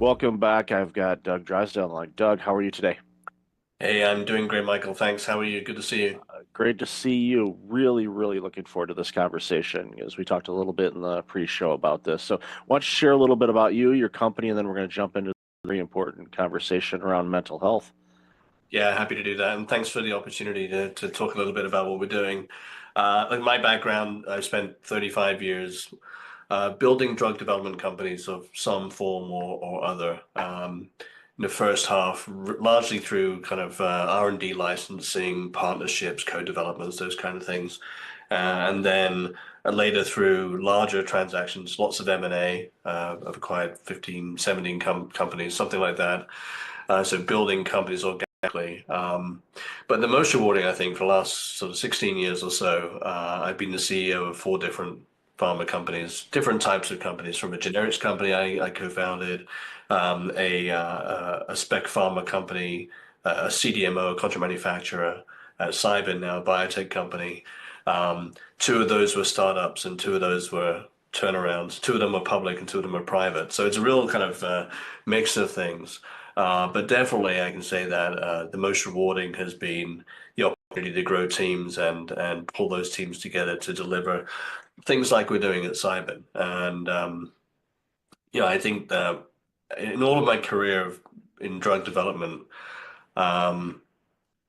Welcome back. I've got Doug Drysdale on the line. Doug, how are you today? Hey, I'm doing great, Michael. Thanks. How are you? Good to see you. Great to see you. Really, really looking forward to this conversation as we talked a little bit in the pre-show about this. So, why don't you share a little bit about you, your company, and then we're going to jump into a very important conversation around mental health. Yeah, happy to do that. And thanks for the opportunity to talk a little bit about what we're doing. Like my background, I spent 35 years building drug development companies of some form or other. In the first half, largely through kind of R&D licensing, partnerships, co-developments, those kind of things. And then later through larger transactions, lots of M&A. I've acquired 15, 17 companies, something like that. So building companies organically. But the most rewarding, I think, for the last sort of 16 years or so, I've been the CEO of four different pharma companies, different types of companies, from a generics company I co-founded, a spec pharma company, a CDMO, a contract manufacturer, Cybin, now a biotech company. Two of those were startups and two of those were turnarounds. Two of them were public and two of them were private. So it's a real kind of mix of things. But definitely, I can say that the most rewarding has been the opportunity to grow teams and pull those teams together to deliver things like we're doing at Cybin. And I think that in all of my career in drug development, um,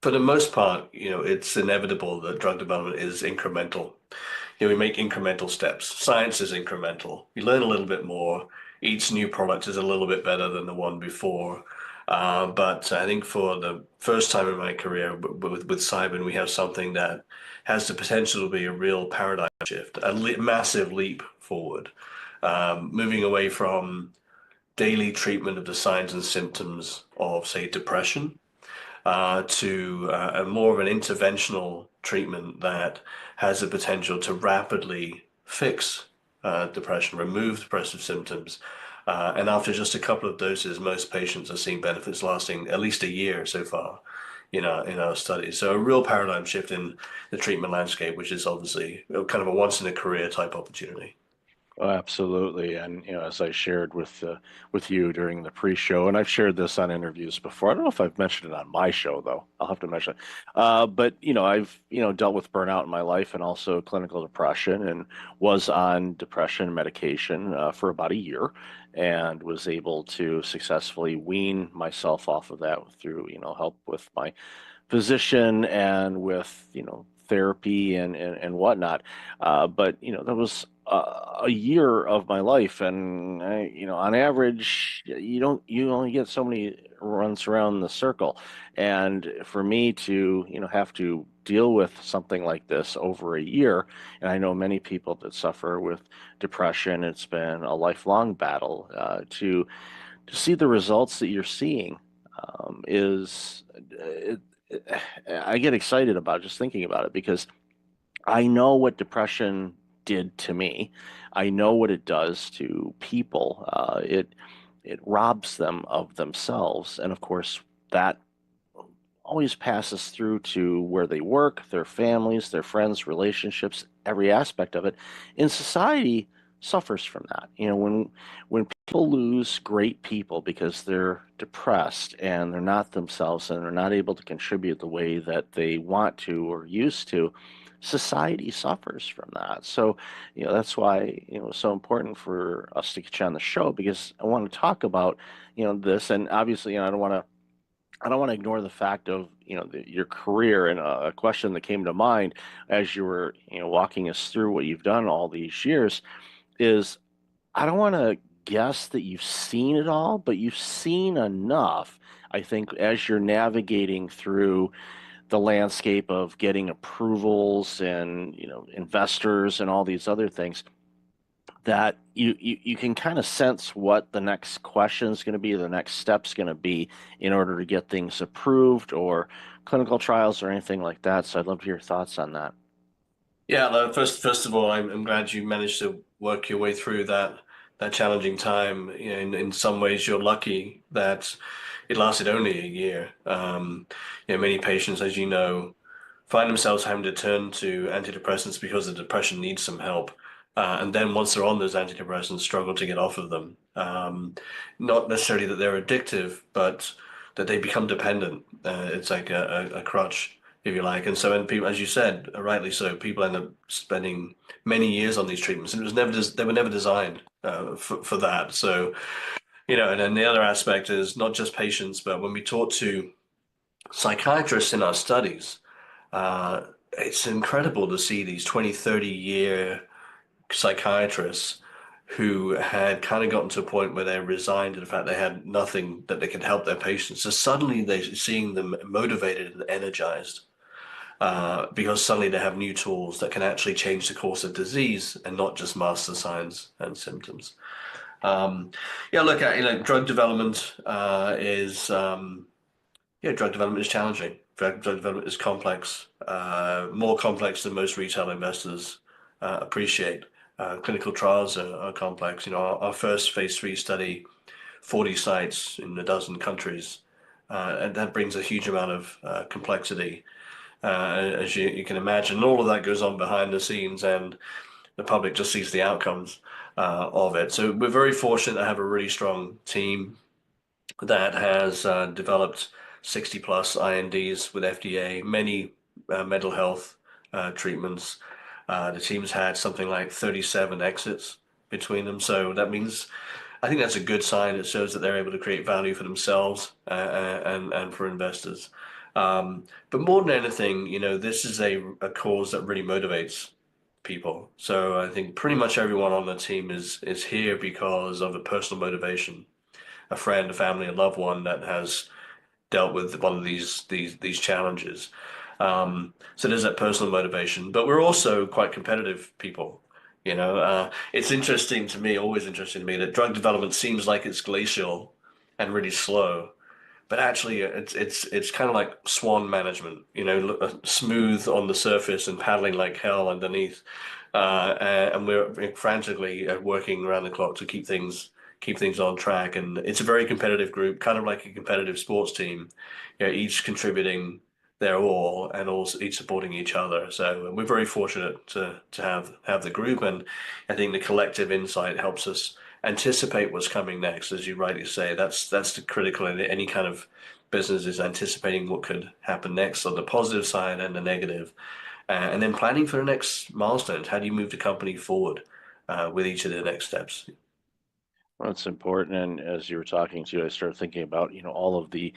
for the most part, it's inevitable that drug development is incremental. We make incremental steps. Science is incremental. We learn a little bit more. Each new product is a little bit better than the one before. But I think for the first time in my career with Cybin, we have something that has the potential to be a real paradigm shift, a massive leap forward, moving away from daily treatment of the signs and symptoms of, say, depression to a more of an interventional treatment that has the potential to rapidly fix depression, remove depressive symptoms. And after just a couple of doses, most patients are seeing benefits lasting at least a year so far in our studies. So a real paradigm shift in the treatment landscape, which is obviously kind of a once in a career type opportunity. Oh, absolutely. And as I shared with you during the pre-show, and I've shared this on interviews before. I don't know if I've mentioned it on my show though. I'll have to mention it. But I've dealt with burnout in my life and also clinical depression, and was on depression medication for about a year, and was able to successfully wean myself off of that through help with my physician and with therapy and whatnot. But that was a year of my life, and on average, you only get so many runs around the circle, and for me to have to deal with something like this over a year, and I know many people that suffer with depression. It's been a lifelong battle to see the results that you're seeing is I get excited about just thinking about it because I know what depression did to me. I know what it does to people. It robs them of themselves, and of course that always passes through to where they work, their families, their friends, relationships, every aspect of it. In society suffers from that. When people lose great people because they're depressed and they're not themselves and they're not able to contribute the way that they want to or used to, society suffers from that. So, that's why, it's so important for us to get you on the show, because I want to talk about, this. And obviously, I don't want to ignore the fact of your career, and a question that came to mind as you were walking us through what you've done all these years is, I don't want to guess that you've seen it all, but you've seen enough. I think as you're navigating through the landscape of getting approvals and investors and all these other things, that you can kind of sense what the next question is going to be, the next step's going to be in order to get things approved or clinical trials or anything like that. So I'd love to hear your thoughts on that. Yeah, first of all, I'm glad you managed to work your way through that challenging time. In some ways, you're lucky that it lasted only a year. Many patients, as you know, find themselves having to turn to antidepressants because the depression needs some help. And then once they're on those antidepressants, struggle to get off of them. Not necessarily that they're addictive, but that they become dependent. It's like a crutch, if you like. And so, and people, as you said, rightly so, people end up spending many years on these treatments, and it was never they were never designed for that. So, and then the other aspect is not just patients, but when we talk to psychiatrists in our studies, uh, it's incredible to see these 20, 30-year psychiatrists who had kind of gotten to a point where they resigned to the fact they had nothing that they could help their patients. So suddenly they're seeing them motivated and energized because suddenly they have new tools that can actually change the course of disease and not just mask the signs and symptoms. Yeah, look, drug development drug development is challenging. Drug development is complex, more complex than most retail investors appreciate. Clinical trials are complex. Our first phase 3 study, 40 sites in a dozen countries, and that brings a huge amount of complexity, as you can imagine. And all of that goes on behind the scenes, and the public just sees the outcomes of it. So we're very fortunate to have a really strong team that has developed 60 plus INDs with FDA, many mental health treatments. The team's had something like 37 exits between them. So that means, I think that's a good sign. It shows that they're able to create value for themselves and for investors. But more than anything, this is a cause that really motivates people. So I think pretty much everyone on the team is here because of a personal motivation, a friend, a family, a loved one that has dealt with one of these challenges. So there's that personal motivation, but we're also quite competitive people. It's interesting to me, always interesting to me, that drug development seems like it's glacial and really slow, but actually it's kind of like swan management. Smooth on the surface and paddling like hell underneath. And we're frantically working around the clock to keep things on track. And it's a very competitive group, kind of like a competitive sports team, each contributing their all and also each supporting each other. So we're very fortunate to have the group, and I think the collective insight helps us anticipate what's coming next. As you rightly say, that's the critical in any kind of business, is anticipating what could happen next on the positive side and the negative, and then planning for the next milestones. How do you move the company forward with each of the next steps? Well, it's important. And as you were talking to, I started thinking about, all of the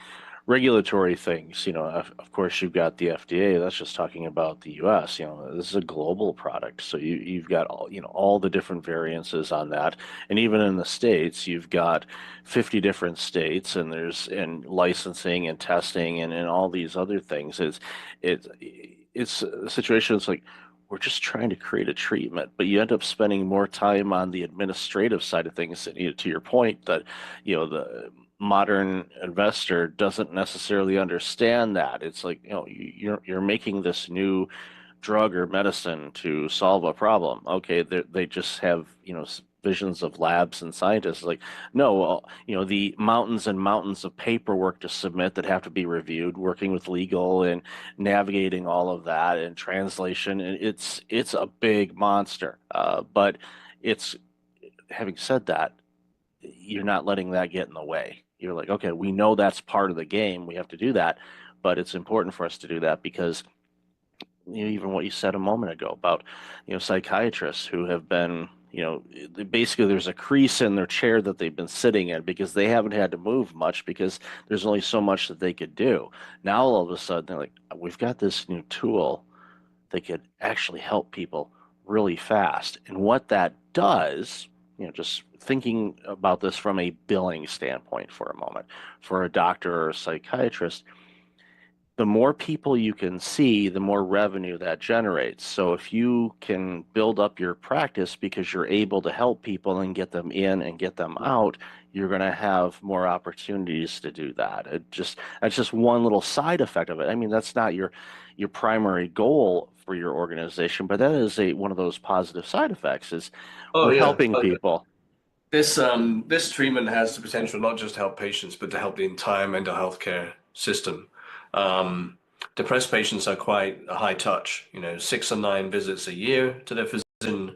regulatory things. Of course, you've got the FDA. That's just talking about the U.S. This is a global product, so you've got all the different variances on that. And even in the states, you've got 50 different states, and there's licensing and testing and all these other things. It's a situation. It's like we're just trying to create a treatment, but you end up spending more time on the administrative side of things. To your point, that the modern investor doesn't necessarily understand that. It's like, you're making this new drug or medicine to solve a problem. Okay, they just have visions of labs and scientists. Like, no, well, the mountains and mountains of paperwork to submit that have to be reviewed, working with legal and navigating all of that and translation. And it's a big monster. But it's having said that, you're not letting that get in the way. You're like, okay, we know that's part of the game. We have to do that, but it's important for us to do that because even what you said a moment ago about psychiatrists who have been basically there's a crease in their chair that they've been sitting in because they haven't had to move much because there's only so much that they could do. Now all of a sudden they're like, we've got this new tool that could actually help people really fast. And what that does, just thinking about this from a billing standpoint for a moment, for a doctor or a psychiatrist, the more people you can see, the more revenue that generates. So if you can build up your practice because you're able to help people and get them in and get them out, you're going to have more opportunities to do that. That's just one little side effect of it. I mean, that's not your primary goal for your organization, but that is one of those positive side effects is Oh we're yeah. helping people. This treatment has the potential not just to help patients, but to help the entire mental health care system. Um, Depressed patients are quite a high touch, 6 or 9 visits a year to their physician,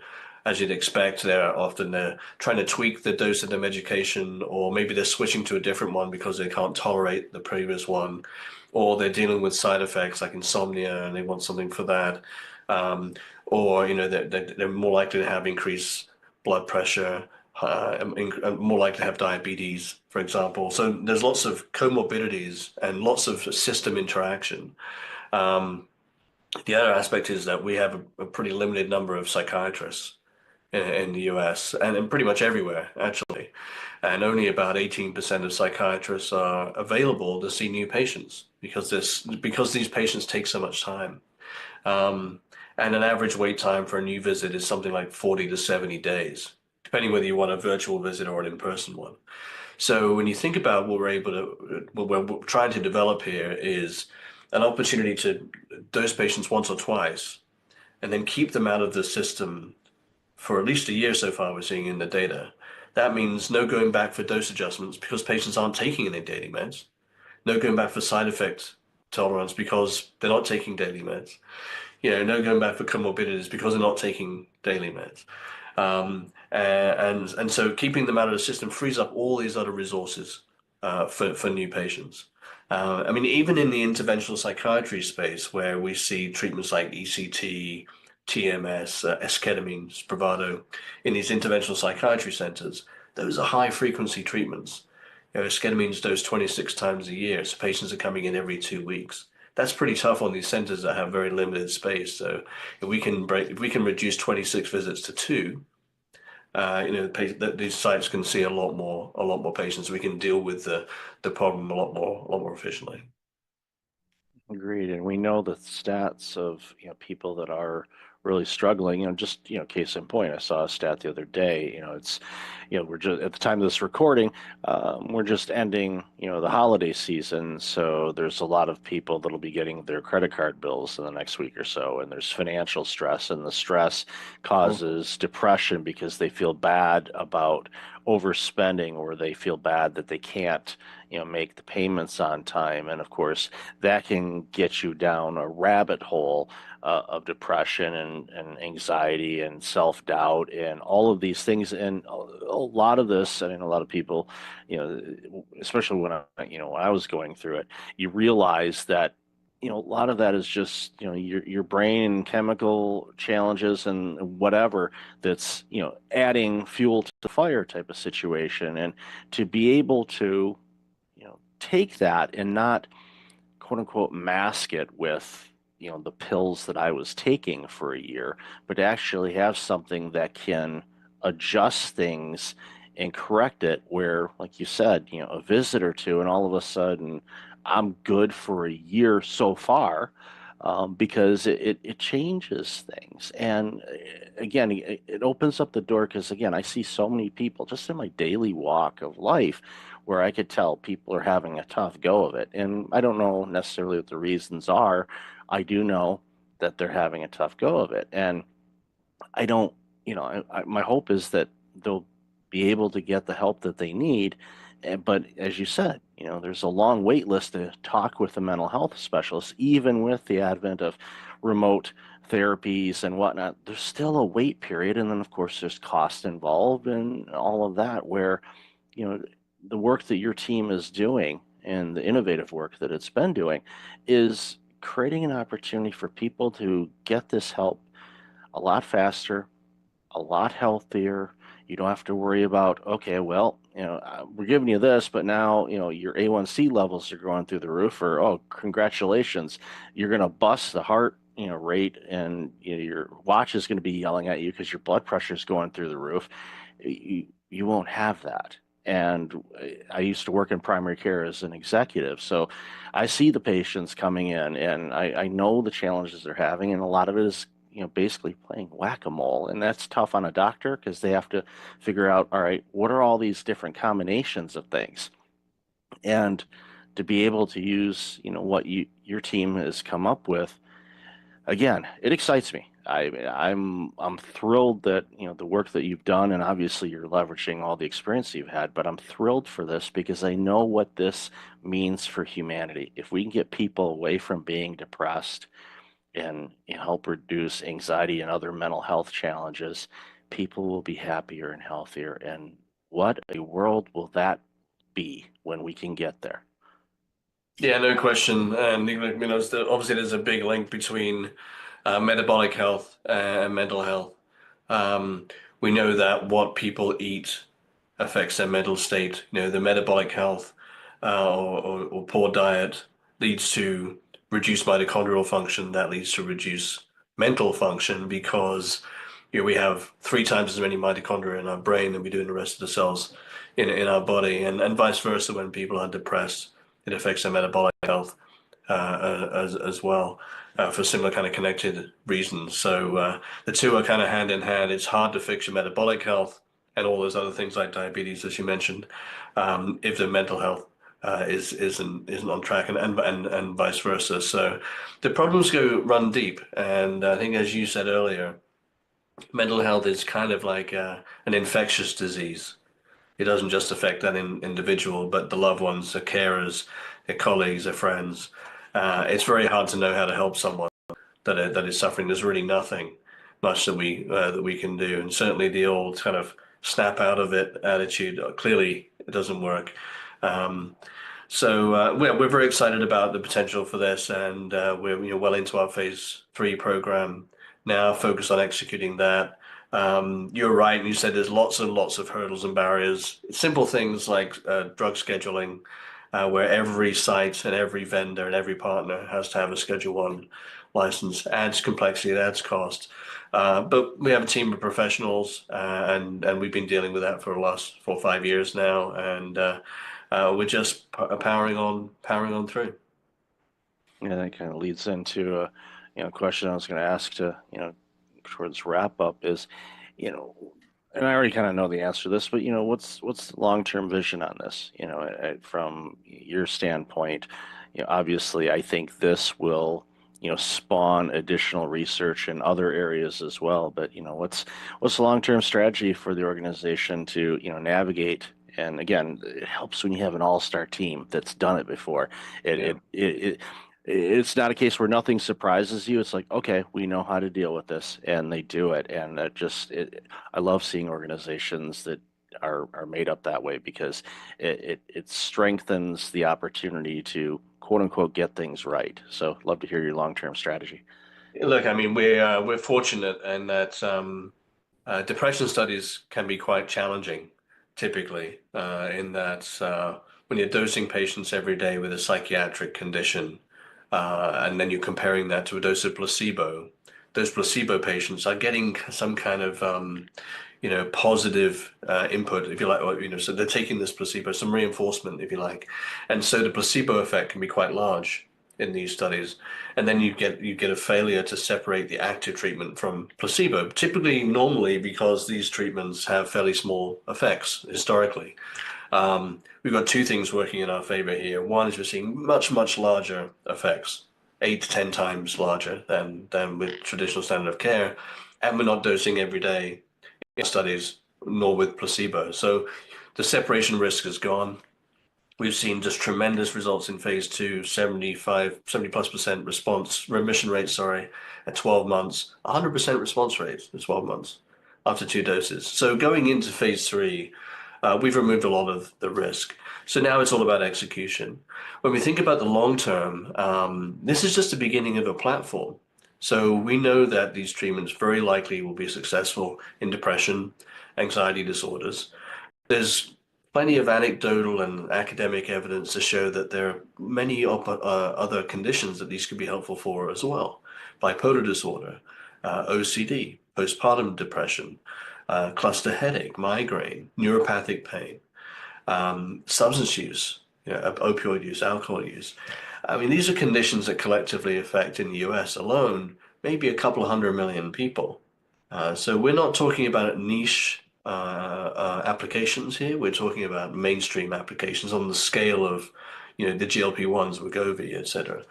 as you'd expect, they're trying to tweak the dose of the medication, or maybe they're switching to a different one because they can't tolerate the previous one, or they're dealing with side effects like insomnia and they want something for that. Um, or they're more likely to have increased blood pressure, more likely to have diabetes, for example. So there's lots of comorbidities and lots of system interaction. Um, the other aspect is that we have a pretty limited number of psychiatrists in the US and in pretty much everywhere, actually. And only about 18% of psychiatrists are available to see new patients because these patients take so much time. Um, and an average wait time for a new visit is something like 40 to 70 days, depending whether you want a virtual visit or an in-person one. So when you think about what we're trying to develop here is an opportunity to dose patients once or twice and then keep them out of the system for at least a year so far, we're seeing in the data. That means no going back for dose adjustments because patients aren't taking any daily meds. No going back for side effect tolerance because they're not taking daily meds. No going back for comorbidities because they're not taking daily meds. And so keeping them out of the system frees up all these other resources for new patients. I mean, even in the interventional psychiatry space, where we see treatments like ECT, TMS, esketamine, Spravato, in these interventional psychiatry centers, those are high frequency treatments. Esketamine dosed 26 times a year, so patients are coming in every 2 weeks. That's pretty tough on these centers that have very limited space. So if we can reduce 26 visits to two, these sites can see a lot more patients. We can deal with the problem a lot more efficiently. Agreed. And we know the stats of, people that are really struggling, just, case in point, I saw a stat the other day, it's, we're just at the time of this recording, we're just ending, the holiday season. So there's a lot of people that'll be getting their credit card bills in the next week or so. And there's financial stress, and the stress Mhm. causes depression because they feel bad about overspending, or they feel bad that they can't, make the payments on time. And of course, that can get you down a rabbit hole of depression and anxiety and self-doubt and all of these things. And a lot of this, I mean, a lot of people, especially when I was going through it, you realize that, a lot of that is just, your brain and chemical challenges and whatever that's, adding fuel to the fire type of situation. And to be able to, take that and not quote unquote mask it with the pills that I was taking for a year, but to actually have something that can adjust things and correct it where, like you said, a visit or two, and all of a sudden I'm good for a year so far. Because it changes things. And again, it opens up the door because, again, I see so many people just in my daily walk of life where I could tell people are having a tough go of it. And I don't know necessarily what the reasons are. I do know that they're having a tough go of it. And I don't, my hope is that they'll be able to get the help that they need. But as you said, there's a long wait list to talk with a mental health specialist, even with the advent of remote therapies and whatnot. There's still a wait period. And then, of course, there's cost involved and all of that, where, you know, the work that your team is doing and the innovative work that it's been doing is creating an opportunity for people to get this help a lot faster, a lot healthier. You don't have to worry about, okay, well, we're giving you this, but now, your A1C levels are going through the roof, or, oh, congratulations, you're going to bust the heart, rate, and your watch is going to be yelling at you because your blood pressure is going through the roof. You won't have that. And I used to work in primary care as an executive, so I see the patients coming in, and I know the challenges they're having, and a lot of it is basically playing whack-a-mole. And that's tough on a doctor because they have to figure out, all right, what are all these different combinations of things? And to be able to use, what your team has come up with, again, it excites me. I'm thrilled that, the work that you've done, and obviously you're leveraging all the experience you've had, but I'm thrilled for this because I know what this means for humanity. If we can get people away from being depressed and help reduce anxiety and other mental health challenges, people will be happier and healthier. And what a world will that be when we can get there? Yeah, no question. And obviously there's a big link between metabolic health and mental health. Um, we know that what people eat affects their mental state. The metabolic health or poor diet leads to reduced mitochondrial function. That leads to reduced mental function because we have 3 times as many mitochondria in our brain than we do in the rest of the cells in our body, and vice versa. When people are depressed, it affects their metabolic health as well for similar kind of connected reasons. So the two are kind of hand in hand. It's hard to fix your metabolic health and all those other things like diabetes, as you mentioned, if the mental health isn't on track, and vice versa. So the problems run deep, and I think, as you said earlier, mental health is kind of like an infectious disease. It doesn't just affect that individual, but the loved ones, the carers, their colleagues, their friends. It's very hard to know how to help someone that is suffering. There's really nothing much that we can do, and certainly the old kind of snap out of it attitude clearly it doesn't work. Um, we're very excited about the potential for this, and we're well into our phase 3 program now, focused on executing that. You're right, you said there's lots and lots of hurdles and barriers. Simple things like drug scheduling, where every site and every vendor and every partner has to have a Schedule 1 license. Adds complexity, it adds cost. But we have a team of professionals, and we've been dealing with that for the last 4 or 5 years now, and we're just powering on through. Yeah, that kind of leads into a question I was going to ask to towards wrap up is, you know, and I already kind of know the answer to this, but what's the long-term vision on this? From your standpoint, obviously I think this will spawn additional research in other areas as well. But what's the long-term strategy for the organization to navigate? And again, it helps when you have an all-star team that's done it before. It, Yeah. it, it, it it's not a case where nothing surprises you. It's like, okay, we know how to deal with this, and they do it. And I love seeing organizations that are made up that way because it strengthens the opportunity to quote unquote get things right. So, love to hear your long-term strategy. Look, I mean, we're fortunate in that depression studies can be quite challenging, typically, in that when you're dosing patients every day with a psychiatric condition, and then you're comparing that to a dose of placebo, those placebo patients are getting some kind of positive input, if you like, or, so they're taking this placebo, some reinforcement, if you like, and so the placebo effect can be quite large in these studies, and then you get a failure to separate the active treatment from placebo, typically normally because these treatments have fairly small effects historically. We've got two things working in our favor here. One is we're seeing much, much larger effects, 8 to 10 times larger than with traditional standard of care, and we're not dosing every day in studies, nor with placebo. So the separation risk is gone. We've seen just tremendous results in phase 2, 70+% remission rate, sorry, at 12 months, 100% response rate at 12 months after 2 doses. So going into phase 3, we've removed a lot of the risk. So now it's all about execution. When we think about the long term, this is just the beginning of a platform. So we know that these treatments very likely will be successful in depression, anxiety disorders. There's plenty of anecdotal and academic evidence to show that there are many other conditions that these could be helpful for as well. Bipolar disorder, OCD, postpartum depression, cluster headache, migraine, neuropathic pain, substance use, opioid use, alcohol use. I mean, these are conditions that collectively affect in the US alone maybe a couple of 100 million people. So we're not talking about niche applications here. We're talking about mainstream applications on the scale of, the GLP-1s, Wegovy, etc.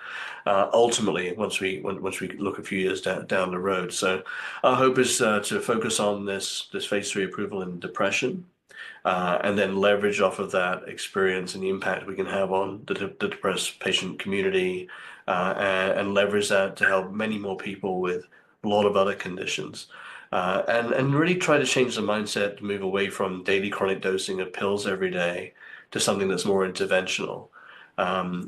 Ultimately, once we look a few years down the road. So our hope is to focus on this phase 3 approval in depression, and then leverage off of that experience and the impact we can have on the depressed patient community, and leverage that to help many more people with a lot of other conditions. and really try to change the mindset to move away from daily chronic dosing of pills every day to something that's more interventional.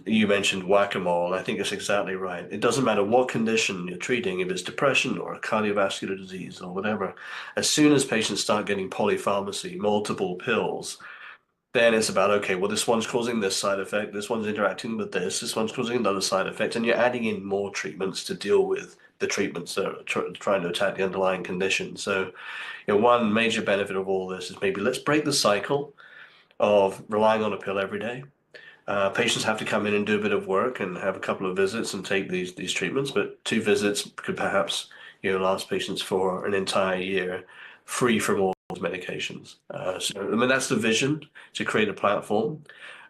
You mentioned whack-a-mole. I think it's exactly right. It doesn't matter what condition you're treating, if it's depression or a cardiovascular disease or whatever. As soon as patients start getting polypharmacy, multiple pills, then it's about, okay, well, this one's causing this side effect, this one's interacting with this one's causing another side effect, and you're adding in more treatments to deal with the treatments that are trying to attack the underlying condition. So, one major benefit of all this is maybe let's break the cycle of relying on a pill every day. Patients have to come in and do a bit of work and have a couple of visits and take these treatments, but 2 visits could perhaps last patients for an entire year, free from all those medications. So I mean that's the vision, to create a platform,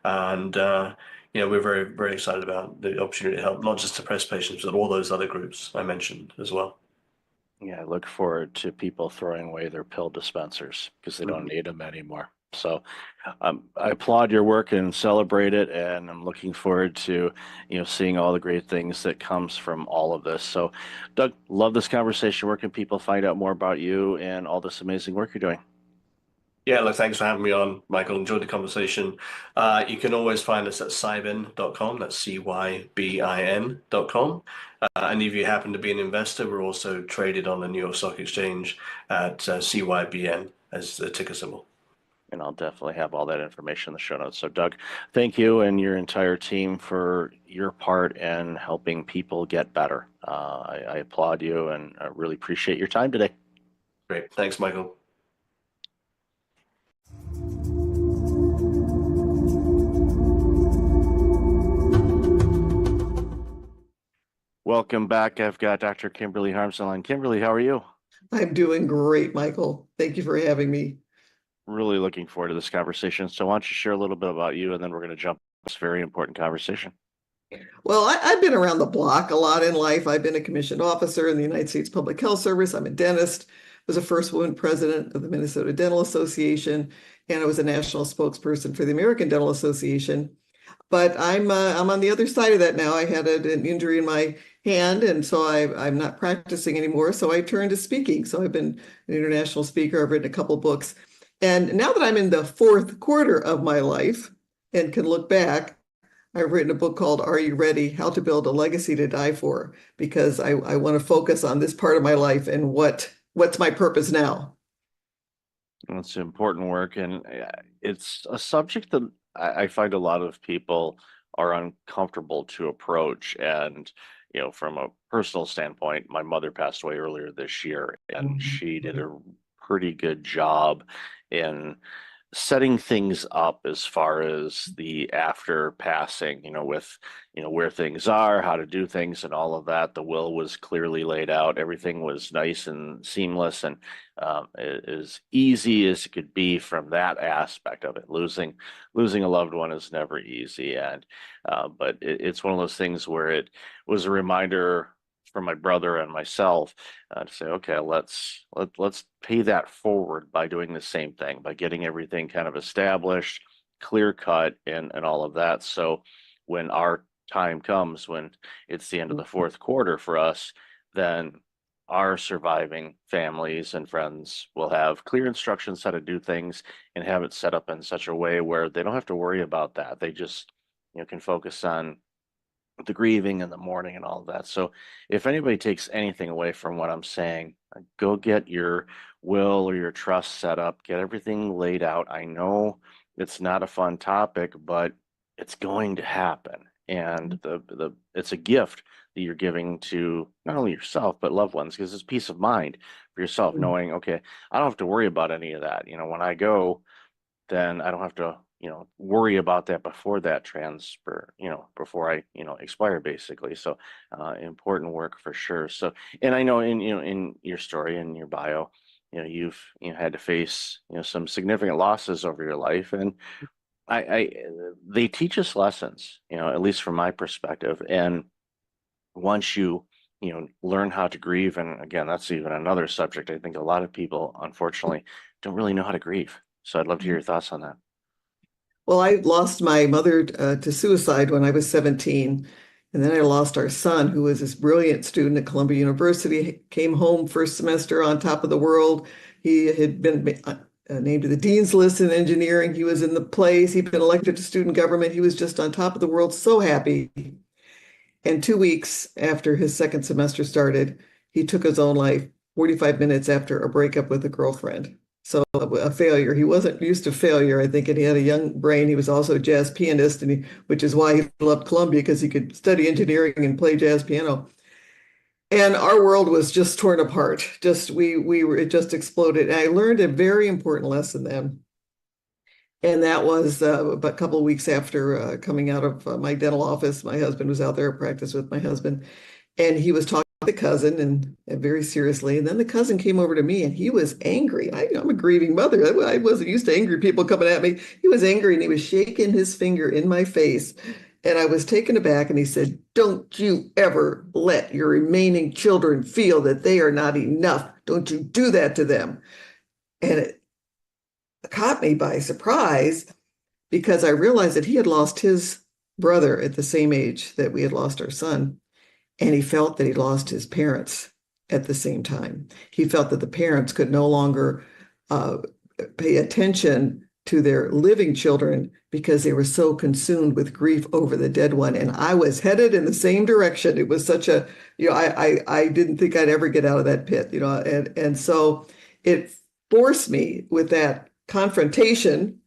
and we're very very excited about the opportunity to help not just depressed patients but all those other groups I mentioned as well. Yeah, I look forward to people throwing away their pill dispensers because they don't Mhm. need them anymore. So I applaud your work and celebrate it, and I'm looking forward to, seeing all the great things that comes from all of this. So, Doug, love this conversation. Where can people find out more about you and all this amazing work you're doing? Yeah, look, thanks for having me on, Michael. Enjoyed the conversation. You can always find us at cybin.com. That's cybin.com. And if you happen to be an investor, we're also traded on the New York Stock Exchange at CYBN as the ticker symbol. And I'll definitely have all that information in the show notes. So, Doug, thank you and your entire team for your part in helping people get better. I applaud you and I really appreciate your time today. Great. Thanks, Michael. Welcome back. I've got Dr. Kimberly Harms on. Kimberly, how are you? I'm doing great, Michael. Thank you for having me. Really looking forward to this conversation. So, why don't you share a little bit about you, and then we're going to jump into this very important conversation. Well, I've been around the block a lot in life. I've been a commissioned officer in the United States Public Health Service. I'm a dentist, was a first woman president of the Minnesota Dental Association, and I was a national spokesperson for the American Dental Association. But I'm on the other side of that now. I had an injury in my hand, and so I'm not practicing anymore. So I turned to speaking. So I've been an international speaker. I've written a couple books. And now that I'm in the fourth quarter of my life and can look back, I've written a book called Are You Ready? How to Build a Legacy to Die For, because I want to focus on this part of my life and what's my purpose now. It's important work, and it's a subject that I find a lot of people are uncomfortable to approach. And, from a personal standpoint, my mother passed away earlier this year, and she did a pretty good job in setting things up as far as the after passing, with, where things are, how to do things, and all of that. The will was clearly laid out. Everything was nice and seamless and as easy as it could be from that aspect of it. Losing a loved one is never easy, and but it's one of those things where it was a reminder for my brother and myself to say, okay, let's pay that forward by doing the same thing, by getting everything kind of established, clear cut, and all of that. So when our time comes, when it's the end of the fourth quarter for us, then our surviving families and friends will have clear instructions how to do things and have it set up in such a way where they don't have to worry about that. They just, can focus on the grieving and the mourning and all of that. So if anybody takes anything away from what I'm saying, go get your will or your trust set up, get everything laid out. I know it's not a fun topic, but it's going to happen. And the it's a gift that you're giving to not only yourself but loved ones, because it's peace of mind for yourself, knowing, okay, I don't have to worry about any of that. When I go, then I don't have to, worry about that before that transfer, before I, expire basically. So important work for sure. So, and I know in your story, in your bio, you've, had to face, some significant losses over your life. And I they teach us lessons, at least from my perspective. And once you, learn how to grieve, and again, that's even another subject. I think a lot of people, unfortunately, don't really know how to grieve. So I'd love to hear your thoughts on that. Well, I lost my mother to suicide when I was 17. And then I lost our son, who was this brilliant student at Columbia University, came home first semester on top of the world. He had been named to the dean's list in engineering. He was in the place. He'd been elected to student government. He was just on top of the world, so happy. And 2 weeks after his second semester started, he took his own life 45 minutes after a breakup with a girlfriend. So a failure. He wasn't used to failure, I think, and he had a young brain. He was also a jazz pianist, which is why he loved Columbia, because he could study engineering and play jazz piano. And our world was just torn apart. It just exploded. And I learned a very important lesson then. And that was a couple of weeks after coming out of my dental office. My husband was out there at practice with my husband, and he was talking to the cousin and very seriously. And then the cousin came over to me, and he was angry. I'm a grieving mother. I wasn't used to angry people coming at me. He was angry, and he was shaking his finger in my face. And I was taken aback, and he said, "Don't you ever let your remaining children feel that they are not enough. Don't you do that to them." And it caught me by surprise, because I realized that he had lost his brother at the same age that we had lost our son. And he felt that he lost his parents at the same time. He felt that the parents could no longer pay attention to their living children because they were so consumed with grief over the dead one. And I was headed in the same direction. It was such a, I didn't think I'd ever get out of that pit, and so it forced me with that confrontation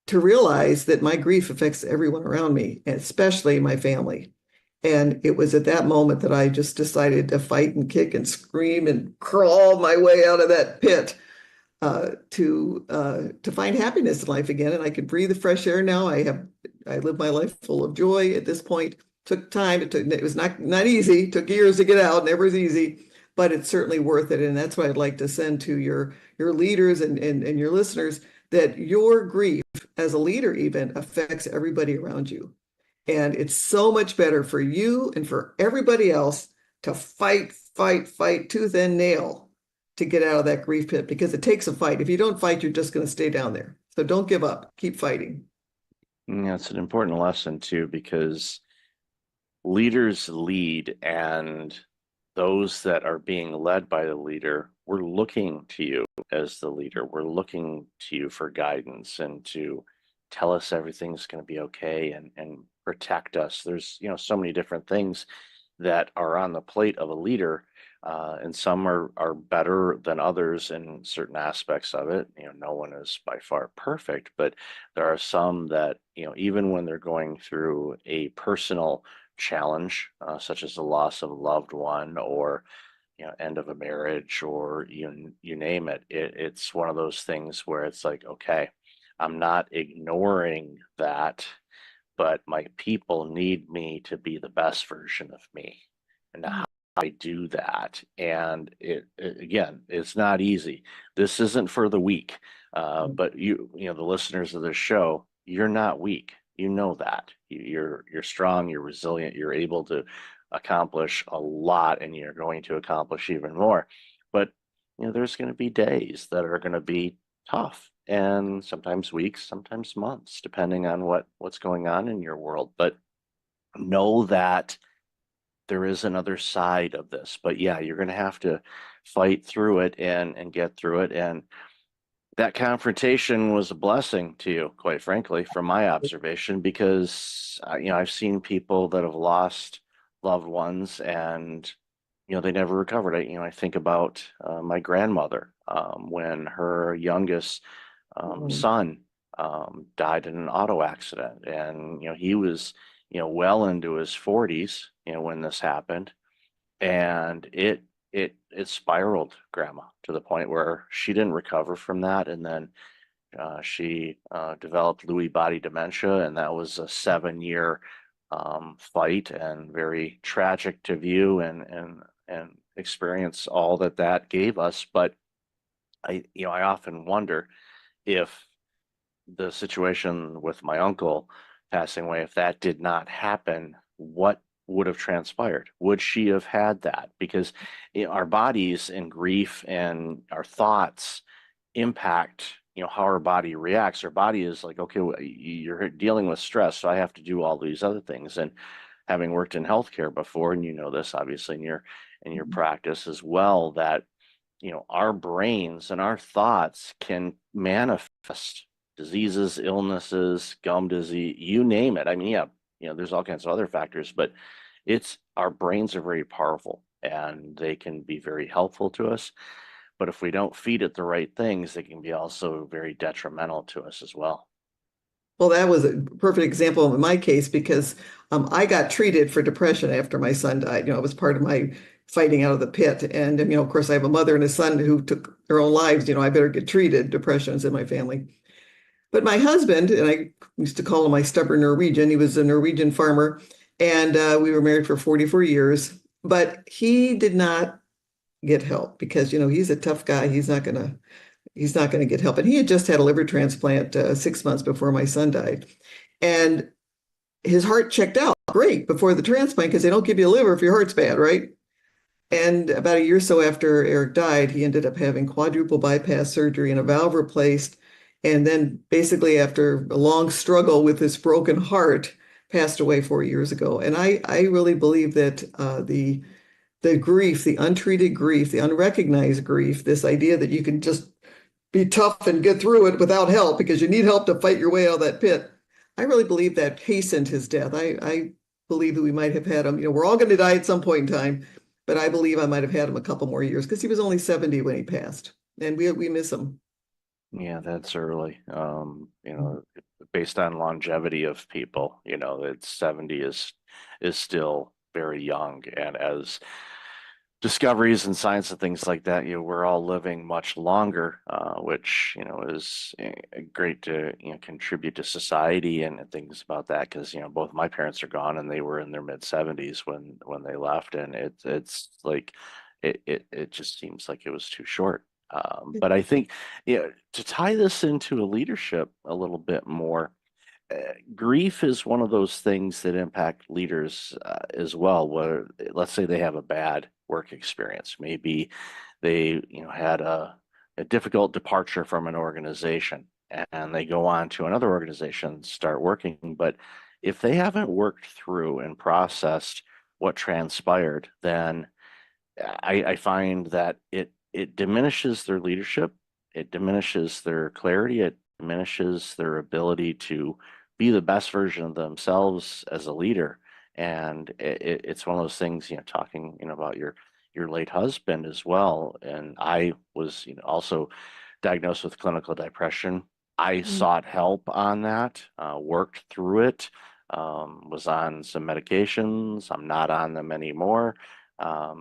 to realize that my grief affects everyone around me, and especially my family. And it was at that moment that I just decided to fight and kick and scream and crawl my way out of that pit to find happiness in life again. And I could breathe the fresh air now. I live my life full of joy at this point. Took time. It was not easy. It took years to get out. Never is easy, but it's certainly worth it. And that's what I'd like to send to your leaders and your listeners, that your grief as a leader even affects everybody around you. And it's so much better for you and for everybody else to fight tooth and nail to get out of that grief pit, because it takes a fight. If you don't fight, you're just going to stay down there. So don't give up. Keep fighting. Yeah, it's an important lesson too, because leaders lead, and those that are being led by the leader, we're looking to you as the leader. We're looking to you for guidance and to tell us everything's going to be okay and protect us. There's, so many different things that are on the plate of a leader, and some are better than others in certain aspects of it. No one is by far perfect, but there are some that, even when they're going through a personal challenge, such as the loss of a loved one, or end of a marriage, or you name it, it's one of those things where it's like, okay, I'm not ignoring that, but my people need me to be the best version of me. And how I do that, and again, it's not easy. This isn't for the weak, but the listeners of this show, you're not weak. You know that you're strong, you're resilient, you're able to accomplish a lot, and you're going to accomplish even more. But there's going to be days that are going to be tough, and sometimes weeks, sometimes months, depending on what's going on in your world. But know that there is another side of this. But yeah, you're going to have to fight through it and get through it. And that confrontation was a blessing to you, quite frankly, from my observation, because I've seen people that have lost loved ones, and they never recovered. I think about my grandmother, when her youngest son died in an auto accident, and he was well into his 40s when this happened, and it spiraled grandma to the point where she didn't recover from that. And then she developed Lewy body dementia, and that was a 7-year fight, and very tragic to view and experience all that gave us. But I often wonder if the situation with my uncle passing away, if that did not happen, what would have transpired? Would she have had that? Because our bodies and grief and our thoughts impact how our body reacts. Our body is like, okay, you're dealing with stress, so I have to do all these other things. And having worked in healthcare before, and you know this obviously in your practice as well, that our brains and our thoughts can manifest diseases, illnesses, gum disease, you name it. I mean, yeah, there's all kinds of other factors, but it's our brains are very powerful and they can be very helpful to us. But if we don't feed it the right things, they can be also very detrimental to us as well. Well, that was a perfect example in my case because I got treated for depression after my son died. It was part of my fighting out of the pit. And, of course, I have a mother and a son who took their own lives. I better get treated. Depression's in my family. But my husband, and I used to call him my stubborn Norwegian, he was a Norwegian farmer, and we were married for 44 years. But he did not get help because, he's a tough guy. He's not going to get help. And he had just had a liver transplant 6 months before my son died. And his heart checked out great before the transplant because they don't give you a liver if your heart's bad, right? And about a year or so after Eric died, he ended up having quadruple bypass surgery and a valve replaced. And then basically after a long struggle with this broken heart, passed away 4 years ago. And I really believe that the grief, the untreated grief, the unrecognized grief, this idea that you can just be tough and get through it without help because you need help to fight your way out of that pit. I really believe that hastened his death. I believe that we might have had him, we're all going to die at some point in time, but I believe I might have had him a couple more years because he was only 70 when he passed, and we miss him. Yeah, that's early. Based on longevity of people, it's 70 is still very young. And as discoveries and science and things like that, we're all living much longer, which, is great to, contribute to society and things about that. Because, both my parents are gone and they were in their mid 70s when they left. And it's like, it just seems like it was too short. But I think, to tie this into a leadership a little bit more, grief is one of those things that impact leaders as well. Where let's say they have a bad work experience, maybe they had a difficult departure from an organization, and they go on to another organization, start working. But if they haven't worked through and processed what transpired, then I find that it diminishes their leadership, it diminishes their clarity, it diminishes their ability to be the best version of themselves as a leader. And it's one of those things, talking, about your late husband as well. And I was, also diagnosed with clinical depression. I sought help on that, worked through it, was on some medications. I'm not on them anymore. For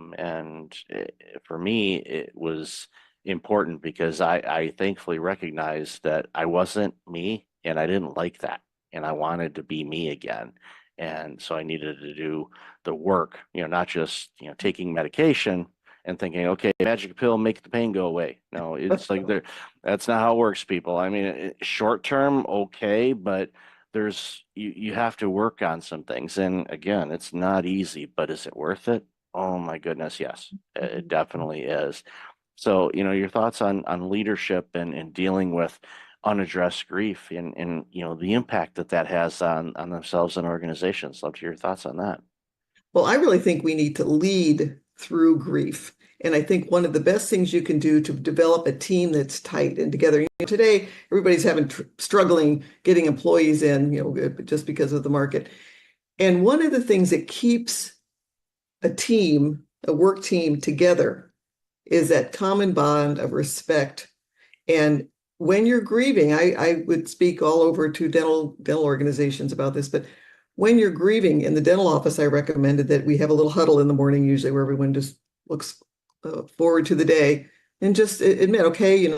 me, it was important because I thankfully recognized that I wasn't me and I didn't like that. And I wanted to be me again. And so I needed to do the work, not just, taking medication and thinking, okay, magic pill, make the pain go away. No, it's like that's not how it works, people. I mean, short term, okay, but you have to work on some things. And again, it's not easy, but is it worth it? Oh my goodness, yes, it definitely is. So, your thoughts on leadership and dealing with unaddressed grief and the impact that has on themselves and organizations. Love to hear your thoughts on that. Well, I really think we need to lead through grief. And I think one of the best things you can do to develop a team that's tight and together. Today, everybody's struggling getting employees in, just because of the market. And one of the things that keeps a work team together is that common bond of respect. And when you're grieving, I would speak all over to dental organizations about this, but when you're grieving in the dental office, I recommended that we have a little huddle in the morning, usually where everyone just looks forward to the day and just admit, okay,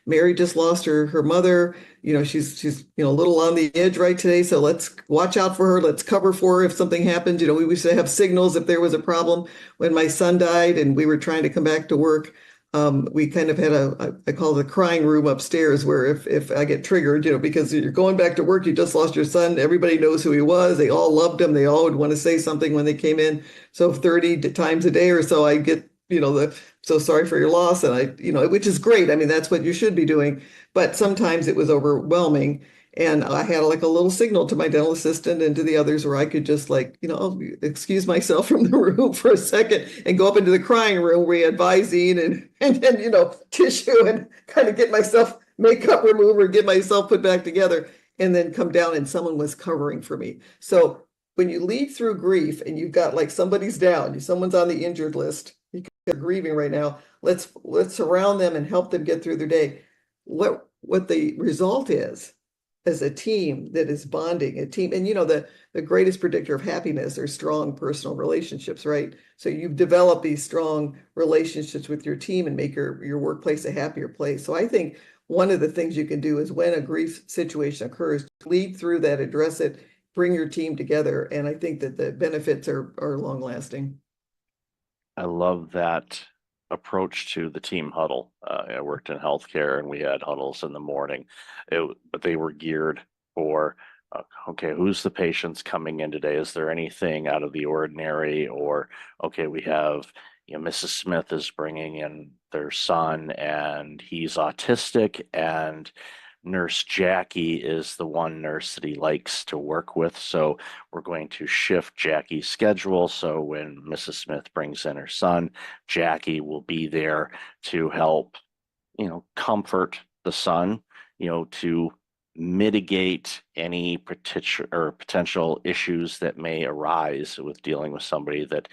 Mary just lost her mother. She's a little on the edge right today. So let's watch out for her. Let's cover for her if something happens. We used to have signals if there was a problem. When my son died and we were trying to come back to work, we kind of had I call it a crying room upstairs where if I get triggered, because you're going back to work, you just lost your son, everybody knows who he was. They all loved him. They all would want to say something when they came in. So 30 times a day or so, I get, so sorry for your loss. And which is great. I mean, that's what you should be doing. But sometimes it was overwhelming. And I had like a little signal to my dental assistant and to the others where I could just like, excuse myself from the room for a second and go up into the crying room where we had Visine and then, tissue and kind of get myself makeup remover, get myself put back together, and then come down and someone was covering for me. So when you lead through grief and you've got like somebody's down, someone's on the injured list, you're grieving right now, let's surround them and help them get through their day. What the result is as a team that is bonding, a team, and the greatest predictor of happiness are strong personal relationships, right? So you've developed these strong relationships with your team and make your workplace a happier place. So I think one of the things you can do is when a grief situation occurs, lead through that, address it, bring your team together. And I think that the benefits are long lasting. I love that approach to the team huddle. I worked in healthcare and we had huddles in the morning, but they were geared for, okay, who's the patients coming in today? Is there anything out of the ordinary? Or, okay, we have, Mrs. Smith is bringing in their son and he's autistic, and Nurse Jackie is the one nurse that he likes to work with. So we're going to shift Jackie's schedule. So when Mrs. Smith brings in her son, Jackie will be there to help, comfort the son, to mitigate any potential issues that may arise with dealing with somebody that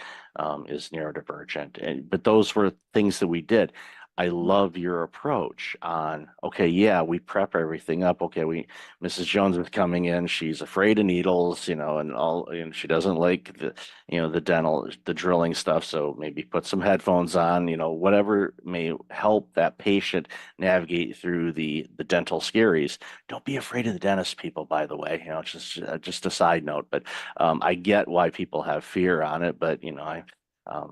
is neurodivergent. But those were things that we did. I love your approach on, okay, yeah, we prep everything up. Okay, Mrs. Jones is coming in. She's afraid of needles, and she doesn't like the drilling stuff. So maybe put some headphones on, whatever may help that patient navigate through the dental scaries. Don't be afraid of the dentist, people, by the way, just a side note, but I get why people have fear on it, but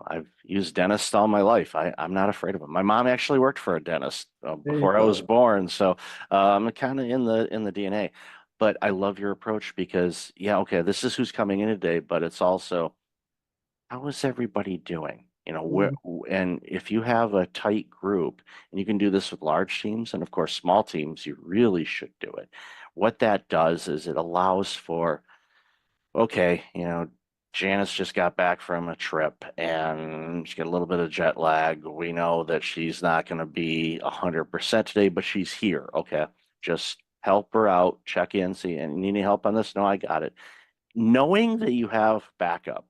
I've used dentists all my life. I'm not afraid of them. My mom actually worked for a dentist before I was born, so I'm kind of in the DNA. But I love your approach because, yeah, okay, this is who's coming in today, but it's also how is everybody doing? And if you have a tight group, and you can do this with large teams, and of course small teams, you really should do it. What that does is it allows for, okay, Janice just got back from a trip and she got a little bit of jet lag. We know that she's not going to be 100% today, but she's here. Okay, just help her out, check in, see, and need any help on this? No, I got it. Knowing that you have backup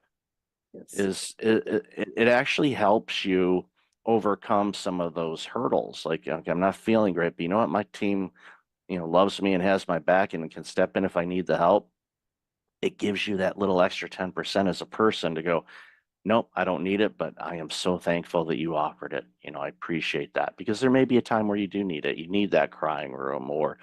Yes. it actually helps you overcome some of those hurdles. Like, okay, I'm not feeling great, but you know what? My team, loves me and has my back and can step in if I need the help. It gives you that little extra 10% as a person to go, nope, I don't need it, but I am so thankful that you offered it. I appreciate that, because there may be a time where you do need it. You need that crying room or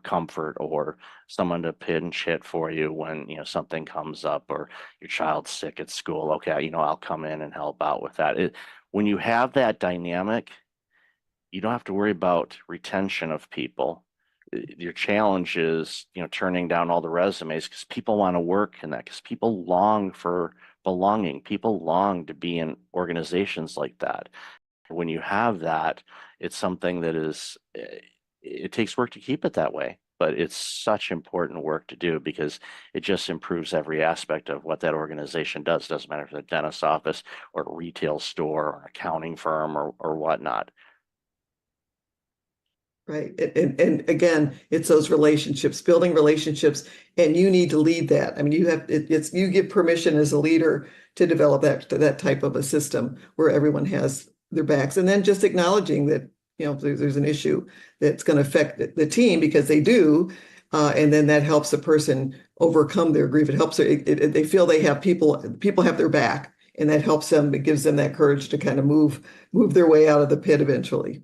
comfort, or someone to pinch hit for you when, something comes up or your child's sick at school. Okay, I'll come in and help out with that. When you have that dynamic, you don't have to worry about retention of people. Your challenge is, turning down all the resumes, because people want to work in that, because people long for belonging. People long to be in organizations like that. When you have that, it's something that it takes work to keep it that way, but it's such important work to do, because it just improves every aspect of what that organization does. Doesn't matter if it's a dentist's office or a retail store or an accounting firm or whatnot. Right. And again, it's those relationships, building relationships, and you need to lead that. I mean, you give permission as a leader to develop that type of a system where everyone has their backs, and then just acknowledging that, there's an issue that's going to affect the team, because they do. And then that helps the person overcome their grief. It helps they feel they have people have their back, and that helps them. It gives them that courage to kind of move their way out of the pit eventually.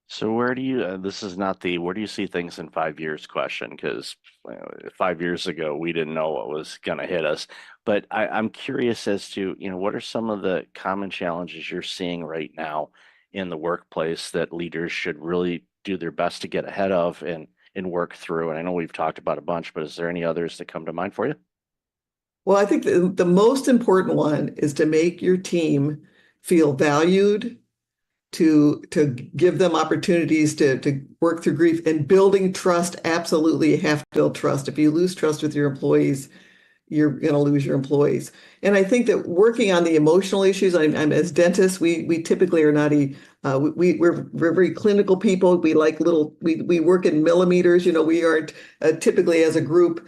So where do you, this is not the where do you see things in 5 years question, because 5 years ago we didn't know what was going to hit us. But I'm curious as to, what are some of the common challenges you're seeing right now in the workplace that leaders should really do their best to get ahead of and work through? And I know we've talked about a bunch, but is there any others that come to mind for you? Well, I think the most important one is to make your team feel valued to give them opportunities to work through grief, and building trust. Absolutely, you have to build trust. If you lose trust with your employees, you're going to lose your employees. And I think that working on the emotional issues, I'm as dentists, we typically are not we're very clinical people. We like we work in millimeters. We aren't typically as a group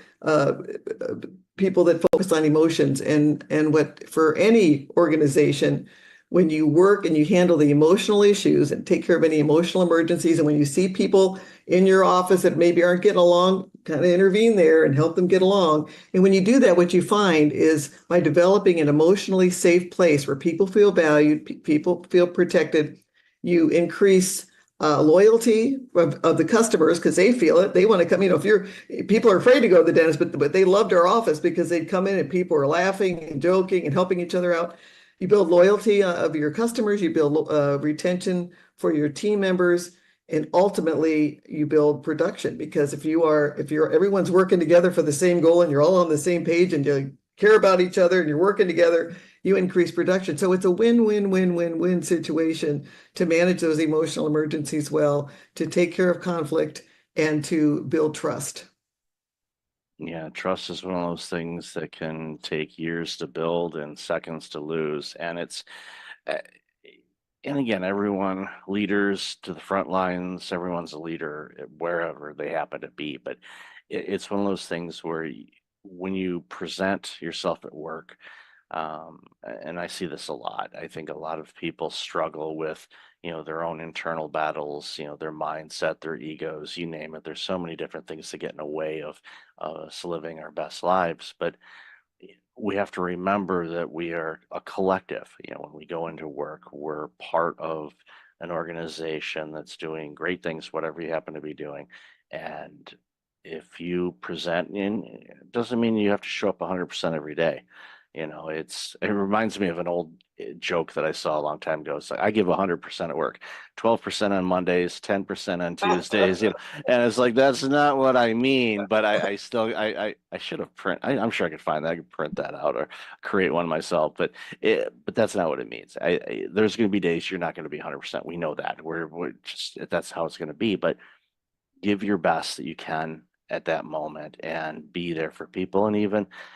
people that focus on emotions. And what for any organization, when you work and you handle the emotional issues and take care of any emotional emergencies, and when you see people in your office that maybe aren't getting along, kind of intervene there and help them get along. And when you do that, what you find is by developing an emotionally safe place where people feel valued, people feel protected, you increase loyalty of the customers because they feel it. They want to come. If people are afraid to go to the dentist, but they loved our office because they'd come in and people are laughing and joking and helping each other out. You build loyalty of your customers. You build retention for your team members. And ultimately, you build production, because if everyone's working together for the same goal and you're all on the same page and you care about each other and you're working together, you increase production. So it's a win-win-win-win-win situation to manage those emotional emergencies well, to take care of conflict, and to build trust. Yeah, trust is one of those things that can take years to build and seconds to lose. And and again, everyone, leaders to the front lines, everyone's a leader wherever they happen to be. But it's one of those things where when you present yourself at work, and I see this a lot, I think a lot of people struggle with, their own internal battles, their mindset, their egos, you name it. There's so many different things that get in the way of us living our best lives. But we have to remember that we are a collective. When we go into work, we're part of an organization that's doing great things, whatever you happen to be doing. And if you present it doesn't mean you have to show up 100% every day. It reminds me of an old joke that I saw a long time ago. It's like, I give 100% at work, 12% on Mondays, 10% on Tuesdays, and it's like, that's not what I mean, but I still, I should have I'm sure I could find that. I could print that out or create one myself, but that's not what it means. There's going to be days you're not going to be 100%. We know that we're just, that's how it's going to be, but give your best that you can at that moment and be there for people. And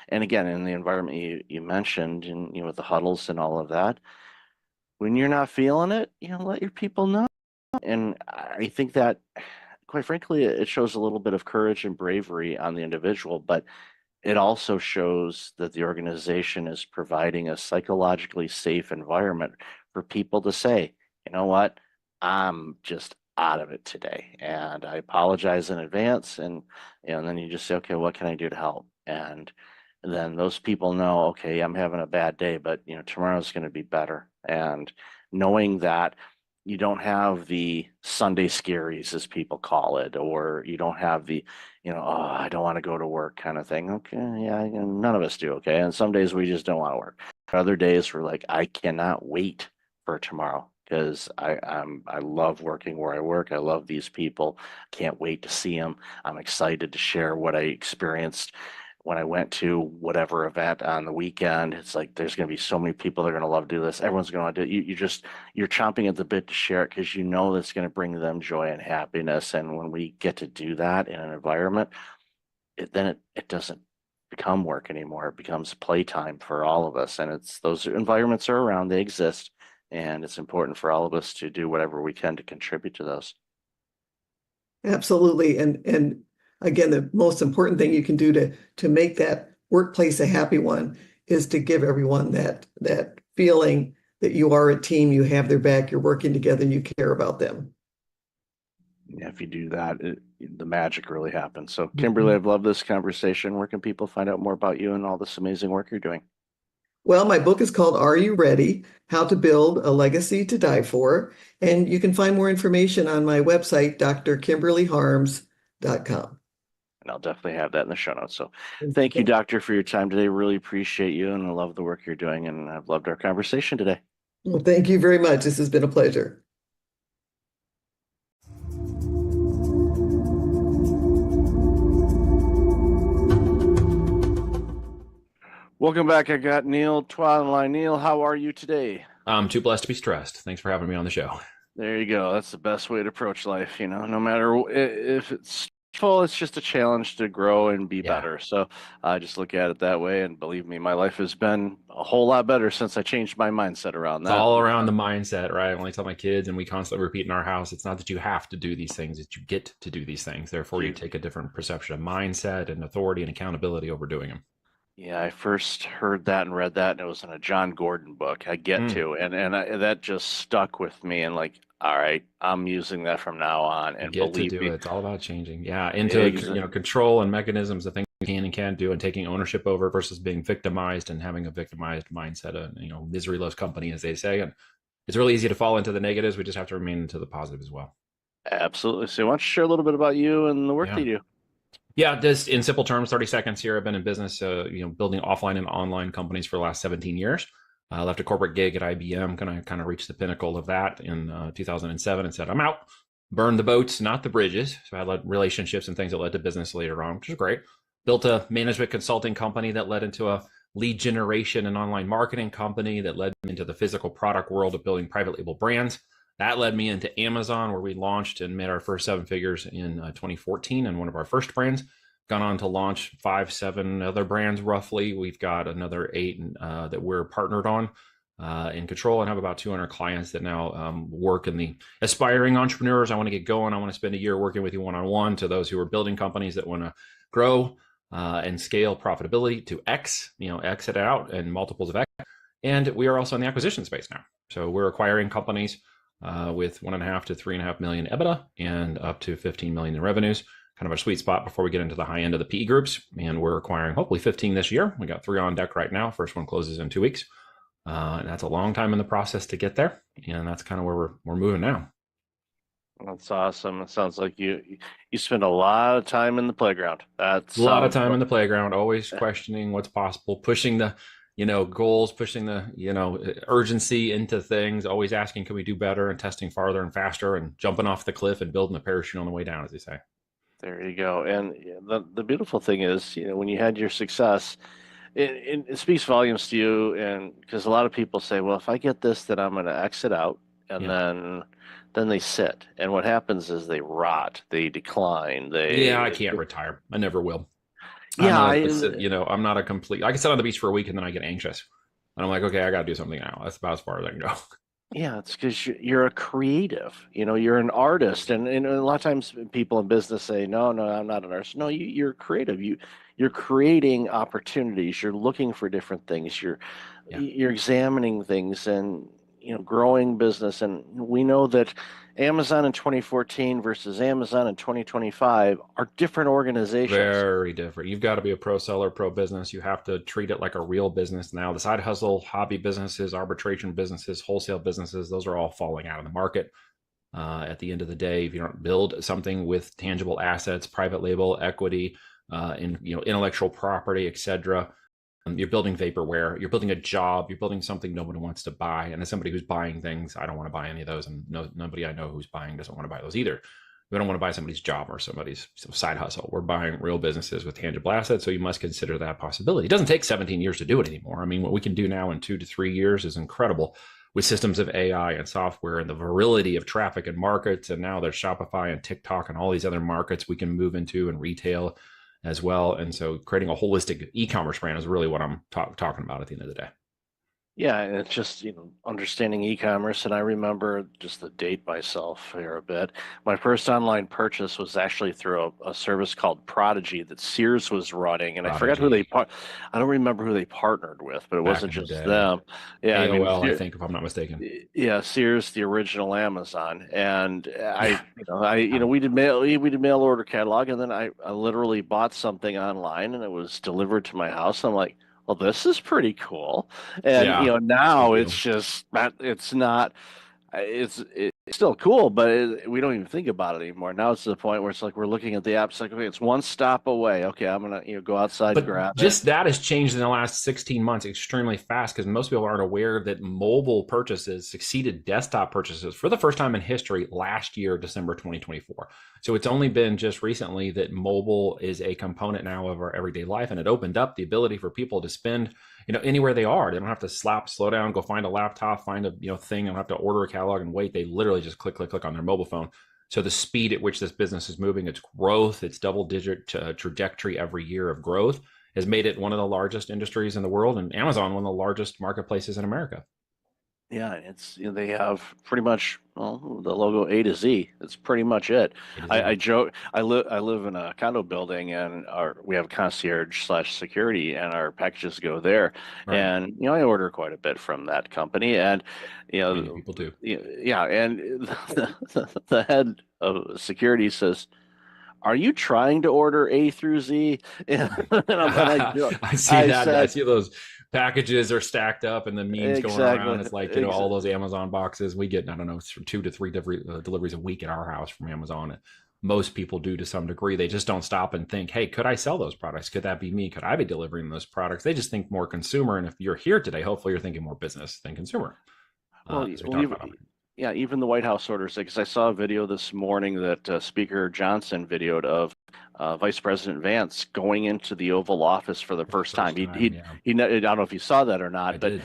again, in the environment you mentioned, and with the huddles and all of that, when you're not feeling it, let your people know. And I think that, quite frankly, it shows a little bit of courage and bravery on the individual, but it also shows that the organization is providing a psychologically safe environment for people to say, you know what, I'm just out of it today, and I apologize in advance. And then you just say, okay, what can I do to help? And then those people know, okay, I'm having a bad day, but tomorrow's going to be better. And knowing that you don't have the Sunday scaries, as people call it, or you don't have the, oh, I don't want to go to work kind of thing. Okay, yeah, none of us do. Okay, and some days we just don't want to work. Other days we're like, I cannot wait for tomorrow, because I love working where I work. I love these people. Can't wait to see them. I'm excited to share what I experienced when I went to whatever event on the weekend. It's like, there's going to be so many people that are going to love to do this. Everyone's going to do it. You're chomping at the bit to share it, because that's going to bring them joy and happiness. And when we get to do that in an environment, then it doesn't become work anymore. It becomes playtime for all of us. And those environments are around, they exist. And it's important for all of us to do whatever we can to contribute to those. Absolutely. And again, the most important thing you can do to make that workplace a happy one is to give everyone that feeling that you are a team, you have their back, you're working together, you care about them. Yeah, if you do that, the magic really happens. So, Kimberly, I've loved this conversation. Where can people find out more about you and all this amazing work you're doing? Well, my book is called Are You Ready? How to Build a Legacy to Die For. And you can find more information on my website, drkimberlyharms.com. And I'll definitely have that in the show notes. So thank you, Doctor, for your time today. Really appreciate you, and I love the work you're doing. And I've loved our conversation today. Well, thank you very much. This has been a pleasure. Welcome back. I got Neil Twa on the line. Neil, how are you today? I'm too blessed to be stressed. Thanks for having me on the show. There you go. That's the best way to approach life, no matter if it's full, it's just a challenge to grow and be Yeah. better. So I just look at it that way. And believe me, my life has been a whole lot better since I changed my mindset around It's that. all around the mindset, right? I only tell my kids, and we constantly repeat in our house, it's not that you have to do these things, it's you get to do these things. Therefore, you take a different perception of mindset and authority and accountability over doing them. Yeah, I first heard that and read that, and it was in a John Gordon book. I get Mm. to, that just stuck with me. And like, all right, I'm using that from now on. You And get to believe do me, it. It's all about changing. Yeah, into exa- control and mechanisms of things you can and can't do, and taking ownership over versus being victimized and having a victimized mindset. Misery loves company, as they say. And it's really easy to fall into the negatives. We just have to remain into the positive as well. absolutely. So, why don't you share a little bit about you and the work Yeah. that you do? Yeah, just in simple terms, 30 seconds here. I've been in business, building offline and online companies for the last 17 years. I left a corporate gig at IBM, kind of reached the pinnacle of that in 2007 and said, I'm out. Burned the boats, not the bridges. So I had relationships and things that led to business later on, which is great. Built a management consulting company that led into a lead generation and online marketing company that led into the physical product world of building private label brands. That led me into Amazon, where we launched and made our first 7 figures in 2014 and one of our first brands. Gone on to launch 5, 7 other brands roughly. We've got another 8 that we're partnered on in control, and have about 200 clients that now work in the aspiring entrepreneurs. I want to get going. I want to spend a year working with you one-on-one, to those who are building companies that want to grow and scale profitability to X, exit out and multiples of X. And we are also in the acquisition space now. So we're acquiring companies with 1.5 to 3.5 million EBITDA and up to 15 million in revenues. Kind of a sweet spot before we get into the high end of the PE groups. And we're acquiring hopefully 15 this year. We got 3 on deck right now. First one closes in 2 weeks. And that's a long time in the process to get there. And that's kind of where we're moving now. That's awesome. It sounds like you spend a lot of time in the playground. That's A lot of time in the playground, always questioning what's possible, pushing the goals, pushing the urgency into things, always asking, can we do better, and testing farther and faster, and jumping off the cliff and building a parachute on the way down, as they say. There you go. And the beautiful thing is, when you had your success, it speaks volumes to you. And because a lot of people say, well, if I get this, then I'm going to exit out, and Yeah. then they sit. And what happens is they rot, they decline. I can't retire. I never will. Yeah, I'm not a complete. I can sit on the beach for a week and then I get anxious, and I'm like, okay, I got to do something now. That's about as far as I can go. Yeah, it's because you're a creative. You're an artist, and a lot of times people in business say, "No, no, I'm not an artist." No, you're creative. You're creating opportunities. You're looking for different things. Yeah. You're examining things, and growing business. And we know that Amazon in 2014 versus Amazon in 2025 are different organizations. Very different. You've got to be a pro seller, pro business. You have to treat it like a real business now. The side hustle, hobby businesses, arbitration businesses, wholesale businesses, those are all falling out of the market. At the end of the day, if you don't build something with tangible assets, private label, equity, intellectual property, etc., you're building vaporware. You're building a job. You're building something nobody wants to buy. And as somebody who's buying things, I don't want to buy any of those. And nobody I know who's buying doesn't want to buy those either. We don't want to buy somebody's job or somebody's side hustle. We're buying real businesses with tangible assets. So you must consider that possibility. It doesn't take 17 years to do it anymore. I mean, what we can do now in 2 to 3 years is incredible, with systems of AI and software and the virility of traffic and markets. And now there's Shopify and TikTok and all these other markets we can move into, and retail as well. And so creating a holistic e-commerce brand is really what I'm talking about at the end of the day. Yeah, and it's just, understanding e-commerce. And I remember, just to date myself here a bit, my first online purchase was actually through a service called Prodigy that Sears was running. And I forgot who I don't remember who they partnered with, but it wasn't just them. Yeah, AOL, I think, if I'm not mistaken. Yeah, Sears, the original Amazon. And we did mail order catalog, and then I literally bought something online, and it was delivered to my house. I'm like, well, this is pretty cool. And now it's just it's not. It's still cool, but we don't even think about it anymore. Now it's to the point where it's like we're looking at the app. It's like, okay, it's one stop away. Okay, I'm gonna go outside and grab it. Just that has changed in the last 16 months extremely fast, because most people aren't aware that mobile purchases succeeded desktop purchases for the first time in history last year, December 2024. So it's only been just recently that mobile is a component now of our everyday life, and it opened up the ability for people to spend anywhere they are. They don't have to slow down, go find a laptop, find a thing. They don't have to order a catalog and wait. They literally literally just click, click, click on their mobile phone. So the speed at which this business is moving, its growth, its double-digit trajectory every year of growth has made it one of the largest industries in the world, and Amazon one of the largest marketplaces in America. Yeah, it's they have pretty much the logo A to Z. That's pretty much it. I joke. I live in a condo building, and we have a concierge slash security, and our packages go there. Right. And I order quite a bit from that company, and Many people do. yeah, and the head of security says, "Are you trying to order A through Z?" And I see that. I see those packages are stacked up and the memes going around. It's like, all those Amazon boxes. We get, I don't know, 2 to 3 deliveries a week at our house from Amazon. Most people do to some degree. They just don't stop and think, hey, could I sell those products? Could that be me? Could I be delivering those products? They just think more consumer. And if you're here today, hopefully you're thinking more business than consumer. Yeah, even the White House orders it, because I saw a video this morning that Speaker Johnson videoed of Vice President Vance going into the Oval Office for the first time. I don't know if you saw that or not, but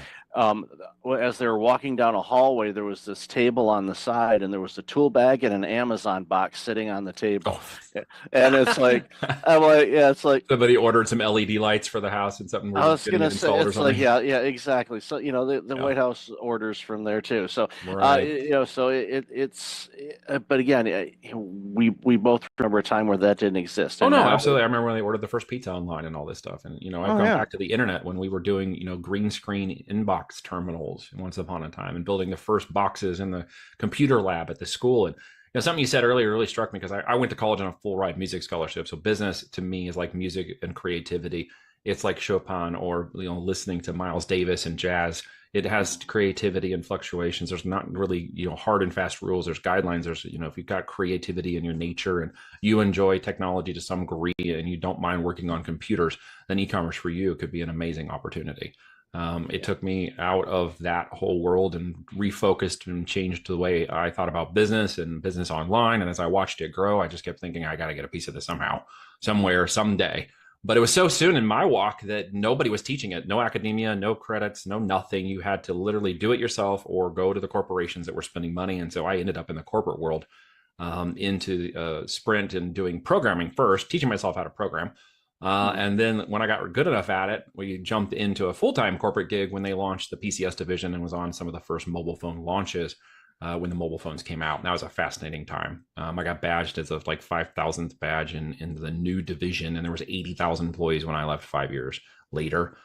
as they were walking down a hallway, there was this table on the side, and there was a tool bag and an Amazon box sitting on the table. And it's like, it's like somebody ordered some LED lights for the house and something. I was gonna say, it's like, yeah, exactly. So the White House orders from there too. So but again, we both remember a time where that didn't exist. Oh no, absolutely. I remember when they ordered the first pizza online and all this stuff. And I've gone back to the internet when we were doing green screen inbox terminals once upon a time and building the first boxes in the computer lab at the school. And something you said earlier really struck me, because I went to college on a full ride music scholarship. So business to me is like music and creativity. It's like Chopin or listening to Miles Davis and jazz. It has creativity and fluctuations. There's not really hard and fast rules. There's guidelines. There's if you've got creativity in your nature and you enjoy technology to some degree and you don't mind working on computers, then e-commerce for you could be an amazing opportunity. It took me out of that whole world and refocused and changed the way I thought about business and business online. And as I watched it grow, I just kept thinking, I got to get a piece of this somehow, somewhere, someday. But it was so soon in my walk that nobody was teaching it. No academia, no credits, no nothing. You had to literally do it yourself or go to the corporations that were spending money. And so I ended up in the corporate world, into Sprint and doing programming first, teaching myself how to program. And then when I got good enough at it, we jumped into a full-time corporate gig when they launched the PCS division and was on some of the first mobile phone launches when the mobile phones came out. And that was a fascinating time. I got badged as a 5,000th badge in the new division, and there was 80,000 employees when I left 5 years later,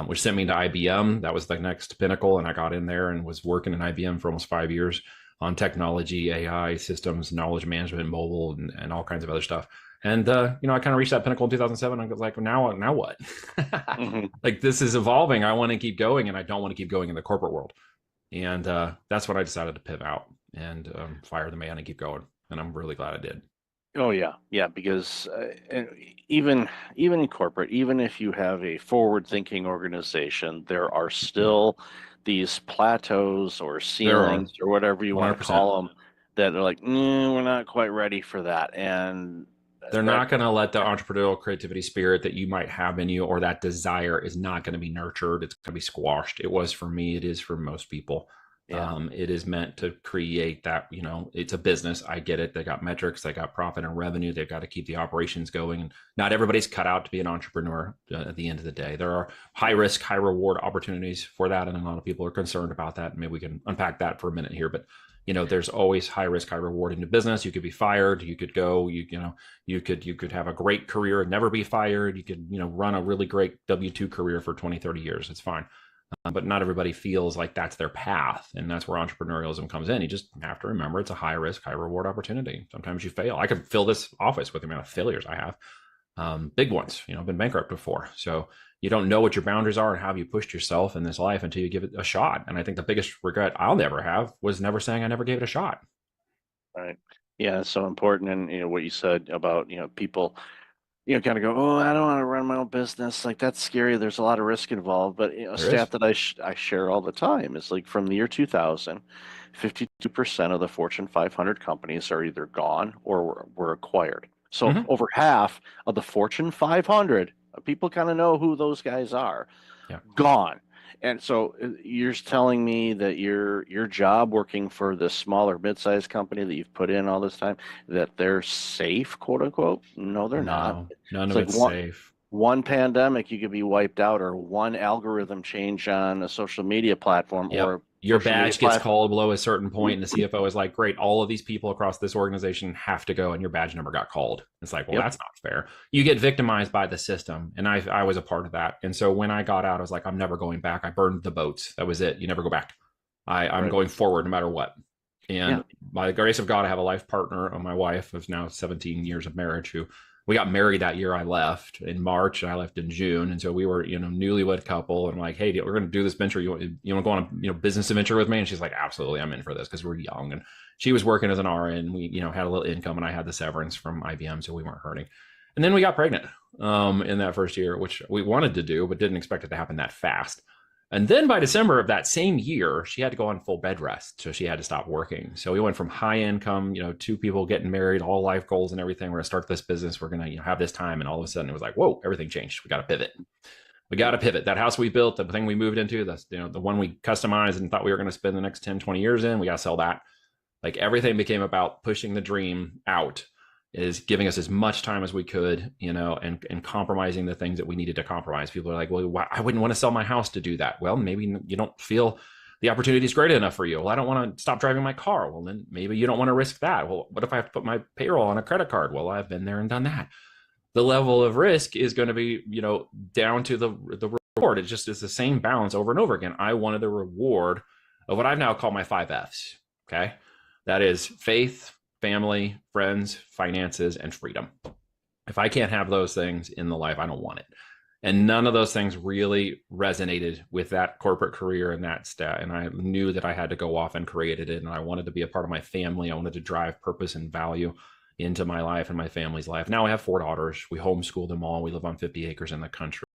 which sent me to IBM. That was the next pinnacle, and I got in there and was working in IBM for almost 5 years on technology, AI, systems, knowledge management, mobile, and all kinds of other stuff. And, I kind of reached that pinnacle in 2007. I was like, now what? Like, this is evolving. I want to keep going, and I don't want to keep going in the corporate world. And that's when I decided to pivot out and fire the man and keep going. And I'm really glad I did. Oh, yeah. Yeah, because even in corporate, even if you have a forward-thinking organization, there are still these plateaus or ceilings or whatever you want to call them that are like, we're not quite ready for that. And they're not going to let the entrepreneurial creativity spirit that you might have in you, or that desire, is not going to be nurtured. It's going to be squashed. It was for me. It is for most people. Yeah. It is meant to create that, it's a business. I get it. They got metrics, they got profit and revenue. They've got to keep the operations going. And not everybody's cut out to be an entrepreneur at the end of the day. There are high risk, high reward opportunities for that. And a lot of people are concerned about that. Maybe we can unpack that for a minute here, but there's always high risk, high reward in the business. You could be fired. You could go, you could have a great career and never be fired. You could, run a really great W-2 career for 20, 30 years. It's fine. But not everybody feels like that's their path. And that's where entrepreneurialism comes in. You just have to remember it's a high risk, high reward opportunity. Sometimes you fail. I could fill this office with the amount of failures I have. Big ones, I've been bankrupt before. So you don't know what your boundaries are and how you pushed yourself in this life until you give it a shot. And I think the biggest regret I'll never have was never saying I never gave it a shot. Right. Yeah, it's so important. And what you said about, people, kind of go, oh, I don't want to run my own business. Like, that's scary. There's a lot of risk involved. But a stat that I share all the time is like from the year 2000, 52% of the Fortune 500 companies are either gone or were acquired. So over half of the Fortune 500, people kind of know who those guys are, gone. And so you're telling me that your job working for this smaller mid-sized company that you've put in all this time, that they're safe, quote unquote? No, they're not. No, none It's of like it's safe. one pandemic, you could be wiped out, or one algorithm change on a social media platform Yep. or Your social media badge gets platform. called below a certain point, and the CFO is like, great, all of these people across this organization have to go, and your badge number got called. It's like, well, Yep. that's not fair. You get victimized by the system. And I was a part of that. And so when I got out, I was like, I'm never going back. I burned the boats. That was it. You never go back. I'm Right. going forward no matter what. And Yeah. by the grace of God, I have a life partner, my wife, who's now 17 years of marriage, who we got married that year I left in March, and I left in June. And so we were, newlywed couple. And I'm like, hey, we're going to do this venture. You want to go on a, business adventure with me? And she's like, absolutely, I'm in for this, because we're young. And she was working as an RN. We, had a little income, and I had the severance from IBM, so we weren't hurting. And then we got pregnant in that first year, which we wanted to do, but didn't expect it to happen that fast. And then by December of that same year, she had to go on full bed rest. So she had to stop working. So we went from high income, two people getting married, all life goals and everything. We're going to start this business. We're going to have this time. And all of a sudden it was like, whoa, everything changed. We got to pivot. We got to pivot. That house we built, the thing we moved into, that's, the one we customized and thought we were going to spend the next 10, 20 years in, we got to sell that. Like everything became about pushing the dream out, is giving us as much time as we could, and compromising the things that we needed to compromise. People are like, well, I wouldn't want to sell my house to do that. Well, maybe you don't feel the opportunity is great enough for you. Well, I don't want to stop driving my car. Well, then maybe you don't want to risk that. Well, what if I have to put my payroll on a credit card? Well, I've been there and done that. The level of risk is going to be, down to the reward. It just is the same balance over and over again. I wanted the reward of what I've now called my 5 Fs. Okay. That is faith, family, friends, finances, and freedom. If I can't have those things in the life, I don't want it. And none of those things really resonated with that corporate career and that stat. And I knew that I had to go off and create it. And I wanted to be a part of my family. I wanted to drive purpose and value into my life and my family's life. Now I have 4 daughters. We homeschool them all. We live on 50 acres in the country.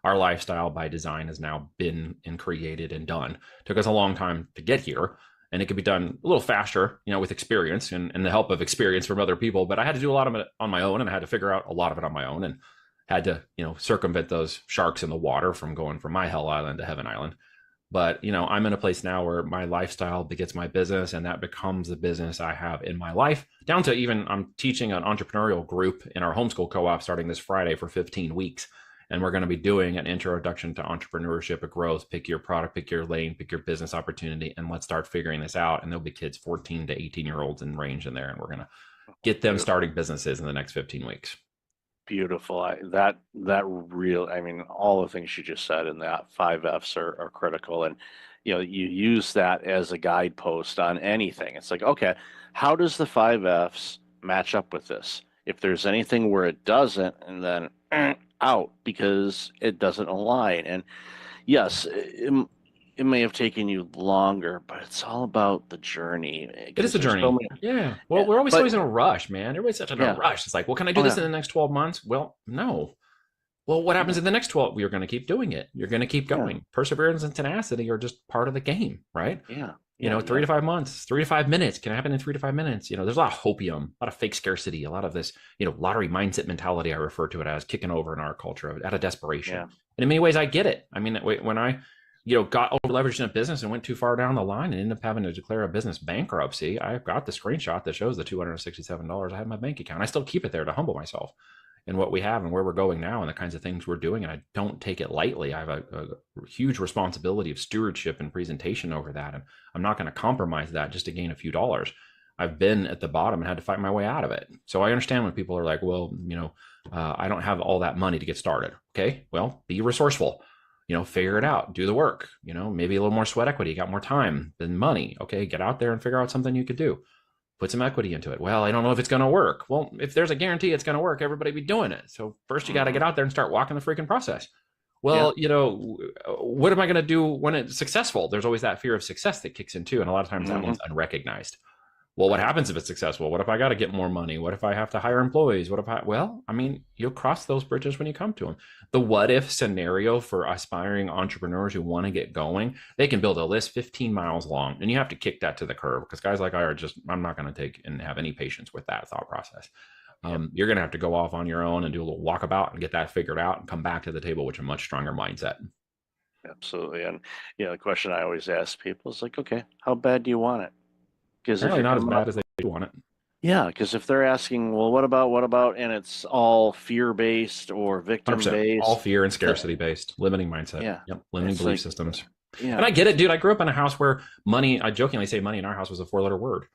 Our lifestyle by design has now been and created and done. It took us a long time to get here. And it could be done a little faster, with experience and the help of experience from other people. But I had to do a lot of it on my own, and I had to figure out a lot of it on my own, and had to, circumvent those sharks in the water from going from my hell island to heaven island. But, I'm in a place now where my lifestyle begets my business, and that becomes the business I have in my life, down to even I'm teaching an entrepreneurial group in our homeschool co-op starting this Friday for 15 weeks. And we're going to be doing an introduction to entrepreneurship and growth. Pick your product, pick your lane, pick your business opportunity, and let's start figuring this out. And there'll be kids 14 to 18-year-olds in range in there. And we're going to get them starting businesses in the next 15 weeks. Beautiful. I mean, all the things you just said in that 5 Fs are critical. And, you use that as a guidepost on anything. It's like, okay, how does the 5 Fs match up with this? If there's anything where it doesn't, and then out because it doesn't align. And yes, it may have taken you longer, but it's all about the journey. It is a journey. Yeah. Well, we're always in a rush, man. Everybody's such in a rush. It's like, well, can I do this in the next 12 months? Well, no. Well, what happens in the next 12? You're going to keep doing it. You're going to keep going. Yeah. Perseverance and tenacity are just part of the game, right? Yeah. 3 to 5 months, 3 to 5 minutes can happen in 3 to 5 minutes. There's a lot of hopium, a lot of fake scarcity, a lot of this, lottery mindset mentality. I refer to it as kicking over in our culture out of desperation. Yeah. And in many ways, I get it. I mean, when I, got over leveraged in a business and went too far down the line and ended up having to declare a business bankruptcy, I've got the screenshot that shows the $267 I had in my bank account. I still keep it there to humble myself and what we have and where we're going now and the kinds of things we're doing. And I don't take it lightly. I have a huge responsibility of stewardship and presentation over that. And I'm not going to compromise that just to gain a few dollars. I've been at the bottom and had to fight my way out of it. So I understand when people are like, well, I don't have all that money to get started. Okay, well, be resourceful, figure it out, do the work, maybe a little more sweat equity, got more time than money. Okay, get out there and figure out something you could do. Put some equity into it. Well, I don't know if it's going to work. Well, if there's a guarantee it's going to work, everybody be doing it. So first you got to get out there and start walking the freaking process. Well, what am I going to do when it's successful? There's always that fear of success that kicks in too. And a lot of times that one's unrecognized. Well, what happens if it's successful? What if I got to get more money? What if I have to hire employees? You'll cross those bridges when you come to them. The what if scenario for aspiring entrepreneurs who want to get going, they can build a list 15 miles long, and you have to kick that to the curb because guys like I I'm not going to take and have any patience with that thought process. You're going to have to go off on your own and do a little walkabout and get that figured out and come back to the table with a much stronger mindset. Absolutely. And the question I always ask people is like, okay, how bad do you want it? Because if Apparently you're not as coming up, bad as they want it. yeah, because if they're asking, well, what about, and it's all fear-based or 100%. All victim-based, fear and th- scarcity based, limiting mindset. yeah, Yep. Limiting it's belief like, systems. And yeah, I get it, dude. I grew up in a house where money, I jokingly say money in our house was a 4-letter word.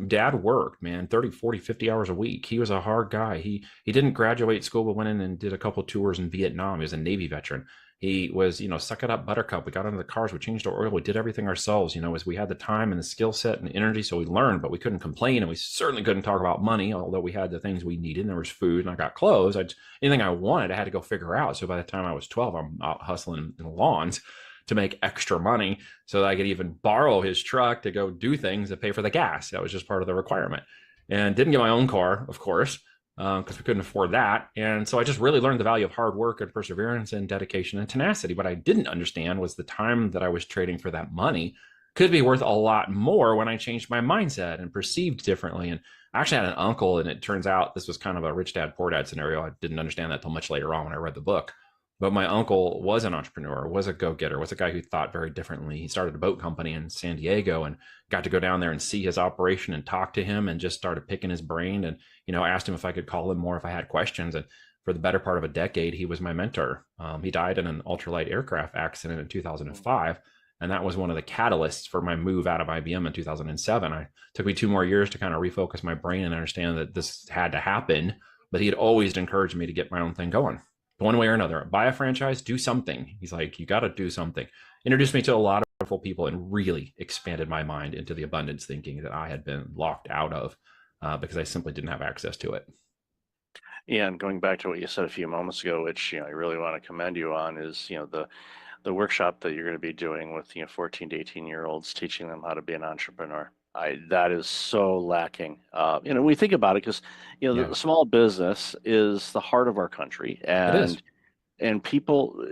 Dad worked, man, 30, 40, 50 hours a week. He was a hard guy. He didn't graduate school, but went in and did a couple tours in Vietnam. He was a Navy veteran. He was, suck it up, buttercup. We got into the cars, we changed our oil, we did everything ourselves, as we had the time and the skill set and the energy. So we learned, but we couldn't complain. And we certainly couldn't talk about money, although we had the things we needed. And there was food and I got clothes. Anything I wanted, I had to go figure out. So by the time I was 12, I'm out hustling in the lawns to make extra money so that I could even borrow his truck to go do things to pay for the gas. That was just part of the requirement. And didn't get my own car, of course, because we couldn't afford that. And so I just really learned the value of hard work and perseverance and dedication and tenacity. What I didn't understand was the time that I was trading for that money could be worth a lot more when I changed my mindset and perceived differently. And I actually had an uncle, and it turns out this was kind of a rich dad, poor dad scenario. I didn't understand that till much later on when I read the book. But my uncle was an entrepreneur, was a go-getter, was a guy who thought very differently. He started a boat company in San Diego and got to go down there and see his operation and talk to him and just started picking his brain and, asked him if I could call him more if I had questions. And for the better part of a decade, he was my mentor. He died in an ultralight aircraft accident in 2005. And that was one of the catalysts for my move out of IBM in 2007. It took me 2 more years to kind of refocus my brain and understand that this had to happen. But he had always encouraged me to get my own thing going. One way or another, buy a franchise, do something. He's like, you got to do something. Introduced me to a lot of wonderful people and really expanded my mind into the abundance thinking that I had been locked out of because I simply didn't have access to it. yeah. And going back to what you said a few moments ago, which I really want to commend you on, is the workshop that you're going to be doing with 14 to 18-year-olds, teaching them how to be an entrepreneur. That is so lacking. We think about it because the small business is the heart of our country, It is. and people,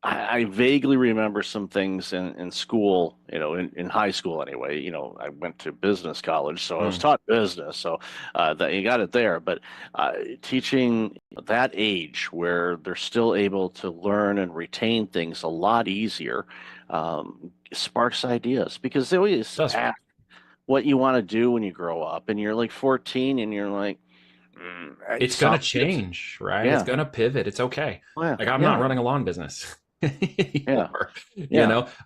I vaguely remember some things in school, in high school anyway. I went to business college, so I was taught business, so that you got it there. But teaching that age where they're still able to learn and retain things a lot easier sparks ideas, because they always ask what you want to do when you grow up, and you're like 14 and you're like, it's going to change, right? Yeah. It's going to pivot. It's okay. Oh, yeah. Like I'm not running a lawn business. Yeah.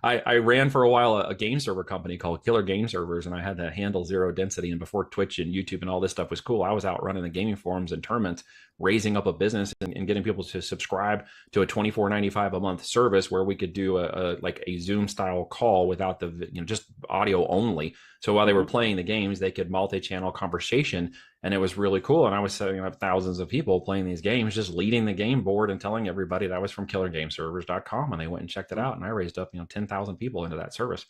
I ran for a while a game server company called Killer Game Servers, and I had to handle zero density. And before Twitch and YouTube and all this stuff was cool, I was out running the gaming forums and tournaments, raising up a business and getting people to subscribe to a $24.95 a month service where we could do a Zoom style call without the just audio only. So while they were playing the games, they could multi-channel conversation. And it was really cool. And I was setting up thousands of people playing these games, just leading the game board and telling everybody that I was from killergameservers.com. And they went and checked it out. And I raised up, 10,000 people into that service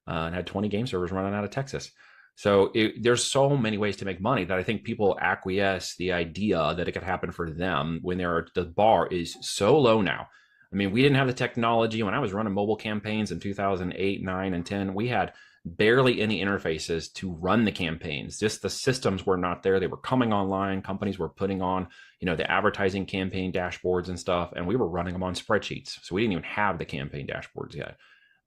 and had 20 game servers running out of Texas. So there's so many ways to make money that I think people acquiesce the idea that it could happen for them when the bar is so low now. I mean, we didn't have the technology. When I was running mobile campaigns in 2008, 9, and 10, we had barely any interfaces to run the campaigns. Just the systems were not there. They were coming online. Companies were putting on, the advertising campaign dashboards and stuff, and we were running them on spreadsheets. So we didn't even have the campaign dashboards yet.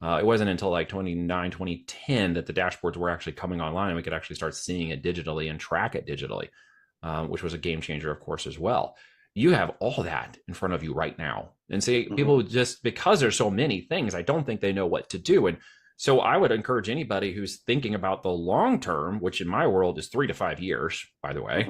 It wasn't until like 2010 that the dashboards were actually coming online and we could actually start seeing it digitally and track it digitally, which was a game changer, of course, as well. You have all that in front of you right now. And see, people just, because there's so many things, I don't think they know what to do. And so I would encourage anybody who's thinking about the long term, which in my world is 3 to 5 years, by the way,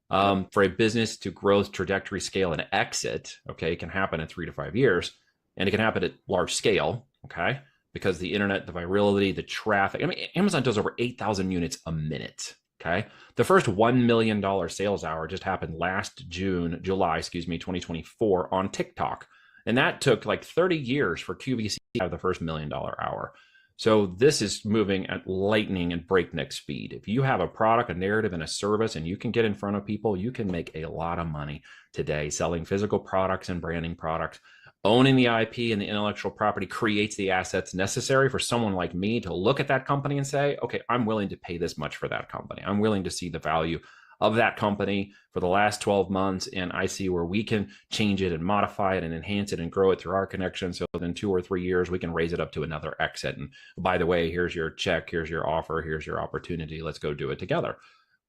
for a business to growth, trajectory, scale, and exit, okay, it can happen in 3 to 5 years, and it can happen at large scale, okay, because the internet, the virality, the traffic. I mean, Amazon does over 8,000 units a minute, okay? The first $1 million sales hour just happened last July, 2024 on TikTok. And that took like 30 years for QVC to have the first $1 million hour. So this is moving at lightning and breakneck speed. If you have a product, a narrative, and a service, and you can get in front of people, you can make a lot of money today selling physical products and branding products. Owning the IP and the intellectual property creates the assets necessary for someone like me to look at that company and say, okay, I'm willing to pay this much for that company. I'm willing to see the value of that company for the last 12 months, and I see where we can change it and modify it and enhance it and grow it through our connection. So within 2 or 3 years, we can raise it up to another exit. And by the way, here's your check, here's your offer, here's your opportunity. Let's go do it together.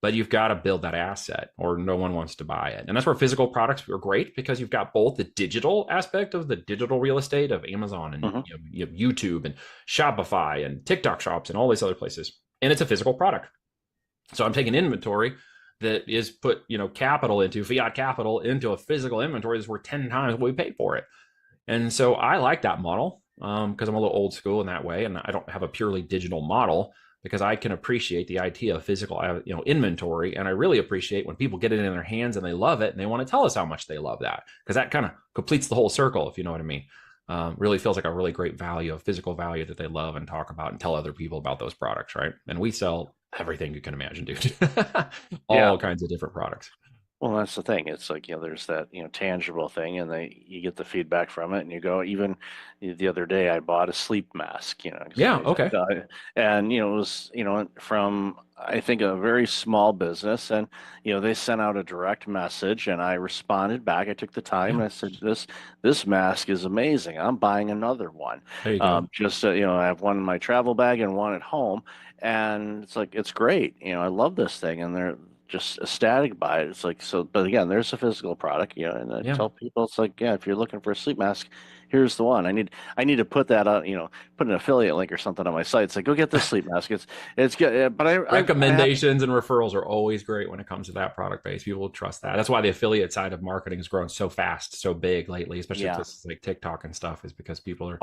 But you've got to build that asset or no one wants to buy it. And that's where physical products are great, because you've got both the digital aspect of the digital real estate of Amazon and you have YouTube and Shopify and TikTok shops and all these other places. And it's a physical product. So I'm taking inventory that is put, capital into fiat capital into a physical inventory that's worth 10 times what we paid for it. And so I like that model because I'm a little old school in that way. And I don't have a purely digital model, because I can appreciate the idea of physical, inventory. And I really appreciate when people get it in their hands and they love it and they want to tell us how much they love that, because that kind of completes the whole circle, if you know what I mean. Really feels like a really great value, a physical value that they love and talk about and tell other people about those products, right? And we sell everything you can imagine, dude. All kinds of different products. Well, that's the thing. It's like, there's that, tangible thing, and you get the feedback from it, and you go, even the other day, I bought a sleep mask, Yeah. Okay. and, it was, from, I think, a very small business, and, they sent out a direct message, and I responded back. I took the time and I said, this mask is amazing. I'm buying another one. There you go. I have one in my travel bag and one at home, and it's like, it's great. I love this thing, and they're just ecstatic by it. It's like, so, but again, there's a physical product, and I tell people, it's like, if you're looking for a sleep mask, here's the one. I need to put that out, put an affiliate link or something on my site. It's like, go get this sleep mask. It's good. But recommendations and referrals are always great when it comes to that product base. People will trust that. That's why the affiliate side of marketing has grown so fast, so big lately, especially with this, like TikTok and stuff, is because people are,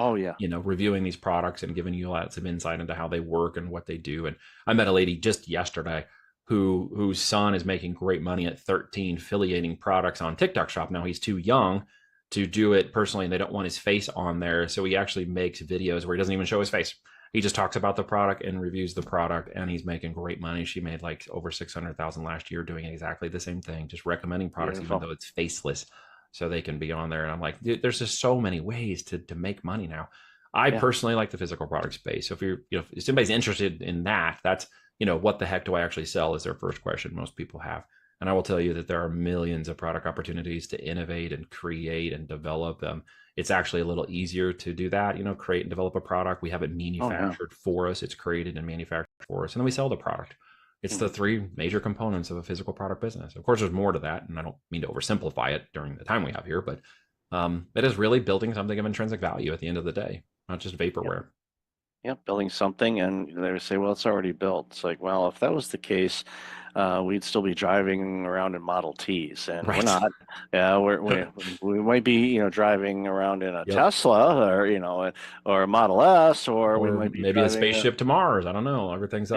reviewing these products and giving you lots of insight into how they work and what they do. And I met a lady just yesterday whose son is making great money at 13 affiliating products on TikTok Shop. Now he's too young to do it personally, and they don't want his face on there. So he actually makes videos where he doesn't even show his face. He just talks about the product and reviews the product, and he's making great money. She made like over 600,000 last year doing exactly the same thing, just recommending products, even though it's faceless, so they can be on there. And I'm like, dude, there's just so many ways to make money now. I personally like the physical product space. So if somebody's interested in that, that's, what the heck do I actually sell is their first question most people have. And I will tell you that there are millions of product opportunities to innovate and create and develop them. It's actually a little easier to do that, create and develop a product. We have it manufactured for us. It's created and manufactured for us. And then we sell the product. It's the three major components of a physical product business. Of course, there's more to that. And I don't mean to oversimplify it during the time we have here, but it is really building something of intrinsic value at the end of the day, not just vaporware. Building something, and they would say, well, it's already built. It's like, well, if that was the case, we'd still be driving around in Model Ts, and we're not. We might be, driving around in a Tesla, or a Model S, or we might be maybe a spaceship to Mars. I don't know. Everything's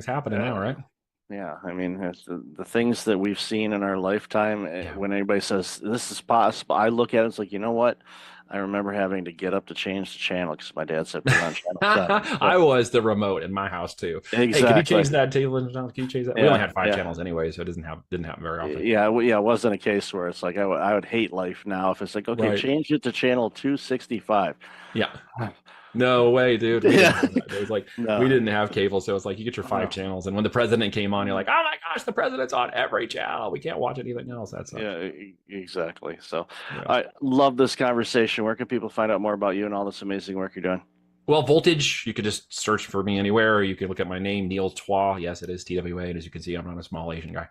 happening now, right? Yeah, I mean, it's the things that we've seen in our lifetime. When anybody says this is possible, I look at it, it's like, you know what? I remember having to get up to change the channel because my dad said put on channel 7. I was the remote in my house too. Exactly. Hey, can you change that table? Can you change that? We only had 5 channels anyway, so it didn't happen very often. It wasn't a case where it's like I would hate life now if it's like, okay, change it to channel 265. Yeah. No way, dude. It was like we didn't have cable, so it's like you get your 5 channels, and when the president came on, you're like, oh my gosh, the president's on every channel. We can't watch anything else. That's exactly. So I love this conversation. Where can people find out more about you and all this amazing work you're doing? Well, Voltage, you could just search for me anywhere, or you can look at my name, Neil Twa. Yes, it is TWA, and as you can see, I'm not a small Asian guy.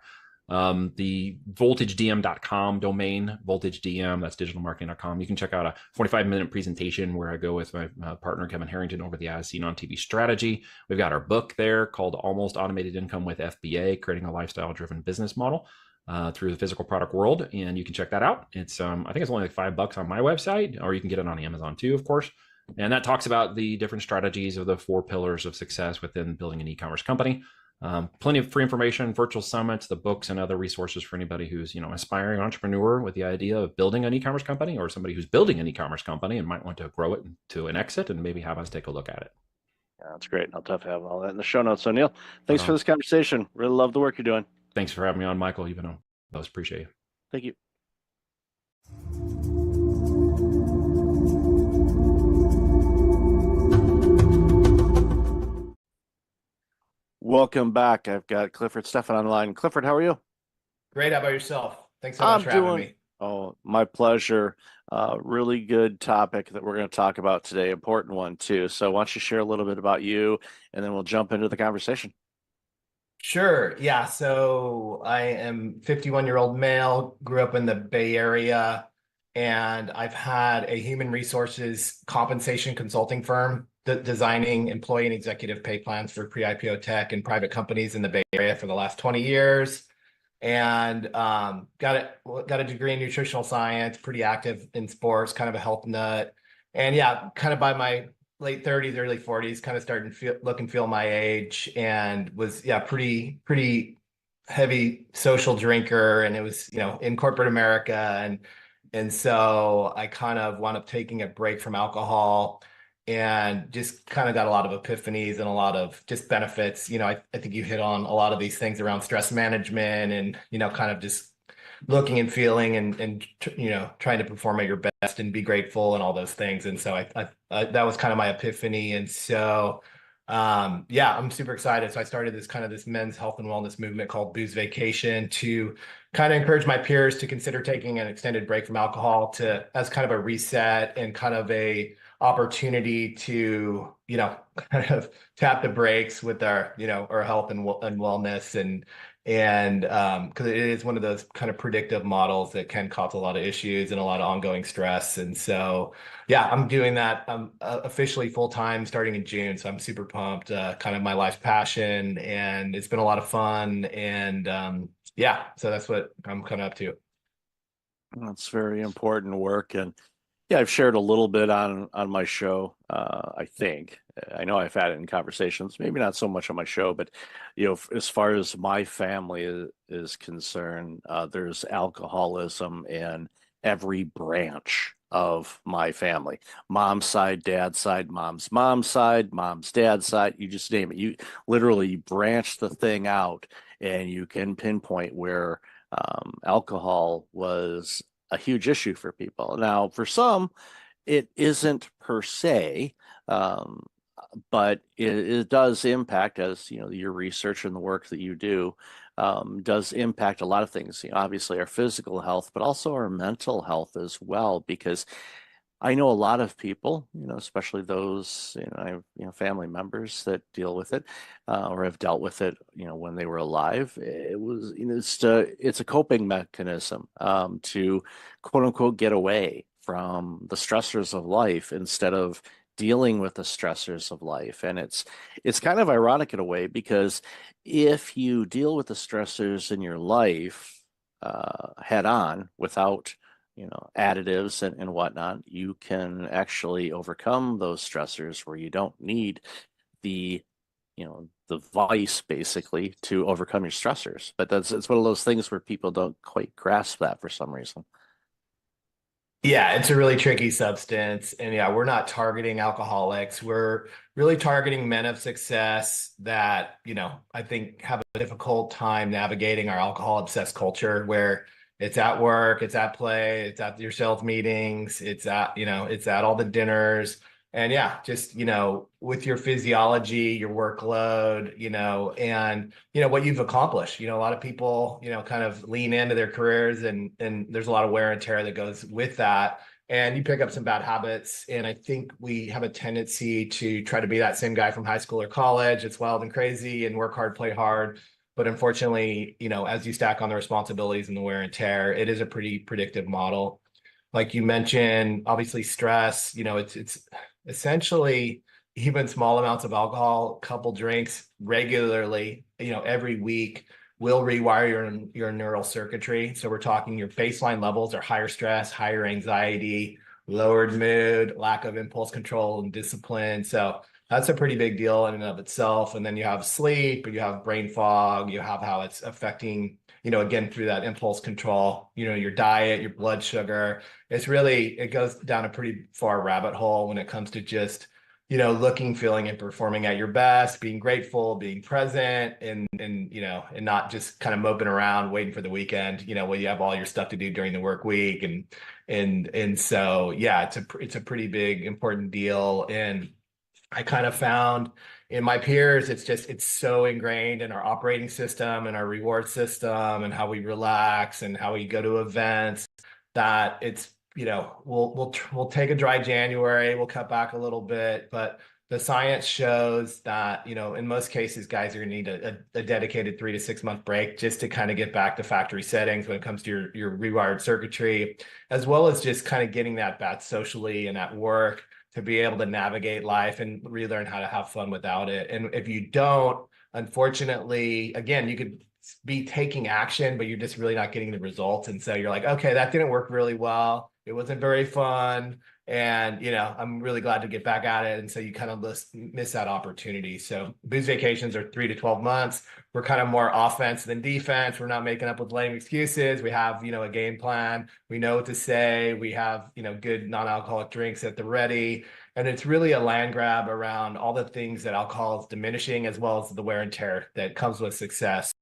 The voltagedm.com domain, voltagedm, that's digitalmarketing.com. You can check out a 45-minute presentation where I go with my partner, Kevin Harrington, over the As Seen on TV strategy. We've got our book there called Almost Automated Income with FBA, Creating a Lifestyle-Driven Business Model through the physical product world. And you can check that out. It's, I think it's only like $5 on my website, or you can get it on Amazon too, of course. And that talks about the different strategies of the 4 pillars of success within building an e-commerce company. Plenty of free information, virtual summits, the books, and other resources for anybody who's, aspiring entrepreneur with the idea of building an e-commerce company, or somebody who's building an e-commerce company and might want to grow it to an exit and maybe have us take a look at it. Yeah, that's great. I'll definitely have all that in the show notes. So Neil, thanks for this conversation. Really love the work you're doing. Thanks for having me on, Michael. Even though I most appreciate you. Thank you. Welcome back. I've got Clifford Stephan online. Clifford, how are you? Great. How about yourself? Thanks so much I'm for having doing, me. oh, my pleasure. Really good topic that we're going to talk about today. Important one too. So why don't you share a little bit about you and then we'll jump into the conversation. Sure. Yeah. So I am 51-year-old male, grew up in the Bay Area, and I've had a human resources compensation consulting firm designing employee and executive pay plans for pre-IPO tech and private companies in the Bay Area for the last 20 years. And got a degree in nutritional science, pretty active in sports, kind of a health nut. And yeah, kind of by my late 30s, early 40s, kind of starting to look and feel my age, and was pretty heavy social drinker, and it was in corporate America, and so I kind of wound up taking a break from alcohol and just kind of got a lot of epiphanies and a lot of just benefits. I think you hit on a lot of these things around stress management and kind of just looking and feeling and trying to perform at your best and be grateful and all those things. And so I that was kind of my epiphany. And so yeah, I'm super excited. So I started this men's health and wellness movement called Booze Vacation to kind of encourage my peers to consider taking an extended break from alcohol to as kind of a reset and kind of a opportunity to kind of tap the brakes with our health and wellness, and because it is one of those kind of predictive models that can cause a lot of issues and a lot of ongoing stress. And so yeah, I'm doing that officially full time starting in June, so I'm super pumped. Kind of my life's passion, and it's been a lot of fun. And yeah, so that's what I'm kind of up to. That's very important work. And yeah, I've shared a little bit on my show. I think I know I've had it in conversations, maybe not so much on my show, but as far as my family is concerned, there's alcoholism in every branch of my family. Mom's side, dad's side, mom's side, mom's dad's side. You just name it. You literally branch the thing out, and you can pinpoint where alcohol was a huge issue for people. Now, for some, it isn't per se, um, but it does impact, as your research and the work that you do does impact a lot of things. Obviously, our physical health, but also our mental health as well, because I know a lot of people, especially those, I have, family members that deal with it, or have dealt with it, when they were alive. It was, it's a coping mechanism, to quote unquote get away from the stressors of life instead of dealing with the stressors of life. And it's kind of ironic in a way, because if you deal with the stressors in your life, head on without additives and whatnot, you can actually overcome those stressors where you don't need the, the vice basically to overcome your stressors. But it's one of those things where people don't quite grasp that for some reason. Yeah, it's a really tricky substance. And yeah, we're not targeting alcoholics. We're really targeting men of success that, I think have a difficult time navigating our alcohol obsessed culture where it's at work, it's at play, it's at your sales meetings, it's at all the dinners. And yeah, just, with your physiology, your workload, and what you've accomplished. A lot of people, kind of lean into their careers, and there's a lot of wear and tear that goes with that. And you pick up some bad habits. And I think we have a tendency to try to be that same guy from high school or college. It's wild and crazy and work hard, play hard. But unfortunately, as you stack on the responsibilities and the wear and tear, it is a pretty predictive model. Like you mentioned, obviously stress, it's essentially even small amounts of alcohol, couple drinks regularly, every week will rewire your neural circuitry. So we're talking your baseline levels are higher stress, higher anxiety, lowered mood, lack of impulse control and discipline. So that's a pretty big deal in and of itself. And then you have sleep, you have brain fog, you have how it's affecting, again, through that impulse control, your diet, your blood sugar. It goes down a pretty far rabbit hole when it comes to just, looking, feeling, and performing at your best, being grateful, being present, and not just kind of moping around waiting for the weekend, when you have all your stuff to do during the work week. And so, yeah, it's a pretty big, important deal. And I kind of found in my peers, it's so ingrained in our operating system and our reward system and how we relax and how we go to events that it's, we'll take a dry January, we'll cut back a little bit, but the science shows that, in most cases, guys are gonna need a dedicated 3 to 6 month break just to kind of get back to factory settings when it comes to your rewired circuitry, as well as just kind of getting that back socially and at work to be able to navigate life and relearn how to have fun without it. And if you don't, unfortunately, again, you could be taking action, but you're just really not getting the results. And so you're like, okay, that didn't work really well. It wasn't very fun. And, I'm really glad to get back at it. And so you kind of miss that opportunity. So booze vacations are 3 to 12 months. We're kind of more offense than defense. We're not making up with lame excuses. We have, a game plan. We know what to say. We have, good non-alcoholic drinks at the ready. And it's really a land grab around all the things that alcohol is diminishing, as well as the wear and tear that comes with success.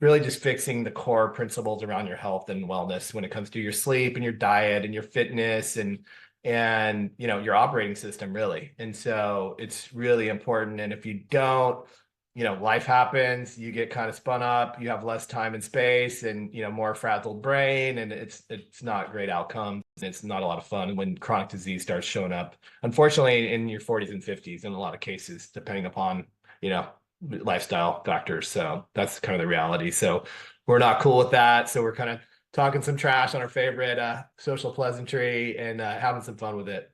Really just fixing the core principles around your health and wellness when it comes to your sleep and your diet and your fitness and your operating system, really. And so it's really important. And if you don't, life happens, you get kind of spun up, you have less time and space and, more frazzled brain, and it's not great outcomes. It's not a lot of fun when chronic disease starts showing up, unfortunately, in your 40s and 50s in a lot of cases, depending upon, lifestyle factors. So that's kind of the reality. So we're not cool with that. So we're kind of talking some trash on our favorite social pleasantry and having some fun with it.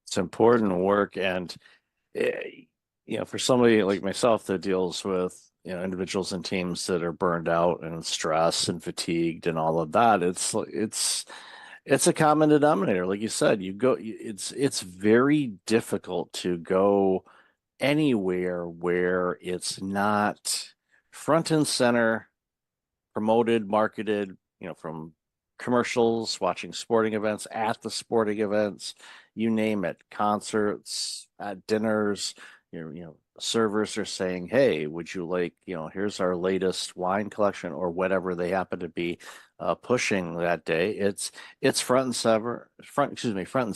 It's important work. And, for somebody like myself that deals with, individuals and teams that are burned out and stressed and fatigued and all of that, it's a common denominator. Like you said, it's very difficult to go anywhere where it's not front and center, promoted, marketed, from commercials, watching sporting events, at the sporting events, you name it, concerts, at dinners, servers are saying, hey, would you like, here's our latest wine collection or whatever they happen to be pushing that day. It's front and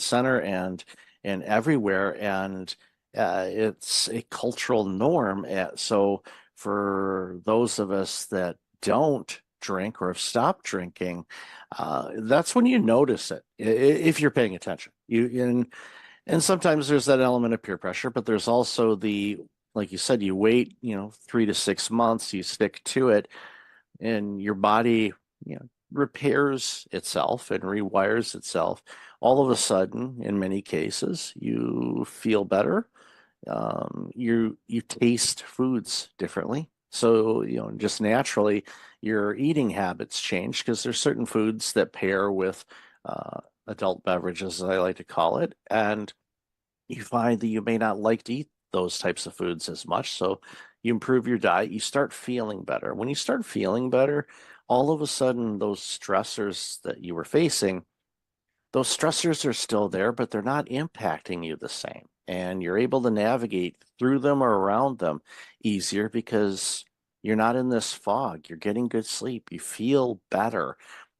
center and everywhere. And it's a cultural norm. So for those of us that don't drink or have stopped drinking, that's when you notice it if you're paying attention. And sometimes there's that element of peer pressure, but there's also like you said, you wait, 3 to 6 months, you stick to it, and your body, repairs itself and rewires itself. All of a sudden, in many cases, you feel better. You taste foods differently. So, just naturally, your eating habits change because there's certain foods that pair with adult beverages, as I like to call it. And you find that you may not like to eat those types of foods as much. So you improve your diet, you start feeling better. When you start feeling better, all of a sudden, those stressors that you were facing, those stressors are still there, but they're not impacting you the same. And you're able to navigate through them or around them easier because you're not in this fog. You're getting good sleep. You feel better.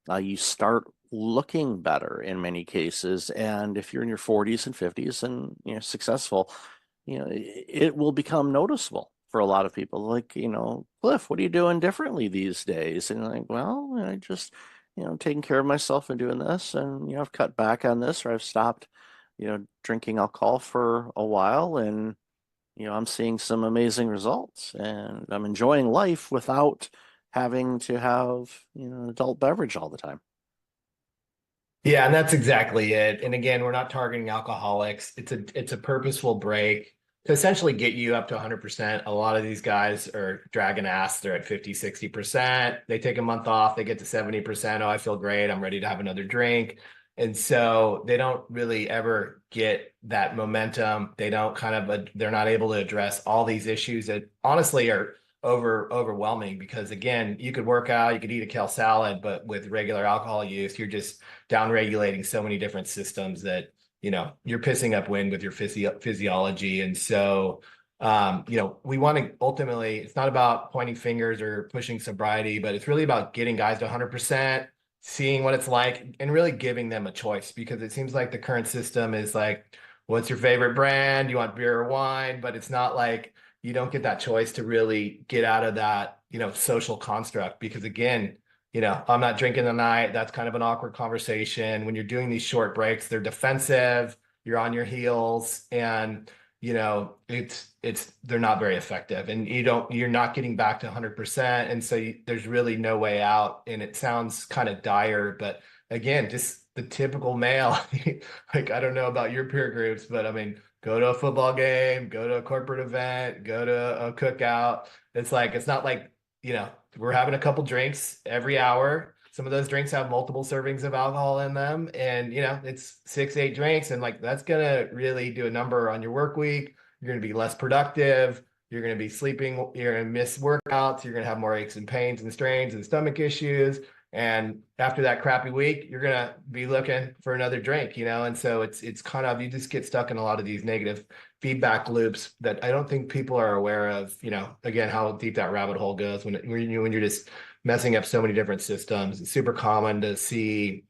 You start looking better in many cases. And if you're in your 40s and 50s and you're successful, it will become noticeable for a lot of people. Like, Cliff, what are you doing differently these days? And like, well, I just, taking care of myself and doing this, and I've cut back on this, or I've stopped, drinking alcohol for a while, and I'm seeing some amazing results, and I'm enjoying life without having to have an adult beverage all the time. Yeah, and that's exactly it. And again, we're not targeting alcoholics. It's a purposeful break to essentially get you up to 100%. A lot of these guys are dragging ass. They're at 50, 60%. They take a month off, they get to 70%. Oh, I feel great. I'm ready to have another drink. And so they don't really ever get that momentum. They don't they're not able to address all these issues that honestly are overwhelming, because again, you could work out, you could eat a kale salad, but with regular alcohol use, you're just down regulating so many different systems that you're pissing up wind with your physiology. And so we want to ultimately, it's not about pointing fingers or pushing sobriety, but it's really about getting guys to 100%, seeing what it's like, and really giving them a choice, because it seems like the current system is like, what's your favorite brand? You want beer or wine? But it's not like you don't get that choice to really get out of that, social construct. Because again, I'm not drinking tonight. That's kind of an awkward conversation. When you're doing these short breaks, they're defensive, you're on your heels, and they're not very effective, and you're not getting back to 100%. And so there's really no way out. And it sounds kind of dire, but again, just the typical male, like, I don't know about your peer groups, but I mean, go to a football game, go to a corporate event, go to a cookout. It's not like, we're having a couple drinks every hour. Some of those drinks have multiple servings of alcohol in them, and it's 6, 8 drinks, and like that's gonna really do a number on your work week. You're gonna be less productive. You're gonna be sleeping. You're gonna miss workouts. You're gonna have more aches and pains and strains and stomach issues. And after that crappy week, you're gonna be looking for another drink, And so it's kind of, you just get stuck in a lot of these negative feedback loops that I don't think people are aware of. Again, how deep that rabbit hole goes when you're just messing up so many different systems. It's super common to see,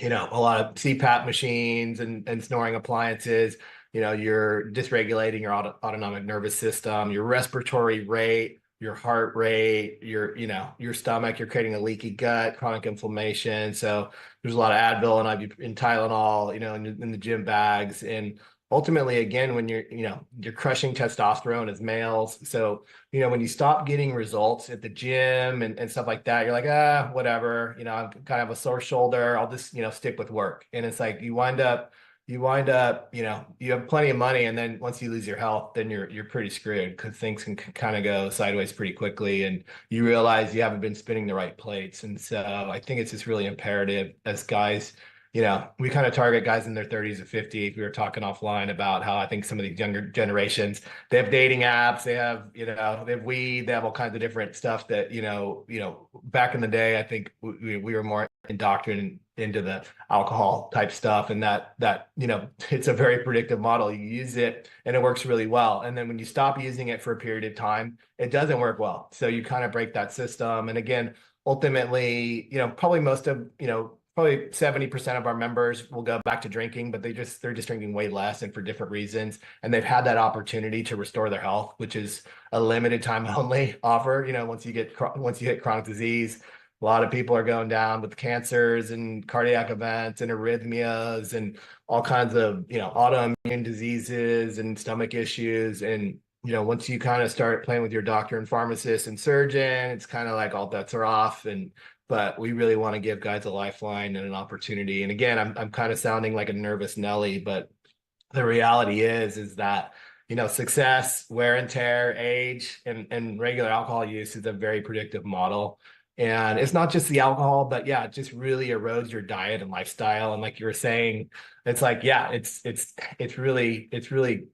a lot of CPAP machines and snoring appliances. You're dysregulating your autonomic nervous system, your respiratory rate, your heart rate, your stomach. You're creating a leaky gut, chronic inflammation. So there's a lot of Advil and Tylenol, in the gym bags. And ultimately, again, when you're crushing testosterone as males. So, when you stop getting results at the gym and stuff like that, you're like, whatever, I'm kind of a sore shoulder. I'll just, stick with work. And it's like, you wind up, you have plenty of money. And then once you lose your health, then you're pretty screwed, because things can kind of go sideways pretty quickly. And you realize you haven't been spinning the right plates. And so I think it's just really imperative as guys, we kind of target guys in their 30s or 50s. We were talking offline about how I think some of these younger generations, they have dating apps, they have, they have weed, they have all kinds of different stuff that, back in the day, I think we were more indoctrinated into the alcohol type stuff. And that, it's a very predictive model. You use it and it works really well. And then when you stop using it for a period of time, it doesn't work well. So you kind of break that system. And again, ultimately, probably probably 70% of our members will go back to drinking, but they're just drinking way less and for different reasons. And they've had that opportunity to restore their health, which is a limited time only offer. Once you hit chronic disease, a lot of people are going down with cancers and cardiac events and arrhythmias and all kinds of, autoimmune diseases and stomach issues. And, once you kind of start playing with your doctor and pharmacist and surgeon, it's kind of like all bets are off. But we really want to give guys a lifeline and an opportunity. And again, I'm kind of sounding like a nervous Nelly, but the reality is that, success, wear and tear, age, and regular alcohol use is a very predictive model. And it's not just the alcohol, but yeah, it just really erodes your diet and lifestyle. And like you were saying, it's like, yeah, it's really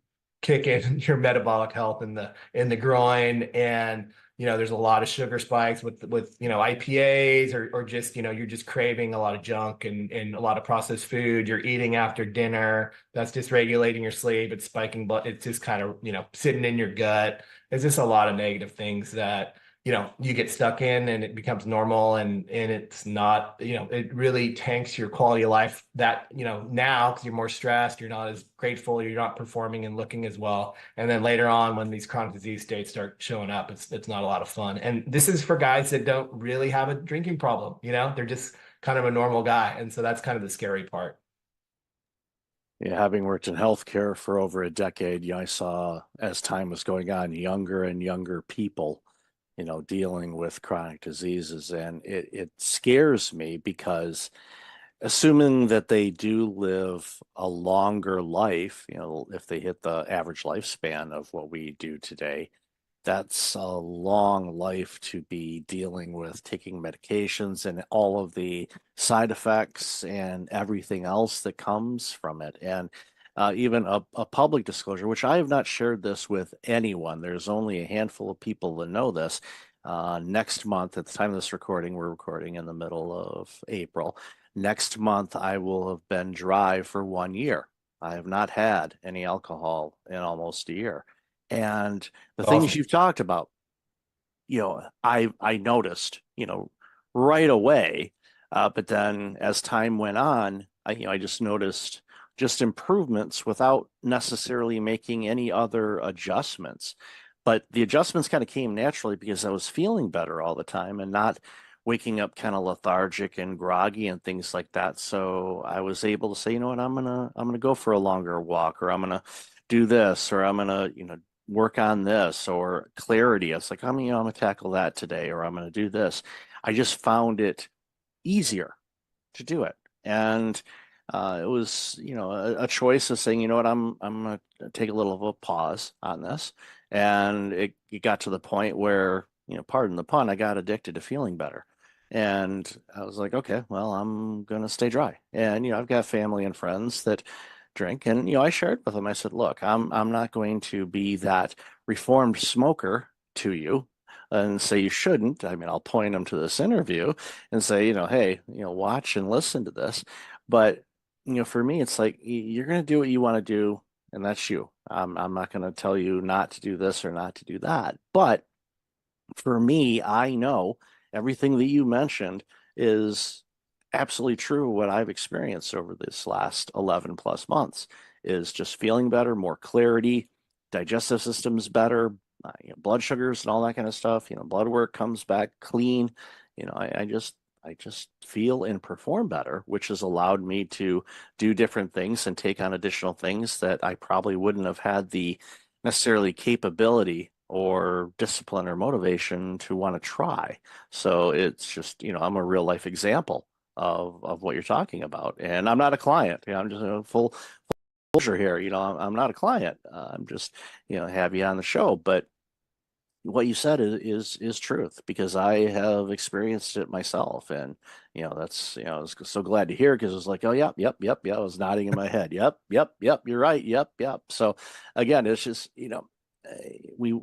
kicking your metabolic health in the groin. And there's a lot of sugar spikes with IPAs or just you're just craving a lot of junk and a lot of processed food. You're eating after dinner. That's dysregulating your sleep. It's spiking blood. It's just kind of sitting in your gut. It's just a lot of negative things that you get stuck in, and it becomes normal, and it's not, it really tanks your quality of life that, now, because you're more stressed, you're not as grateful, you're not performing and looking as well. And then later on, when these chronic disease states start showing up, it's not a lot of fun. And this is for guys that don't really have a drinking problem, they're just kind of a normal guy. And so that's kind of the scary part. Yeah, having worked in healthcare for over a decade, I saw, as time was going on, younger and younger people dealing with chronic diseases. And it scares me, because assuming that they do live a longer life, if they hit the average lifespan of what we do today, that's a long life to be dealing with taking medications and all of the side effects and everything else that comes from it. And even a public disclosure, which I have not shared this with anyone. There's only a handful of people that know this. Next month, at the time of this recording, we're recording in the middle of April. Next month, I will have been dry for 1 year. I have not had any alcohol in almost a year. And the Awesome. things you've talked about, I noticed, right away. But then as time went on, I just noticed just improvements without necessarily making any other adjustments. But the adjustments kind of came naturally because I was feeling better all the time and not waking up kind of lethargic and groggy and things like that. So I was able to say, you know what, I'm gonna go for a longer walk, or I'm gonna do this, or I'm gonna, work on this, or clarity. It's like, I'm gonna tackle that today, or I'm gonna do this. I just found it easier to do it. And it was, a choice of saying, you know what, I'm gonna take a little of a pause on this. And it got to the point where, pardon the pun, I got addicted to feeling better. And I was like, okay, well, I'm gonna stay dry. And I've got family and friends that drink, and I shared with them. I said, look, I'm not going to be that reformed smoker to you and say you shouldn't. I mean, I'll point them to this interview and say, hey, watch and listen to this. But, for me, it's like you're going to do what you want to do, and that's you. I'm not going to tell you not to do this or not to do that. But for me, I know everything that you mentioned is absolutely true. What I've experienced over this last 11 plus months is just feeling better, more clarity, digestive system's better, blood sugars and all that kind of stuff. Blood work comes back clean. I just feel and perform better, which has allowed me to do different things and take on additional things that I probably wouldn't have had the necessarily capability or discipline or motivation to want to try. So it's just, I'm a real life example of what you're talking about. And I'm not a client. I'm just full disclosure here. I'm not a client. I'm just, have you on the show. But what you said is truth, because I have experienced it myself. And that's, I was so glad to hear, because it was like, oh yep, yep, yep, yeah, I was nodding in my head. Yep, yep, yep, you're right. Yep, yep. So again, it's just, we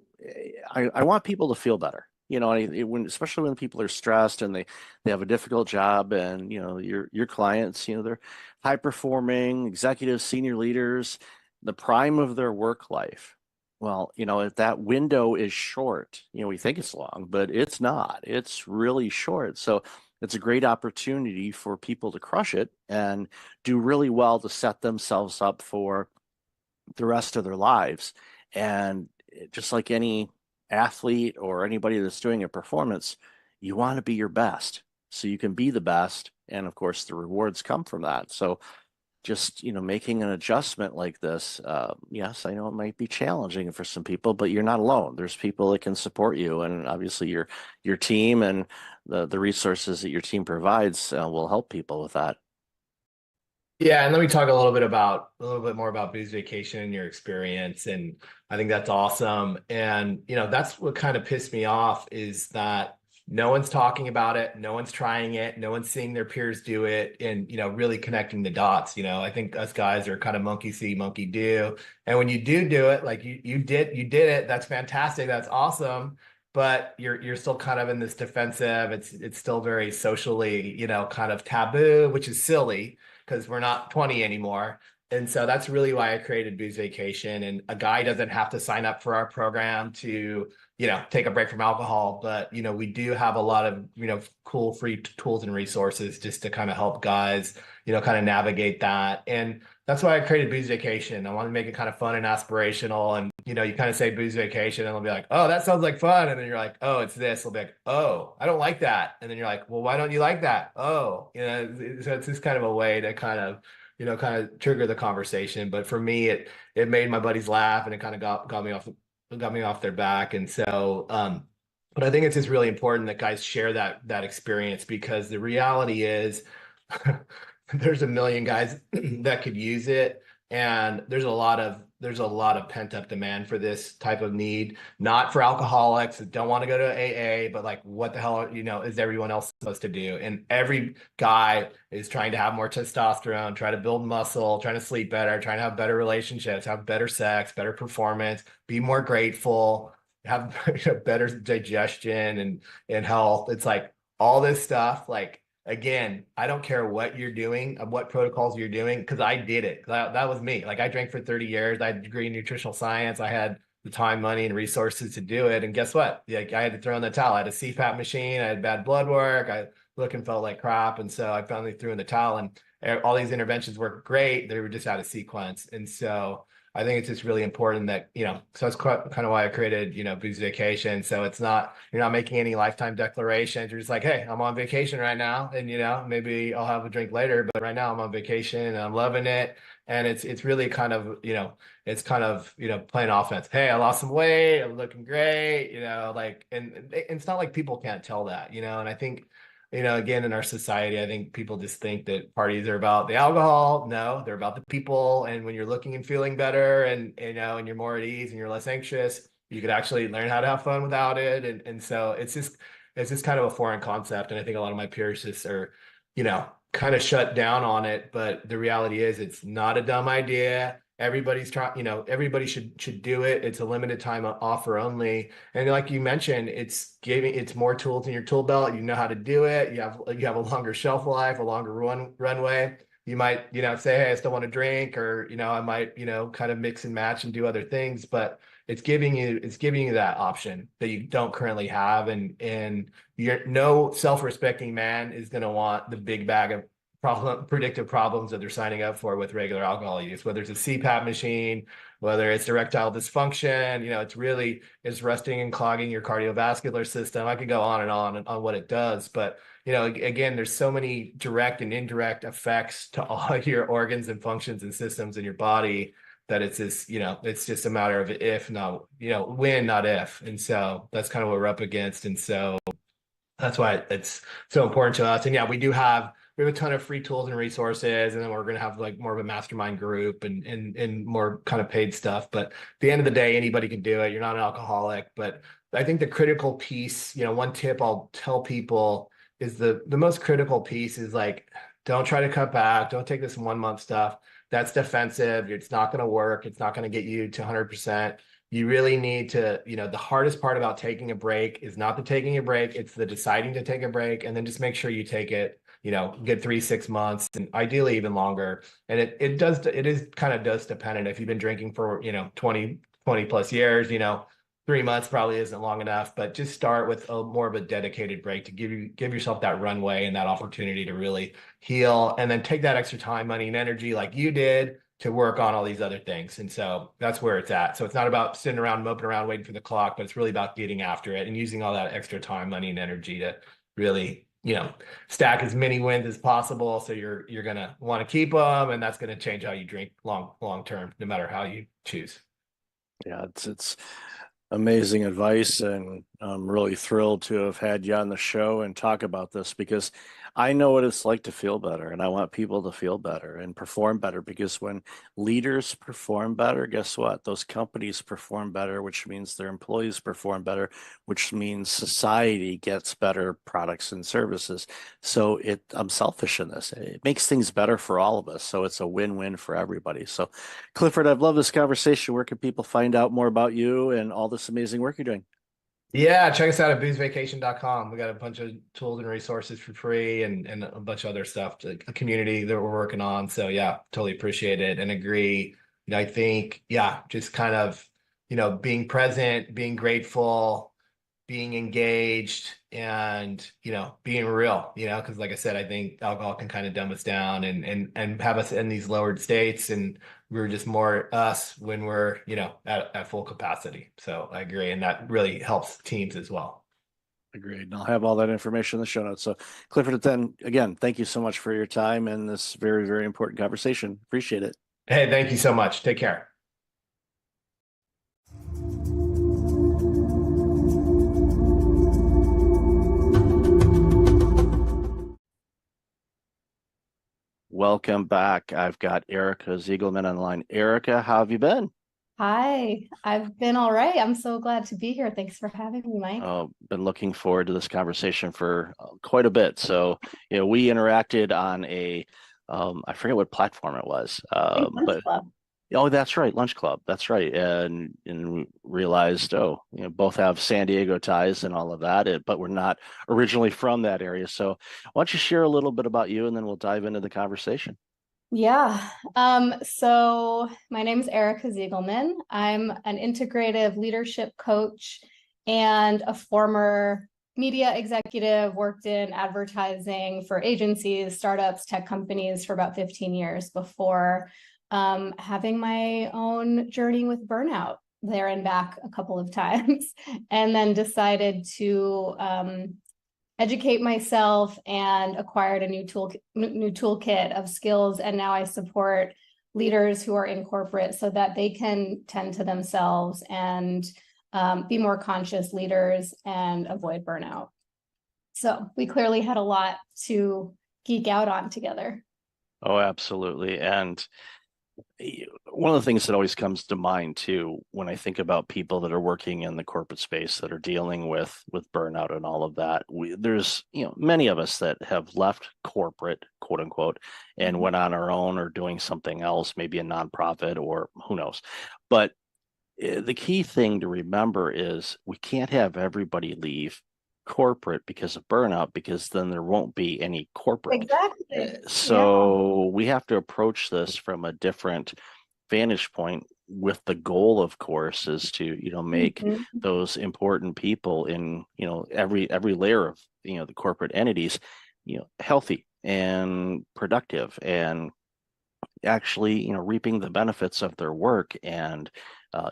I want people to feel better. Especially when people are stressed and they have a difficult job, and your clients, they're high performing executives, senior leaders, the prime of their work life. Well, if that window is short, we think it's long, but it's not. It's really short. So it's a great opportunity for people to crush it and do really well to set themselves up for the rest of their lives. And just like any athlete or anybody that's doing a performance, you want to be your best so you can be the best. And of course, the rewards come from that. So just, making an adjustment like this, yes, I know it might be challenging for some people, but you're not alone. There's people that can support you. And obviously your team and the resources that your team provides will help people with that. Yeah, and let me talk a little bit more about Booze Vacation and your experience. And I think that's awesome. And that's what kind of pissed me off, is that no one's talking about it, no one's trying it, no one's seeing their peers do it, and really connecting the dots. I think us guys are kind of monkey see, monkey do. And when you do it, like you did it, that's fantastic, that's awesome. But you're still kind of in this defensive. It's still very socially, kind of taboo, which is silly, because we're not 20 anymore. And so that's really why I created Booze Vacation. And a guy doesn't have to sign up for our program to, take a break from alcohol. But, we do have a lot of, cool free tools and resources just to kind of help guys, kind of navigate that. And that's why I created Booze Vacation. I wanted to make it kind of fun and aspirational. And, you kind of say Booze Vacation and they'll be like, oh, that sounds like fun. And then you're like, oh, it's this. They'll be like, oh, I don't like that. And then you're like, well, why don't you like that? Oh, so it's just kind of a way to kind of, kind of trigger the conversation. But for me, it made my buddies laugh, and it kind of got me off their back. And so, but I think it's just really important that guys share that experience, because the reality is there's a million guys that could use it. And there's a lot of pent up demand for this type of need, not for alcoholics that don't want to go to AA, but like, what the hell, is everyone else supposed to do? And every guy is trying to have more testosterone, try to build muscle, trying to sleep better, trying to have better relationships, have better sex, better performance, be more grateful, have better digestion and health. It's like all this stuff, like, again, I don't care what you're doing, what protocols you're doing, because I did it. That was me. Like, I drank for 30 years. I had a degree in nutritional science. I had the time, money, and resources to do it. And guess what? Like, I had to throw in the towel. I had a CPAP machine. I had bad blood work. I looked and felt like crap. And so I finally threw in the towel, and all these interventions worked great. They were just out of sequence. And so I think it's just really important that, so that's kind of why I created, Booze Vacation. So it's not, you're not making any lifetime declarations. You're just like, hey, I'm on vacation right now. And, maybe I'll have a drink later, but right now I'm on vacation and I'm loving it. And it's really kind of, it's kind of, playing offense. Hey, I lost some weight. I'm looking great, and it's not like people can't tell that, and I think, again, in our society, I think people just think that parties are about the alcohol. No, they're about the people. And when you're looking and feeling better and, and you're more at ease and you're less anxious, you could actually learn how to have fun without it. And so it's just kind of a foreign concept. And I think a lot of my peers just are, kind of shut down on it. But the reality is it's not a dumb idea. Everybody's trying, everybody should do it. It's a limited time offer only. And like you mentioned, it's more tools in your tool belt. You know how to do it. You have a longer shelf life, a longer runway. You might, say, hey, I still want to drink, or, I might, kind of mix and match and do other things, but it's giving you that option that you don't currently have. And no self-respecting man is going to want the big bag of predictive problems that they're signing up for with regular alcohol use, whether it's a CPAP machine, whether it's erectile dysfunction, it's rusting and clogging your cardiovascular system. I could go on and on what it does, but again, there's so many direct and indirect effects to all your organs and functions and systems in your body that it's just a matter of if, not, when, not if. And so that's kind of what we're up against. And so that's why it's so important to us. And yeah, we have a ton of free tools and resources, and then we're going to have like more of a mastermind group and more kind of paid stuff. But at the end of the day, anybody can do it. You're not an alcoholic. But I think the critical piece, one tip I'll tell people is the most critical piece is like, don't try to cut back. Don't take this 1 month stuff. That's defensive. It's not going to work. It's not going to get you to 100%. You really need to, the hardest part about taking a break is not the taking a break. It's the deciding to take a break, and then just make sure you take it, get 3-6 months, and ideally even longer. And it is kind of dose dependent. If you've been drinking for, 20 plus years, 3 months probably isn't long enough, but just start with more of a dedicated break to give yourself that runway and that opportunity to really heal, and then take that extra time, money, and energy like you did to work on all these other things. And so that's where it's at. So it's not about sitting around, moping around, waiting for the clock, but it's really about getting after it and using all that extra time, money, and energy to really, stack as many wins as possible. So you're going to want to keep them, and that's going to change how you drink long term, no matter how you choose. Yeah, it's amazing advice, and I'm really thrilled to have had you on the show and talk about this, because I know what it's like to feel better, and I want people to feel better and perform better, because when leaders perform better, guess what? Those companies perform better, which means their employees perform better, which means society gets better products and services. So I'm selfish in this. It makes things better for all of us. So it's a win-win for everybody. So Clifford, I've loved this conversation. Where can people find out more about you and all this amazing work you're doing? Yeah, check us out at boozevacation.com. We got a bunch of tools and resources for free, and a bunch of other stuff, a community that we're working on. So yeah, totally appreciate it and agree. I think, yeah, just kind of, being present, being grateful, being engaged, and, being real, because like I said, I think alcohol can kind of dumb us down and have us in these lowered states, and we're just more us when we're, at full capacity. So I agree. And that really helps teams as well. Agreed. And I'll have all that information in the show notes. So Clifford, then again, thank you so much for your time and this very, very important conversation. Appreciate it. Hey, thank you so much. Take care. Welcome back. I've got Erica Ziegelman on the line. Erica, how have you been? Hi, I've been all right. I'm so glad to be here. Thanks for having me, Mike. Been looking forward to this conversation for quite a bit. So, we interacted on I forget what platform it was, but Club. Oh, that's right, Lunch Club. That's right, and realized, both have San Diego ties and all of that, but we're not originally from that area. So, why don't you share a little bit about you, and then we'll dive into the conversation. Yeah. So my name is Erica Ziegelman. I'm an integrative leadership coach and a former media executive, worked in advertising for agencies, startups, tech companies for about 15 years before having my own journey with burnout there and back a couple of times, and then decided to educate myself and acquired a new toolkit of skills. And now I support leaders who are in corporate so that they can tend to themselves and be more conscious leaders and avoid burnout. So we clearly had a lot to geek out on together. Oh, absolutely. And one of the things that always comes to mind too, when I think about people that are working in the corporate space that are dealing with burnout and all of that, there's many of us that have left corporate, quote unquote, and went on our own or doing something else, maybe a nonprofit or who knows. But the key thing to remember is we can't have everybody leave corporate because of burnout, because then there won't be any corporate. Exactly. So we have to approach this from a different vantage point, with the goal, of course, is to make those important people in every layer of the corporate entities healthy and productive, and actually reaping the benefits of their work and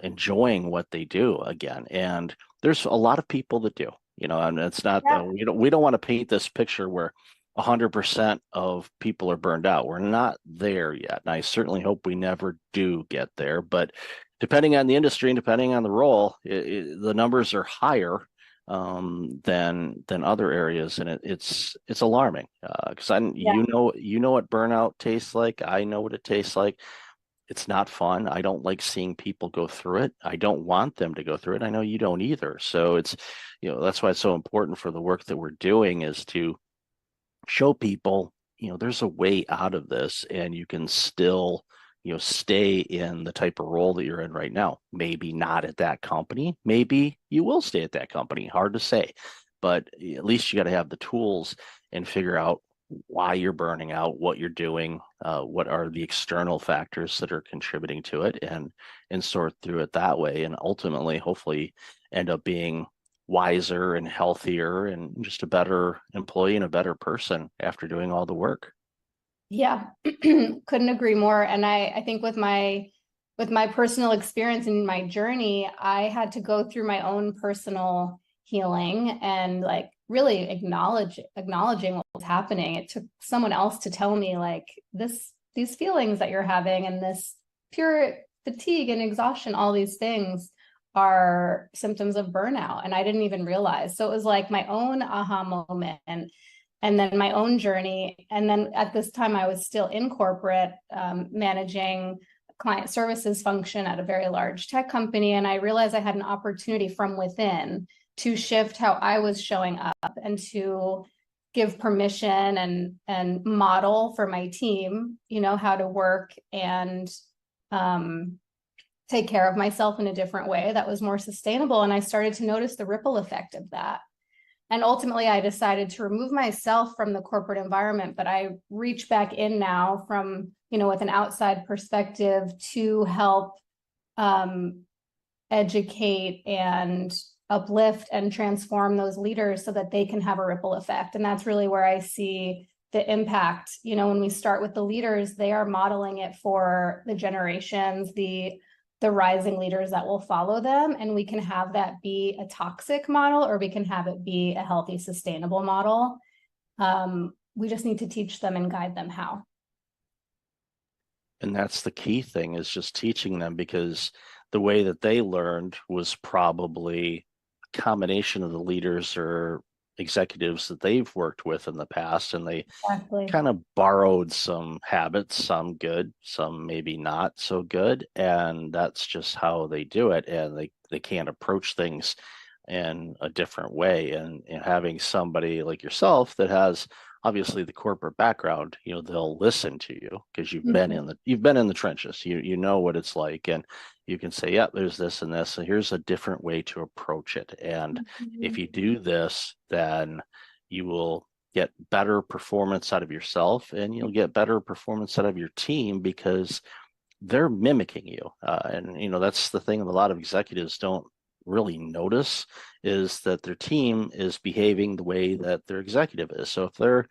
enjoying what they do again. And there's a lot of people that do, and it's not we don't want to paint this picture where 100% of people are burned out. We're not there yet, and I certainly hope we never do get there. But depending on the industry and depending on the role, the numbers are higher than other areas, and it's alarming because you know what burnout tastes like. I know what it tastes like. It's not fun. I don't like seeing people go through it. I don't want them to go through it. I know you don't either. So it's that's why it's so important for the work that we're doing, is to show people there's a way out of this, and you can still stay in the type of role that you're in right now. Maybe not at that company, maybe you will stay at that company, hard to say, but at least you got to have the tools and figure out why you're burning out, what you're doing, what are the external factors that are contributing to it, and sort through it that way, and ultimately hopefully end up being wiser and healthier and just a better employee and a better person after doing all the work. Yeah, couldn't agree more. And I think with my personal experience and my journey, I had to go through my own personal healing and like really acknowledging what was happening. It took someone else to tell me like these feelings that you're having and this pure fatigue and exhaustion, all these things are symptoms of burnout. And I didn't even realize. So it was like my own aha moment and then my own journey. And then at this time, I was still in corporate, managing client services function at a very large tech company. And I realized I had an opportunity from within to shift how I was showing up and to give permission and model for my team, how to work and take care of myself in a different way that was more sustainable. And I started to notice the ripple effect of that. And ultimately, I decided to remove myself from the corporate environment, but I reach back in now from, with an outside perspective to help educate and uplift and transform those leaders so that they can have a ripple effect. And that's really where I see the impact. When we start with the leaders, they are modeling it for the generations, the rising leaders that will follow them. And we can have that be a toxic model, or we can have it be a healthy, sustainable model. We just need to teach them and guide them how. And that's the key thing, is just teaching them, because the way that they learned was probably a combination of the leaders or executives that they've worked with in the past, and they kind of borrowed some habits, some good, some maybe not so good, and that's just how they do it, and they can't approach things in a different way. And having somebody like yourself that has obviously the corporate background, they'll listen to you because you've been in the trenches. You know what it's like, and you can say, yeah, there's this and this, and here's a different way to approach it. And if you do this, then you will get better performance out of yourself, and you'll get better performance out of your team because they're mimicking you. And that's the thing that a lot of executives don't really notice, is that their team is behaving the way that their executive is. So if they're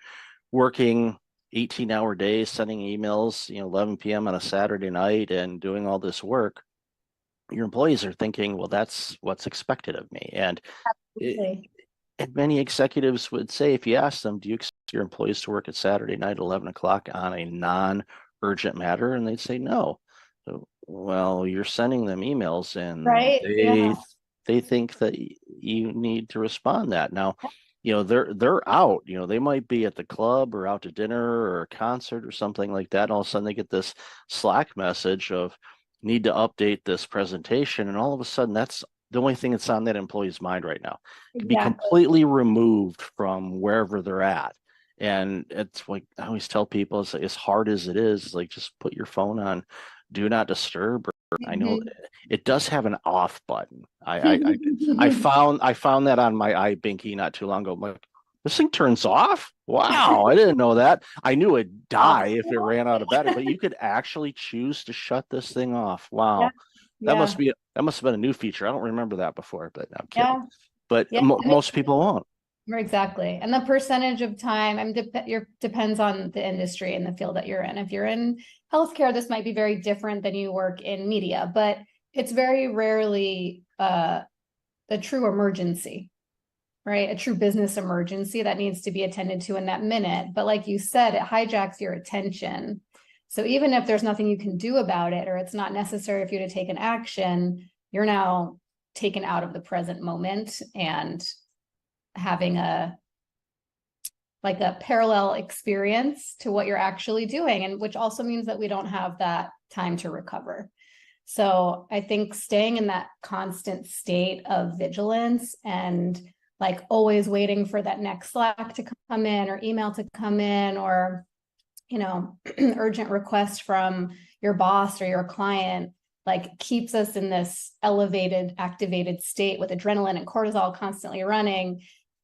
working 18-hour days, sending emails, 11 p.m. on a Saturday night and doing all this work, your employees are thinking, well, that's what's expected of me. And many executives would say, if you ask them, do you expect your employees to work at Saturday night at 11 o'clock on a non-urgent matter? And they'd say no. So, well, you're sending them emails, and Right. they think that you need to respond that. Now, they're out, they might be at the club or out to dinner or a concert or something like that. And all of a sudden they get this Slack message of need to update this presentation. And all of a sudden that's the only thing that's on that employee's mind right now. To be completely removed from wherever they're at. And it's like, I always tell people, it's as hard as it is, like, just put your phone on do not disturb. I know it does have an off button. I found that on my iBinky not too long ago. I'm like, this thing turns off? Wow, I didn't know that. I knew it'd die if it ran out of battery, but you could actually choose to shut this thing off. Wow. That must have been a new feature. I don't remember that before, but I'm kidding. But most people won't. Exactly. And the percentage of time, depends on the industry and the field that you're in. If you're in healthcare, this might be very different than you work in media, but it's very rarely a true emergency, right? A true business emergency that needs to be attended to in that minute. But like you said, it hijacks your attention. So even if there's nothing you can do about it, or it's not necessary for you to take an action, you're now taken out of the present moment and having a parallel experience to what you're actually doing, and which also means that we don't have that time to recover. So I think staying in that constant state of vigilance and like always waiting for that next Slack to come in or email to come in, or urgent request from your boss or your client, like keeps us in this elevated, activated state with adrenaline and cortisol constantly running.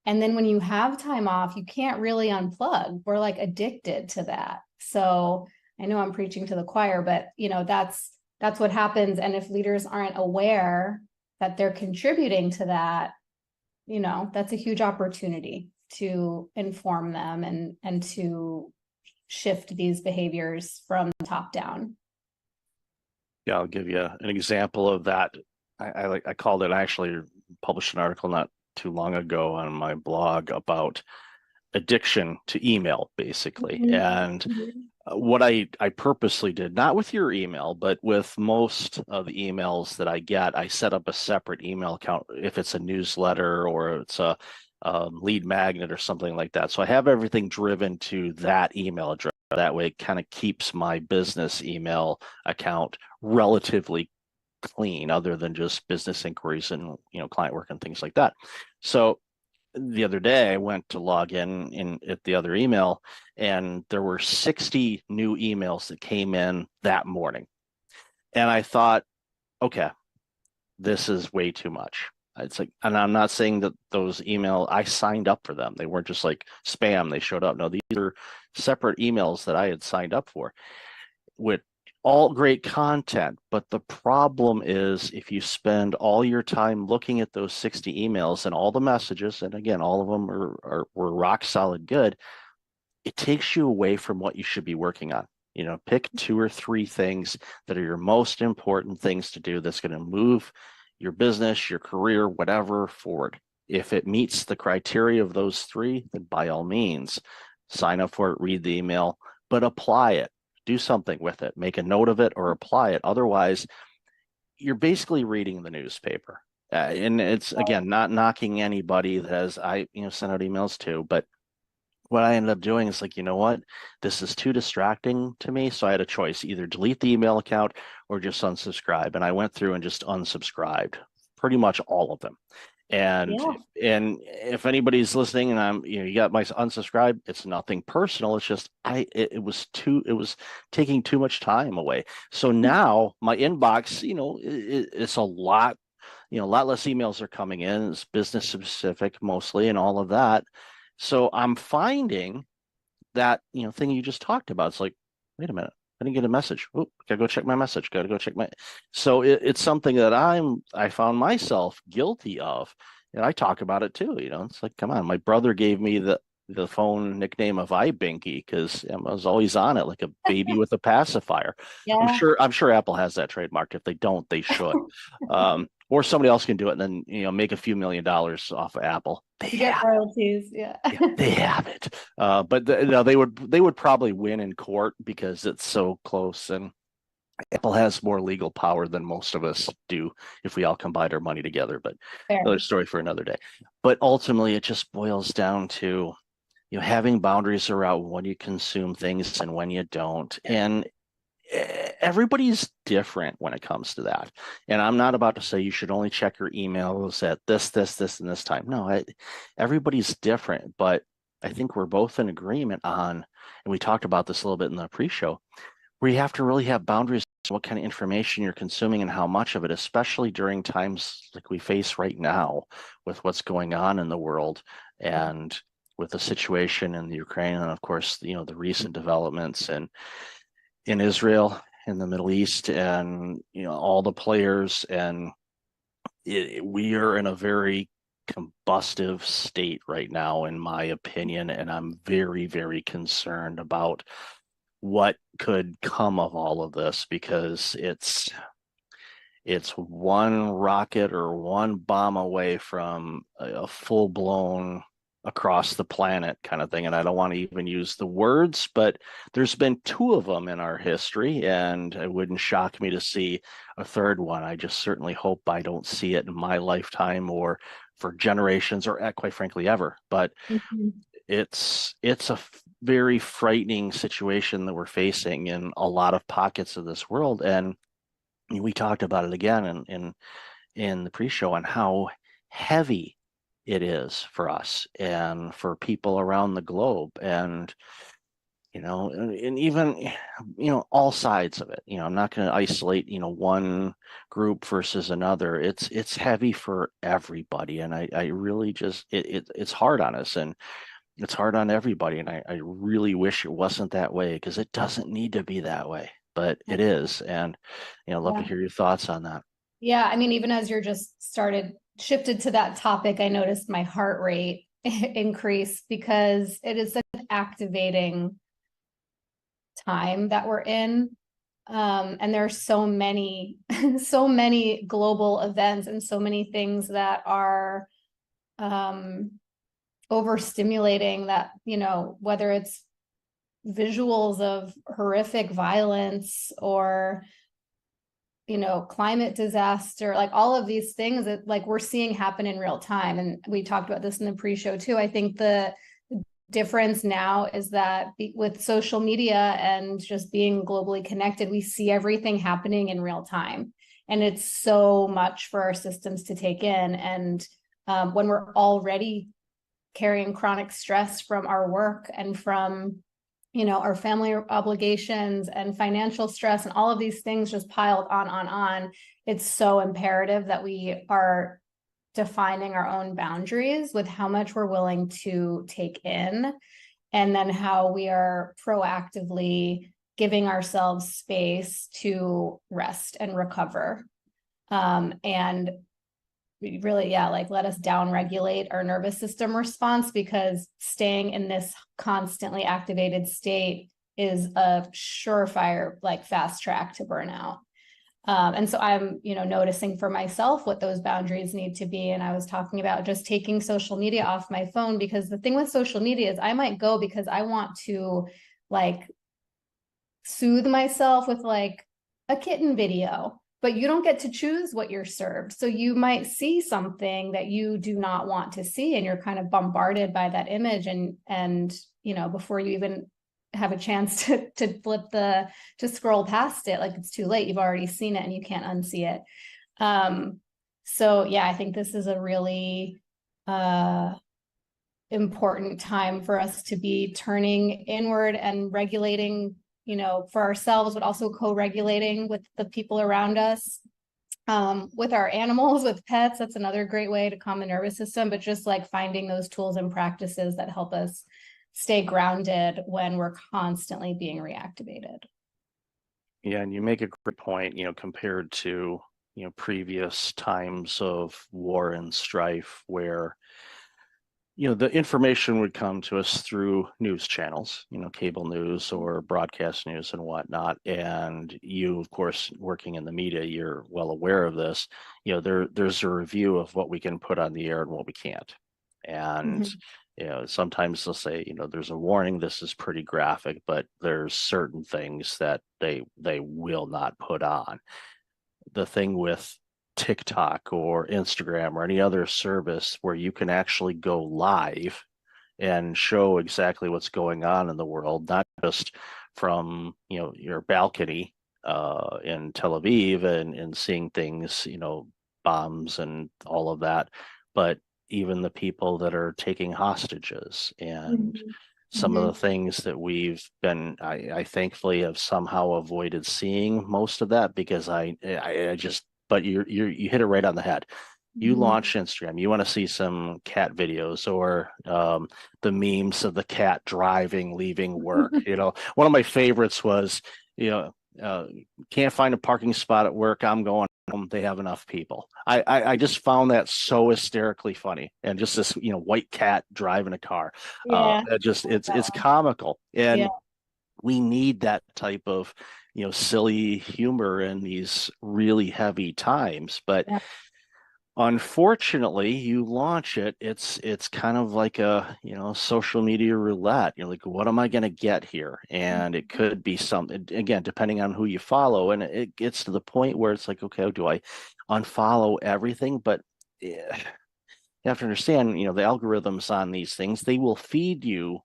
And then when you have time off, you can't really unplug. We're like addicted to that. So I know I'm preaching to the choir, but that's what happens. And if leaders aren't aware that they're contributing to that, that's a huge opportunity to inform them and to shift these behaviors from the top down. Yeah, I'll give you an example of that. I called it, I actually published an article not too long ago on my blog about addiction to email, basically. And what I purposely did, not with your email, but with most of the emails that I get, I set up a separate email account if it's a newsletter or it's a lead magnet or something like that. So I have everything driven to that email address. That way it kind of keeps my business email account relatively clean, other than just business inquiries and client work and things like that. So the other day I went to log in at the other email, and there were 60 new emails that came in that morning. And I thought, okay, this is way too much. It's like, and I'm not saying that those emails, I signed up for them. They weren't just like spam, they showed up. No, these are separate emails that I had signed up for with all great content. But the problem is, if you spend all your time looking at those 60 emails and all the messages, and again, all of them were rock solid good, it takes you away from what you should be working on. Pick 2 or 3 things that are your most important things to do that's going to move your business, your career, whatever, forward. If it meets the criteria of those 3, then by all means, sign up for it, read the email, but apply it. Do something with it, make a note of it or apply it. Otherwise, you're basically reading the newspaper. And it's, again, not knocking anybody that has, sent out emails to, but what I ended up doing is like, you know what, this is too distracting to me. So I had a choice, either delete the email account or just unsubscribe. And I went through and just unsubscribed pretty much all of them. And if anybody's listening and I'm, you got my unsubscribe, it's nothing personal. It's just it was taking too much time away. So now my inbox, it's a lot, a lot less emails are coming in. It's business specific mostly and all of that. So I'm finding that, thing you just talked about. It's like, wait a minute, I didn't get a message. Oh, gotta go check my message. Gotta go check my. So it's something that I found myself guilty of, and I talk about it too. It's like, come on, my brother gave me the phone nickname of iBinky because I was always on it like a baby with a pacifier. Yeah. I'm sure Apple has that trademarked. If they don't, they should. Or somebody else can do it and then make a few $1 million off of Apple. They You get have royalties. Yeah. they have it. But they would probably win in court because it's so close, and Apple has more legal power than most of us do if we all combine our money together. But Fair. another story for another day. But ultimately, it just boils down to having boundaries around when you consume things and when you don't, and everybody's different when it comes to that. And I'm not about to say you should only check your emails at this, and this time. No, everybody's different, but I think we're both in agreement on, and we talked about this a little bit in the pre-show, where you have to really have boundaries on what kind of information you're consuming and how much of it, especially during times like we face right now with what's going on in the world and with the situation in the Ukraine, and of course, the recent developments and in Israel, in the Middle East, and all the players, and we are in a very combustive state right now, in my opinion, and I'm very, very concerned about what could come of all of this, because it's one rocket or one bomb away from a full-blown across the planet kind of thing. And I don't want to even use the words, but there's been 2 of them in our history, and it wouldn't shock me to see a 3rd one. I just certainly hope I don't see it in my lifetime or for generations or quite frankly ever. But it's a very frightening situation that we're facing in a lot of pockets of this world. And we talked about it again in the pre-show on how heavy it is for us and for people around the globe, and and even all sides of it. I'm not going to isolate one group versus another. It's heavy for everybody, and I really just it's hard on us, and it's hard on everybody, and I really wish it wasn't that way, because it doesn't need to be that way, but it is. And I'd love to hear your thoughts on that. Yeah, I mean, even as you're just shifted to that topic, I noticed my heart rate increase, because it is such an activating time that we're in. And there are so many global events and so many things that are overstimulating, that, whether it's visuals of horrific violence or climate disaster, like all of these things that like we're seeing happen in real time. And we talked about this in the pre-show too. I think the difference now is that with social media and just being globally connected, we see everything happening in real time. And it's so much for our systems to take in. And when we're already carrying chronic stress from our work and from our family obligations and financial stress and all of these things just piled on, it's so imperative that we are defining our own boundaries with how much we're willing to take in, and then how we are proactively giving ourselves space to rest and recover. And really, like let us down regulate our nervous system response, because staying in this constantly activated state is a surefire, like fast track to burnout. And so I'm, noticing for myself what those boundaries need to be. And I was talking about just taking social media off my phone, because the thing with social media is I might go because I want to like soothe myself with like a kitten video, but you don't get to choose what you're served. So you might see something that you do not want to see, and you're kind of bombarded by that image. And before you even have a chance to scroll past it, like it's too late. You've already seen it and you can't unsee it. So yeah, I think this is a really important time for us to be turning inward and regulating, for ourselves, but also co-regulating with the people around us. with our animals, with pets, that's another great way to calm the nervous system, but just like finding those tools and practices that help us stay grounded when we're constantly being reactivated. Yeah, and you make a great point, compared to, previous times of war and strife where, the information would come to us through news channels, cable news or broadcast news and whatnot. And you, of course, working in the media, you're well aware of this. There's a review of what we can put on the air and what we can't. And, sometimes they'll say, there's a warning, this is pretty graphic, but there's certain things that they will not put on. The thing with TikTok or Instagram or any other service where you can actually go live and show exactly what's going on in the world, not just from your balcony in Tel Aviv and seeing things, bombs and all of that, but even the people that are taking hostages and some of the things that we've been, I thankfully have somehow avoided seeing most of that because I just, but you hit it right on the head. You launch Instagram, you want to see some cat videos or the memes of the cat driving, leaving work. One of my favorites was, can't find a parking spot at work. I'm going home. They have enough people. I just found that so hysterically funny, and just this white cat driving a car. It's comical, and we need that type of silly humor in these really heavy times. But unfortunately, you launch it, it's kind of like a social media roulette. You're like, what am I going to get here? And it could be something, again, depending on who you follow, and it gets to the point where it's like, okay, do I unfollow everything? But you have to understand, the algorithms on these things, they will feed you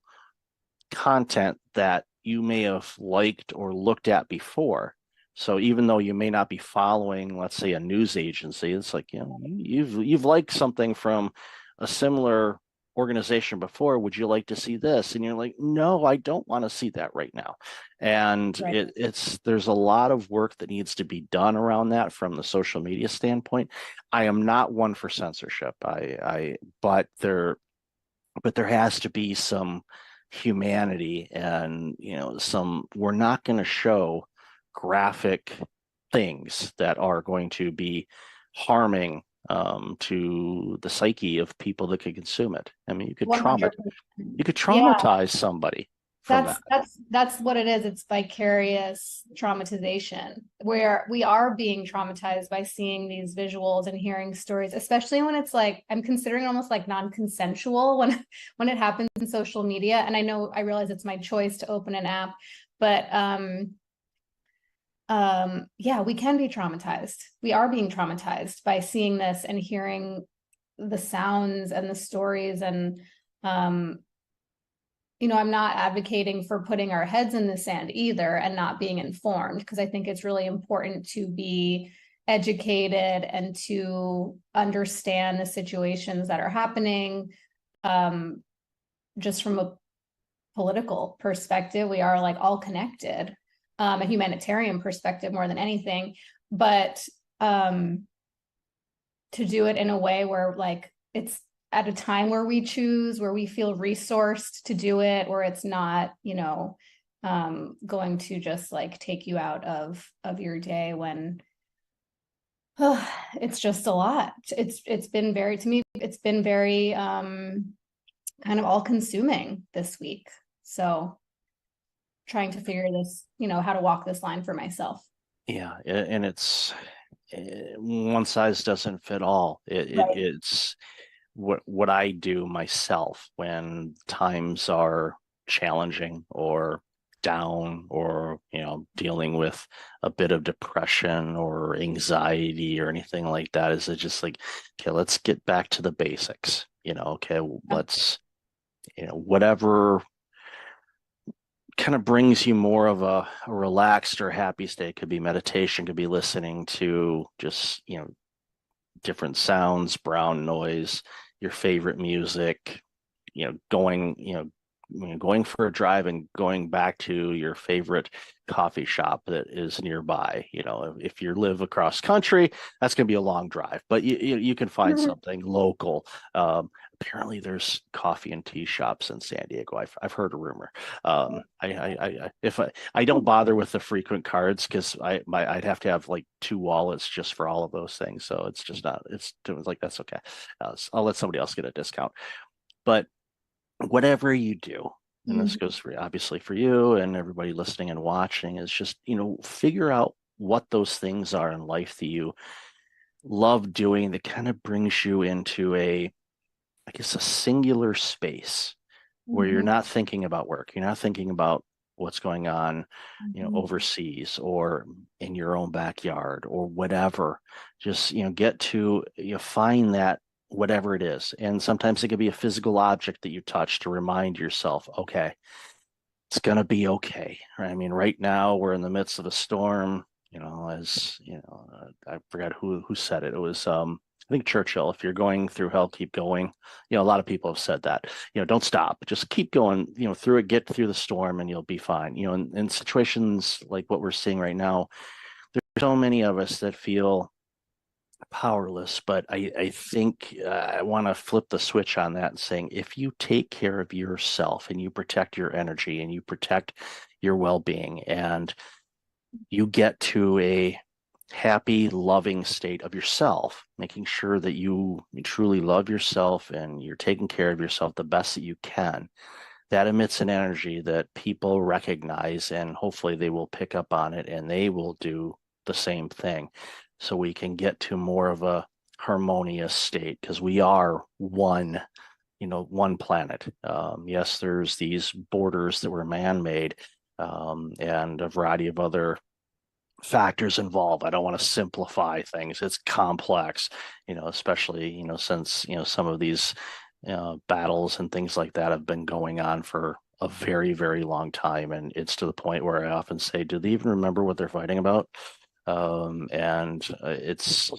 content that you may have liked or looked at before. So even though you may not be following, let's say, a news agency, it's like, you've liked something from a similar organization before. Would you like to see this? And you're like, no, I don't want to see that right now. And there's a lot of work that needs to be done around that from the social media standpoint. I am not one for censorship. But there has to be some humanity and we're not going to show graphic things that are going to be harming to the psyche of people that could consume it. I mean, you could traumatize somebody from that's what it is. It's vicarious traumatization, where we are being traumatized by seeing these visuals and hearing stories, especially when it's like, I'm considering almost like non-consensual when it happens in social media. And I realize it's my choice to open an app, but we can be traumatized. We are being traumatized by seeing this and hearing the sounds and the stories. And I'm not advocating for putting our heads in the sand either and not being informed, because I think it's really important to be educated and to understand the situations that are happening. Just from a political perspective, we are like all connected, a humanitarian perspective more than anything, but to do it in a way where like it's at a time where we choose, where we feel resourced to do it, where it's not, going to just like take you out of your day when it's just a lot. It's been very, to me, it's been very kind of all consuming this week. So trying to figure this, how to walk this line for myself. Yeah. And it's one size doesn't fit all. It's what I do myself when times are challenging or down, or dealing with a bit of depression or anxiety or anything like that, is it just like, okay, let's get back to the basics. Let's whatever kind of brings you more of a relaxed or happy state. Could be meditation, could be listening to just different sounds, brown noise, your favorite music, going going for a drive and going back to your favorite coffee shop that is nearby. If you live across country, that's going to be a long drive, but you can find something local. Apparently there's coffee and tea shops in San Diego. I've heard a rumor. I don't bother with the frequent cards because I'd have to have like 2 wallets just for all of those things. So it's just not, it's like, that's okay. I'll let somebody else get a discount. But whatever you do, and this goes obviously for you and everybody listening and watching, is just, figure out what those things are in life that you love doing that kind of brings you into a singular space where you're not thinking about work. You're not thinking about what's going on, overseas or in your own backyard or whatever. Just, get to, find that whatever it is. And sometimes it could be a physical object that you touch to remind yourself, okay, it's going to be okay. I mean, right now we're in the midst of a storm, I forgot who said it. It was, I think Churchill, if you're going through hell, keep going. A lot of people have said that, don't stop, just keep going, through it, get through the storm and you'll be fine. In situations like what we're seeing right now, there's so many of us that feel powerless, but I think I want to flip the switch on that and saying, if you take care of yourself and you protect your energy and you protect your well-being and you get to a happy, loving state of yourself, making sure that you truly love yourself and you're taking care of yourself the best that you can, that emits an energy that people recognize, and hopefully they will pick up on it and they will do the same thing. So we can get to more of a harmonious state, because we are one planet. Yes, there's these borders that were man-made, and a variety of other factors involved. I don't want to simplify things. It's complex, especially, since, some of these battles and things like that have been going on for a very, very long time. And it's to the point where I often say, do they even remember what they're fighting about? It's,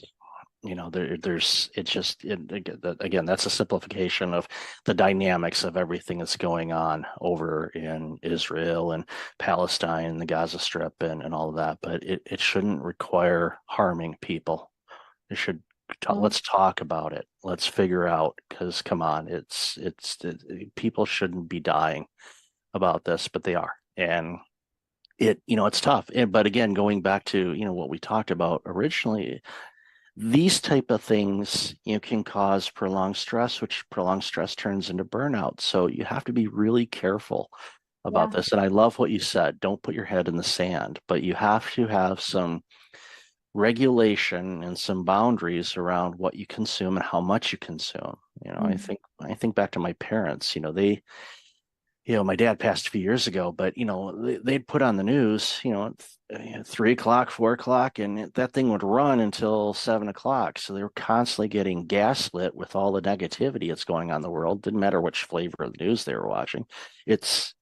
again, that's a simplification of the dynamics of everything that's going on over in Israel and Palestine, the Gaza Strip, and all of that. But it shouldn't require harming people. It should. Let's talk about it. Let's figure out, because come on, people shouldn't be dying about this, but they are. And it's tough. But again, going back to, what we talked about originally, these type of things, can cause prolonged stress, which prolonged stress turns into burnout. So you have to be really careful about this. And I love what you said, don't put your head in the sand, but you have to have some regulation and some boundaries around what you consume and how much you consume. I think back to my parents, they, my dad passed a few years ago, but they'd put on the news, at 3 o'clock, 4 o'clock, and that thing would run until 7 o'clock. So they were constantly getting gaslit with all the negativity that's going on in the world. Didn't matter which flavor of the news they were watching. It's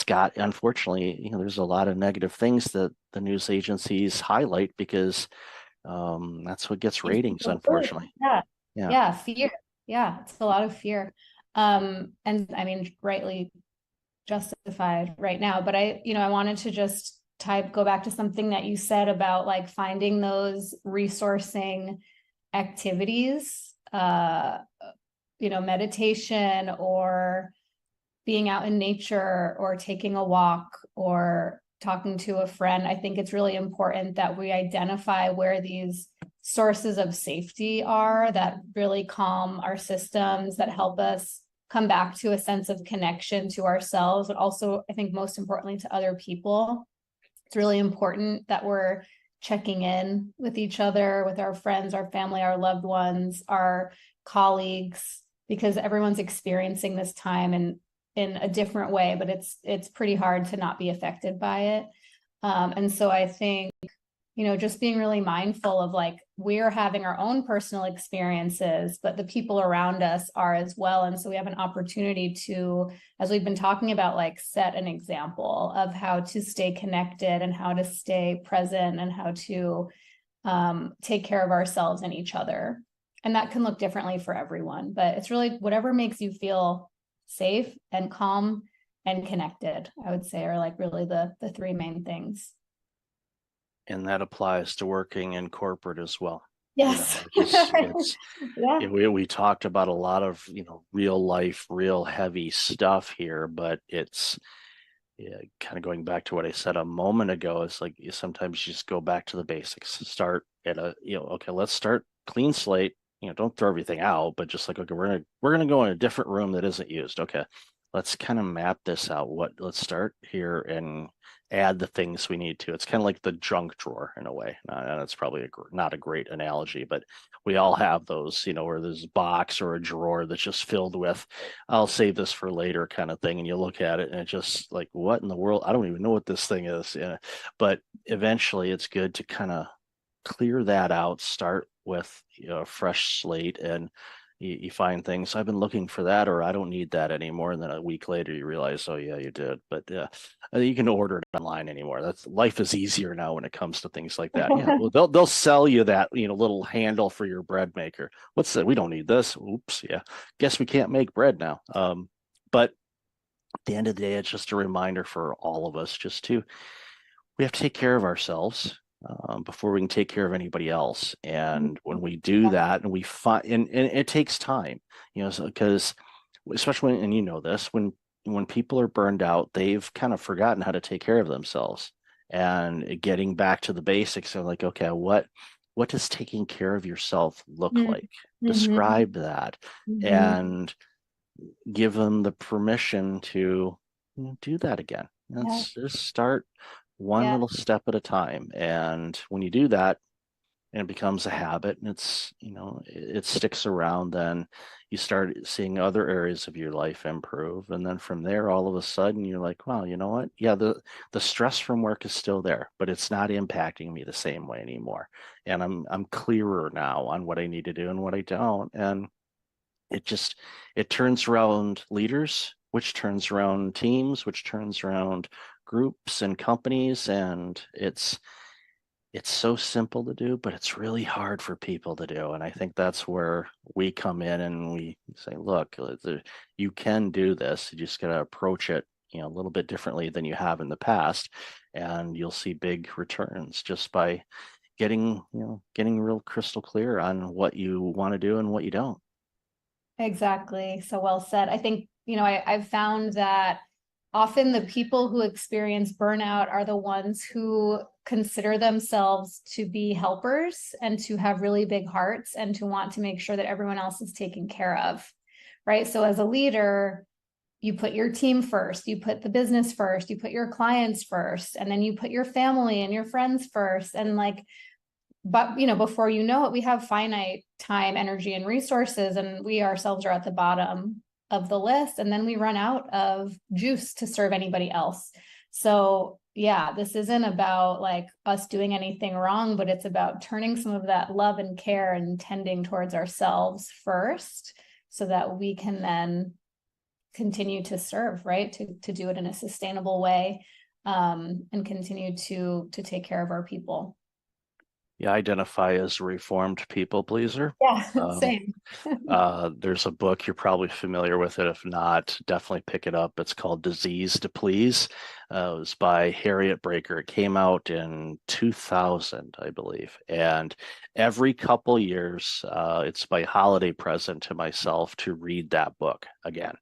got, unfortunately, there's a lot of negative things that the news agencies highlight because that's what gets ratings, unfortunately. Yeah, fear. Yeah, it's a lot of fear. And I mean, rightly justified right now, but I wanted to just go back to something that you said about like finding those resourcing activities, meditation or being out in nature or taking a walk or talking to a friend. I think it's really important that we identify where these sources of safety are that really calm our systems, that help us come back to a sense of connection to ourselves, but also, I think most importantly, to other people. It's really important that we're checking in with each other, with our friends, our family, our loved ones, our colleagues, because everyone's experiencing this time in a different way, but it's pretty hard to not be affected by it. And so I think, just being really mindful of like, we're having our own personal experiences, but the people around us are as well. And so we have an opportunity to, as we've been talking about, like set an example of how to stay connected and how to stay present and how to take care of ourselves and each other. And that can look differently for everyone, but it's really whatever makes you feel safe and calm and connected, I would say, are like really the three main things. And that applies to working in corporate as well. Yes. Yeah. We talked about a lot of, real life, real heavy stuff here, but it's kind of going back to what I said a moment ago. It's like sometimes you just go back to the basics, start at okay, let's start clean slate. Don't throw everything out, but just like, okay, we're gonna go in a different room that isn't used. Okay, let's kind of map this out. Let's start here and add the things we need to. It's kind of like the junk drawer in a way. And it's probably not a great analogy, but we all have those, where there's a box or a drawer that's just filled with, I'll save this for later kind of thing. And you look at it and it's just like, what in the world? I don't even know what this thing is. But eventually it's good to kind of clear that out, start with a fresh slate, and you find things, I've been looking for that, or I don't need that anymore. And then a week later you realize, oh yeah, you did. But you can order it online anymore. Life is easier now when it comes to things like that. Yeah, well, they'll sell you that little handle for your bread maker. What's that? We don't need this. Oops, yeah. Guess we can't make bread now. But at the end of the day, it's just a reminder for all of us we have to take care of ourselves before we can take care of anybody else. And when we do that, and we find, and it takes time, because especially when, and this, when people are burned out, they've kind of forgotten how to take care of themselves. And getting back to the basics of like, okay, what does taking care of yourself look like? Describe that and give them the permission to do that again. Let's just start one little step at a time. And when you do that, and it becomes a habit, and it's, it sticks around, then you start seeing other areas of your life improve. And then from there, all of a sudden you're like, wow, you know what? Yeah, the stress from work is still there, but it's not impacting me the same way anymore. And I'm clearer now on what I need to do and what I don't. And it turns around leaders, which turns around teams, which turns around groups and companies. And it's so simple to do, but it's really hard for people to do. And I think that's where we come in and we say, look, you can do this. You just got to approach it, a little bit differently than you have in the past. And you'll see big returns just by getting real crystal clear on what you want to do and what you don't. Exactly. So well said. I think, I've found that often the people who experience burnout are the ones who consider themselves to be helpers and to have really big hearts and to want to make sure that everyone else is taken care of, right? So as a leader, you put your team first, you put the business first, you put your clients first, and then you put your family and your friends first. And but before you know it, we have finite time, energy, and resources, and we ourselves are at the bottom of the list, and then we run out of juice to serve anybody else. So yeah, this isn't about like us doing anything wrong, but it's about turning some of that love and care and tending towards ourselves first, so that we can then continue to serve, right? To do it in a sustainable way, and continue to take care of our people. You identify as a reformed people pleaser. Yeah, same. There's a book, you're probably familiar with it. If not, definitely pick it up. It's called Disease to Please. It was by Harriet Breaker. It came out in 2000, I believe. And every couple years, it's my holiday present to myself to read that book again.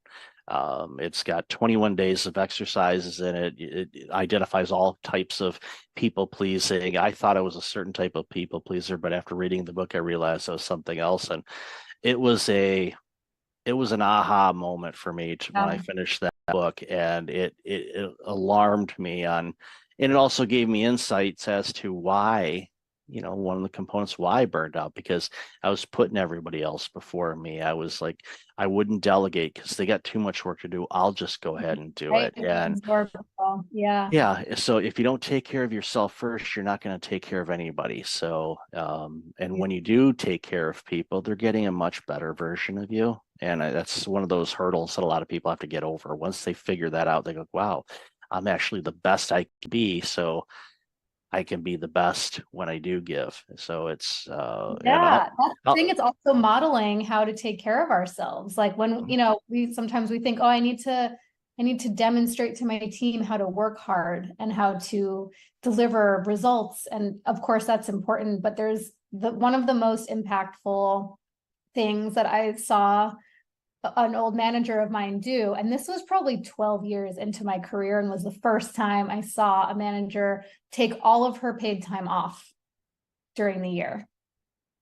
It's got 21 days of exercises in it. It identifies all types of people pleasing. I thought I was a certain type of people pleaser, but after reading the book, I realized I was something else. And it was an aha moment for me when I finished that book, and it alarmed me and it also gave me insights as to why, one of the components why I burned out, because I was putting everybody else before me. I was like, I wouldn't delegate because they got too much work to do. I'll just go ahead and do it. And yeah. So if you don't take care of yourself first, you're not going to take care of anybody. So, and when you do take care of people, they're getting a much better version of you. And that's one of those hurdles that a lot of people have to get over. Once they figure that out, they go, wow, I'm actually the best I can be. So I can be the best when I do give. So it's I think it's also modeling how to take care of ourselves. Like when we sometimes we think, oh, I need to I need to demonstrate to my team how to work hard and how to deliver results. And of course, that's important, but there's one of the most impactful things that I saw an old manager of mine do, and this was probably 12 years into my career and was the first time I saw a manager take all of her paid time off during the year.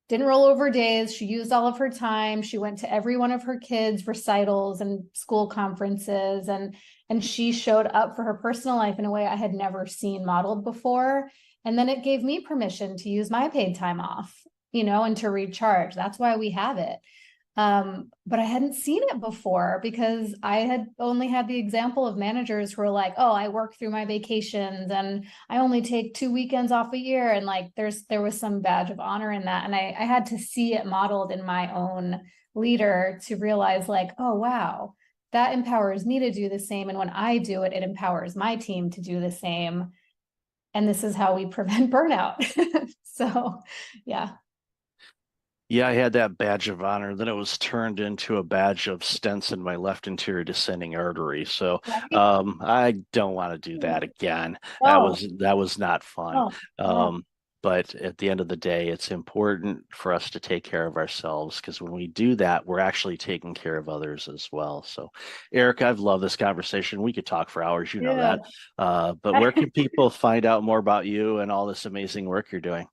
Didn't roll over days. She used all of her time. She went to every one of her kids' recitals and school conferences, and she showed up for her personal life in a way I had never seen modeled before. And then it gave me permission to use my paid time off, and to recharge. That's why we have it. But I hadn't seen it before because I had only had the example of managers who are like, oh, I work through my vacations and I only take 2 weekends off a year. And like, there was some badge of honor in that. And I had to see it modeled in my own leader to realize like, oh, wow, that empowers me to do the same. And when I do it, it empowers my team to do the same. And this is how we prevent burnout. So, yeah. Yeah, I had that badge of honor. Then it was turned into a badge of stents in my left anterior descending artery. So I don't want to do that again. Oh. That was not fun. Oh. But at the end of the day, it's important for us to take care of ourselves, because when we do that, we're actually taking care of others as well. So, Erica, I've loved this conversation. We could talk for hours, you know that. But where can people find out more about you and all this amazing work you're doing?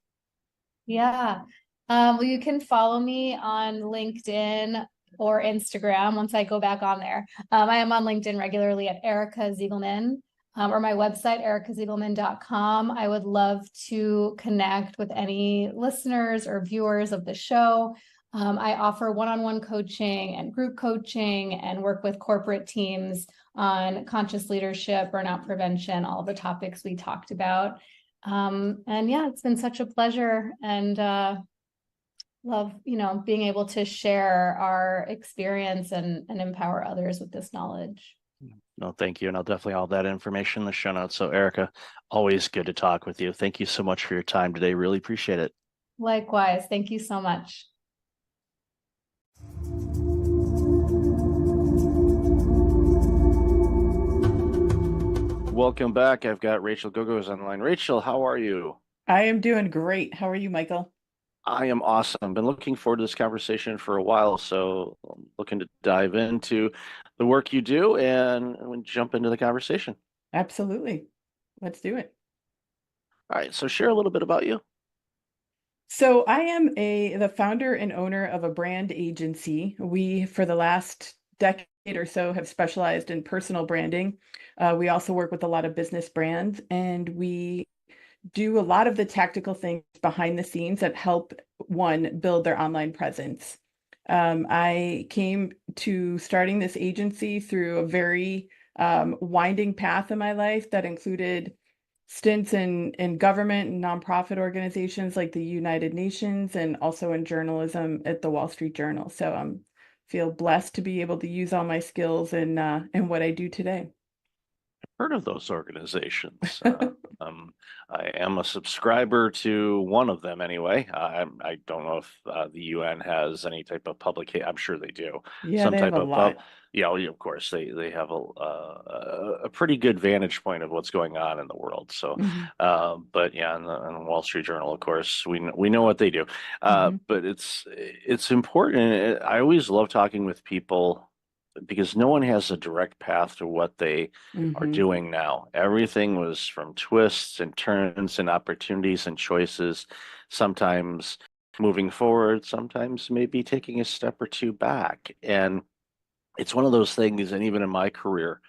Yeah. Well, you can follow me on LinkedIn or Instagram once I go back on there. I am on LinkedIn regularly at Erica Ziegelman, or my website, ericaziegelman.com. I would love to connect with any listeners or viewers of the show. I offer one-on-one coaching and group coaching and work with corporate teams on conscious leadership, burnout prevention, all the topics we talked about. And yeah, it's been such a pleasure, and love, being able to share our experience and empower others with this knowledge. No, thank you. And I'll definitely have all that information in the show notes. So, Erica, always good to talk with you. Thank you so much for your time today. Really appreciate it. Likewise. Thank you so much. Welcome back. I've got Rachel Gogos online. Rachel, how are you? I am doing great. How are you, Michael? I am awesome. Been looking forward to this conversation for a while, so I'm looking to dive into the work you do and jump into the conversation. Absolutely. Let's do it. All right, so share a little bit about you. So I am the founder and owner of a brand agency. We, for the last decade or so, have specialized in personal branding. We also work with a lot of business brands, and we do a lot of the tactical things behind the scenes that help one build their online presence. I came to starting this agency through a very winding path in my life that included stints in government and nonprofit organizations like the United Nations, and also in journalism at the Wall Street Journal. So I feel blessed to be able to use all my skills in what I do today. Heard of those organizations. I am a subscriber to one of them anyway. I don't know if the UN has any type of publication. I'm sure they do. Yeah, Some they type have a of lot. of course they have a pretty good vantage point of what's going on in the world. So, Mhm. but yeah, in the Wall Street Journal, of course, we know what they do. But it's important. I always love talking with people, because no one has a direct path to what they are Mhm. doing now. Everything was from twists and turns and opportunities and choices, sometimes moving forward, sometimes maybe taking a step or two back. And it's one of those things, and even in my career,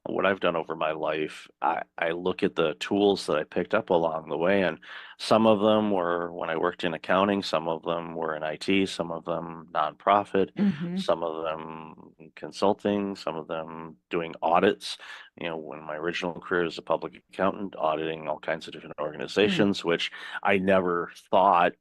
what I've done over my life, I look at the tools that I picked up along the way, and some of them were when I worked in accounting, some of them were in IT, some of them nonprofit, Mhm. some of them consulting, some of them doing audits. When my original career as a public accountant, auditing all kinds of different organizations, which I never thought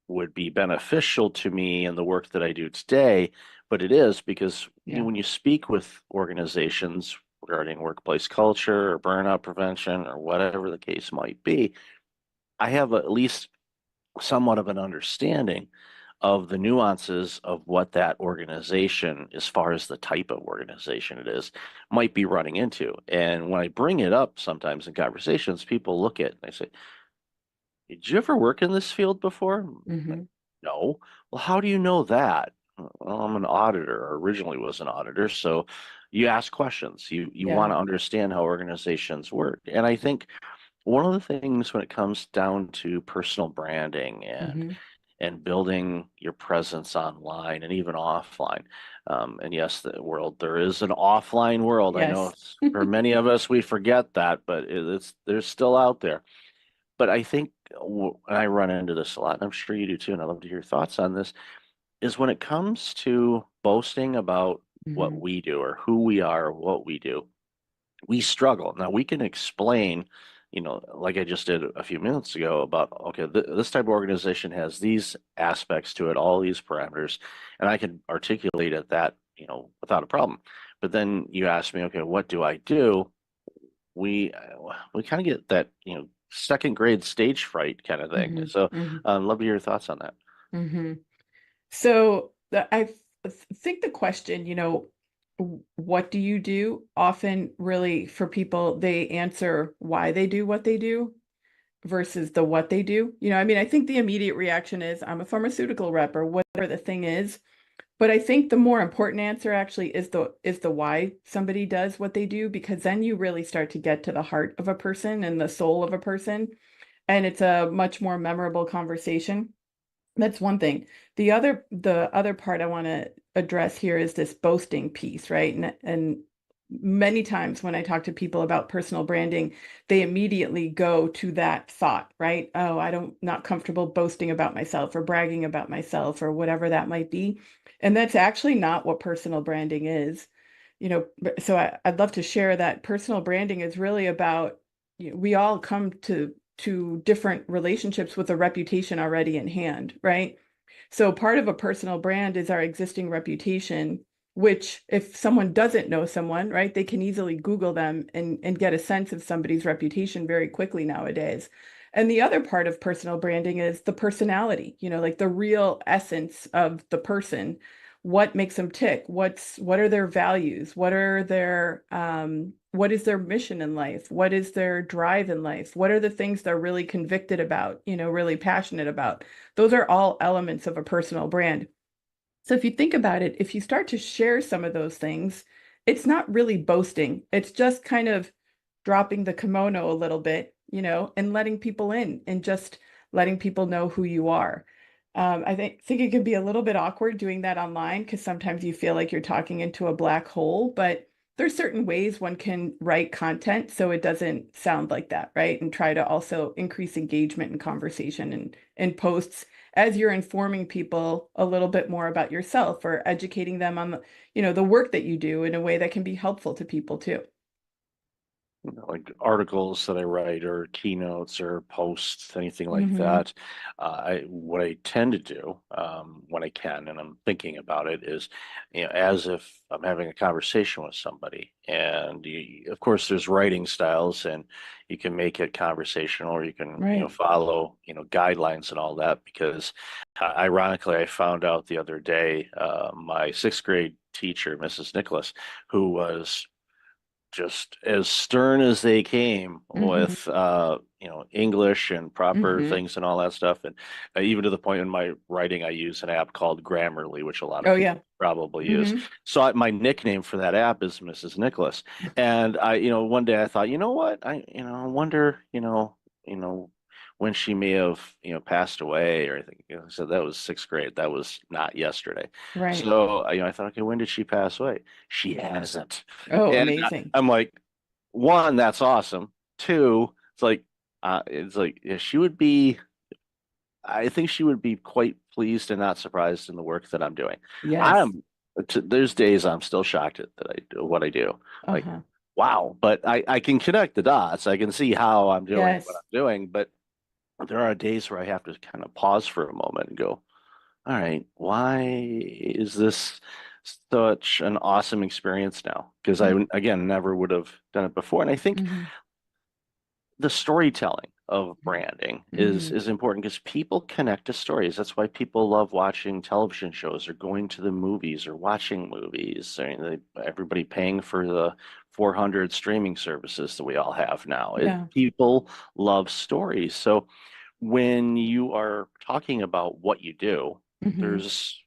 would be beneficial to me in the work that I do today, but it is, because Yeah. when you speak with organizations regarding workplace culture or burnout prevention or whatever the case might be, I have at least somewhat of an understanding of the nuances of what that organization, as far as the type of organization it is, might be running into. And when I bring it up sometimes in conversations, people look at it and they say, did you ever work in this field before? Mhm. No. Well, how do you know that? Well, I'm an auditor, or originally was an auditor. So you ask questions. You Yeah. want to understand how organizations work. And I think one of the things when it comes down to personal branding Mhm. and building your presence online and even offline. And yes, there is an offline world. I know Yes. for many of us, we forget that, but it's there's still out there. But I think, and I run into this a lot, and I'm sure you do too, and I'd love to hear your thoughts on this, is when it comes to boasting about what Mhm. we do or who we are or what we do, we struggle. Now we can explain, like I just did a few minutes ago about, okay, this type of organization has these aspects to it, all these parameters, and I can articulate it that, without a problem. But then you ask me, okay, what do I do? We kind of get that, second grade stage fright kind of thing. Mhm. So, Mhm. love to hear your thoughts on that. Mhm. So think the question, what do you do? Often, really, for people, they answer why they do what they do versus the what they do. I mean, I think the immediate reaction is I'm a pharmaceutical rep or whatever the thing is. But I think the more important answer actually is the why somebody does what they do, because then you really start to get to the heart of a person and the soul of a person, and it's a much more memorable conversation. That's one thing. The other part I want to address here is this boasting piece, right? And many times when I talk to people about personal branding, they immediately go to that thought, right? Oh, I don't not comfortable boasting about myself or bragging about myself or whatever that might be. And that's actually not what personal branding is. So I'd love to share that personal branding is really about, we all come to different relationships with a reputation already in hand, right? So part of a personal brand is our existing reputation, which if someone doesn't know someone, right, they can easily Google them and get a sense of somebody's reputation very quickly nowadays. And the other part of personal branding is the personality, like the real essence of the person. What makes them tick? What are their values? What is their mission in life? What is their drive in life? What are the things they're really convicted about, really passionate about? Those are all elements of a personal brand. So if you think about it, if you start to share some of those things, it's not really boasting. It's just kind of dropping the kimono a little bit, and letting people in and just letting people know who you are. I think it can be a little bit awkward doing that online because sometimes you feel like you're talking into a black hole, but there's certain ways one can write content so it doesn't sound like that, right? And try to also increase engagement and conversation and posts as you're informing people a little bit more about yourself or educating them on the work that you do in a way that can be helpful to people too. Like articles that I write or keynotes or posts, anything like Mhm. that. What I tend to do when I can, and I'm thinking about it, is as if I'm having a conversation with somebody. And of course, there's writing styles, and you can make it conversational, or you can Right. follow guidelines and all that. Because ironically, I found out the other day, my sixth grade teacher, Mrs. Nicholas, who was just as stern as they came Mhm. with English and proper Mhm. things and all that stuff, and even to the point in my writing I use an app called Grammarly, which a lot of Oh people yeah. probably use. Mhm. So my nickname for that app is Mrs. Nicholas. And I one day I thought, what, I wonder, you know when she may have passed away or anything. So that was sixth grade, that was not yesterday. Right. So I thought, okay, when did she pass away? She hasn't. Oh, And amazing. I'm like, one, that's awesome. Two, it's like yeah, she would be. I think she would be quite pleased and not surprised in the work that I'm doing. Yes. I'm there's days I'm still shocked at that I do what I do. Like, Uh-huh. wow, but I can connect the dots. I can see how I'm doing what Yes. I'm doing, but there are days where I have to kind of pause for a moment and go, all right, why is this such an awesome experience now? Because I, again, never would have done it before. And I think Mhm. the storytelling of branding Mhm. is important because people connect to stories. That's why people love watching television shows or going to the movies or watching movies. I mean, everybody paying for the 400 streaming services that we all have now. Yeah. People love stories. So when you are talking about what you do, Mhm. there's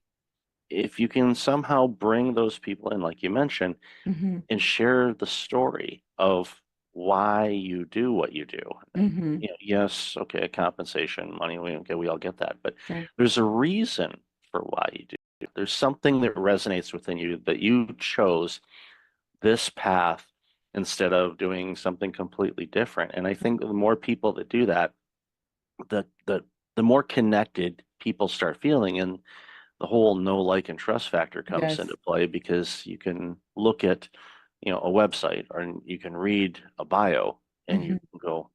if you can somehow bring those people in, like you mentioned, Mhm. and share the story of why you do what you do. And Mhm. yes, okay, compensation, money, we all get that, but Sure. there's a reason for why you do it. There's something that resonates within you that you chose this path instead of doing something completely different. And I think the more people that do that, the more connected people start feeling, and the whole know, like, and trust factor comes Yes. into play because you can look at, a website or you can read a bio and you Mhm. can go,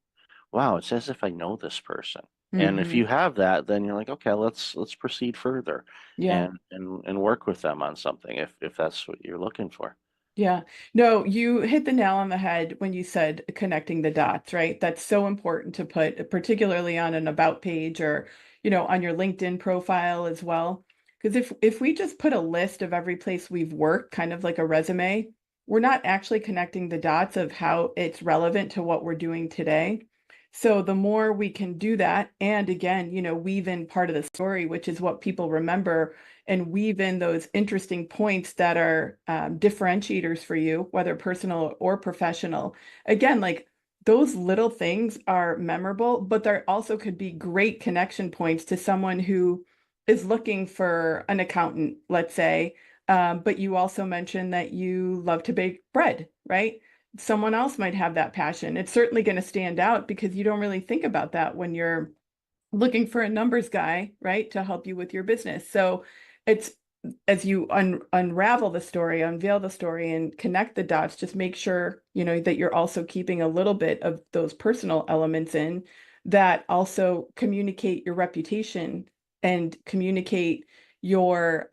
wow, it's as if I know this person. And if Mhm. you have that, then you're like, okay, let's proceed further Yeah. and work with them on something if that's what you're looking for. Yeah. No, you hit the nail on the head when you said connecting the dots, right? That's so important to put, particularly on an about page or, on your LinkedIn profile as well. Because if we just put a list of every place we've worked, kind of like a resume, we're not actually connecting the dots of how it's relevant to what we're doing today. So the more we can do that, and again, weave in part of the story, which is what people remember, and weave in those interesting points that are differentiators for you, whether personal or professional. Again, like those little things are memorable, but there also could be great connection points to someone who is looking for an accountant, let's say. But you also mentioned that you love to bake bread, right? Someone else might have that passion. It's certainly going to stand out because you don't really think about that when you're looking for a numbers guy, right, to help you with your business. So it's as you unravel the story, unveil the story, and connect the dots, just make sure, that you're also keeping a little bit of those personal elements in that also communicate your reputation and communicate your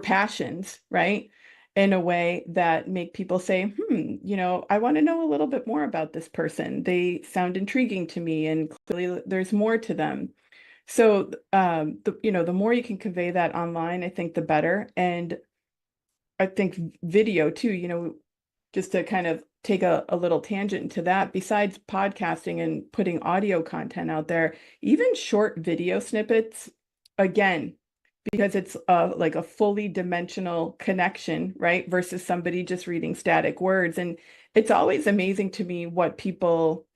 passions, right? In a way that make people say, I want to know a little bit more about this person. They sound intriguing to me, and clearly there's more to them. So, the more you can convey that online, I think the better. And I think video too, just to kind of take a little tangent into that, besides podcasting and putting audio content out there, even short video snippets, again, because it's like a fully dimensional connection, right? Versus somebody just reading static words. And it's always amazing to me what people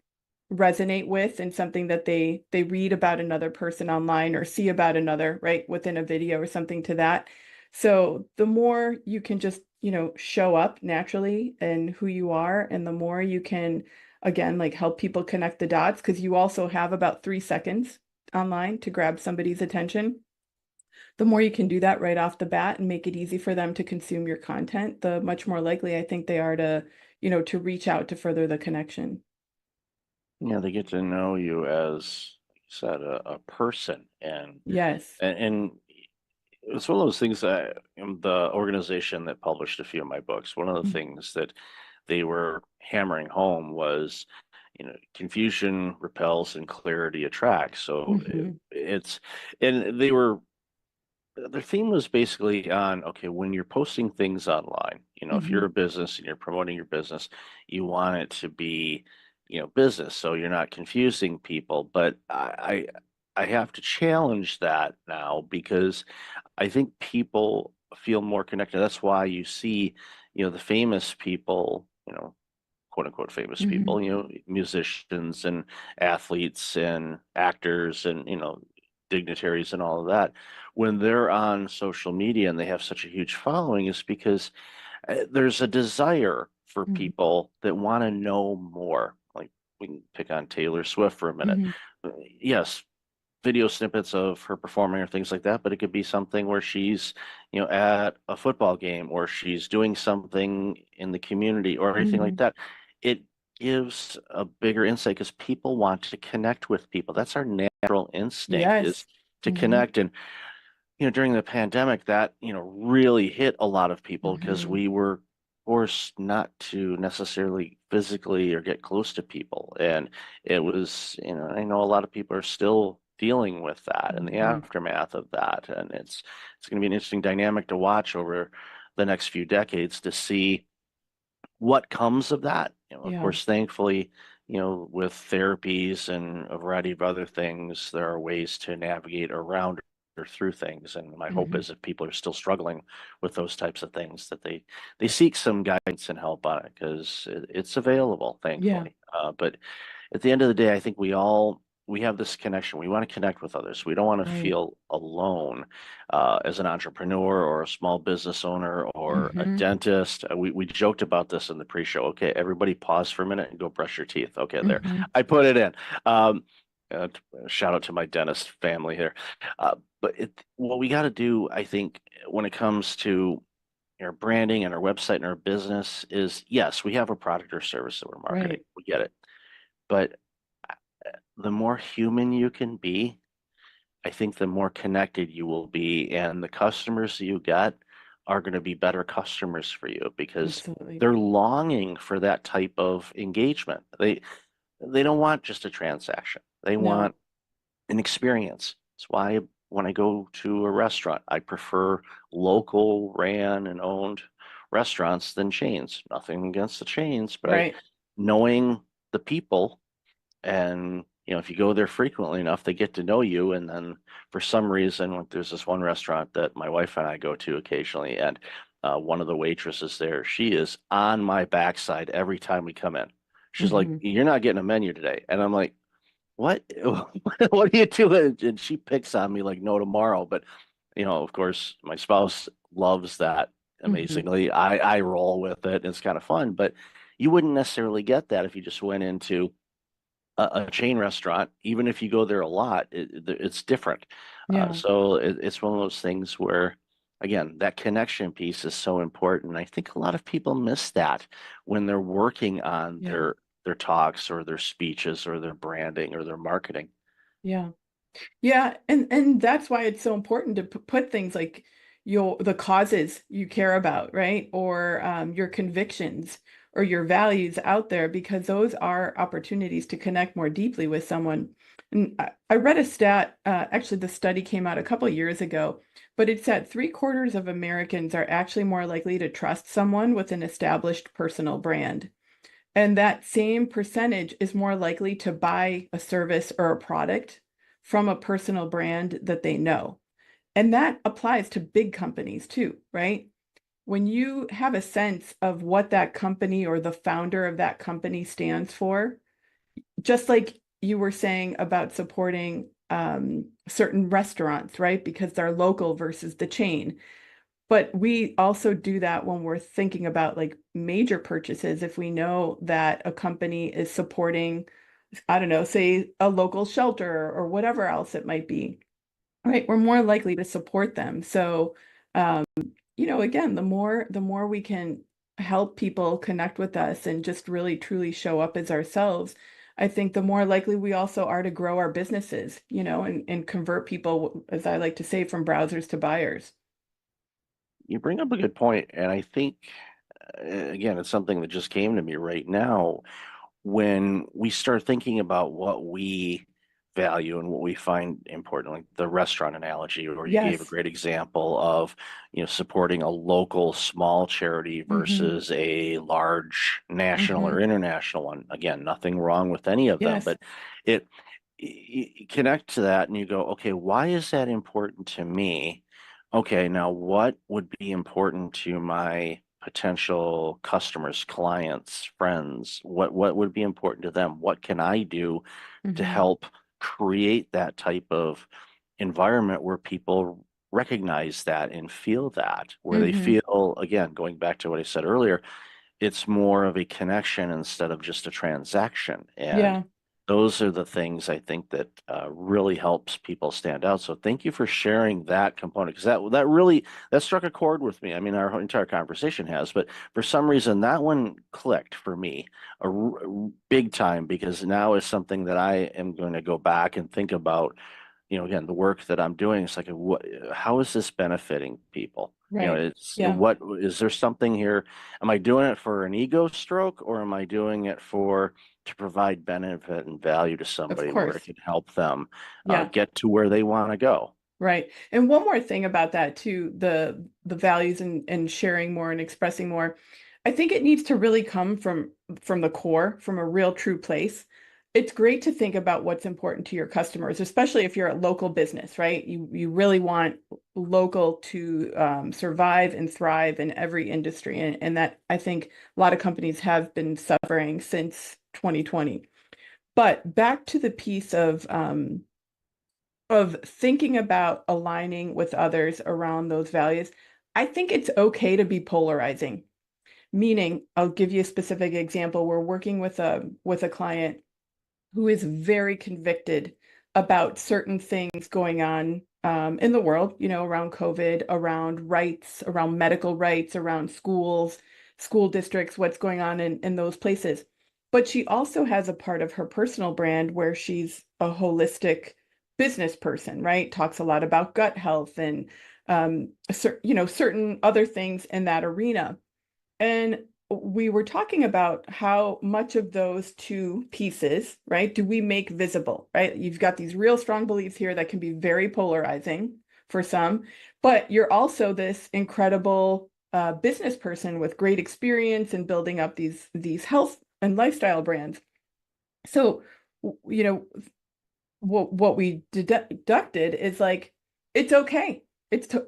resonate with and something that they read about another person online or see about another, right, within a video or something to that. So the more you can just, show up naturally and who you are, and the more you can, again, like help people connect the dots, because you also have about 3 seconds online to grab somebody's attention. The more you can do that right off the bat and make it easy for them to consume your content, the much more likely I think they are to, to reach out to further the connection. Yeah, they get to know you as, like you said, a person, Yes. and it's one of those things that the organization that published a few of my books, one of the things that they were hammering home was, confusion repels and clarity attracts. So Mhm. and their theme was basically on, okay, when you're posting things online, if you're Mhm. a business and you're promoting your business, you want it to be, business, so you're not confusing people. But I have to challenge that now because I think people feel more connected. That's why you see, the famous people, quote unquote famous Mhm. people, musicians and athletes and actors and, dignitaries and all of that. When they're on social media and they have such a huge following, is because there's a desire for Mhm. people that want to know more. Like, we can pick on Taylor Swift for a minute. Mhm. Yes, video snippets of her performing or things like that, but it could be something where she's, at a football game or she's doing something in the community or anything like Mhm. that. It gives a bigger insight because people want to connect with people. That's our natural instinct, is Yes. to Mhm. connect. And, during the pandemic, that, really hit a lot of people because Mhm. we were forced not to necessarily physically or get close to people. And it was, I know a lot of people are still dealing with that and the Mhm. aftermath of that. And it's going to be an interesting dynamic to watch over the next few decades to see what comes of that. Of Yeah. course, thankfully, with therapies and a variety of other things, there are ways to navigate around or through things. And my hope Mhm. is if people are still struggling with those types of things, that they seek some guidance and help on it because it's available, Yeah. thankfully. But at the end of the day, I think we have this connection. We want to connect with others. We don't want to Right. feel alone as an entrepreneur or a small business owner or a Mhm. dentist. We joked about this in the pre-show. Okay, everybody pause for a minute and go brush your teeth. Okay, there. Mhm. I put it in. Um, uh, Shout out to my dentist family here. But what we got to do, I think, when it comes to our branding and our website and our business is, yes, we have a product or service that we're marketing. Right. We get it. But the more human you can be, I think the more connected you will be, and the customers you get are going to be better customers for you because Absolutely. they're longing for that type of engagement. They don't want just a transaction. They No. want an experience. That's why when I go to a restaurant, I prefer local ran and owned restaurants than chains. Nothing against the chains, but Right. knowing the people, and if you go there frequently enough, they get to know you. And then for some reason, like, there's this one restaurant that my wife and I go to occasionally, and one of the waitresses there, she is on my backside every time we come in. She's like, Mhm. "You're not getting a menu today," and I'm like, "What? What are you doing?" And she picks on me like no tomorrow. But of course, my spouse loves that Mhm. amazingly. I roll with it. It's kind of fun, but you wouldn't necessarily get that if you just went into a chain restaurant. Even if you go there a lot, it's different. Yeah. So it's one of those things where, again, that connection piece is so important. I think a lot of people miss that when they're working on Yeah. their talks or their speeches or their branding or their marketing. Yeah. Yeah, and that's why it's so important to put things like the causes you care about, right? Or your convictions or your values out there because those are opportunities to connect more deeply with someone. And I read a stat, actually the study came out a couple years ago, but it's that 3/4 of Americans are actually more likely to trust someone with an established personal brand. And that same percentage is more likely to buy a service or a product from a personal brand that they know. And that applies to big companies too, right? When you have a sense of what that company or the founder of that company stands for, just like you were saying about supporting certain restaurants, right? Because they're local versus the chain. But we also do that when we're thinking about like major purchases. If we know that a company is supporting, I don't know, say a local shelter or whatever else it might be, right? We're more likely to support them. So, um, again, the more we can help people connect with us and just really truly show up as ourselves, I think the more likely we also are to grow our businesses, and convert people, as I like to say, from browsers to buyers. You bring up a good point, and I think again, it's something that just came to me right now. When we start thinking about what we value and what we find important, like the restaurant analogy, or you gave a Yes. great example of, supporting a local small charity Hmm. versus a large national or Hmm. international one. Again, nothing wrong with any of them, Yes. but it you connect to that and you go, okay, why is that important to me? Okay, now what would be important to my potential customers, clients, friends? What would be important to them? What can I do to Hmm. help create that type of environment where people recognize that and feel that, where they Hmm. feel, again, going back to what I said earlier, it's more of a connection instead of just a transaction. And Yeah. those are the things I think that really helps people stand out. So thank you for sharing that component, because that really that struck a chord with me. I mean, our entire conversation has, but for some reason that one clicked for me big time, because now is something that I am going to go back and think about. Again, the work that I'm doing. It's like, how is this benefiting people? You know, Right. it's Yeah. what is there something here? Am I doing it for an ego stroke, or am I doing it to provide benefit and value to Of somebody where it course. can help them Yeah. get to where they want to go? Right. And one more thing about that too, the values and sharing more and expressing more. I think it needs to really come from the core, from a real true place. It's great to think about what's important to your customers, especially if you're a local business, right? You really want local to survive and thrive in every industry. And that I think a lot of companies have been suffering since 2020. But back to the piece of thinking about aligning with others around those values, I think it's okay to be polarizing. Meaning, I'll give you a specific example. We're working with a client who is very convicted about certain things going on in the world, you know, around COVID, around rights, around medical rights, around schools, school districts, what's going on in those places. But she also has a part of her personal brand where she's a holistic business person, right? Talks a lot about gut health and you know, certain other things in that arena. And we were talking about how much of those two pieces, right, do we make visible, right? You've got these real strong beliefs here that can be very polarizing for some, but you're also this incredible business person with great experience in building up these health and lifestyle brands. So, you know, what we deducted is like, it's okay.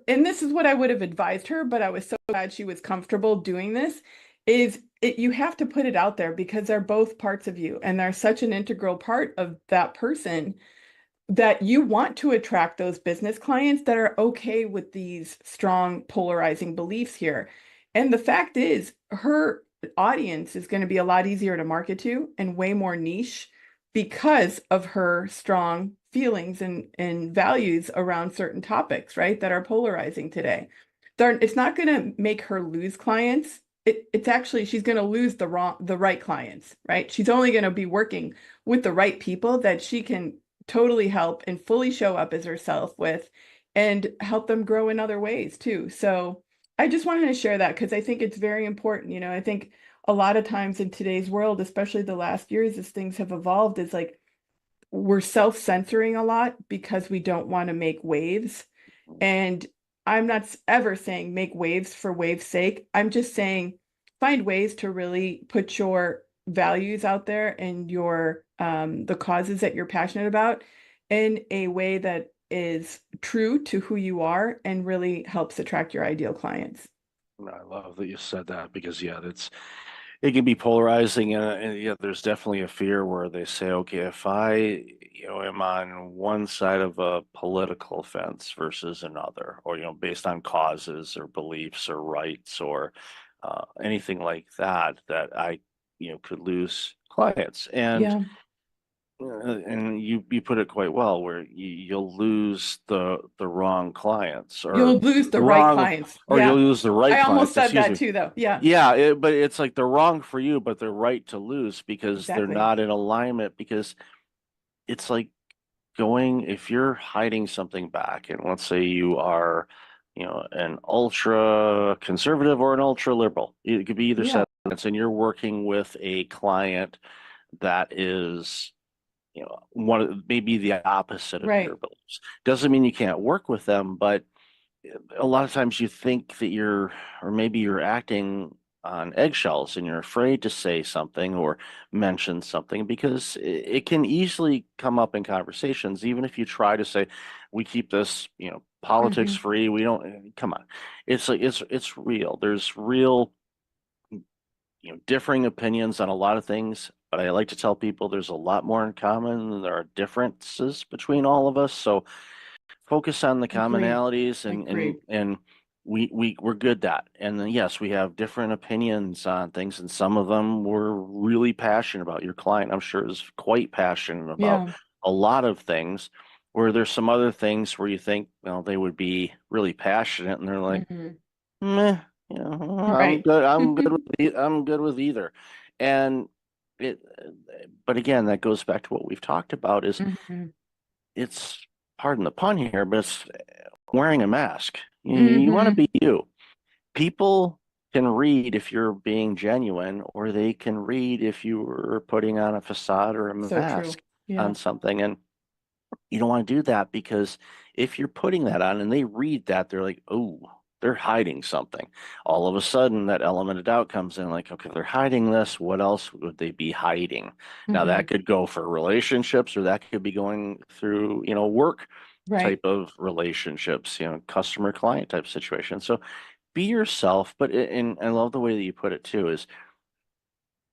And this is what I would have advised her, but I was so glad she was comfortable doing this, you have to put it out there because they're both parts of you and they're such an integral part of that person that you want to attract those business clients that are okay with these strong polarizing beliefs here. And the fact is, her audience is going to be a lot easier to market to and way more niche because of her strong feelings and values around certain topics, right, that are polarizing today. It's not going to make her lose clients. It's actually, she's going to lose the right clients, right? She's only going to be working with the right people that she can totally help and fully show up as herself with and help them grow in other ways too. So I just wanted to share that because I think it's very important. You know, I think a lot of times in today's world, especially the last years as things have evolved, is like we're self-censoring a lot because we don't want to make waves. And I'm not ever saying make waves for waves' sake. I'm just saying find ways to really put your values out there and your the causes that you're passionate about in a way that is true to who you are and really helps attract your ideal clients. I love that you said that because it can be polarizing, and yeah, there's definitely a fear where they say, okay, if I, am on one side of a political fence versus another, or, based on causes or beliefs or rights or anything like that, that I, could lose clients. Yeah, And you put it quite well, where you'll lose the wrong clients or you'll lose the the right wrong, clients. or you'll Yeah, lose the right I almost clients, said excuse that me. too, though. Yeah, Yeah, but it's like they're wrong for you, but they're right to lose because they're exactly. not in alignment. Because it's like if you're hiding something back, and let's say you are, an ultra conservative or an ultra liberal, it could be either Yeah, side, and you're working with a client that is, maybe the opposite of your right. beliefs. Doesn't mean you can't work with them, but a lot of times you think that or maybe you're acting on eggshells and you're afraid to say something or mention something because it can easily come up in conversations, even if you try to say, we keep this, politics Hmm. free. We don't, come on. It's like, it's real. There's real, differing opinions on a lot of things, but I like to tell people there's a lot more in common than there are differences between all of us. So focus on the Agree. commonalities Agree. and we're good at. And then yes, we have different opinions on things, and some of them we're really passionate about. Your client, I'm sure, is quite passionate about Yeah. a lot of things, where there's some other things where you think, well, they would be really passionate and they're like, Hmm. meh, I'm Right. good. I'm good with either. And it, but again, that goes back to what we've talked about is Hmm. it's, pardon the pun here, but it's wearing a mask. You want to Hmm. be you. people can read if you're being genuine, or they can read if you were putting on a facade or a So true. mask Yeah. on something. And you don't want to do that, because if you're putting that on and they read that, they're like, oh, they're hiding something. All of a sudden, that element of doubt comes in, like, okay, they're hiding this. What else would they be hiding? Now, Mhm. that could go for relationships, or that could be going through, work Right. type of relationships, customer client type situation. So be yourself. But and I love the way that you put it too, is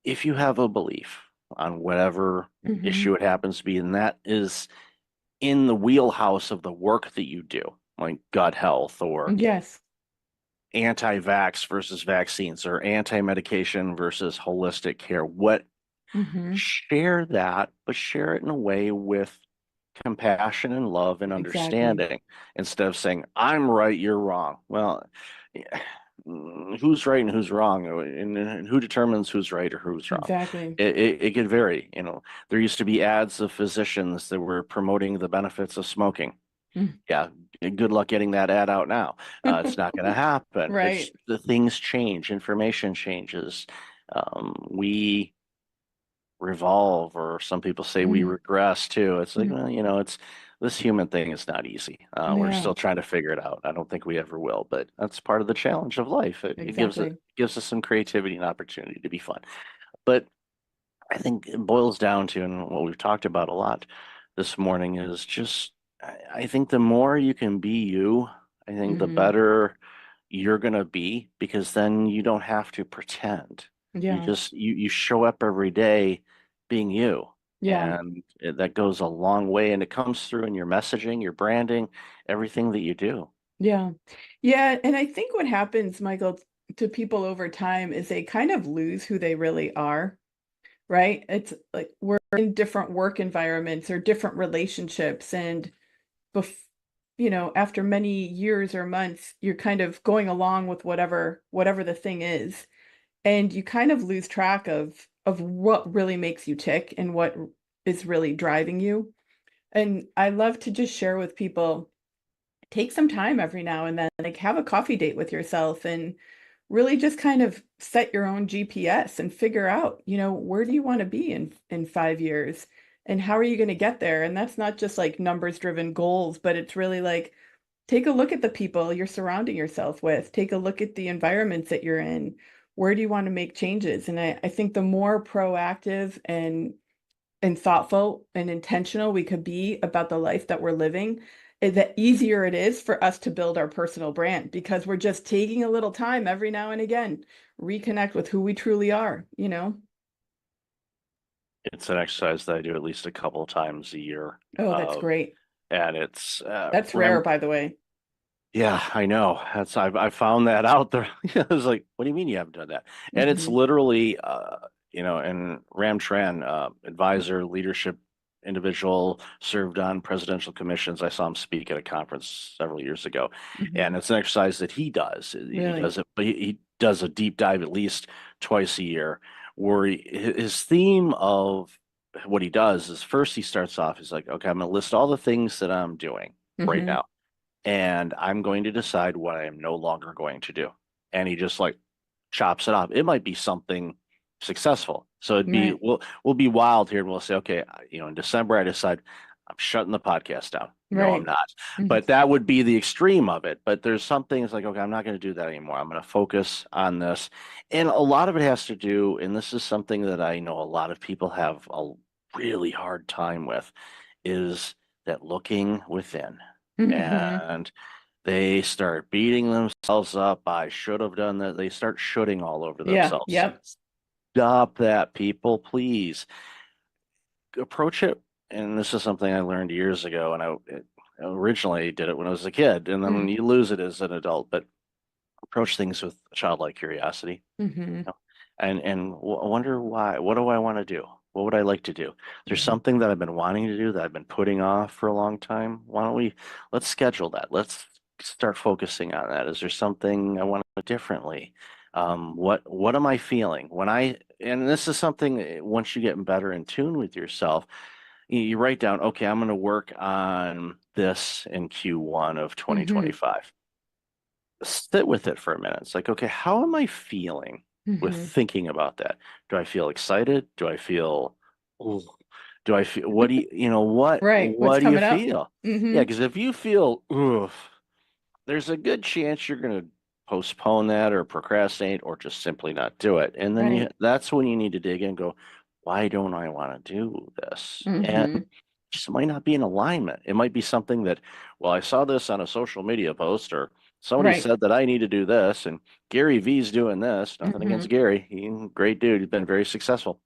if you have a belief on whatever Mhm. issue it happens to be, and that is in the wheelhouse of the work that you do, like gut health or Yes. anti-vax versus vaccines or anti-medication versus holistic care, Mhm. share that, but share it in a way with compassion and love and Exactly. understanding, instead of saying, I'm right, you're wrong. Well, who's right and who's wrong, and who determines who's right or who's wrong? Exactly. It could vary. There used to be ads of physicians that were promoting the benefits of smoking. Mm. Yeah, good luck getting that ad out now. It's not going to happen. Right. The things change, information changes. We revolve, or some people say we Mhm. regress too. It's like, Mhm. well, it's this human thing is not easy. We're Yeah. still trying to figure it out. I don't think we ever will, but that's part of the challenge of life. It Exactly. gives us some creativity and opportunity to be fun. But I think it boils down to, and what we've talked about a lot this morning, is just, I think the more you can be you, I think the Mhm. better you're gonna be, because then you don't have to pretend. You Yeah. just you show up every day being you. Yeah. And that goes a long way, and it comes through in your messaging, your branding, everything that you do. Yeah. Yeah. And I think what happens, Michael, to people over time is they kind of lose who they really are, right? It's like we're in different work environments or different relationships. And bef after many years or months, you're kind of going along with whatever the thing is. And you kind of lose track of what really makes you tick and what is really driving you. And I love to just share with people, take some time every now and then, like have a coffee date with yourself and really just kind of set your own GPS and figure out, where do you want to be in 5 years and how are you going to get there? And that's not just like numbers driven goals, but it's really like take a look at the people you're surrounding yourself with, take a look at the environments that you're in. Where do you want to make changes? And I think the more proactive and thoughtful and intentional we could be about the life that we're living, the easier it is for us to build our personal brand because we're just taking a little time every now and again, reconnect with who we truly are. It's an exercise that I do at least a couple of times a year. Oh, that's great. And it's That's rare, by the way. Yeah, I know. I found that out there. I was like, what do you mean you haven't done that? And it's Mhm. literally and Ram Tran, advisor, leadership individual, served on presidential commissions. I saw him speak at a conference several years ago. Mhm. And it's an exercise that he does. He Really? does it, but he does a deep dive at least twice a year, where his theme of what he does is, first he starts off, he's like, okay, I'm gonna list all the things that I'm doing right Mhm. now, and I'm going to decide what I am no longer going to do. And he just like chops it off. It might be something successful. So Right. we'll be wild here, and we'll say, okay, in December I decide I'm shutting the podcast down. No, I'm Right. not. Mhm. But that would be the extreme of it. But there's some things like, okay, I'm not going to do that anymore. I'm going to focus on this. And a lot of it has to do, and this is something that I know a lot of people have a really hard time with, is that looking within. Mhm. And they start beating themselves up. I should have done that. They start shooting all over Yeah. themselves. Yep. Stop that, people, please. Approach it. And this is something I learned years ago, and I originally did it when I was a kid, and then Mm. you lose it as an adult. But approach things with childlike curiosity, Mhm. and wonder why. What do I want to do? What would I like to do? There's Mhm. something that I've been wanting to do that I've been putting off for a long time. Why don't we let's schedule that? Let's start focusing on that. Is there something I want to do differently? What am I feeling when and this is something, once you get better in tune with yourself, you write down, okay, I'm going to work on this in Q1 of Mhm. 2025. sit with it for a minute. It's like, okay, how am I feeling with Mhm. thinking about that? Do I feel excited? Do I feel, "Ooh," do I feel, what do you know, Right. What's what do you coming up? feel? Yeah, Hmm. because if you feel, oof, there's a good chance you're going to postpone that or procrastinate or just simply not do it. And then Right. that's when you need to dig in and go, why don't I want to do this? And Hmm. just might not be in alignment. It might be something that, well, I saw this on a social media post or somebody Right. said that I need to do this and Gary V's doing this. Nothing Hmm. against Gary. He's a great dude. He's been very successful.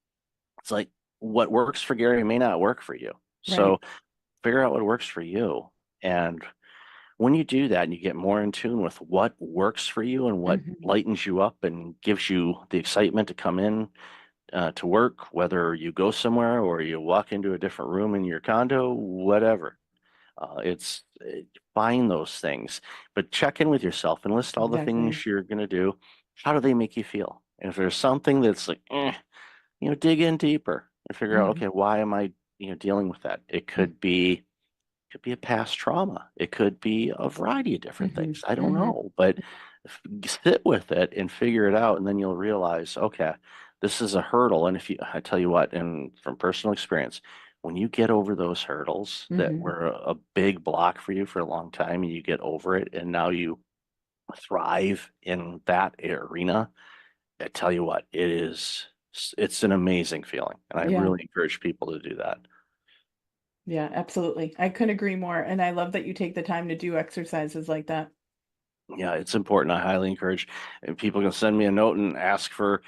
It's like what works for Gary may not work for you. Right. So figure out what works for you. And when you do that and you get more in tune with what works for you and what Hmm. lightens you up and gives you the excitement to come in to work, whether you go somewhere or you walk into a different room in your condo, whatever. Find those things, but check in with yourself and list all the Exactly. things you're going to do. How do they make you feel? And if there's something that's like, dig in deeper and figure out, Hmm. okay, why am I, dealing with that? It could be a past trauma. It could be a variety of different Hmm. things. I don't Hmm. know, but sit with it and figure it out, and then you'll realize, okay, this is a hurdle. And I tell you what, and from personal experience, when you get over those hurdles that Hmm. were a big block for you for a long time, and you get over it, and now you thrive in that arena, I tell you what, it's an amazing feeling, and I Yeah. really encourage people to do that. Yeah, absolutely. I couldn't agree more. And I love that you take the time to do exercises like that. Yeah, it's important. I highly encourage, and people can send me a note and ask for,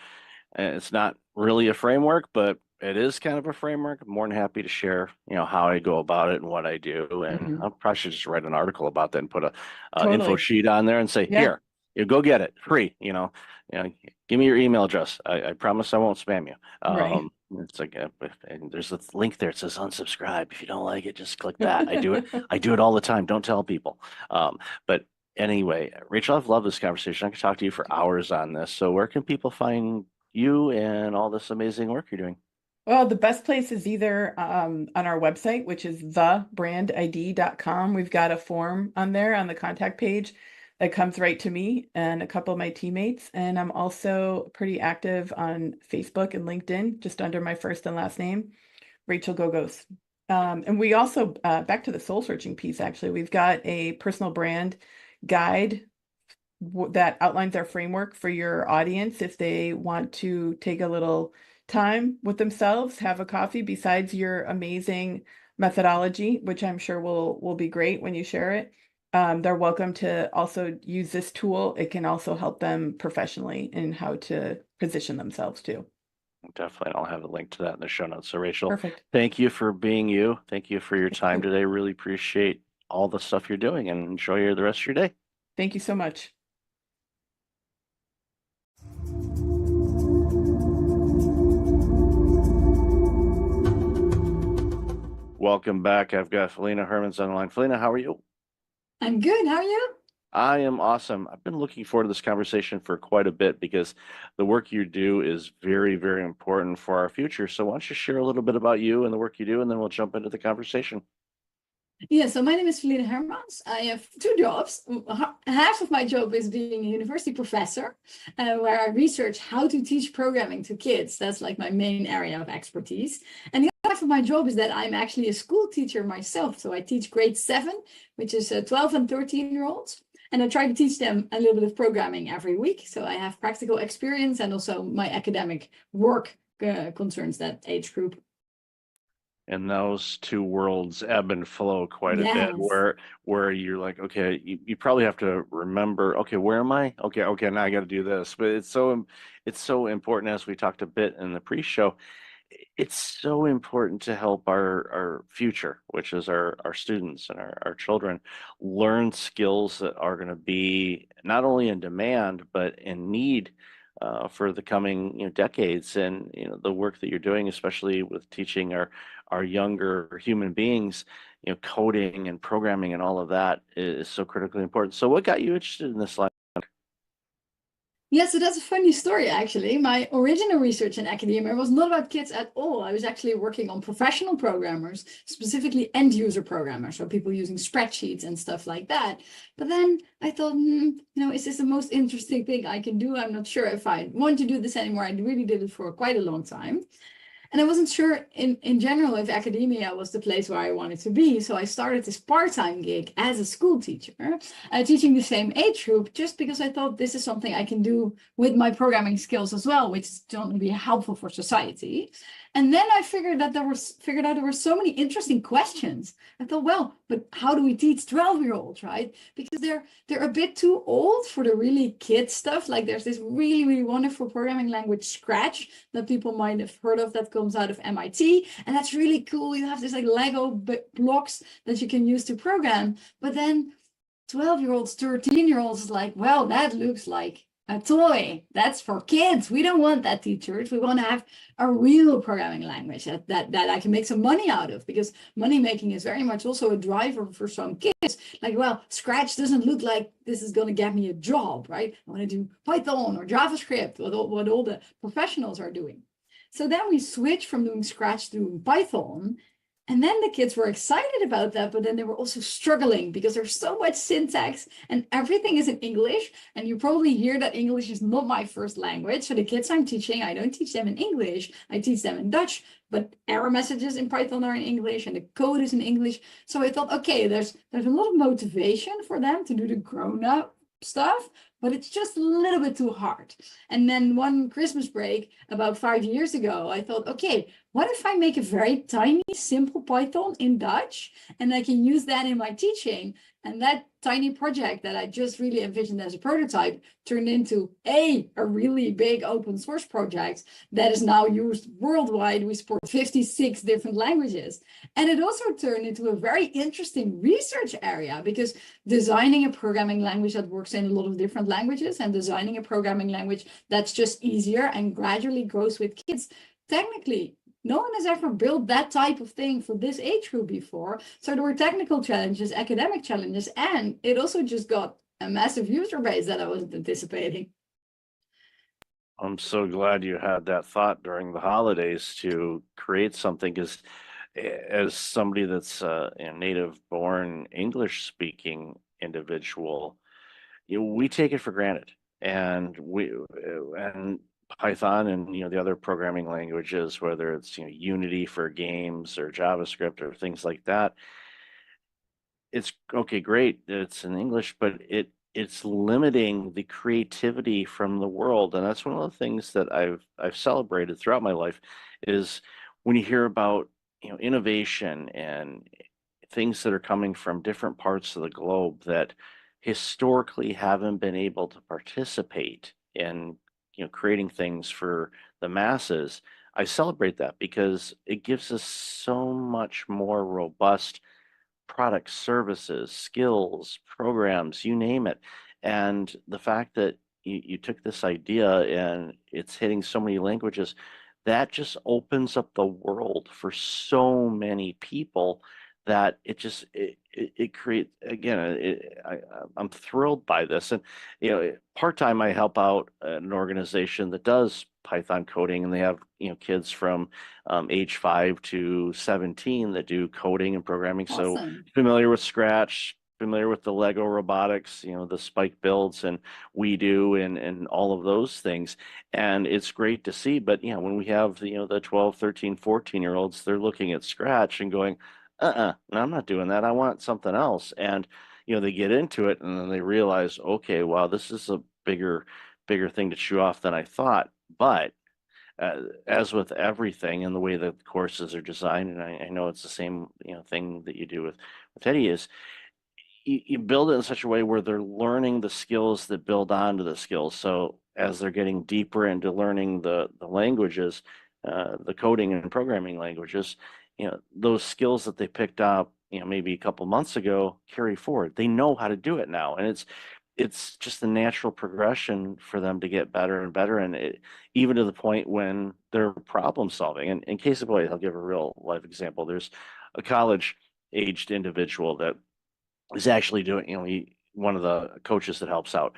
it's not really a framework, but it is kind of a framework. I'm more than happy to share, how I go about it and what I do. And Hmm. I probably should just write an article about that and put a info Totally. sheet on there and say, Yeah. here, you go get it free, give me your email address. I promise I won't spam you. Right. It's like, and there's a link there. It says unsubscribe. If you don't like it, just click that. I do it. I do it all the time. Don't tell people. But anyway, Rachel, I've loved this conversation. I could talk to you for hours on this. So where can people find you and all this amazing work you're doing? Well, the best place is either on our website, which is thebrandid.com. We've got a form on there on the contact page that comes right to me and a couple of my teammates. And I'm also pretty active on Facebook and LinkedIn, just under my first and last name, Rachel Gogos. And we also, back to the soul searching piece, actually, we've got a personal brand guide that outlines our framework for your audience if they want to take a little time with themselves, have a coffee besides your amazing methodology, which I'm sure will be great when you share it. They're welcome to also use this tool. It can also help them professionally in how to position themselves too. Definitely. I'll have a link to that in the show notes. So, Rachel, Perfect. thank you for being you. Thank you for your Thank time you. today. Really appreciate all the stuff you're doing and enjoy the rest of your day. Thank you so much. Welcome back. I've got Felina Hermans on the line. Felina, how are you? I'm good. How are you? I am awesome. I've been looking forward to this conversation for quite a bit because the work you do is very, very important for our future. So, why don't you share a little bit about you and the work you do, and then we'll jump into the conversation. Yeah, so my name is Feline Hermans. I have two jobs. Half of my job is being a university professor, where I research how to teach programming to kids. That's like my main area of expertise. And the other half of my job is that I'm actually a school teacher myself. So I teach grade 7, which is 12 and 13-year-olds. And I try to teach them a little bit of programming every week. So I have practical experience, and also my academic work concerns that age group. And those two worlds ebb and flow quite a bit, Yes. where you're like, okay, you probably have to remember, okay, where am I? Okay, now I got to do this. But it's so important, as we talked a bit in the pre-show. It's so important to help our future, which is our students and our children, learn skills that are going to be not only in demand but in need for the coming decades. And the work that you're doing, especially with teaching our younger human beings, coding and programming and all of that is so critically important. So, what got you interested in this line? Yeah, so that's a funny story, actually. My original research in academia was not about kids at all. I was actually working on professional programmers, specifically end user programmers, so people using spreadsheets and stuff like that. But then I thought, is this the most interesting thing I can do? I'm not sure if I want to do this anymore. I really did it for quite a long time. And I wasn't sure in general if academia was the place where I wanted to be. So I started this part-time gig as a school teacher, teaching the same age group, just because I thought this is something I can do with my programming skills as well, which is going to be helpful for society. And then I figured out there were so many interesting questions. I thought, well, but how do we teach 12-year-olds, right? Because they're a bit too old for the really kid stuff. Like there's this really, really wonderful programming language, Scratch, that people might have heard of, that comes out of MIT. And that's really cool. You have this like Lego blocks that you can use to program. But then 12-year-olds, 13-year-olds is like, well, that looks like a toy. That's for kids. We don't want that, teachers. We want to have a real programming language that I can make some money out of, because money making is very much also a driver for some kids. Like, well, Scratch doesn't look like this is going to get me a job, right? I want to do Python or JavaScript, what all the professionals are doing. So then we switched from doing Scratch to doing Python. And then the kids were excited about that, but then they were also struggling because there's so much syntax and everything is in English. And you probably hear that English is not my first language. So the kids I'm teaching, I don't teach them in English, I teach them in Dutch, but error messages in Python are in English and the code is in English. So I thought, okay, there's a lot of motivation for them to do the grown-up stuff, but it's just a little bit too hard. And then one Christmas break about 5 years ago, I thought, okay, what if I make a very tiny, simple Python in Dutch, and I can use that in my teaching? And that tiny project that I just really envisioned as a prototype turned into a really big open source project that is now used worldwide. We support 56 different languages. And it also turned into a very interesting research area, because designing a programming language that works in a lot of different languages and designing a programming language that's just easier and gradually grows with kids, technically, no one has ever built that type of thing for this age group before. So there were technical challenges, academic challenges, and it also just got a massive user base that I wasn't anticipating. I'm so glad you had that thought during the holidays to create something, because as somebody that's a native born English speaking individual, we take it for granted. And Python and the other programming languages, whether it's Unity for games or JavaScript or things like that, it's okay, great, it's in English, but it's limiting the creativity from the world. And that's one of the things that I've celebrated throughout my life, is when you hear about innovation and things that are coming from different parts of the globe that historically haven't been able to participate in creating things for the masses. I celebrate that because it gives us so much more robust products, services, skills, programs, you name it. And the fact that you took this idea and it's hitting so many languages, that just opens up the world for so many people that it creates, again, I'm thrilled by this. And part-time I help out an organization that does Python coding, and they have kids from age 5 to 17 that do coding and programming. Awesome. So familiar with Scratch, familiar with the Lego robotics, the Spike builds and We Do and all of those things. And it's great to see. But when we have the 12, 13, 14-year-olds, they're looking at Scratch and going, no, I'm not doing that. I want something else. And they get into it and then they realize, okay, wow, this is a bigger thing to chew off than I thought. But as with everything and the way that the courses are designed, and I know it's the same thing that you do with Eddie, is you build it in such a way where they're learning the skills that build onto the skills. So as they're getting deeper into learning the languages, the coding and programming languages, those skills that they picked up, maybe a couple months ago carry forward. They know how to do it now. And it's just a natural progression for them to get better and better. And even to the point when they're problem solving. And in case of point, I'll give a real life example. There's a college aged individual that is actually doing, one of the coaches that helps out,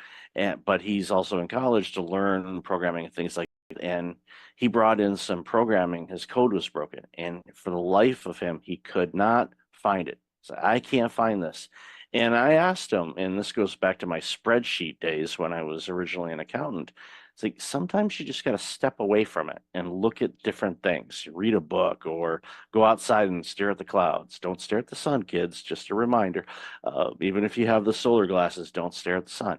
but he's also in college to learn programming and things like that. And he brought in some programming. His code was broken, and for the life of him, he could not find it. So I can't find this. And I asked him, and this goes back to my spreadsheet days when I was originally an accountant. It's like sometimes you just got to step away from it and look at different things. Read a book or go outside and stare at the clouds. Don't stare at the sun, kids. Just a reminder. Even if you have the solar glasses, don't stare at the sun.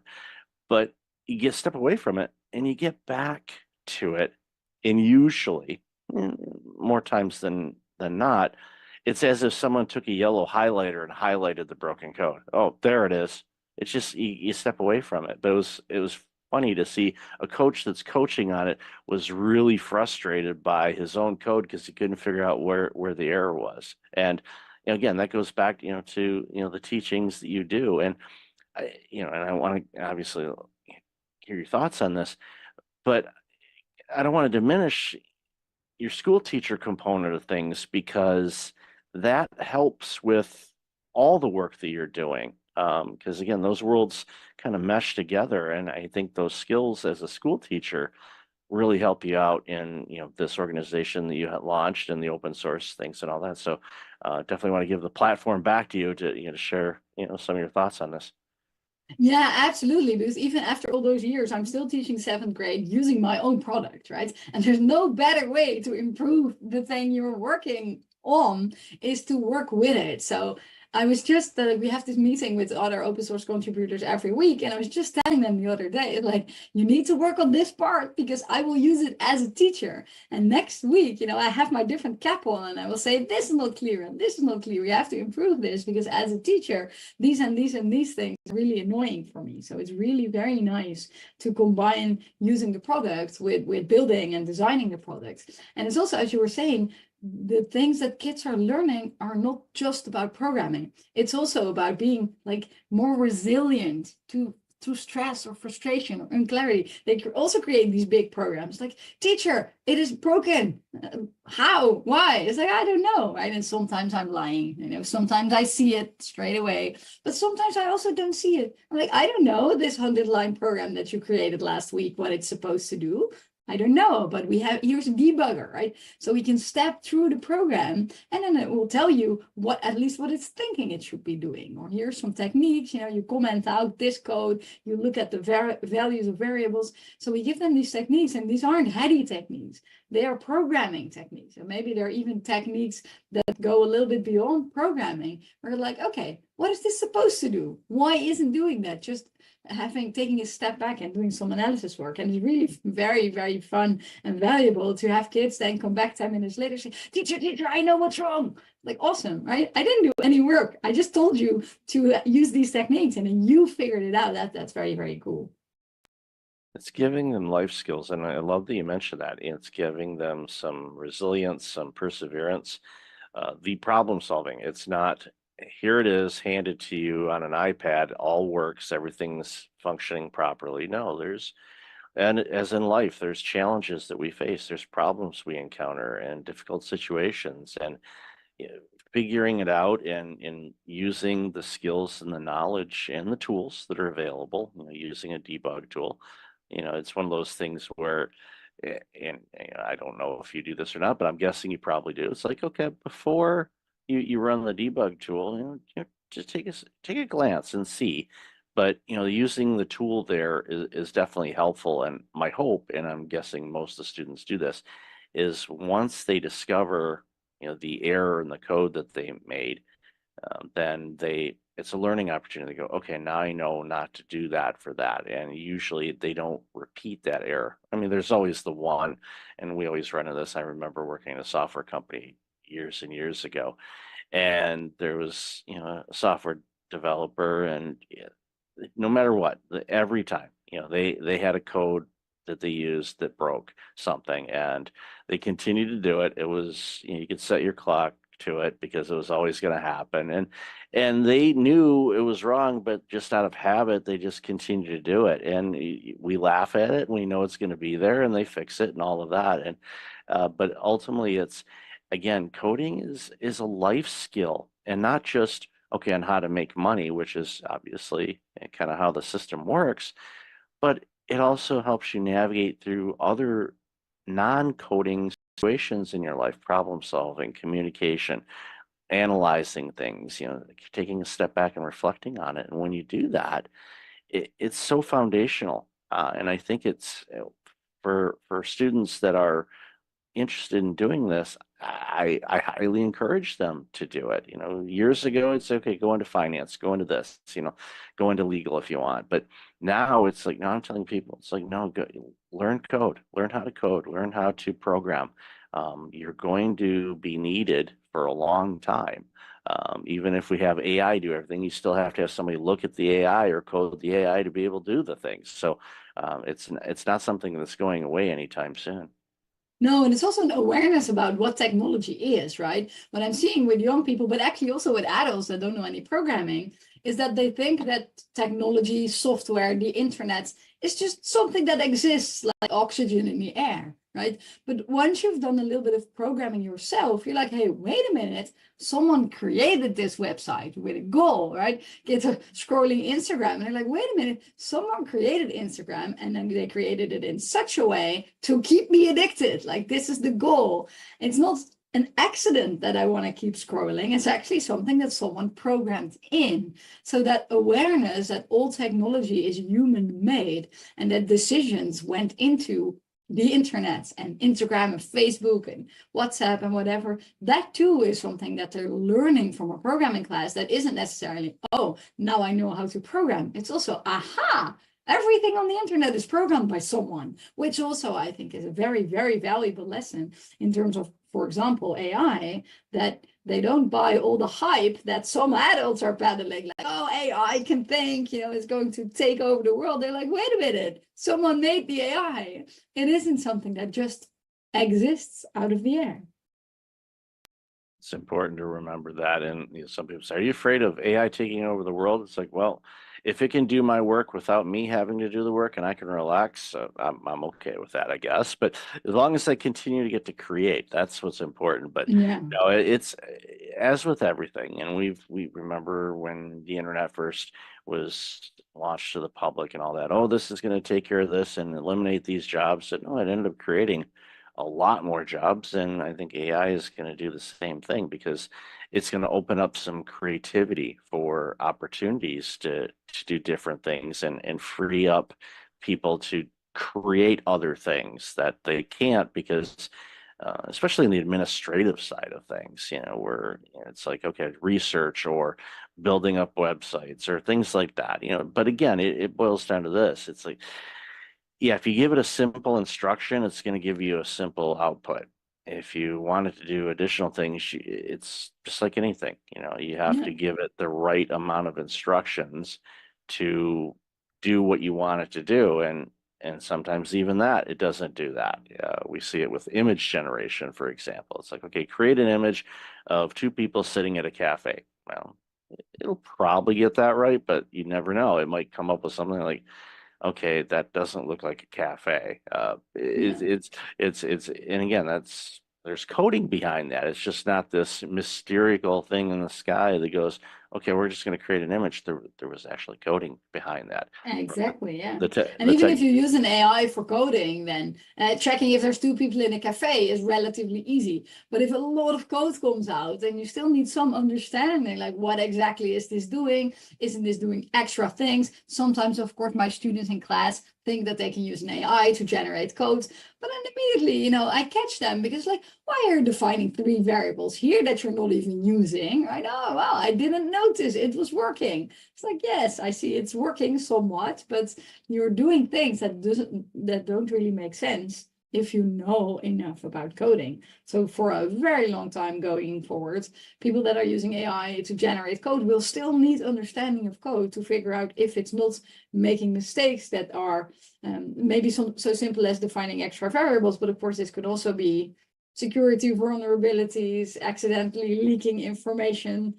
But you get step away from it and you get back to it. And usually, more times than not, it's as if someone took a yellow highlighter and highlighted the broken code. Oh, there it is. It's just you step away from it. But it was funny to see a coach that's coaching on it was really frustrated by his own code because he couldn't figure out where the error was. And again, that goes back to the teachings that you do. And and I want to obviously hear your thoughts on this, but I don't want to diminish your school teacher component of things because that helps with all the work that you're doing. Because again, those worlds kind of mesh together, and I think those skills as a school teacher really help you out in this organization that you had launched and the open source things and all that. So definitely want to give the platform back to you to share some of your thoughts on this. Yeah, absolutely. Because even after all those years, I'm still teaching 7th grade using my own product, right? And there's no better way to improve the thing you're working on is to work with it. So I was just, we have this meeting with other open source contributors every week. And I was just telling them the other day, like, you need to work on this part because I will use it as a teacher. And next week, I have my different cap on and I will say, this is not clear and this is not clear. You have to improve this because as a teacher, these and these and these things are really annoying for me. So it's really very nice to combine using the product with building and designing the product. And it's also, as you were saying, the things that kids are learning are not just about programming. It's also about being like more resilient to stress or frustration or unclarity. They also create these big programs like, teacher, it is broken. How? Why? It's like, I don't know, right? And sometimes I'm lying, sometimes I see it straight away, but sometimes I also don't see it. I'm like, I don't know this 100-line program that you created last week, what it's supposed to do. I don't know, but here's a debugger, right? So we can step through the program and then it will tell you at least what it's thinking it should be doing. Or here's some techniques, you comment out this code, you look at the values of variables. So we give them these techniques, and these aren't heady techniques. They are programming techniques. And maybe there are even techniques that go a little bit beyond programming. We're like, okay, what is this supposed to do? Why isn't doing that? Just taking a step back and doing some analysis work. And it's really very, very fun and valuable to have kids then come back 10 minutes later say, teacher, I know what's wrong. Like, awesome, right? I didn't do any work. I just told you to use these techniques and then you figured it out. That's very, very cool. It's giving them life skills. And I love that you mentioned that. It's giving them some resilience, some perseverance, the problem solving. It's not, here it is handed to you on an iPad, all works, everything's functioning properly. No, and as in life, there's challenges that we face, there's problems we encounter and difficult situations, and figuring it out and using the skills and the knowledge and the tools that are available, using a debug tool. It's one of those things where, and I don't know if you do this or not, but I'm guessing you probably do. It's like, okay, before you run the debug tool, just take a glance and see. But using the tool there is definitely helpful. And my hope, and I'm guessing most of the students do this, is once they discover the error in the code that they made, then it's a learning opportunity to go, okay, now I know not to do that for that. And usually they don't repeat that error. I mean, there's always the one, and we always run into this. I remember working in a software company years and years ago, and there was a software developer, and no matter what, every time they had a code that they used that broke something, and they continued to do it. It was you could set your clock to it because it was always going to happen, and they knew it was wrong, but just out of habit they just continue to do it, and we laugh at it and we know it's going to be there, and they fix it and all of that. And but ultimately, it's, again, coding is a life skill, and not just okay, on how to make money, which is obviously kind of how the system works, but it also helps you navigate through other non-coding situations in your life, problem solving, communication, analyzing things, taking a step back and reflecting on it. And when you do that, it's so foundational. And I think it's for students that are interested in doing this, I highly encourage them to do it. Years ago, it's okay, go into finance, go into this, go into legal if you want. But now it's like, no, I'm telling people, it's like, no, go, learn code, learn how to code, learn how to program. You're going to be needed for a long time. Even if we have AI do everything, you still have to have somebody look at the AI or code the AI to be able to do the things. So it's not something that's going away anytime soon. No, and it's also an awareness about what technology is, right? What I'm seeing with young people, but actually also with adults that don't know any programming, is that they think that technology, software, the internet is just something that exists like oxygen in the air, right? But once you've done a little bit of programming yourself, you're like, hey, wait a minute, someone created this website with a goal, right? Get to scrolling Instagram and they're like, wait a minute, someone created Instagram and then they created it in such a way to keep me addicted. Like this is the goal. It's not an accident that I want to keep scrolling. It's actually something that someone programmed in. So that awareness that all technology is human made and that decisions went into the internet and Instagram and Facebook and WhatsApp and whatever, that too is something that they're learning from a programming class that isn't necessarily, oh, now I know how to program. It's also, aha, everything on the internet is programmed by someone, which also I think is a very, very valuable lesson in terms of, for example, AI, that they don't buy all the hype that some adults are peddling, like, oh, AI can think, it's going to take over the world. They're like, wait a minute, someone made the AI. It isn't something that just exists out of the air. It's important to remember that. And some people say, are you afraid of AI taking over the world? It's like, well, if it can do my work without me having to do the work and I can relax, I'm okay with that, I guess. But as long as I continue to get to create, that's what's important. But Yeah. it's as with everything. And we remember when the internet first was launched to the public and all that. Oh, this is going to take care of this and eliminate these jobs. And no, it ended up creating a lot more jobs. And I think AI is going to do the same thing because it's going to open up some creativity for opportunities to do different things and free up people to create other things that they can't because especially in the administrative side of things, where it's like, okay, research or building up websites or things like that, but again, it boils down to this. It's like, yeah, if you give it a simple instruction, it's going to give you a simple output. If you want it to do additional things, it's just like anything, you have to give it the right amount of instructions to do what you want it to do. And sometimes even that, it doesn't do that. We see it with image generation, for example. It's like, okay, create an image of two people sitting at a cafe. Well, it'll probably get that right, but you never know. It might come up with something like, okay, that doesn't look like a cafe. It's and again, there's coding behind that. It's just not this mystical thing in the sky that goes, okay, we're just going to create an image. There was actually coding behind that. Exactly, yeah. And even if you use an AI for coding, then checking if there's two people in a cafe is relatively easy. But if a lot of code comes out, then you still need some understanding, like what exactly is this doing? Isn't this doing extra things? Sometimes, of course, my students in class think that they can use an AI to generate codes, but then immediately, I catch them because like, why are you defining 3 variables here that you're not even using, right? Oh, well, I didn't notice it was working. It's like, yes, I see it's working somewhat, but you're doing things that don't really make sense if you know enough about coding. So for a very long time going forward, people that are using AI to generate code will still need understanding of code to figure out if it's not making mistakes that are maybe so simple as defining extra variables. But of course, this could also be security vulnerabilities, accidentally leaking information.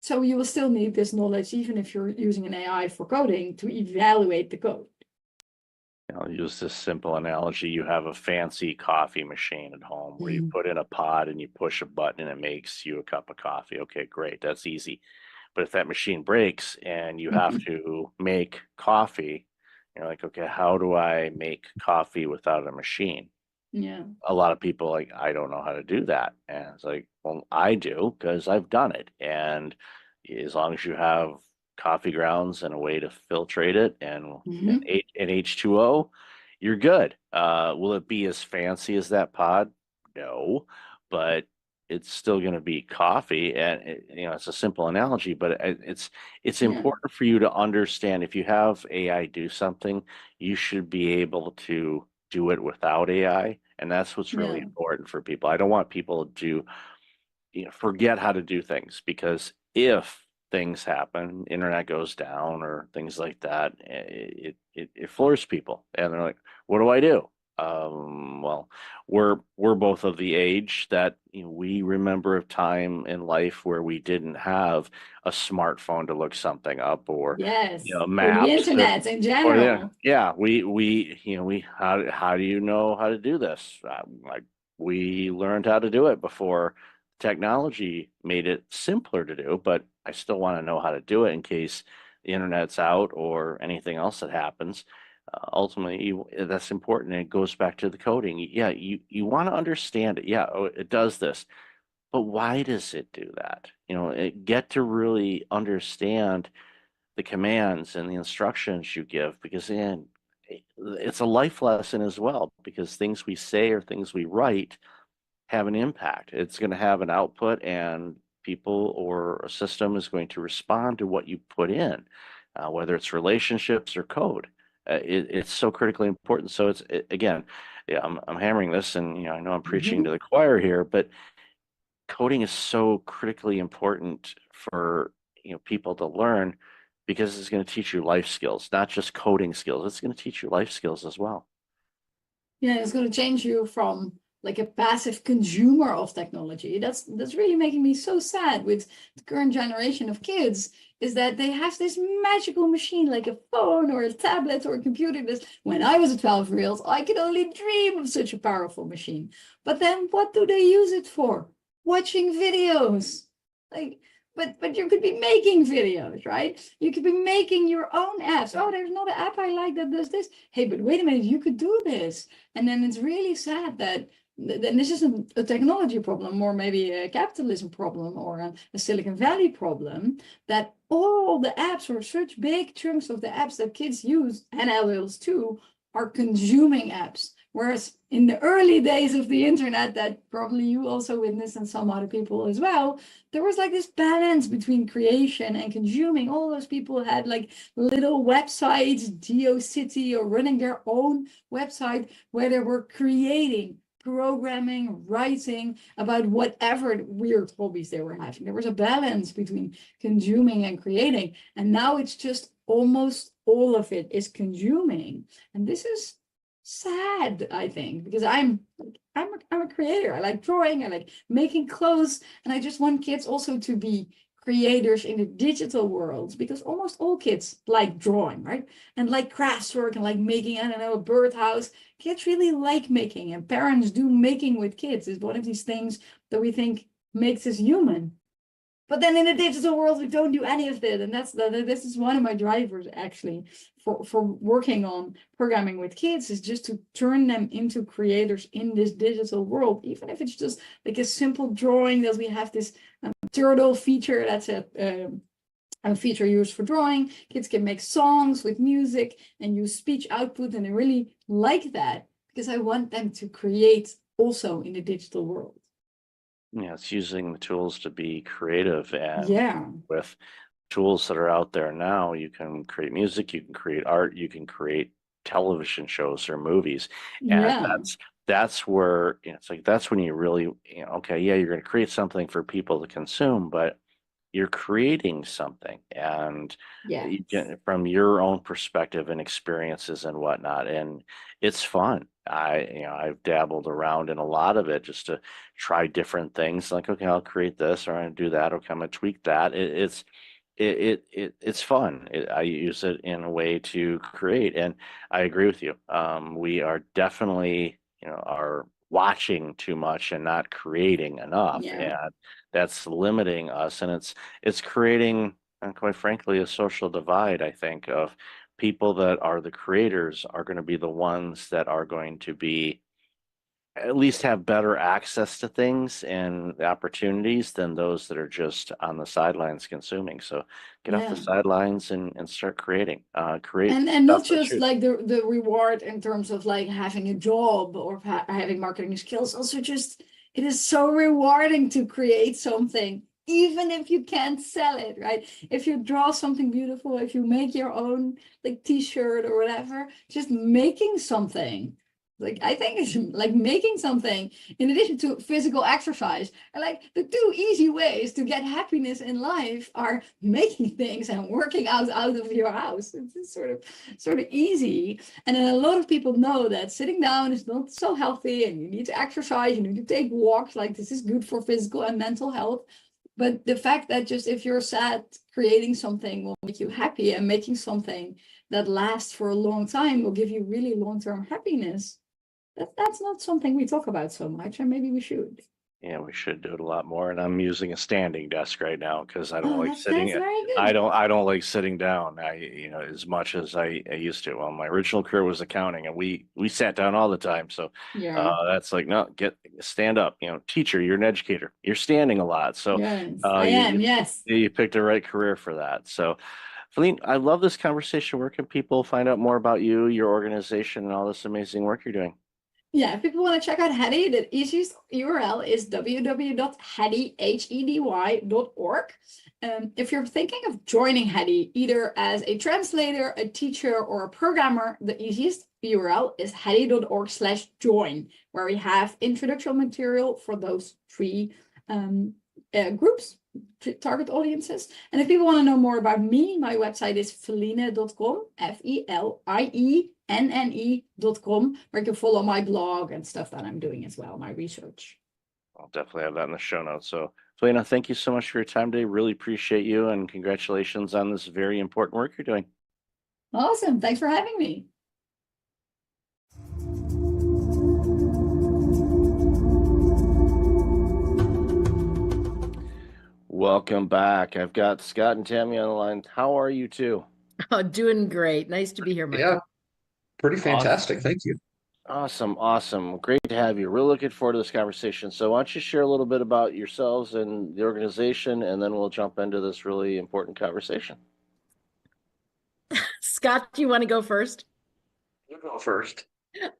So you will still need this knowledge, even if you're using an AI for coding, to evaluate the code. I'll use this simple analogy. You have a fancy coffee machine at home where you put in a pod and you push a button and it makes you a cup of coffee. Okay, great. That's easy. But if that machine breaks and you have to make coffee, you're like, okay, how do I make coffee without a machine? Yeah. A lot of people like, I don't know how to do that. And it's like, well, I do because I've done it. And as long as you have coffee grounds and a way to filtrate it and Mhm. an H2O, you're good. Will it be as fancy as that pod? No, but it's still going to be coffee. And it's a simple analogy, but it's Yeah. important for you to understand if you have AI do something, you should be able to do it without AI. And that's what's really Yeah. important for people. I don't want people to forget how to do things, because if things happen, internet goes down or things like that, it floors people, and they're like, "What do I do?" Well, we're both of the age that we remember a time in life where we didn't have a smartphone to look something up, or Yes. Or the maps internet in or general. yeah, we how do you know how to do this? Like, we learned how to do it before technology made it simpler to do, but I still want to know how to do it in case the internet's out or anything else that happens. Ultimately, that's important. And it goes back to the coding. Yeah, you want to understand it. Yeah, oh, it does this, but why does it do that? Get to really understand the commands and the instructions you give, because then it's a life lesson as well, because things we say or things we write have an impact. It's going to have an output, and people or a system is going to respond to what you put in, whether it's relationships or code. It's so critically important. So again, yeah, I'm hammering this, and I know I'm preaching Mhm. to the choir here, but coding is so critically important for people to learn, because it's going to teach you life skills, not just coding skills. It's going to teach you life skills as well. Yeah, it's going to change you from like a passive consumer of technology. That's really making me so sad with the current generation of kids, is that they have this magical machine like a phone or a tablet or a computer. This, when I was a 12-year-old, I could only dream of such a powerful machine. But then what do they use it for? Watching videos. Like, but you could be making videos, right? You could be making your own apps. Oh, there's not an app I like that does this. Hey, but wait a minute, you could do this. And then it's really sad that then this isn't a technology problem, or maybe a capitalism problem, or a Silicon Valley problem, that all the apps, or such big chunks of the apps that kids use, and adults too, are consuming apps. Whereas in the early days of the internet, that probably you also witnessed, and some other people as well, there was like this balance between creation and consuming. All those people had like little websites, GeoCity, or running their own website where they were creating, programming, writing about whatever weird hobbies they were having. There was a balance between consuming and creating. And now it's just almost all of it is consuming. And this is sad, I think, because I'm a creator. I like drawing, I like making clothes, and I just want kids also to be creators in the digital world, because almost all kids like drawing, right? And like crafts work, and like making, I don't know, a birdhouse. Kids really like making, and parents do making with kids. Is one of these things that we think makes us human. But then in the digital world, we don't do any of that. And this is one of my drivers actually for working on programming with kids, is just to turn them into creators in this digital world, even if it's just like a simple drawing. That we have this turtle feature, that's a feature used for drawing. Kids can make songs with music and use speech output, and I really like that, because I want them to create also in the digital world. Yeah, it's using the tools to be creative, and Yeah. with tools that are out there now, you can create music, you can create art, you can create television shows or movies, and Yeah. that's where it's like that's when you really okay, yeah, you're going to create something for people to consume, but you're creating something, and Yeah. you get from your own perspective and experiences and whatnot, and it's fun. I've dabbled around in a lot of it just to try different things. Like, okay, I'll create this, or I'm gonna do that. Okay, I'm gonna tweak that. It's fun. I use it in a way to create, and I agree with you. We are definitely are watching too much and not creating enough, Yeah. and that's limiting us, and it's creating and quite frankly, a social divide, I think, of people that are the creators are going to be the ones that are going to be at least have better access to things and the opportunities than those that are just on the sidelines consuming. So get off the Yeah. sidelines and start creating. Create And not stuff that just you. like the reward in terms of like having a job or having marketing skills, also just it is so rewarding to create something, even if you can't sell it, right? If you draw something beautiful, if you make your own like t-shirt or whatever, just making something. Like I think it's like making something in addition to physical exercise. And like the two easy ways to get happiness in life are making things and working out of your house. It's sort of easy. And then a lot of people know that sitting down is not so healthy and you need to exercise, you need to take walks, like this is good for physical and mental health. But the fact that just if you're sad, creating something will make you happy, and making something that lasts for a long time will give you really long-term happiness. That's not something we talk about so much, and maybe we should. Yeah, we should do it a lot more. And I'm using a standing desk right now because I don't Oh, like that's sitting. very good. I don't like sitting down. As much as I used to. Well, my original career was accounting, and we sat down all the time. So Yeah. that's like, no, stand up. Teacher, you're an educator. You're standing a lot. So Yes, I am. Yes. you picked the right career for that. So, Feline, I love this conversation. Where can people find out more about you, your organization, and all this amazing work you're doing? Yeah, if people want to check out Hedy, the easiest URL is www.hedy.org. If you're thinking of joining Hedy, either as a translator, a teacher, or a programmer, the easiest URL is hedy.org/join, where we have introductory material for those three groups, target audiences. And if people want to know more about me, my website is feline.com, FELIENNE.com, where you can follow my blog and stuff that I'm doing as well, my research. I'll definitely have that in the show notes. So, Felina, thank you so much for your time today. Really appreciate you, and congratulations on this very important work you're doing. Awesome. Thanks for having me. Welcome back. I've got Scott and Tammy on the line. How are you two? Oh, doing great. Nice to be here, Michael. Yeah, pretty fantastic. Thank you. Awesome. Great to have you. Really looking forward to this conversation. So why don't you share a little bit about yourselves and the organization, and then we'll jump into this really important conversation. Scott, do you want to go first? You go first.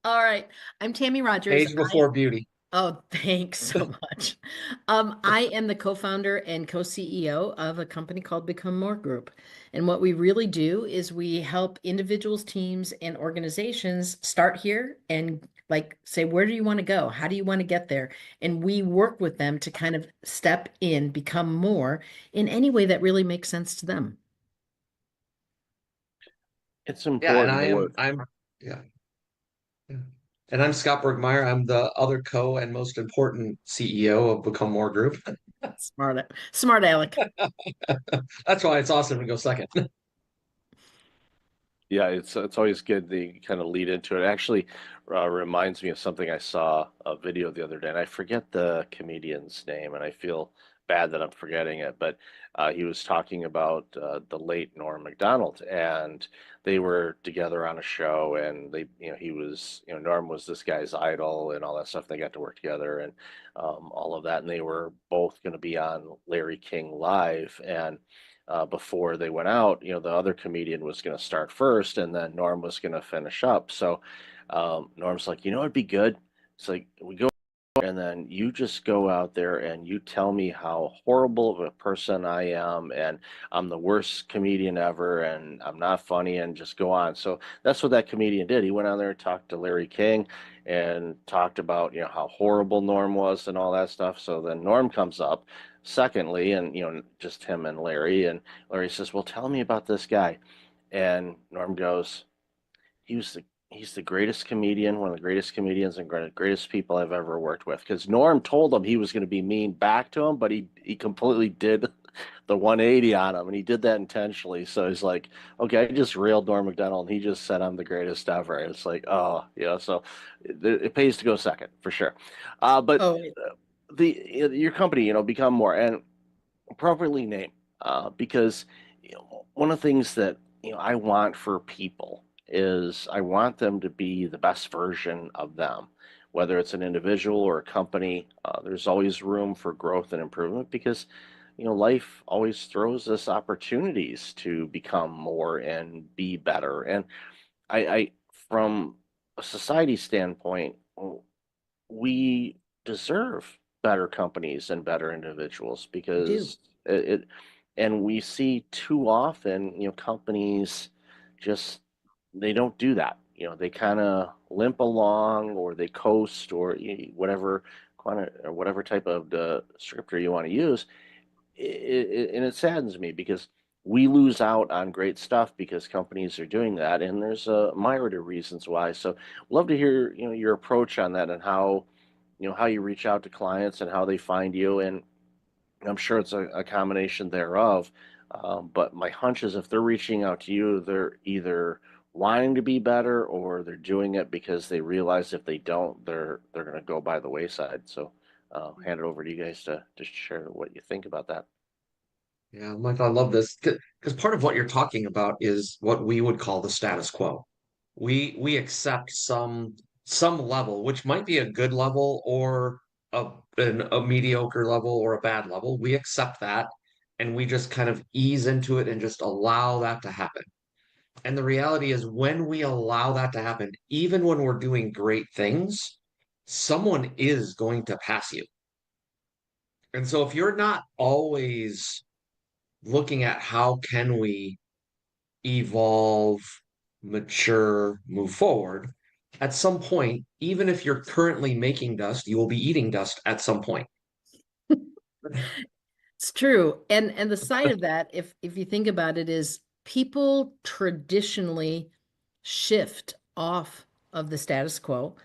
All right. I'm Tammy Rogers. Age before beauty. Oh, thanks so much. I am the co-founder and co-CEO of a company called Become More Group. And what we really do is we help individuals, teams, and organizations start here and say, where do you want to go? How do you want to get there? And we work with them to kind of step in, become more in any way that really makes sense to them. It's important. Yeah, and I'm Scott Bergmeyer. I'm the other and most important CEO of Become More Group. Smart Alec. That's why it's awesome to go second. Yeah, it's always good to kind of lead into it. Actually, reminds me of something I saw a video the other day, and I forget the comedian's name, and I feel bad that I'm forgetting it, but he was talking about the late Norm Macdonald, and they were together on a show, and Norm was this guy's idol and all that stuff. They got to work together and all of that, and they were both going to be on Larry King Live, and before they went out, the other comedian was going to start first, and then Norm was going to finish up. So Norm's like, it'd be good. It's like, we go, and then you just go out there and you tell me how horrible of a person I am, and I'm the worst comedian ever, and I'm not funny, and just go on. So that's what that comedian did. He went on there and talked to Larry King and talked about, how horrible Norm was and all that stuff. So then Norm comes up secondly, and just him and Larry Larry says, well, tell me about this guy. And Norm goes, he's the greatest comedian, one of the greatest comedians and greatest people I've ever worked with. Because Norm told him he was going to be mean back to him, but he completely did the 180 on him, and he did that intentionally. So he's like, okay, I just railed Norm Macdonald, and he just said I'm the greatest ever. And it's like, oh, yeah. So it pays to go second for sure. Your company, Become More, and appropriately named, because one of the things that I want for people is I want them to be the best version of them, whether it's an individual or a company. There's always room for growth and improvement because life always throws us opportunities to become more and be better. And I from a society standpoint, we deserve better companies and better individuals We do. because and we see too often, companies just they don't do that. They kind of limp along or they coast or whatever or whatever type of descriptor you want to use. And it saddens me because we lose out on great stuff because companies are doing that, and there's a myriad of reasons why. So, love to hear your approach on that and how how you reach out to clients and how they find you. And I'm sure it's a combination thereof. But my hunch is if they're reaching out to you, they're either wanting to be better or they're doing it because they realize if they don't, they're going to go by the wayside. So, hand it over to you guys to share what you think about that. Yeah, Michael, I love this because part of what you're talking about is what we would call the status quo. We accept some level, which might be a good level or a mediocre level or a bad level. We accept that and we just kind of ease into it and just allow that to happen. And the reality is when we allow that to happen, even when we're doing great things, someone is going to pass you. And so if you're not always looking at how can we evolve, mature, move forward, at some point, even if you're currently making dust, you will be eating dust at some point. It's true. And the side of that, if you think about it, is people traditionally shift off of the status quo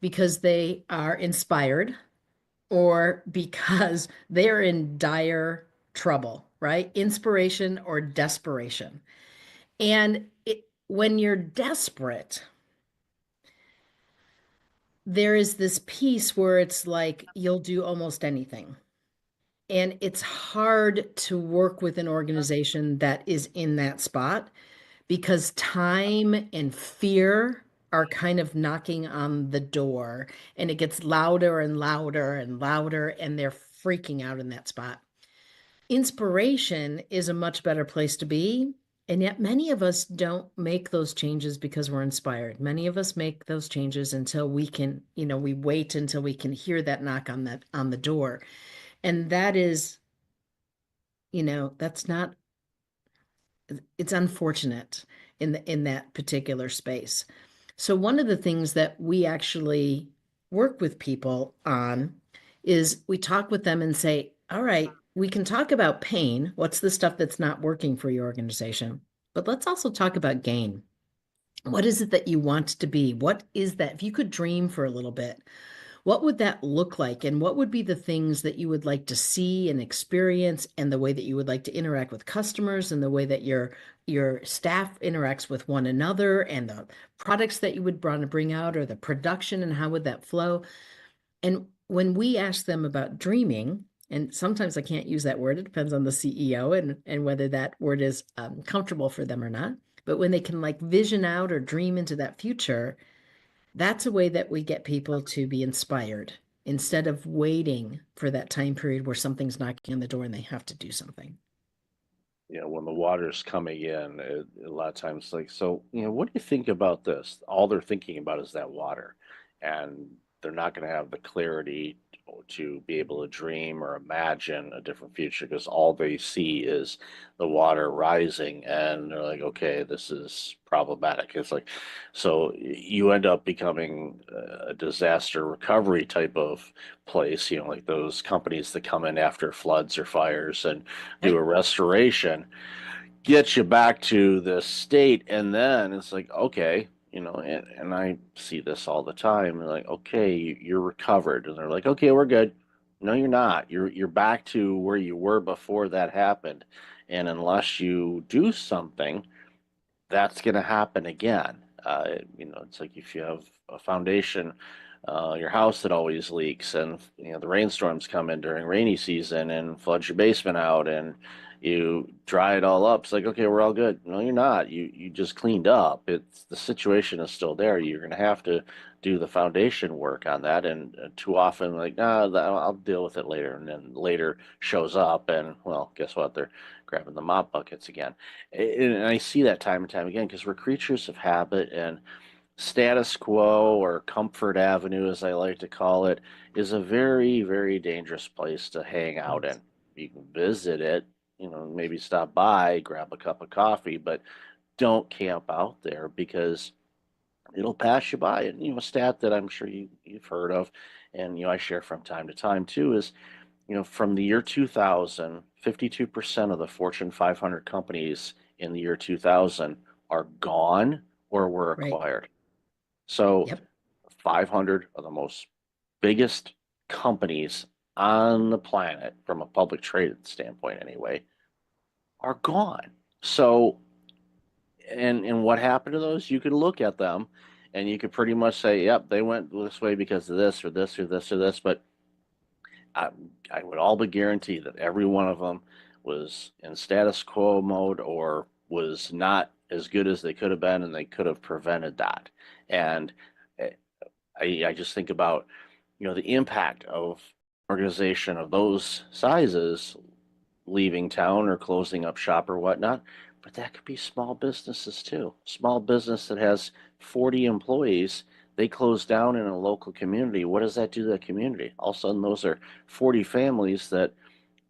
because they are inspired or because they're in dire trouble, right? Inspiration or desperation. And when you're desperate, there is this piece where it's like you'll do almost anything. And it's hard to work with an organization that is in that spot because time and fear are kind of knocking on the door and it gets louder and louder and louder and they're freaking out in that spot. Inspiration is a much better place to be. And yet many of us don't make those changes because we're inspired. Many of us make those changes until we can, we wait until we can hear that knock on the door. And that is, that's not, it's unfortunate in that particular space. So one of the things that we actually work with people on is we talk with them and say, all right, we can talk about pain. What's the stuff that's not working for your organization? But let's also talk about gain. What is it that you want to be? What is that? If you could dream for a little bit, what would that look like? And what would be the things that you would like to see and experience and the way that you would like to interact with customers and the way that your staff interacts with one another and the products that you would want to bring out or the production and how would that flow? And when we ask them about dreaming, and sometimes I can't use that word, it depends on the CEO and whether that word is comfortable for them or not. But when they can like vision out or dream into that future, that's a way that we get people to be inspired instead of waiting for that time period where something's knocking on the door and they have to do something. When the water's coming in, a lot of times, like, so, what do you think about this? All they're thinking about is that water, and they're not going to have the clarity to be able to dream or imagine a different future because all they see is the water rising, and they're like, okay, this is problematic. It's like, so you end up becoming a disaster recovery type of place, like those companies that come in after floods or fires and do a restoration, get you back to the state, and then it's like, okay, and I see this all the time. They're like, okay, you're recovered, and they're like, okay, we're good. No, you're not. You're back to where you were before that happened, and unless you do something, that's going to happen again. It's like if you have a foundation, your house that always leaks, and the rainstorms come in during rainy season and floods your basement out, and you dry it all up. It's like, okay, we're all good. No, you're not. You just cleaned up. It's the situation is still there. You're going to have to do the foundation work on that. And too often, like, nah, I'll deal with it later. And then later shows up, and well, guess what? They're grabbing the mop buckets again. And I see that time and time again because we're creatures of habit, and status quo, or comfort avenue, as I like to call it, is a very, very dangerous place to hang out in. You can visit it, maybe stop by, grab a cup of coffee, but don't camp out there because it'll pass you by. And, a stat that I'm sure you've heard of, and, I share from time to time too, is, from the year 2000, 52% of the Fortune 500 companies in the year 2000 are gone or were Right. acquired. So Yep. 500 of the most biggest companies on the planet, from a public traded standpoint anyway, are gone. So, and what happened to those? You could look at them and you could pretty much say, yep, they went this way because of this or this or this or this. But I would all but guarantee that every one of them was in status quo mode or was not as good as they could have been, and they could have prevented that. And I just think about, the impact of organization of those sizes leaving town or closing up shop or whatnot. But that could be small businesses too. Small business that has 40 employees, they close down in a local community. What does that do to the community? All of a sudden, those are 40 families that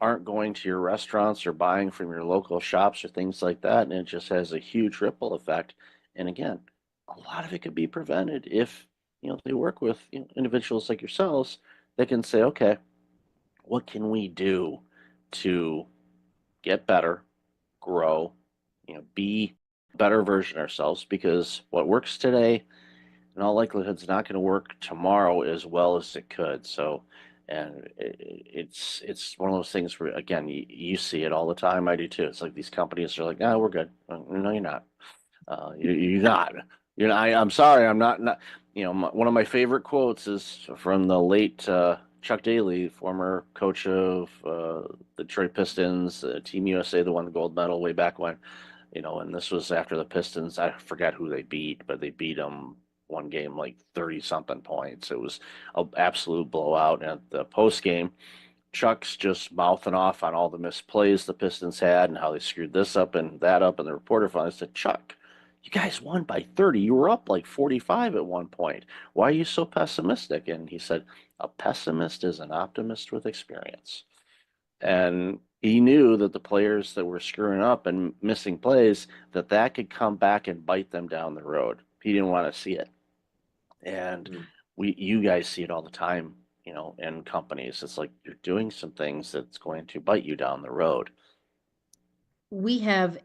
aren't going to your restaurants or buying from your local shops or things like that. And it just has a huge ripple effect. And again, a lot of it could be prevented if, they work with individuals like yourselves that can say, okay, what can we do to get better, grow, be a better version of ourselves? Because what works today, in all likelihood, is not going to work tomorrow as well as it could. So, and it's one of those things where, again, you see it all the time. I do too. It's like these companies are like, no, we're good. No, you're not. You're not. I'm sorry. I'm not. One of my favorite quotes is from the late Chuck Daly, former coach of the Detroit Pistons, Team USA, that won the gold medal way back when. And this was after the Pistons. I forget who they beat, but they beat them one game like 30 something points. It was an absolute blowout. And at the post game, Chuck's just mouthing off on all the missed plays the Pistons had and how they screwed this up and that up. And the reporter finally said, Chuck, you guys won by 30. You were up like 45 at one point. Why are you so pessimistic? And he said, a pessimist is an optimist with experience. And he knew that the players that were screwing up and missing plays, that could come back and bite them down the road. He didn't want to see it. And you guys see it all the time, in companies. It's like you're doing some things that's going to bite you down the road. We have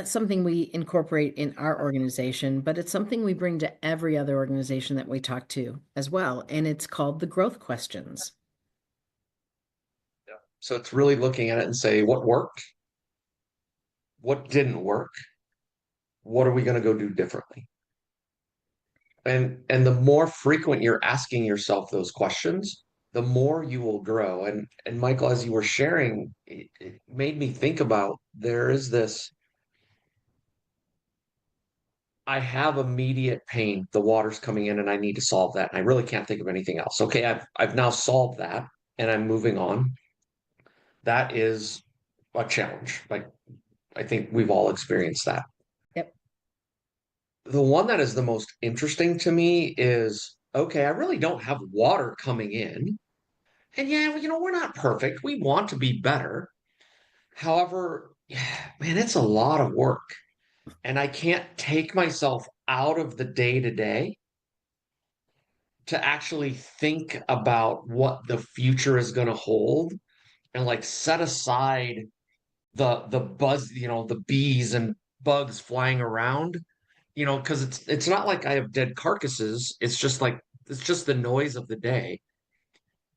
something we incorporate in our organization, but it's something we bring to every other organization that we talk to as well. And it's called the growth questions. Yeah. So it's really looking at it and say, what worked? What didn't work? What are we going to go do differently? And the more frequent you're asking yourself those questions, the more you will grow. And Michael, as you were sharing, it made me think about, there is this, I have immediate pain, the water's coming in and I need to solve that. And I really can't think of anything else. Okay, I've now solved that and I'm moving on. That is a challenge. Like, I think we've all experienced that. Yep. The one that is the most interesting to me is, okay, I really don't have water coming in. And yeah, we're not perfect. We want to be better. However, man, it's a lot of work. And I can't take myself out of the day to day to actually think about what the future is going to hold and like set aside the buzz, the bees and bugs flying around, because it's not like I have dead carcasses. It's just the noise of the day.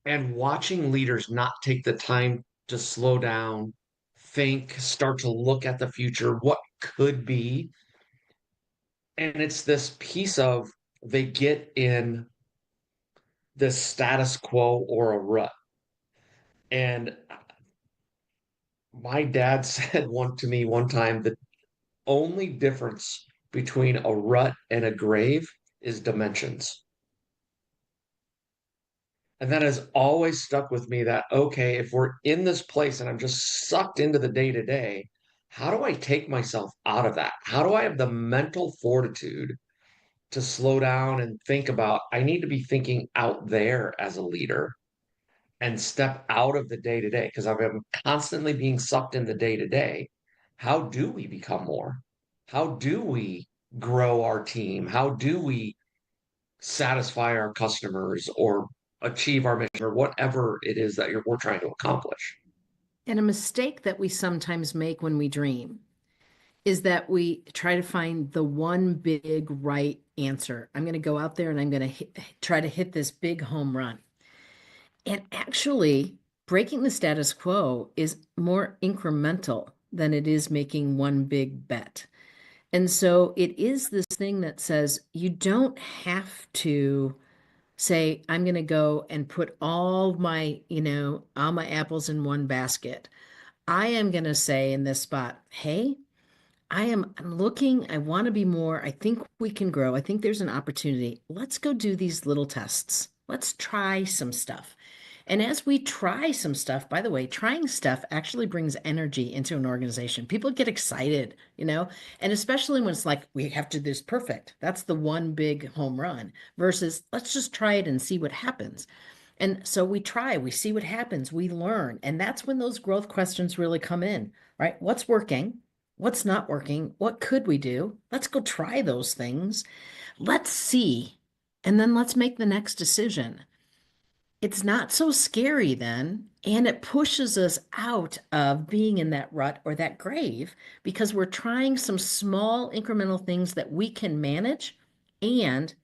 And watching leaders not take the time to slow down, think, start to look at the future, what could be. And it's this piece of, they get in this status quo or a rut. And My dad said one to me one time, the only difference between a rut and a grave is dimensions. And that has always stuck with me that, okay, if we're in this place and I'm just sucked into the day to day, how do I take myself out of that? How do I have the mental fortitude to slow down and think about, I need to be thinking out there as a leader and step out of the day to day? Because I'm constantly being sucked in the day to day. How do we become more? How do we grow our team? How do we satisfy our customers or achieve our mission or whatever it is that we're trying to accomplish? And a mistake that we sometimes make when we dream is that we try to find the one big right answer. I'm going to go out there and I'm going to try to hit this big home run. And actually, breaking the status quo is more incremental than it is making one big bet. And so it is this thing that says you don't have to say, I'm going to go and put all my apples in one basket. I am going to say in this spot, hey, I'm looking, I want to be more. I think we can grow. I think there's an opportunity. Let's go do these little tests. Let's try some stuff. And as we try some stuff, by the way, trying stuff actually brings energy into an organization. People get excited, and especially when it's like, we have to do this perfect. That's the one big home run versus let's just try it and see what happens. And so we try, we see what happens, we learn. And that's when those growth questions really come in, right? What's working? What's not working? What could we do? Let's go try those things. Let's see. And then let's make the next decision. It's not so scary then, and it pushes us out of being in that rut or that grave because we're trying some small incremental things that we can manage, and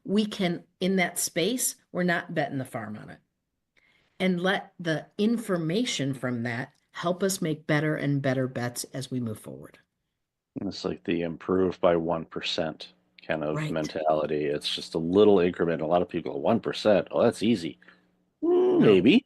we can, in that space, we're not betting the farm on it. And let the information from that help us make better and better bets as we move forward. It's like the improve by 1% kind of Right. mentality. It's just a little increment. A lot of people go 1%. Oh, that's easy. No. Maybe.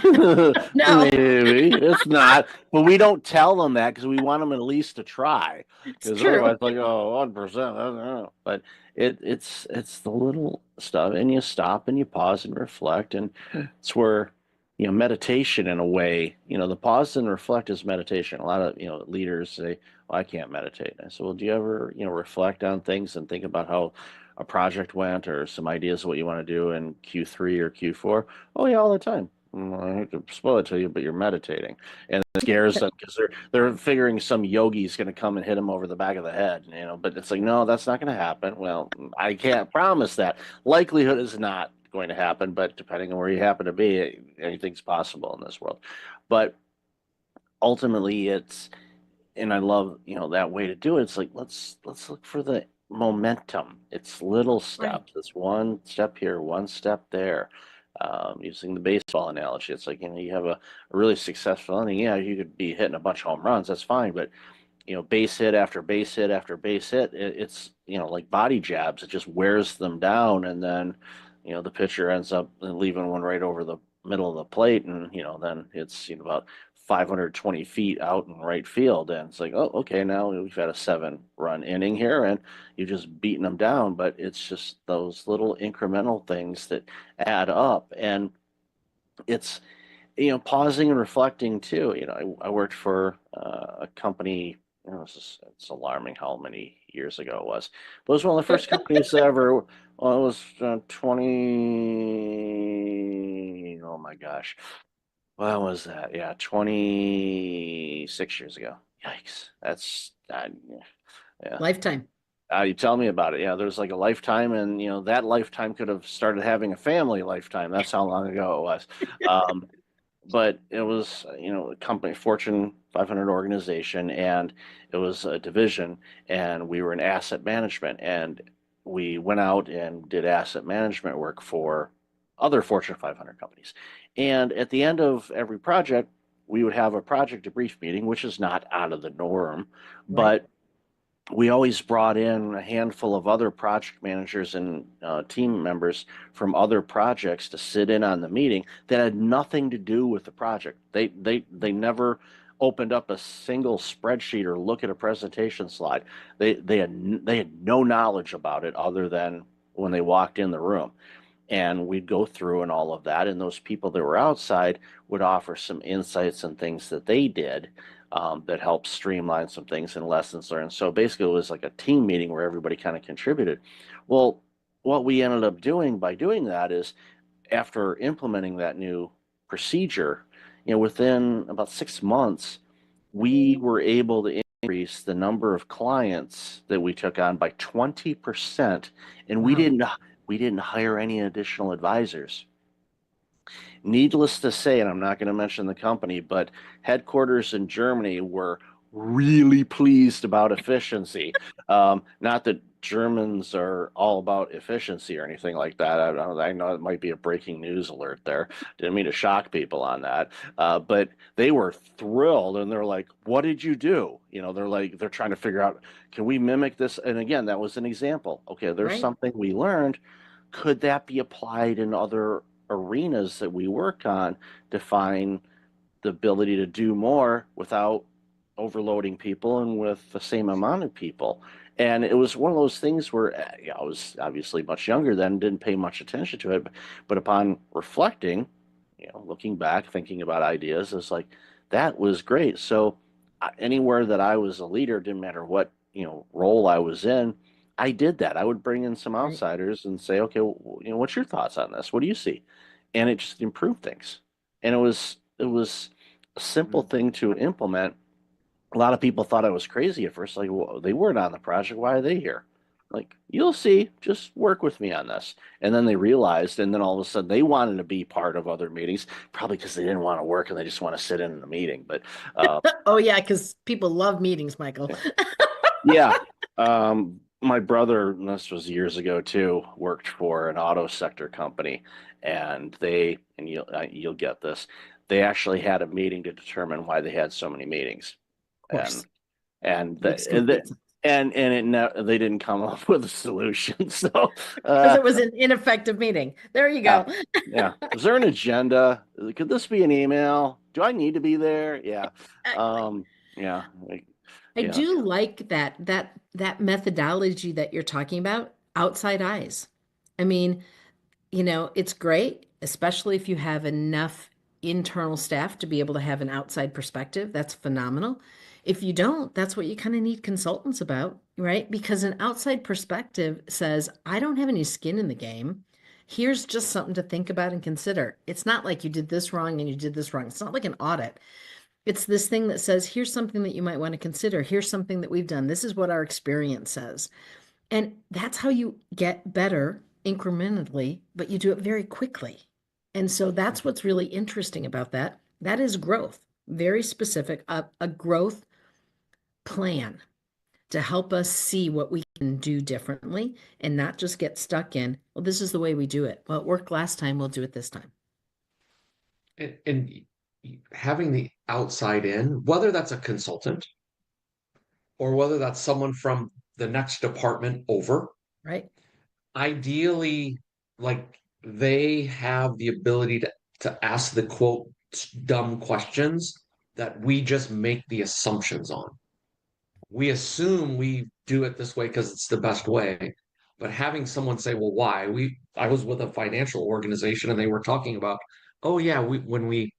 No. Maybe it's not, but we don't tell them that because we want them at least to try. It's Because true. otherwise, like, oh, 1%, I don't know. But it's the little stuff, and you stop and you pause and reflect, and it's where meditation in a way. The pause and reflect is meditation. A lot of leaders say, "Well, I can't meditate." I said, "Well, do you ever reflect on things and think about how a project went or some ideas of what you want to do in Q3 or Q4?" "Oh yeah, all the time." "I hate to spoil it to you, but you're meditating," and it scares them because they're figuring some yogi is going to come and hit them over the back of the head, But it's like, no, that's not going to happen. Well, I can't promise that. Likelihood is not going to happen, but depending on where you happen to be, anything's possible in this world. But ultimately, and I love that way to do it. It's like let's look for the momentum. It's little steps. It's one step here, one step there. Using the baseball analogy, it's like you have a really successful inning. Yeah, you could be hitting a bunch of home runs. That's fine, but base hit after base hit after base hit, it's like body jabs. It just wears them down, and then the pitcher ends up leaving one right over the middle of the plate, and then it's about 520 feet out in right field, and it's like, oh, okay, now we've had a 7-run inning here, and you've just beaten them down. But it's just those little incremental things that add up, and it's pausing and reflecting too. I worked for a company. It's alarming how many years ago it was. But it was one of the first companies ever. Well, it was 20. Oh my gosh. When was that? Yeah, 26 years ago. Yikes. That's yeah. Lifetime. You tell me about it. Yeah, there's like a lifetime, and that lifetime could have started having a family lifetime. That's how long ago it was. But it was, a company, Fortune 500 organization, and it was a division, and we were in asset management, and we went out and did asset management work for other Fortune 500 companies. And at the end of every project, we would have a project debrief meeting, which is not out of the norm, but we always brought in a handful of other project managers and team members from other projects to sit in on the meeting that had nothing to do with the project. They never opened up a single spreadsheet or look at a presentation slide. They had no knowledge about it other than when they walked in the room. And we'd go through and all of that, and those people that were outside would offer some insights and things that they did that helped streamline some things and lessons learned. So basically, it was like a team meeting where everybody kind of contributed. Well, what we ended up doing by doing that is, after implementing that new procedure, within about 6 months, we were able to increase the number of clients that we took on by 20%, and we didn't hire any additional advisors. Needless to say, and I'm not going to mention the company, but headquarters in Germany were really pleased about efficiency. Not that Germans are all about efficiency or anything like that. I know it might be a breaking news alert there. Didn't mean to shock people on that. But they were thrilled, and they're like, "What did you do?" They're trying to figure out, can we mimic this? And again, that was an example. Okay, there's Right. something we learned. Could that be applied in other arenas that we work on to find the ability to do more without overloading people and with the same amount of people? And it was one of those things where I was obviously much younger then, didn't pay much attention to it, but upon reflecting, looking back, thinking about ideas, it's like, that was great. So anywhere that I was a leader, didn't matter what role I was in, I did that. I would bring in some Right. outsiders and say, okay, well, what's your thoughts on this? What do you see? And it just improved things. And it was a simple thing to implement. A lot of people thought I was crazy at first. Like, well, they weren't on the project. Why are they here? Like, you'll see. Just work with me on this. And then they realized, and then all of a sudden they wanted to be part of other meetings, probably because they didn't want to work and they just want to sit in the meeting. But Oh yeah, because people love meetings, Michael. yeah. My brother, and this was years ago too, worked for an auto sector company, and you'll get this. They actually had a meeting to determine why they had so many meetings, Of course. and Makes the, and complete the, sense. they didn't come up with a solution. So Because it was an ineffective meeting. There you go. yeah. Is there an agenda? Could this be an email? Do I need to be there? Yeah. Yeah. I Yeah. do like that methodology that you're talking about, outside eyes. I mean, it's great, especially if you have enough internal staff to be able to have an outside perspective. That's phenomenal. If you don't, that's what you kind of need consultants about, right? Because an outside perspective says, I don't have any skin in the game. Here's just something to think about and consider. It's not like you did this wrong and you did this wrong. It's not like an audit. It's this thing that says, here's something that you might want to consider. Here's something that we've done. This is what our experience says. And that's how you get better incrementally, but you do it very quickly. And so that's what's really interesting about that. That is growth, very specific, a growth plan to help us see what we can do differently and not just get stuck in, well, this is the way we do it. Well, it worked last time, we'll do it this time. And having the outside in, whether that's a consultant or whether that's someone from the next department over, Right. ideally, like, they have the ability to ask the quote dumb questions that we just make the assumptions on. We assume we do it this way because it's the best way, but having someone say, well, why? I was with a financial organization and they were talking about, oh yeah, when we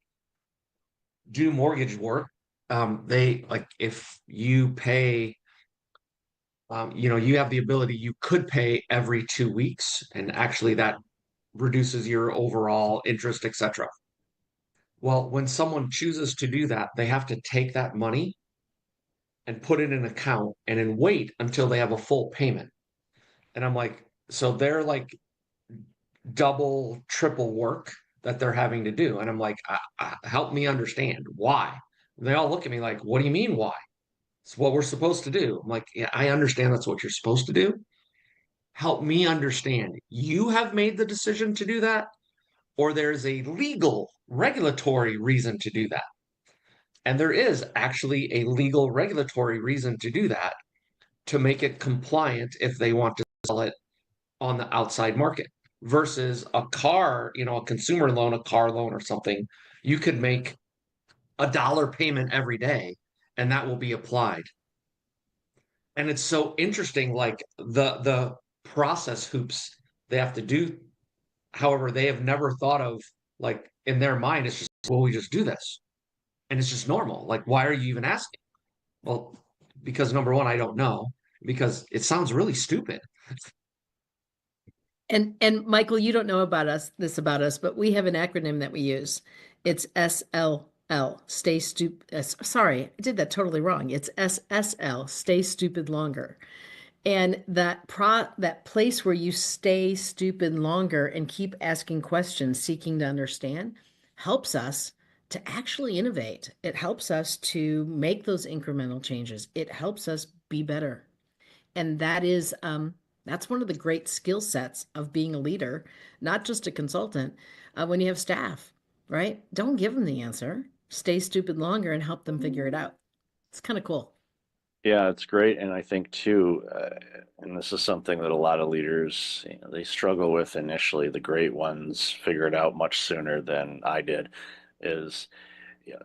do mortgage work, they, like, if you pay, you have the ability, you could pay every 2 weeks, and actually that reduces your overall interest, etc. Well, when someone chooses to do that, they have to take that money and put it in an account and then wait until they have a full payment. And I'm like, so they're like double, triple work that they're having to do. And I'm like, help me understand why. And they all look at me like, what do you mean why? It's what we're supposed to do. I'm like, yeah, I understand that's what you're supposed to do. Help me understand. You have made the decision to do that, or there's a legal, regulatory reason to do that. And there is actually a legal, regulatory reason to do that, to make it compliant if they want to sell it on the outside market, versus a car, a consumer loan, a car loan or something. You could make $1 payment every day, and that will be applied. And it's so interesting, like the process hoops they have to do. However, they have never thought of, like, in their mind, it's just, well, we just do this. And it's just normal. Like, why are you even asking? Well, because number one, I don't know, because it sounds really stupid. And Michael, you don't know about us, but we have an acronym that we use. It's SLL, stay stupid. Sorry, I did that totally wrong. It's SSL, stay stupid longer. And that place where you stay stupid longer and keep asking questions, seeking to understand, helps us to actually innovate. It helps us to make those incremental changes. It helps us be better. And that's one of the great skill sets of being a leader, not just a consultant. When you have staff, right? Don't give them the answer. Stay stupid longer and help them figure it out. It's kind of cool. Yeah, it's great. And I think too, and this is something that a lot of leaders, they struggle with initially. The great ones figure it out much sooner than I did, is, you know,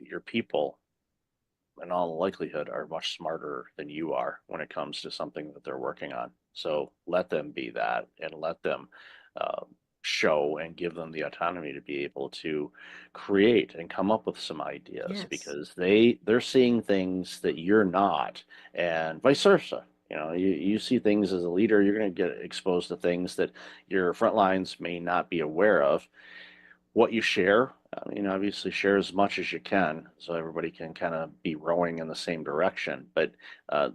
your people in all likelihood are much smarter than you are when it comes to something that they're working on. So let them be that, and let them uh, show and give them the autonomy to be able to create and come up with some ideas, Yes. because they're seeing things that you're not, and vice versa. You see things as a leader, you're going to get exposed to things that your front lines may not be aware of. What you share, I mean, obviously share as much as you can so everybody can kind of be rowing in the same direction. But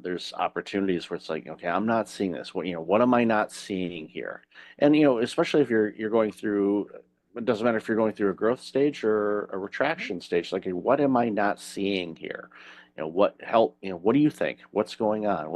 there's opportunities where it's like, okay, I'm not seeing this. What am I not seeing here? And especially if you're going through, it doesn't matter if you're going through a growth stage or a retraction stage. Like, what am I not seeing here? What help? What do you think? What's going on?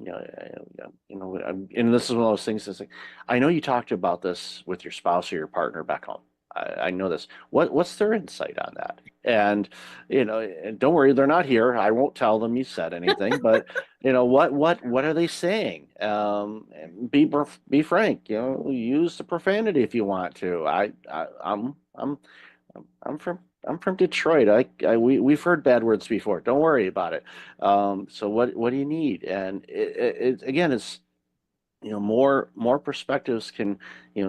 And this is one of those things that's like, I know you talked about this with your spouse or your partner back home. I know this. What's their insight on that? And and don't worry, they're not here. I won't tell them you said anything. But what are they saying? And be frank. Use the profanity if you want to. I'm from Detroit. We've heard bad words before. Don't worry about it. So what do you need? And it again, it's more perspectives can,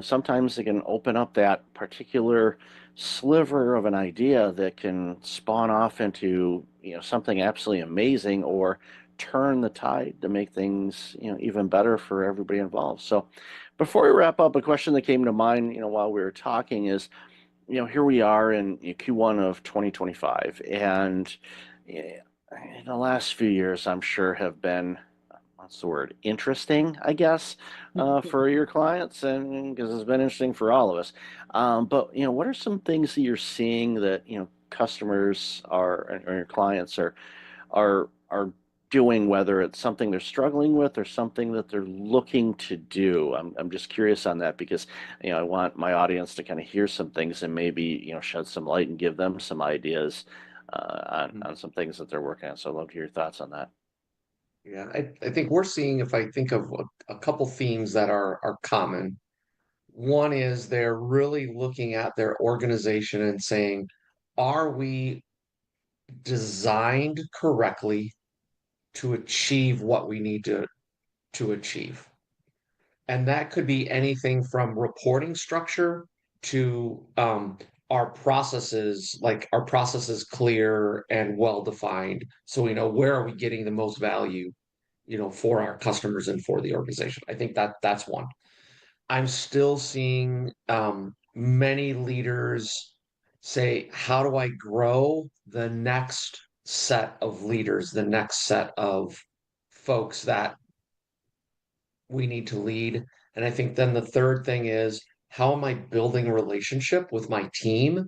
sometimes it can open up that particular sliver of an idea that can spawn off into something absolutely amazing, or turn the tide to make things even better for everybody involved. So before we wrap up, a question that came to mind while we were talking is, here we are in Q1 of 2025, and in the last few years, I'm sure have been, what's the word, interesting, I guess, for your clients, and because it's been interesting for all of us. But what are some things that you're seeing that customers or your clients are doing, whether it's something they're struggling with or something that they're looking to do? I'm just curious on that, because I want my audience to kind of hear some things and maybe shed some light and give them some ideas on some things that they're working on. So I'd love to hear your thoughts on that. Yeah, I think we're seeing, if I think of a couple themes that are common, one is they're really looking at their organization and saying, are we designed correctly to achieve what we need to achieve? And that could be anything from reporting structure to our processes, like our processes clear and well defined, so we know where are we getting the most value, for our customers and for the organization. I think that's one. I'm still seeing many leaders say, how do I grow the next set of leaders, the next set of folks that we need to lead? And I think then the third thing is, how am I building a relationship with my team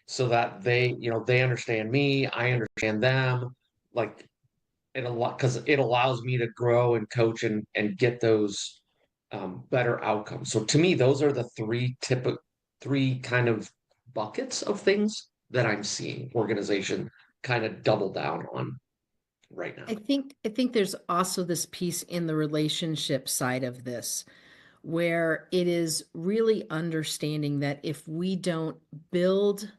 so that they understand me, I understand them, like because it allows me to grow and coach and get those better outcomes. So to me, those are the three kind of buckets of things that I'm seeing organization kind of double down on right now. I think there's also this piece in the relationship side of this, where it is really understanding that if we don't build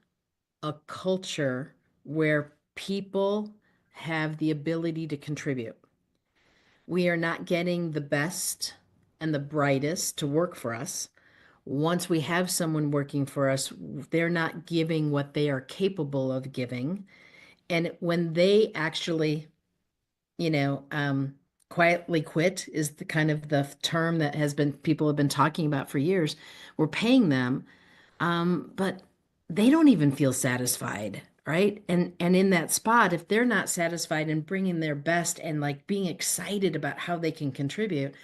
a culture where people have the ability to contribute. We are not getting the best and the brightest to work for us. Once we have someone working for us, they're not giving what they are capable of giving. And when they actually, quietly quit is the kind of the term that people have been talking about for years. We're paying them, but they don't even feel satisfied, right? And in that spot, if they're not satisfied and bringing their best and like being excited about how they can contribute,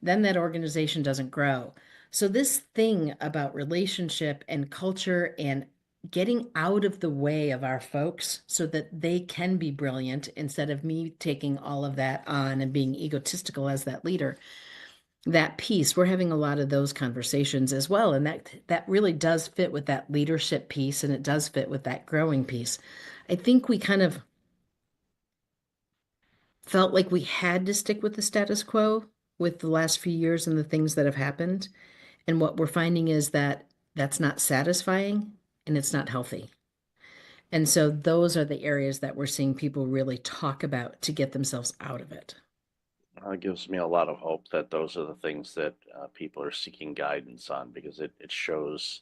then that organization doesn't grow. So this thing about relationship and culture and getting out of the way of our folks so that they can be brilliant instead of me taking all of that on and being egotistical as that leader, that piece, we're having a lot of those conversations as well. And that really does fit with that leadership piece, and it does fit with that growing piece. I think we kind of felt like we had to stick with the status quo with the last few years and the things that have happened. And what we're finding is that that's not satisfying and it's not healthy. And so those are the areas that we're seeing people really talk about to get themselves out of it. It gives me a lot of hope that those are the things that people are seeking guidance on, because it shows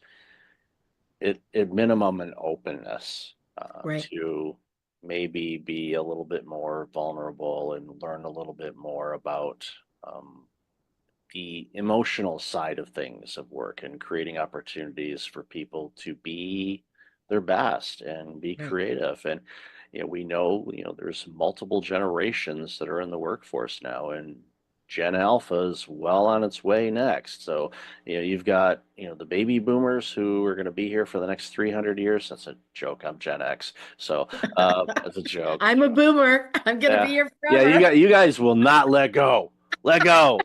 it at minimum an openness Right. to maybe be a little bit more vulnerable and learn a little bit more about the emotional side of things of work, and creating opportunities for people to be their best and be Right. creative. And we know there's multiple generations that are in the workforce now, and Gen Alpha is well on its way next. So you've got the baby boomers who are going to be here for the next 300 years. That's a joke. I'm Gen X, so that's a joke. I'm a boomer. I'm gonna be here Yeah, forever. you guys will not let go. Let go.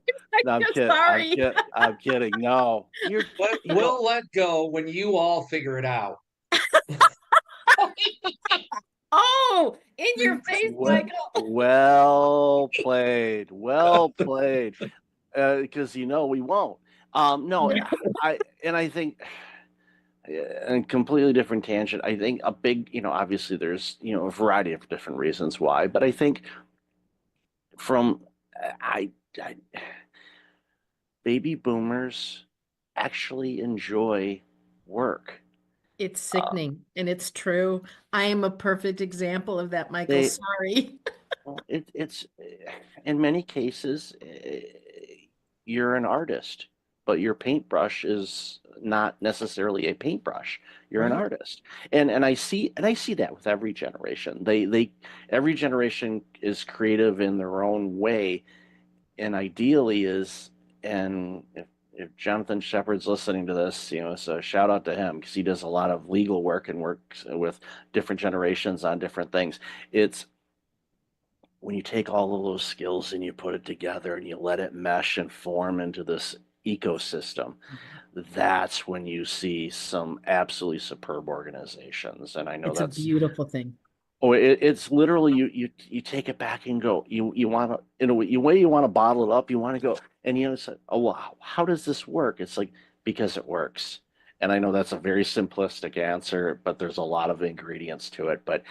No, I'm I'm kidding. sorry. I'm kidding. No, We'll let go when you all figure it out. Oh, in your face, Michael. Well played. Well played. Because we won't. No, I think, a completely different tangent. I think a big, obviously there's, a variety of different reasons why, but I think from baby boomers actually enjoy work. It's sickening, and it's true. I am a perfect example of that, Michael. They- Sorry. It's in many cases, you're an artist, but your paintbrush is not necessarily a paintbrush. You're an Right. artist, and I see that with every generation. Every generation is creative in their own way, and ideally is, and if Jonathan Shepard's listening to this, so shout out to him, because he does a lot of legal work and works with different generations on different things. It's when you take all of those skills and you put it together and you let it mesh and form into this ecosystem, that's when you see some absolutely superb organizations. And I know It's a that's beautiful thing. it's literally you take it back and go, you want to, in a way you want to bottle it up, you want to go, and say, oh wow, how does this work? It's like, because it works. And I know that's a very simplistic answer, but there's a lot of ingredients to it, but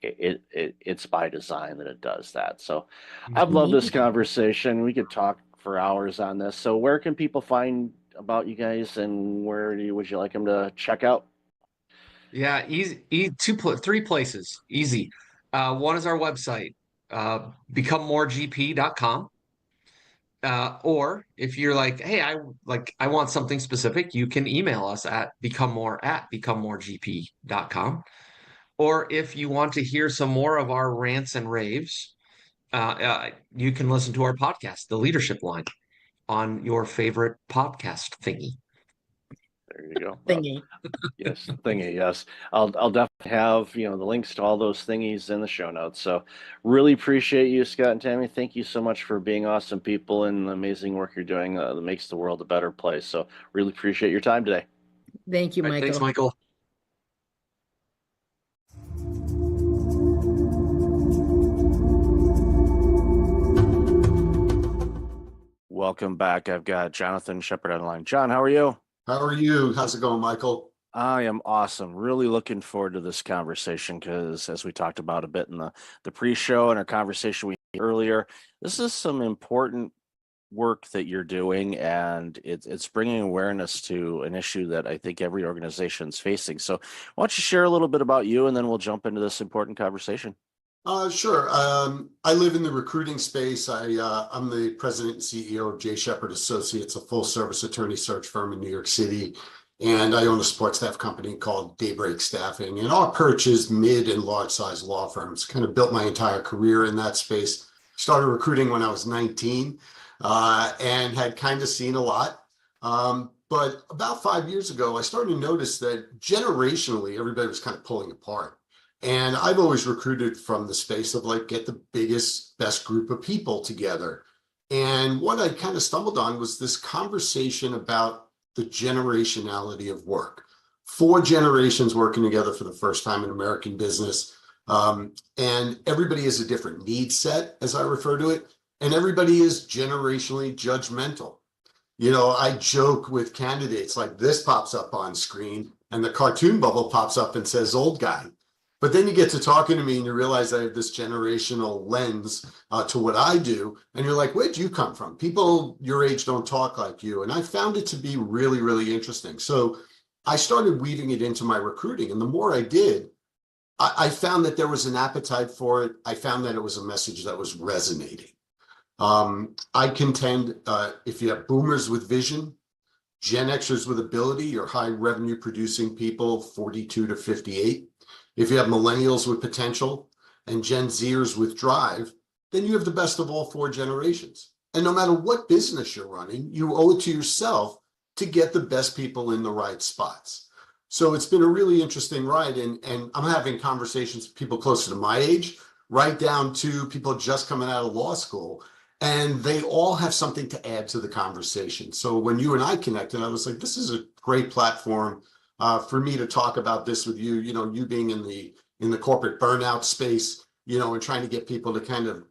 it's by design that it does that. So I've loved this conversation. We could talk for hours on this. So where can people find about you guys, and where would you like them to check out? Yeah, easy, three places. Easy. One is our website, becomemoregp.com. Or if you're like, hey, I want something specific, you can email us at becomemoregp.com. Or if you want to hear some more of our rants and raves, you can listen to our podcast, The Leadership Line, on your favorite podcast thingy. There you go. Thingy. Yes, thingy. Yes, I'll definitely have the links to all those thingies in the show notes. So really appreciate you, Scott and Tammy. Thank you so much for being awesome people and the amazing work you're doing that makes the world a better place. So really appreciate your time today. Thank you, All right, Michael. thanks, Michael. Welcome back. I've got Jonathan Shepard on the line. John, how are you? How are you? How's it going, Michael? I am awesome. Really looking forward to this conversation because, as we talked about a bit in the pre-show and our conversation we had earlier, this is some important work that you're doing, and it's bringing awareness to an issue that I think every organization is facing. So, why don't you share a little bit about you, and then we'll jump into this important conversation. Sure. I live in the recruiting space. I'm the president and CEO of J. Shepherd Associates, a full service attorney search firm in New York City. And I own a support staff company called Daybreak Staffing. And our perch is mid and large size law firms. Kind of built my entire career in that space. Started recruiting when I was 19 and had kind of seen a lot. But about 5 years ago, I started to notice that generationally, everybody was kind of pulling apart. And I've always recruited from the space of like, get the biggest, best group of people together. And what I kind of stumbled on was this conversation about the generationality of work. 4 generations working together for the first time in American business. And everybody has a different need set, as I refer to it. And everybody is generationally judgmental. You know, I joke with candidates like this pops up on screen and the cartoon bubble pops up and says old guy. But then you get to talking to me and you realize I have this generational lens to what I do. And you're like, where'd you come from? People your age don't talk like you. And I found it to be really, really interesting. So I started weaving it into my recruiting. And the more I did, I found that there was an appetite for it. I found that it was a message that was resonating. I contend if you have boomers with vision, Gen Xers with ability, or high revenue producing people, 42 to 58. If you have millennials with potential and Gen Zers with drive, then you have the best of all 4 generations. And no matter what business you're running, you owe it to yourself to get the best people in the right spots. So it's been a really interesting ride. And I'm having conversations with people closer to my age, right down to people just coming out of law school. And they all have something to add to the conversation. So when you and I connected, I was like, this is a great platform for me to talk about this with you, you know, you being in the corporate burnout space, you know, and trying to get people to kind of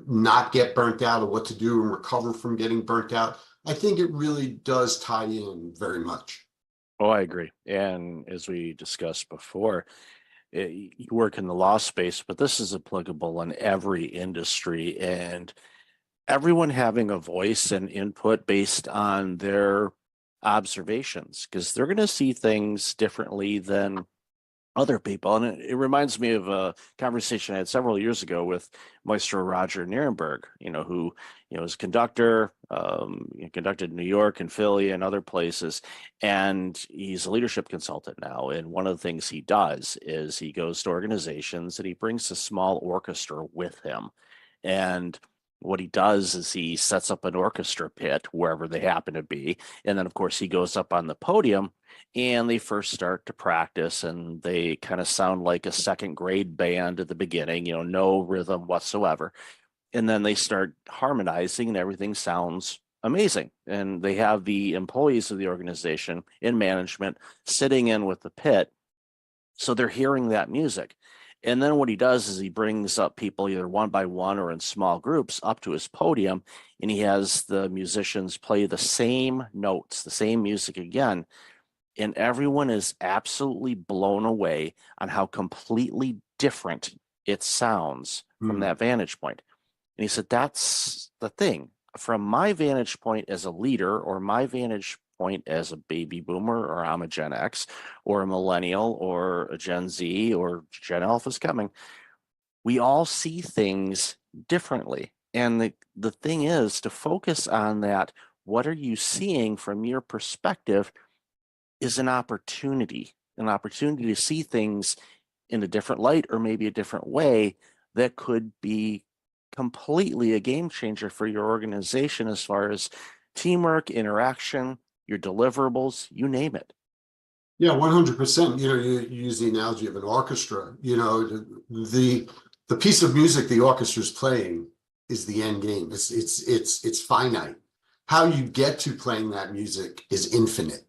not get burnt out, or what to do and recover from getting burnt out. I think it really does tie in very much. Oh, I agree. And as we discussed before, you work in the law space, but this is applicable in every industry, and everyone having a voice and input based on their observations, because they're going to see things differently than other people. And it reminds me of a conversation I had several years ago with Maestro Roger Nierenberg, you know, who, you know, is conductor, conducted in New York and Philly and other places. And he's a leadership consultant now. And one of the things he does is he goes to organizations and he brings a small orchestra with him. And what he does is he sets up an orchestra pit wherever they happen to be. And then, of course, he goes up on the podium and they first start to practice, and they kind of sound like a second grade band at the beginning, you know, no rhythm whatsoever. And then they start harmonizing and everything sounds amazing. And they have the employees of the organization in management sitting in with the pit. So they're hearing that music. And then what he does is he brings up people either one by one or in small groups up to his podium, and he has the musicians play the same notes, the same music again. And everyone is absolutely blown away on how completely different it sounds from that vantage point. And he said, that's the thing. From my vantage point as a leader, or my vantage point as a baby boomer, or I'm a Gen X, or a millennial, or a Gen Z, or Gen Alpha is coming, we all see things differently. And the thing is to focus on that. What are you seeing from your perspective is an opportunity to see things in a different light, or maybe a different way, that could be completely a game changer for your organization as far as teamwork, interaction, your deliverables, you name it. Yeah, 100%. You know, you use the analogy of an orchestra. You know, the piece of music the orchestra is playing is the end game. It's finite. How you get to playing that music is infinite.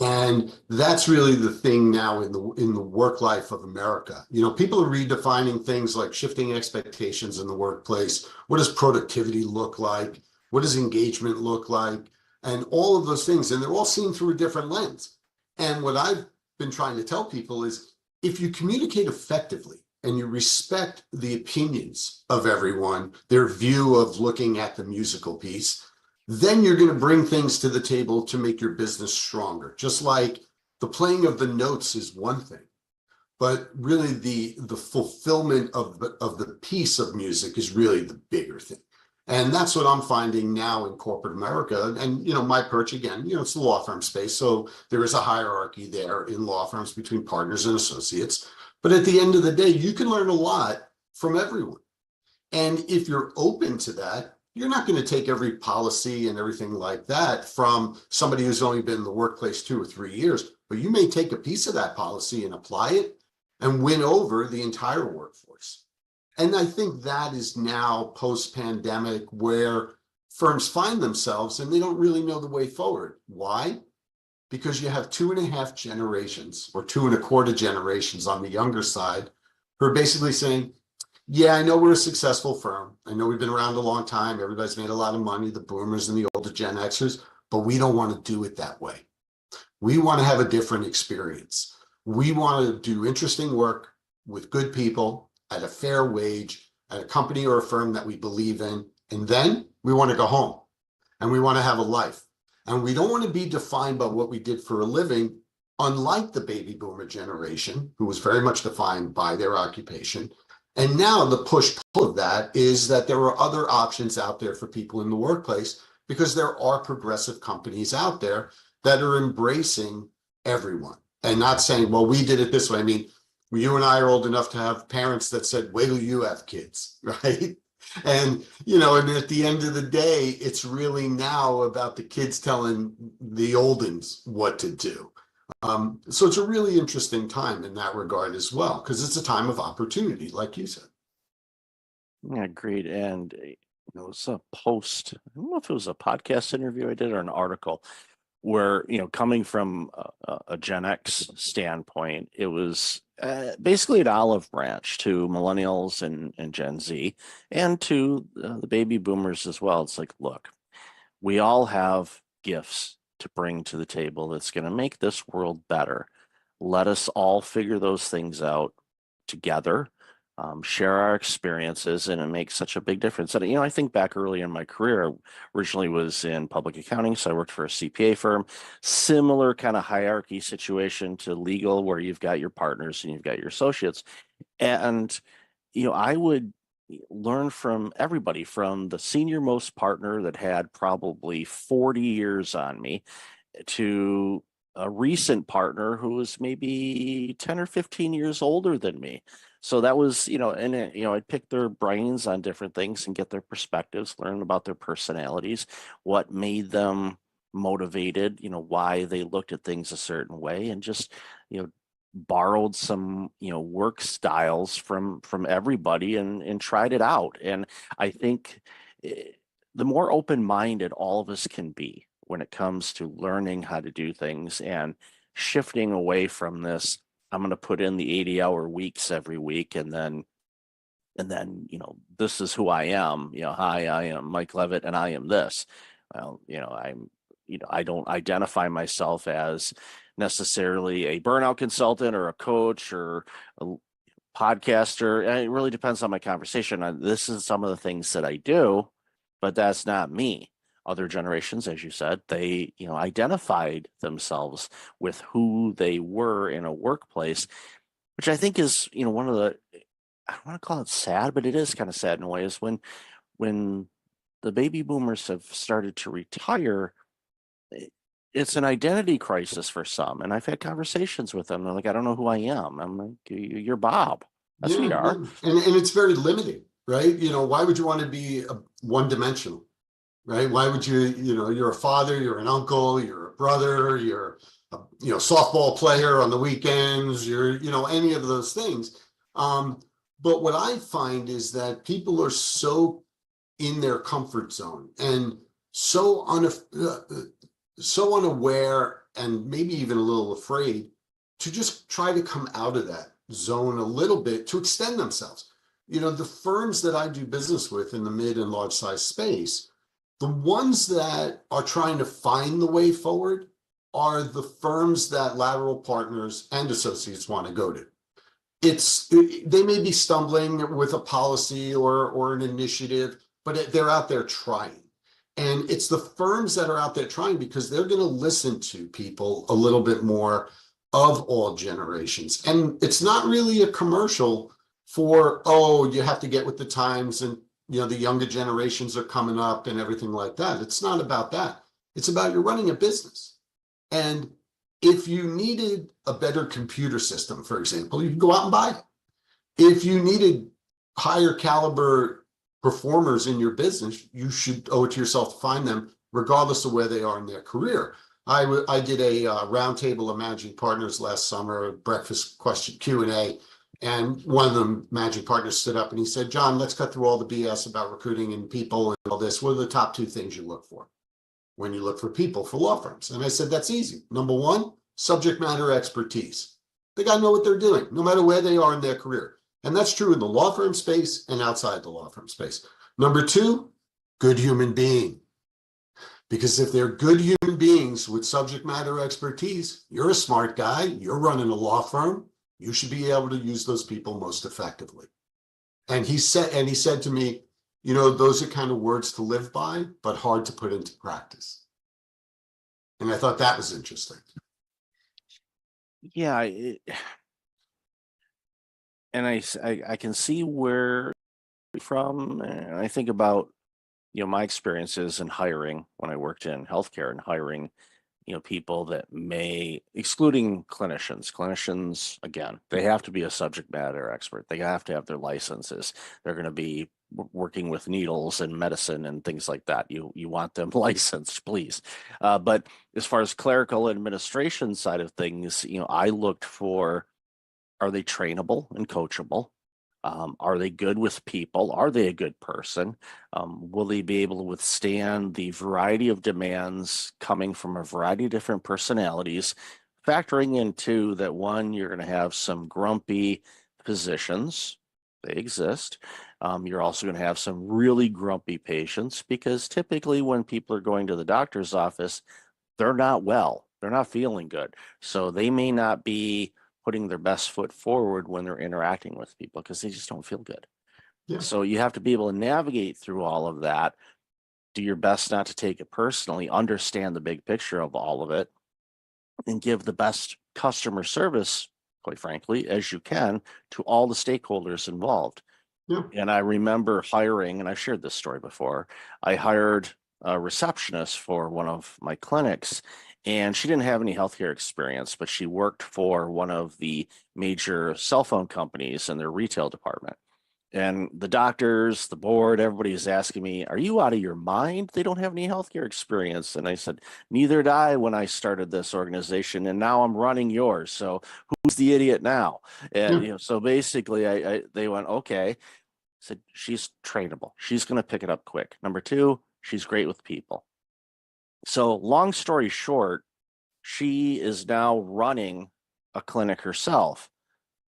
And that's really the thing now in the work life of America. You know, people are redefining things like shifting expectations in the workplace. What does productivity look like? What does engagement look like? And all of those things. And they're all seen through a different lens. And what I've been trying to tell people is if you communicate effectively and you respect the opinions of everyone, their view of looking at the musical piece, then you're going to bring things to the table to make your business stronger. Just like the playing of the notes is one thing, but really the fulfillment of the piece of music is really the bigger thing. And that's what I'm finding now in corporate America. And, my perch again, it's the law firm space. So there is a hierarchy there in law firms between partners and associates. But at the end of the day, you can learn a lot from everyone. And if you're open to that, you're not going to take every policy and everything like that from somebody who's only been in the workplace 2 or 3 years, but you may take a piece of that policy and apply it and win over the entire workforce. And I think that is now post-pandemic where firms find themselves and they don't really know the way forward. Why? Because you have 2.5 generations or 2.25 generations on the younger side who are basically saying, yeah, I know we're a successful firm. I know we've been around a long time. Everybody's made a lot of money, the boomers and the older Gen Xers, but we don't want to do it that way. We want to have a different experience. We want to do interesting work with good people at a fair wage, at a company or a firm that we believe in. And then we want to go home and we want to have a life. And we don't want to be defined by what we did for a living, unlike the baby boomer generation, who was very much defined by their occupation. And now the push-pull of that is that there are other options out there for people in the workplace because there are progressive companies out there that are embracing everyone and not saying, well, we did it this way. I mean, you and I are old enough to have parents that said, wait till you have kids, right? And, and at the end of the day, it's really now about the kids telling the old uns what to do. So it's a really interesting time in that regard as well, because it's a time of opportunity, like you said. Yeah, great. And it was a post, I don't know if it was a podcast interview I did or an article where, coming from a Gen X standpoint, it was basically an olive branch to millennials and Gen Z and to the baby boomers as well. It's like, look, we all have gifts to bring to the table that's going to make this world better. Let us all figure those things out together, share our experiences, and it makes such a big difference. And, I think back early in my career, I originally was in public accounting, so I worked for a CPA firm, similar kind of hierarchy situation to legal, where you've got your partners and you've got your associates. And, I would learn from everybody, from the senior most partner that had probably 40 years on me to a recent partner who was maybe 10 or 15 years older than me. So that was, I'd pick their brains on different things and get their perspectives, learn about their personalities, what made them motivated, why they looked at things a certain way, and just, borrowed some, work styles from everybody and tried it out. And I think the more open-minded all of us can be when it comes to learning how to do things and shifting away from this, I'm going to put in the 80-hour weeks every week, and then, this is who I am. Hi, I am Mike Levitt, and I am this. Well, I don't identify myself as necessarily a burnout consultant or a coach or a podcaster. And it really depends on my conversation. This is some of the things that I do, but that's not me. Other generations, as you said, they, identified themselves with who they were in a workplace, which I think is, one of the, I don't want to call it sad, but it is kind of sad in a way, is when the baby boomers have started to retire, it's an identity crisis for some. And I've had conversations with them. They're like, I don't know who I am. I'm like, you're Bob. That's who you are. And it's very limiting, right? Why would you want to be one-dimensional, right? Why would you, you're a father, you're an uncle, you're a brother, you're a, softball player on the weekends, you're, any of those things. But what I find is that people are so in their comfort zone and so unaware and maybe even a little afraid to just try to come out of that zone a little bit to extend themselves. The firms that I do business with in the mid and large size space, the ones that are trying to find the way forward are the firms that lateral partners and associates want to go to. They may be stumbling with a policy or an initiative, but they're out there trying. And it's the firms that are out there trying because they're going to listen to people a little bit more of all generations. And it's not really a commercial for, oh, you have to get with the times and, you know, the younger generations are coming up and everything like that. It's not about that. It's about you're running a business. And if you needed a better computer system, for example, you can go out and buy it. If you needed higher caliber performers in your business, you should owe it to yourself to find them, regardless of where they are in their career. I did a roundtable of managing partners last summer, a breakfast question Q&A, and one of the managing partners stood up and he said, John, let's cut through all the BS about recruiting and people and all this. What are the top 2 things you look for when you look for people for law firms? And I said, that's easy. Number 1, subject matter expertise. They got to know what they're doing, no matter where they are in their career. And that's true in the law firm space and outside the law firm space. Number 2, good human being. Because if they're good human beings with subject matter expertise, you're a smart guy, you're running a law firm, you should be able to use those people most effectively. And he said to me, you know, those are kind of words to live by, but hard to put into practice. And I thought that was interesting. Yeah, and I can see where you're from, and I think about, you know, my experiences in hiring when I worked in healthcare and hiring, you know, people that may, excluding clinicians, again, they have to be a subject matter expert. They have to have their licenses. They're going to be working with needles and medicine and things like that. You want them licensed, please. But as far as clerical administration side of things, you know, I looked for, are they trainable and coachable? Are they good with people? Are they a good person? Will they be able to withstand the variety of demands coming from a variety of different personalities? Factoring into that, one, you're going to have some grumpy physicians. They exist. You're also going to have some really grumpy patients, because typically when people are going to the doctor's office, they're not well. They're not feeling good. So they may not be putting their best foot forward when they're interacting with people because they just don't feel good. Yeah. So you have to be able to navigate through all of that, do your best not to take it personally, understand the big picture of all of it, and give the best customer service, quite frankly, as you can to all the stakeholders involved. Yeah. And I remember hiring, and I've shared this story before, I hired a receptionist for one of my clinics, and she didn't have any healthcare experience, but she worked for one of the major cell phone companies in their retail department. And the doctors, the board, everybody is asking me, are you out of your mind? They don't have any healthcare experience. And I said, neither did I when I started this organization, and now I'm running yours. So who's the idiot now? And you know, so basically they went, okay. I said, she's trainable. She's going to pick it up quick. Number 2, she's great with people. So long story short, she is now running a clinic herself,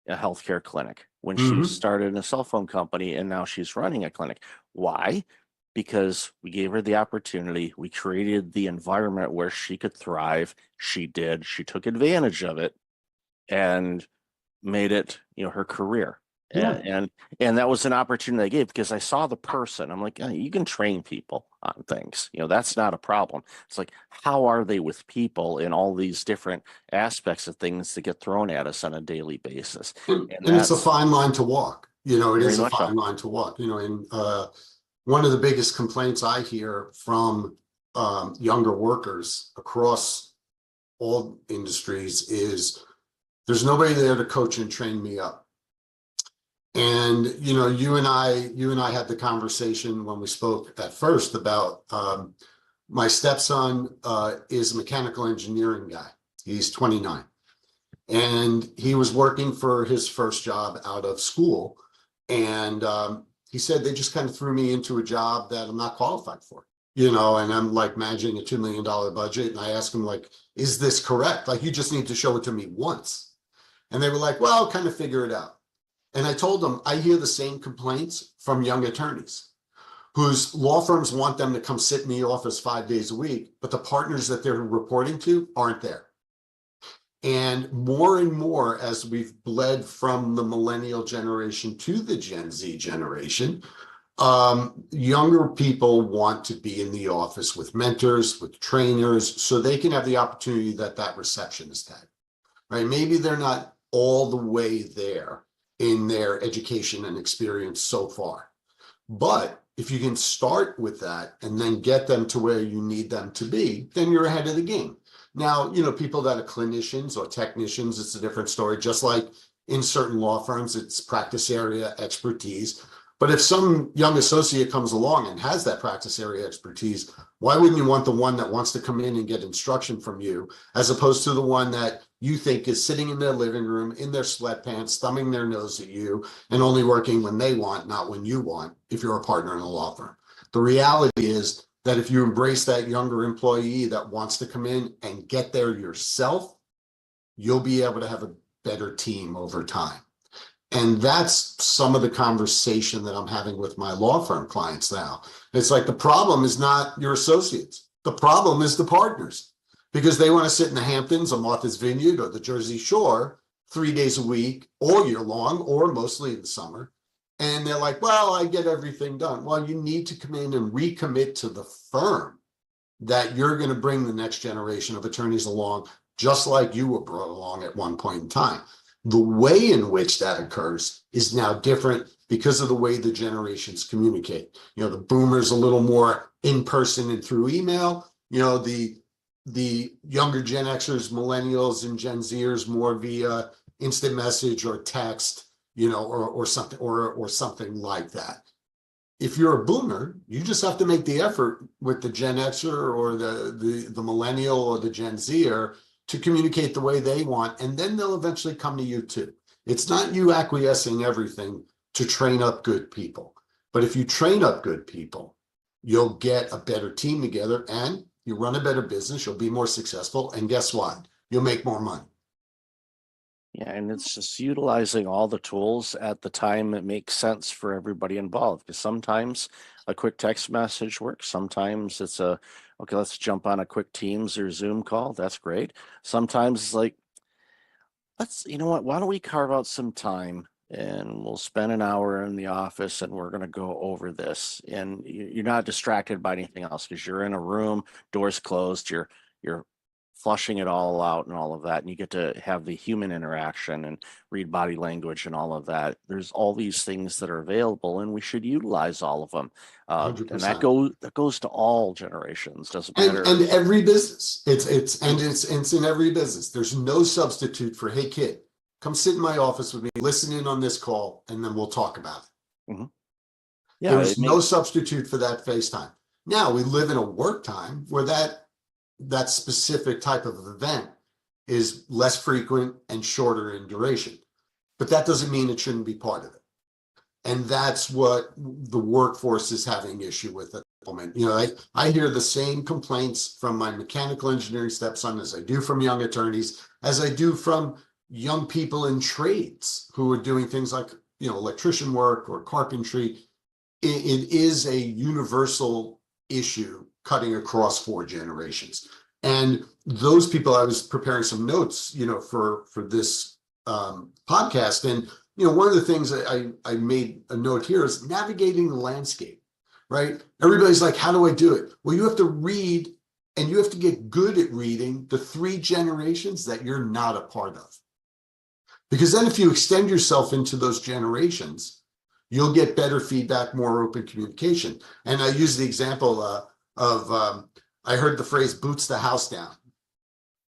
a healthcare clinic, when she started in a cell phone company, and now she's running a clinic. Why? Because we gave her the opportunity. We created the environment where she could thrive. She did. She took advantage of it and made it, you know, her career. Yeah. And that was an opportunity I gave because I saw the person. I'm like, you can train people on things, you know, that's not a problem. It's like, how are they with people in all these different aspects of things that get thrown at us on a daily basis? And it's a fine line to walk. You know, it is a fine line to walk. You know, and one of the biggest complaints I hear from younger workers across all industries is there's nobody there to coach and train me up. And, you know, you and I had the conversation when we spoke at first about my stepson is a mechanical engineering guy. He's 29. And he was working for his first job out of school. And he said, they just kind of threw me into a job that I'm not qualified for, you know, and I'm like managing a $2 million budget. And I asked him, like, is this correct? Like, you just need to show it to me once. And they were like, well, kind of figure it out. And I told them, I hear the same complaints from young attorneys whose law firms want them to come sit in the office 5 days a week, but the partners that they're reporting to aren't there. And more, as we've bled from the millennial generation to the Gen Z generation, younger people want to be in the office with mentors, with trainers, so they can have the opportunity that receptionist had, right? Maybe they're not all the way there in their education and experience so far, but if you can start with that and then get them to where you need them to be, then you're ahead of the game. Now, people that are clinicians or technicians, it's a different story. Just like in certain law firms, it's practice area expertise. But if some young associate comes along and has that practice area expertise, why wouldn't you want the one that wants to come in and get instruction from you, as opposed to the one that you think is sitting in their living room, in their sweatpants, thumbing their nose at you, and only working when they want, not when you want, if you're a partner in a law firm? The reality is that if you embrace that younger employee that wants to come in and get there yourself, you'll be able to have a better team over time. And that's some of the conversation that I'm having with my law firm clients now. It's like the problem is not your associates. The problem is the partners, because they want to sit in the Hamptons or Martha's Vineyard or the Jersey Shore 3 days a week, all year long, or mostly in the summer. And they're like, well, I get everything done. Well, you need to come in and recommit to the firm that you're going to bring the next generation of attorneys along, just like you were brought along at one point in time. The way in which that occurs is now different because of the way the generations communicate. The boomers a little more in person and through email. The younger Gen Xers, millennials, and Gen Zers more via instant message or text, or something like that. If you're a boomer, you just have to make the effort with the Gen Xer or the millennial or the Gen Zer to communicate the way they want, and then they'll eventually come to you too. It's not you acquiescing everything to train up good people. But if you train up good people, you'll get a better team together and you run a better business, you'll be more successful, and guess what? You'll make more money. Yeah, and it's just utilizing all the tools at the time that makes sense for everybody involved. Because sometimes a quick text message works. Sometimes it's okay, let's jump on a quick Teams or Zoom call. That's great. Sometimes it's like, why don't we carve out some time and we'll spend an hour in the office and we're going to go over this. And you're not distracted by anything else because you're in a room, doors closed, you're flushing it all out and all of that, and you get to have the human interaction and read body language and all of that. There's all these things that are available, and we should utilize all of them. And that goes to all generations. Doesn't matter. And every business. It's in every business. There's no substitute for, hey kid, come sit in my office with me, listen in on this call, and then we'll talk about it. Mm-hmm. Yeah, there's no substitute for that FaceTime. Now we live in a work time where that specific type of event is less frequent and shorter in duration. But that doesn't mean it shouldn't be part of it. And that's what the workforce is having issue with at the moment. I hear the same complaints from my mechanical engineering stepson as I do from young attorneys, as I do from young people in trades who are doing things like, electrician work or carpentry. It is a universal issue cutting across 4 generations. And those people, I was preparing some notes, for this podcast. And, one of the things I made a note here is navigating the landscape, right? Everybody's like, how do I do it? Well, you have to read, and you have to get good at reading the 3 generations that you're not a part of. Because then if you extend yourself into those generations, you'll get better feedback, more open communication. And I use the example I heard the phrase boots the house down.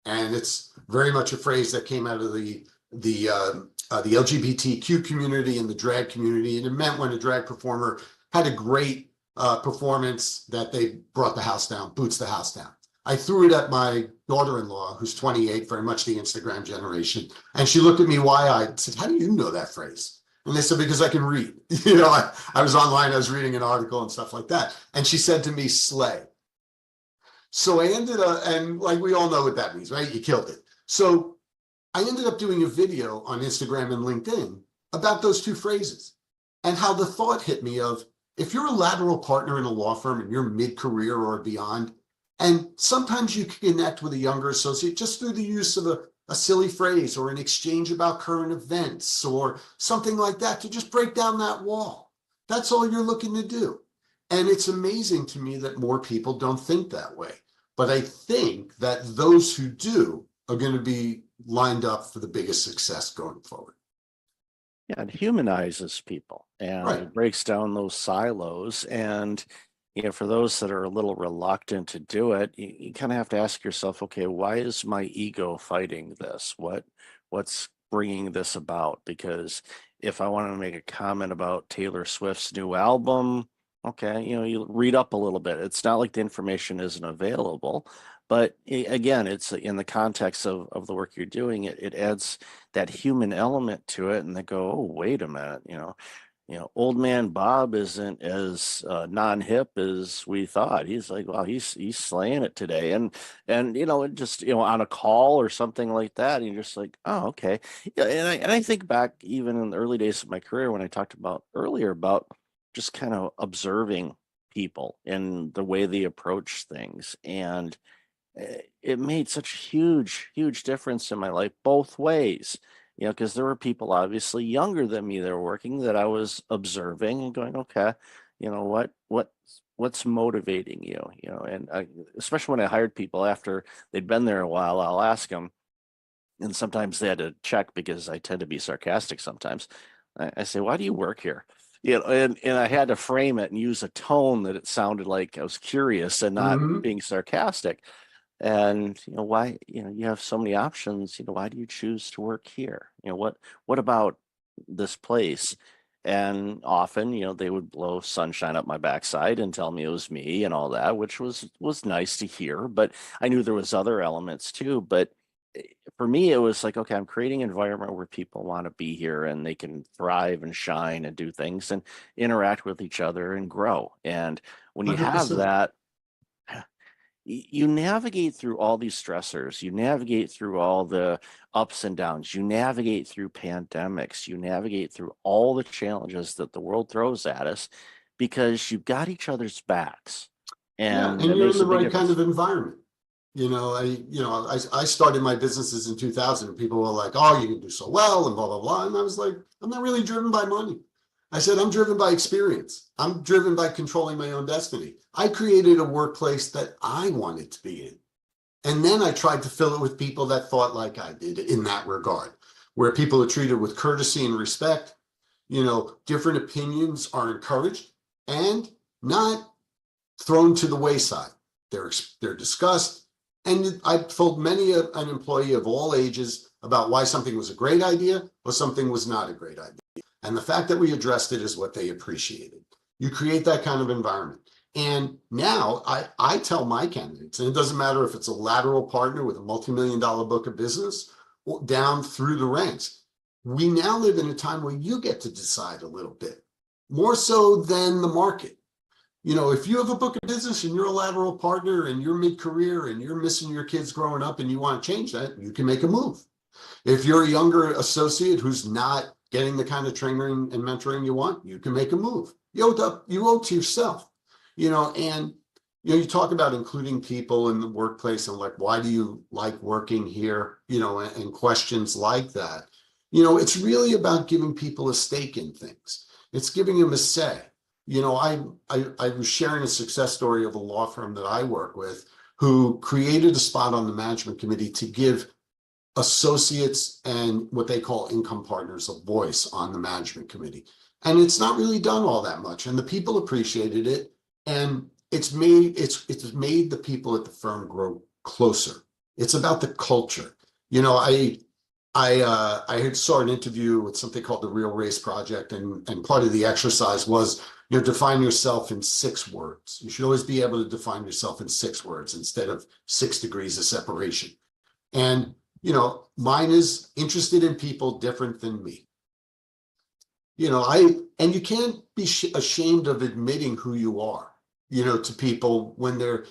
And it's very much a phrase that came out of the LGBTQ community and the drag community. And it meant when a drag performer had a great performance that they brought the house down, boots the house down. I threw it at my daughter-in-law, who's 28, very much the Instagram generation. And she looked at me wide-eyed and said, how do you know that phrase? And they said, because I can read. I was online, I was reading an article and stuff like that. And she said to me, slay. So I ended up, and like we all know what that means, right? You killed it. So I ended up doing a video on Instagram and LinkedIn about those 2 phrases and how the thought hit me of, if you're a lateral partner in a law firm and you're mid-career or beyond, and sometimes you can connect with a younger associate just through the use of a silly phrase or an exchange about current events or something like that to just break down that wall. That's all you're looking to do. And it's amazing to me that more people don't think that way. But I think that those who do are going to be lined up for the biggest success going forward. Yeah, it humanizes people and Right. it breaks down those silos. And, for those that are a little reluctant to do it, you kind of have to ask yourself, okay, why is my ego fighting this? What's bringing this about? Because if I want to make a comment about Taylor Swift's new album, okay, you read up a little bit. It's not like the information isn't available, but again, it's in the context of the work you're doing. It adds that human element to it, and they go, oh, wait a minute, old man Bob isn't as non-hip as we thought. He's like, wow, he's slaying it today, and it just on a call or something like that, and you're just like, oh, okay. Yeah, and I think back even in the early days of my career when I talked about earlier about just kind of observing people and the way they approach things, and it made such a huge difference in my life both ways. Because there were people obviously younger than me that were working that I was observing and going, okay, what's motivating you? And especially when I hired people after they'd been there a while, I'll ask them, and sometimes they had to check because I tend to be sarcastic sometimes. I say, why do you work here? And I had to frame it and use a tone that it sounded like I was curious and not Mhm. being sarcastic. And why, you have so many options, why do you choose to work here? What about this place? And often, they would blow sunshine up my backside and tell me it was me and all that, which was nice to hear, but I knew there was other elements too. But for me, it was like, okay, I'm creating an environment where people want to be here and they can thrive and shine and do things and interact with each other and grow. And when you have 100%. that, you navigate through all these stressors, you navigate through all the ups and downs, you navigate through pandemics, you navigate through all the challenges that the world throws at us because you've got each other's backs. Yeah, And and it you're in makes the a big right kind difference. of environment. I started my businesses in 2000. People were like, "Oh, you can do so well," and blah blah blah. And I was like, "I'm not really driven by money." I said, "I'm driven by experience. I'm driven by controlling my own destiny." I created a workplace that I wanted to be in, and then I tried to fill it with people that thought like I did in that regard, where people are treated with courtesy and respect. Different opinions are encouraged and not thrown to the wayside. They're discussed. And I've told many an employee of all ages about why something was a great idea or something was not a great idea. And the fact that we addressed it is what they appreciated. You create that kind of environment. And now I tell my candidates, and it doesn't matter if it's a lateral partner with a multi-million-dollar book of business or down through the ranks, we now live in a time where you get to decide a little bit, more so than the market. If you have a book of business and you're a lateral partner and you're mid-career and you're missing your kids growing up and you want to change that, you can make a move. If you're a younger associate who's not getting the kind of training and mentoring you want, you can make a move. You owe to yourself, and you talk about including people in the workplace and like, why do you like working here? And questions like that. It's really about giving people a stake in things. It's giving them a say. I was sharing a success story of a law firm that I work with who created a spot on the management committee to give associates and what they call income partners a voice on the management committee. And it's not really done all that much. And the people appreciated it. And it's made the people at the firm grow closer. It's about the culture. I saw an interview with something called the Real Race Project, and part of the exercise was, define yourself in 6 words. You should always be able to define yourself in 6 words instead of 6 degrees of separation. And, mine is interested in people different than me. And you can't be ashamed of admitting who you are, to people whether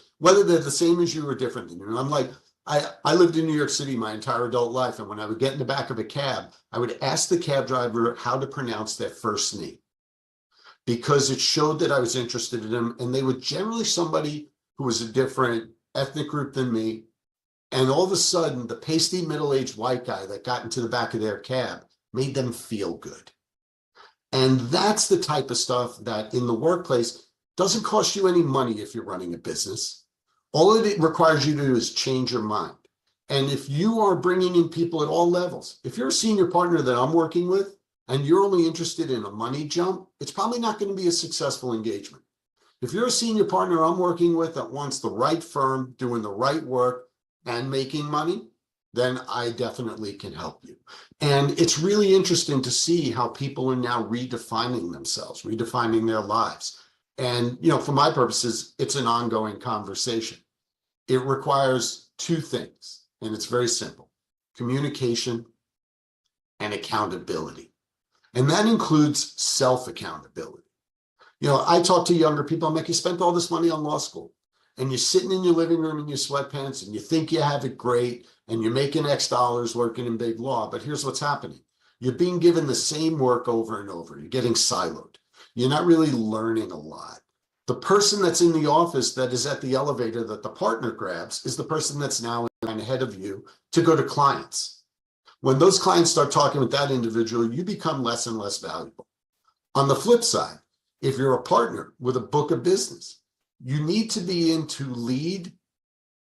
they're the same as you or different than you. And I'm like, I lived in New York City my entire adult life. And when I would get in the back of a cab, I would ask the cab driver how to pronounce their first name. because it showed that I was interested in them. And they were generally somebody who was a different ethnic group than me. And all of a sudden, the pasty middle-aged white guy that got into the back of their cab made them feel good. And that's the type of stuff that in the workplace doesn't cost you any money if you're running a business. All it requires you to do is change your mind. And if you are bringing in people at all levels, if you're a senior partner that I'm working with and you're only interested in a money jump, it's probably not going to be a successful engagement. If you're a senior partner I'm working with that wants the right firm, doing the right work and making money, then I definitely can help you. And it's really interesting to see how people are now redefining themselves, redefining their lives. And, you know, for my purposes, it's an ongoing conversation. It requires two things, and it's very simple: communication and accountability. And that includes self-accountability. You know, I talk to younger people, I'm like, you spent all this money on law school, and you're sitting in your living room in your sweatpants, and you think you have it great, and you're making X dollars working in big law. But here's what's happening. You're being given the same work over and over. You're getting siloed. You're not really learning a lot. The person that's in the office that is at the elevator that the partner grabs is the person that's now ahead of you to go to clients. When those clients start talking with that individual, you become less and less valuable. On the flip side, if you're a partner with a book of business, you need to be in to lead,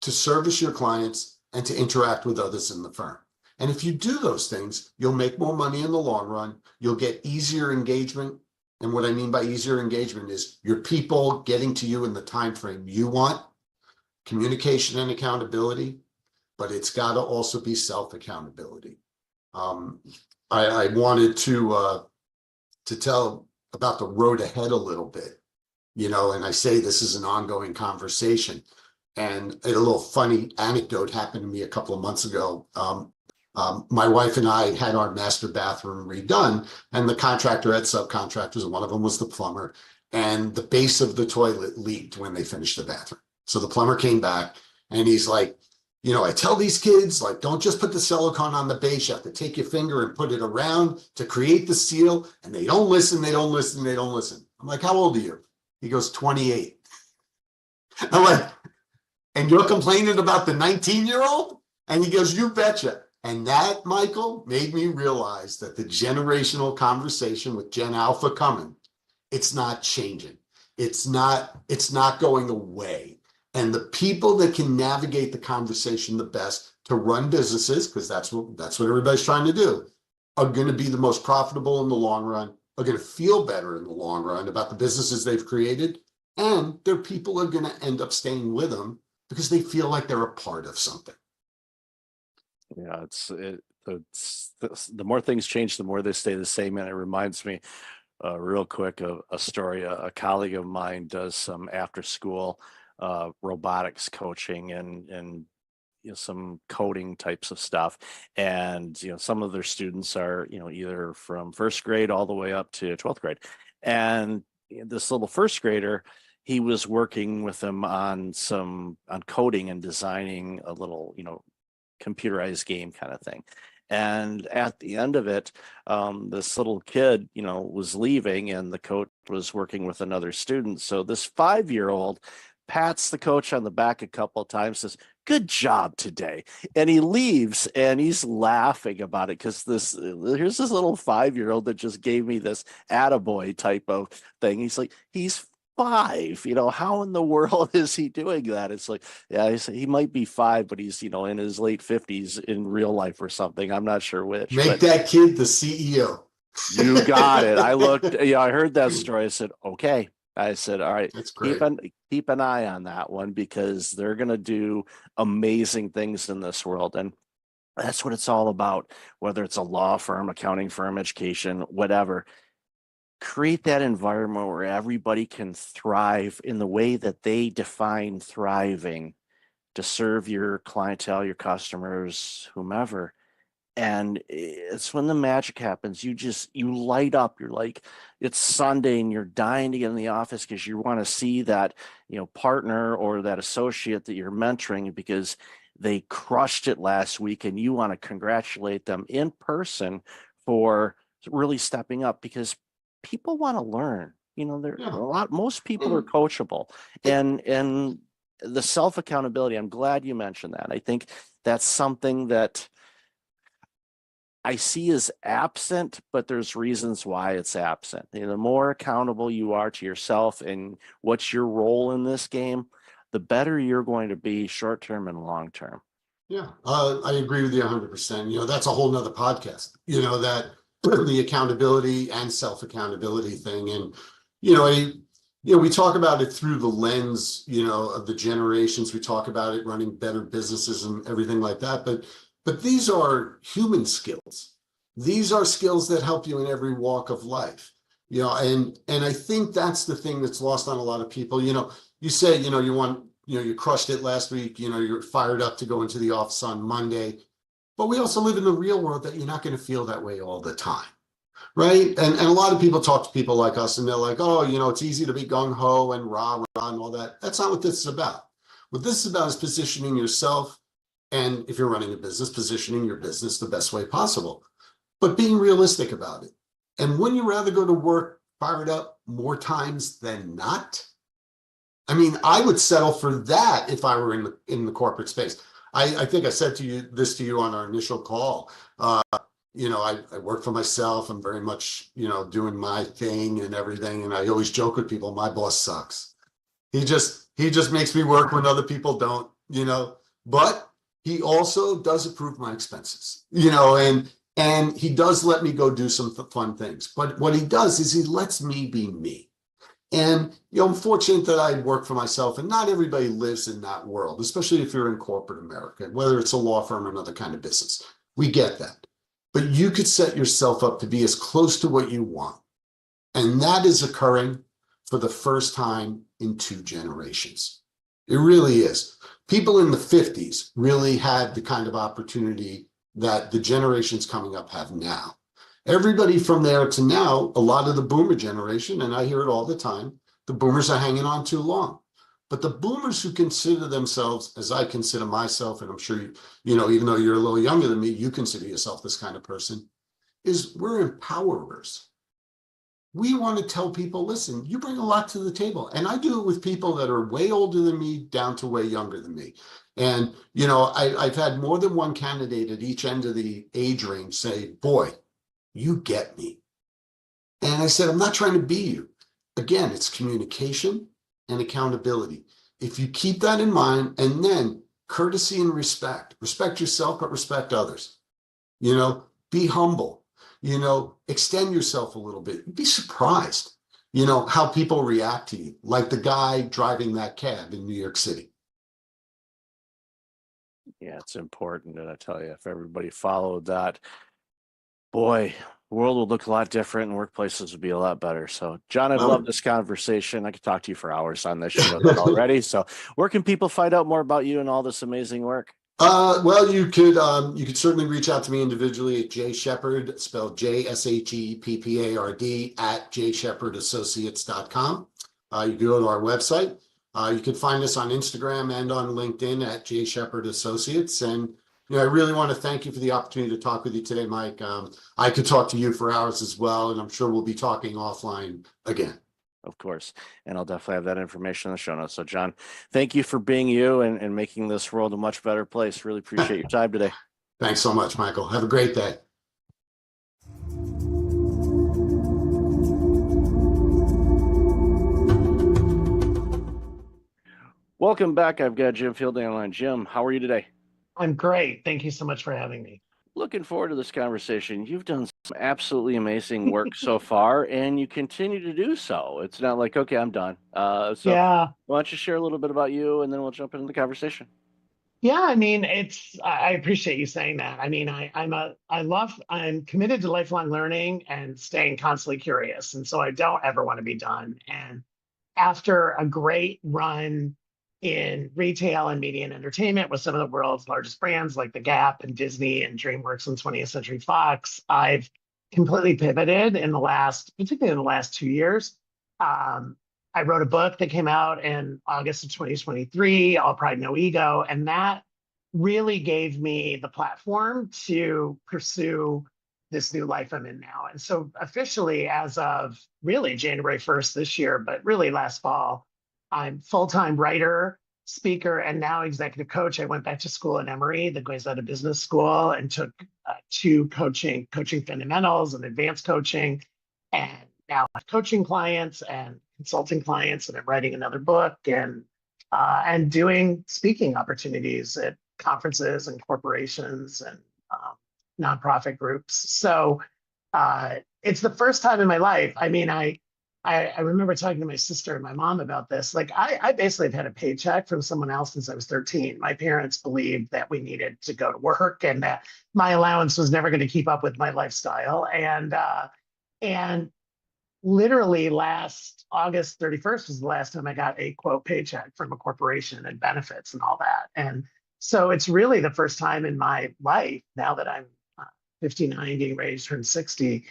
to service your clients, and to interact with others in the firm. And if you do those things, you'll make more money in the long run. You'll get easier engagement. And what I mean by easier engagement is your people getting to you in the time frame you want, communication and accountability, but it's got to also be self-accountability. I wanted to tell about the road ahead a little bit, you know, and I say this is an ongoing conversation. And a little funny anecdote happened to me a couple of months ago. My wife and I had our master bathroom redone, and the contractor had subcontractors, and one of them was the plumber, and the base of the toilet leaked when they finished the bathroom. So the plumber came back, and he's like, you know, I tell these kids, like, don't just put the silicone on the base. You have to take your finger and put it around to create the seal, and they don't listen, they don't listen, they don't listen. I'm like, how old are you? He goes, 28. I'm like, and you're complaining about the 19-year-old? And he goes, you betcha. And that, Michael, made me realize that the generational conversation with Gen Alpha coming, it's not changing. It's not going away. And the people that can navigate the conversation the best to run businesses, because that's what everybody's trying to do, are going to be the most profitable in the long run, are going to feel better in the long run about the businesses they've created, and their people are going to end up staying with them because they feel like they're a part of something. Yeah, the more things change, the more they stay the same. And it reminds me real quick of a story. A colleague of mine does some after school robotics coaching and you know, some coding types of stuff. And, you know, some of their students are, you know, either from first grade all the way up to 12th grade. And this little first grader, he was working with them on coding and designing a little, you know, computerized game kind of thing. And at the end of it, this little kid, you know, was leaving, and the coach was working with another student. So this 5-year-old pats the coach on the back a couple of times, says, "Good job today." And he leaves, and he's laughing about it because here's this little 5-year-old that just gave me this attaboy type of thing. He's like, he's 5, you know, how in the world is he doing that? It's like, yeah, he might be 5, but he's, you know, in his late 50s in real life or something. I'm not sure which. Make that kid the CEO. You got it. I looked, yeah, I heard that story. I said, okay. I said, all right, That's great. keep an eye on that one, because they're going to do amazing things in this world. And that's what it's all about, whether it's a law firm, accounting firm, education, whatever. Create that environment where everybody can thrive in the way that they define thriving, to serve your clientele, your customers, whomever. And it's when the magic happens. You light up. You're like, it's Sunday and you're dying to get in the office because you want to see that, you know, partner or that associate that you're mentoring because they crushed it last week, and you want to congratulate them in person for really stepping up, because people want to learn. You know, there Yeah. most people are coachable, and the self accountability. I'm glad you mentioned that. I think that's something that I see as absent, but there's reasons why it's absent. You know, the more accountable you are to yourself and what's your role in this game, the better you're going to be short term and long term. Yeah, I agree with you 100%. You know, that's a whole nother podcast, you know, that the accountability and self-accountability thing. And, you know, we talk about it through the lens, you know, of the generations. We talk about it running better businesses and everything like that. But these are human skills. These are skills that help you in every walk of life. You know, and I think that's the thing that's lost on a lot of people. You know, you say, you know, you crushed it last week, you know, you're fired up to go into the office on Monday. But we also live in the real world that you're not going to feel that way all the time. Right. And a lot of people talk to people like us and they're like, oh, you know, it's easy to be gung ho and rah, rah, and all that. That's not what this is about. What this is about is positioning yourself. And if you're running a business, positioning your business the best way possible, but being realistic about it. And wouldn't you rather go to work fired up more times than not? I mean, I would settle for that if I were in the corporate space. I think I said to you on our initial call. You know, I work for myself. I'm very much, you know, doing my thing and everything. And I always joke with people, my boss sucks. He just makes me work when other people don't, you know, but he also does approve my expenses, you know, and he does let me go do some fun things. But what he does is he lets me be me. And, you know, I'm fortunate that I work for myself, and not everybody lives in that world, especially if you're in corporate America, whether it's a law firm or another kind of business. We get that. But you could set yourself up to be as close to what you want. And that is occurring for the first time in 2 generations. It really is. People in the 50s really had the kind of opportunity that the generations coming up have now. Everybody from there to now, a lot of the boomer generation, and I hear it all the time, the boomers are hanging on too long. But the boomers who consider themselves, as I consider myself, and I'm sure you know, even though you're a little younger than me, you consider yourself this kind of person, is we're empowerers. We want to tell people, listen, you bring a lot to the table. And I do it with people that are way older than me down to way younger than me. And, you know, I've had more than one candidate at each end of the age range say, boy, you get me. And I said, I'm not trying to be you. Again, it's communication and accountability. If you keep that in mind, and then courtesy and respect yourself, but respect others, you know, be humble, you know, extend yourself a little bit, be surprised, you know, how people react to you, like the guy driving that cab in New York City. Yeah, it's important. And I tell you, if everybody followed that, boy, the world would look a lot different and workplaces would be a lot better. So, John, I've loved this conversation. I could talk to you for hours on this. You know that already. So, where can people find out more about you and all this amazing work? Well, you could certainly reach out to me individually at Jay Shepard, spelled JSHEPPARD at jshephardassociates.com. You can go to our website. You can find us on Instagram and on LinkedIn at Jay Shepard Associates. And you know, I really want to thank you for the opportunity to talk with you today, Mike. I could talk to you for hours as well, and I'm sure we'll be talking offline again. Of course. And I'll definitely have that information in the show notes. So, John, thank you for being you and making this world a much better place. Really appreciate your time today. Thanks so much, Michael. Have a great day. Welcome back. I've got Jim Fielding online. Jim, how are you today? I'm great. Thank you so much for having me. Looking forward to this conversation. You've done some absolutely amazing work so far, and you continue to do so. It's not like, okay, I'm done. Yeah. Why don't you share a little bit about you, and then we'll jump into the conversation. Yeah, I mean, I appreciate you saying that. I mean, I'm committed to lifelong learning and staying constantly curious. And so I don't ever want to be done. And after a great run in retail and media and entertainment with some of the world's largest brands like The Gap and Disney and DreamWorks and 20th Century Fox, I've completely pivoted particularly in the last 2 years. I wrote a book that came out in August of 2023, All Pride, No Ego, and that really gave me the platform to pursue this new life I'm in now. And so officially, as of really January 1st this year, but really last fall, I'm full-time writer, speaker, and now executive coach. I went back to school at Emory, the Goizueta Business School, and took two coaching fundamentals and advanced coaching. And now I have coaching clients and consulting clients, and I'm writing another book and doing speaking opportunities at conferences and corporations and nonprofit groups. So it's the first time in my life. I mean, I remember talking to my sister and my mom about this. Like, I basically have had a paycheck from someone else since I was 13. My parents believed that we needed to go to work and that my allowance was never going to keep up with my lifestyle. And literally last August 31st was the last time I got a quote paycheck from a corporation and benefits and all that. And so it's really the first time in my life, now that I'm 59, getting ready to turn 60,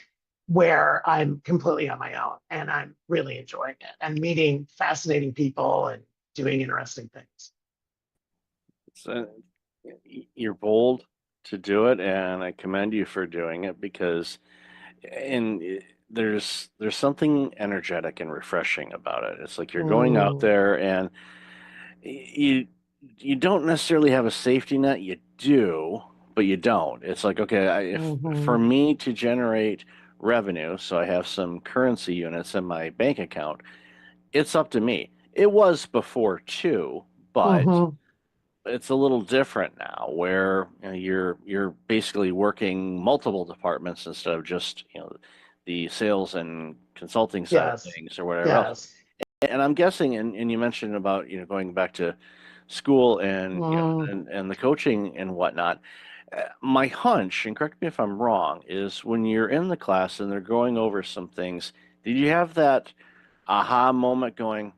where I'm completely on my own and I'm really enjoying it and meeting fascinating people and doing interesting things. So you're bold to do it, and I commend you for doing it, because there's something energetic and refreshing about it. It's like you're going out there, and you don't necessarily have a safety net. You do, but you don't. It's like, okay, for me to generate revenue, so I have some currency units in my bank account, it's up to me. It was before too, but it's a little different now, where you're basically working multiple departments instead of just the sales and consulting side of things or whatever else. And I'm guessing, and you mentioned about going back to school and and the coaching and whatnot. My hunch, and correct me if I'm wrong, is when you're in the class and they're going over some things, did you have that aha moment going,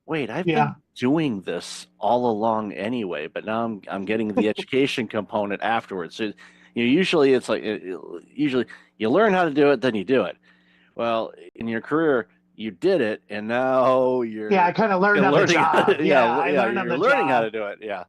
wait, I've been doing this all along anyway, but now I'm getting the education component afterwards. So usually it's like, usually you learn how to do it, then you do it. Well, in your career, you did it, and now you're I kind of learned on the job. You're learning how to do it. Yeah.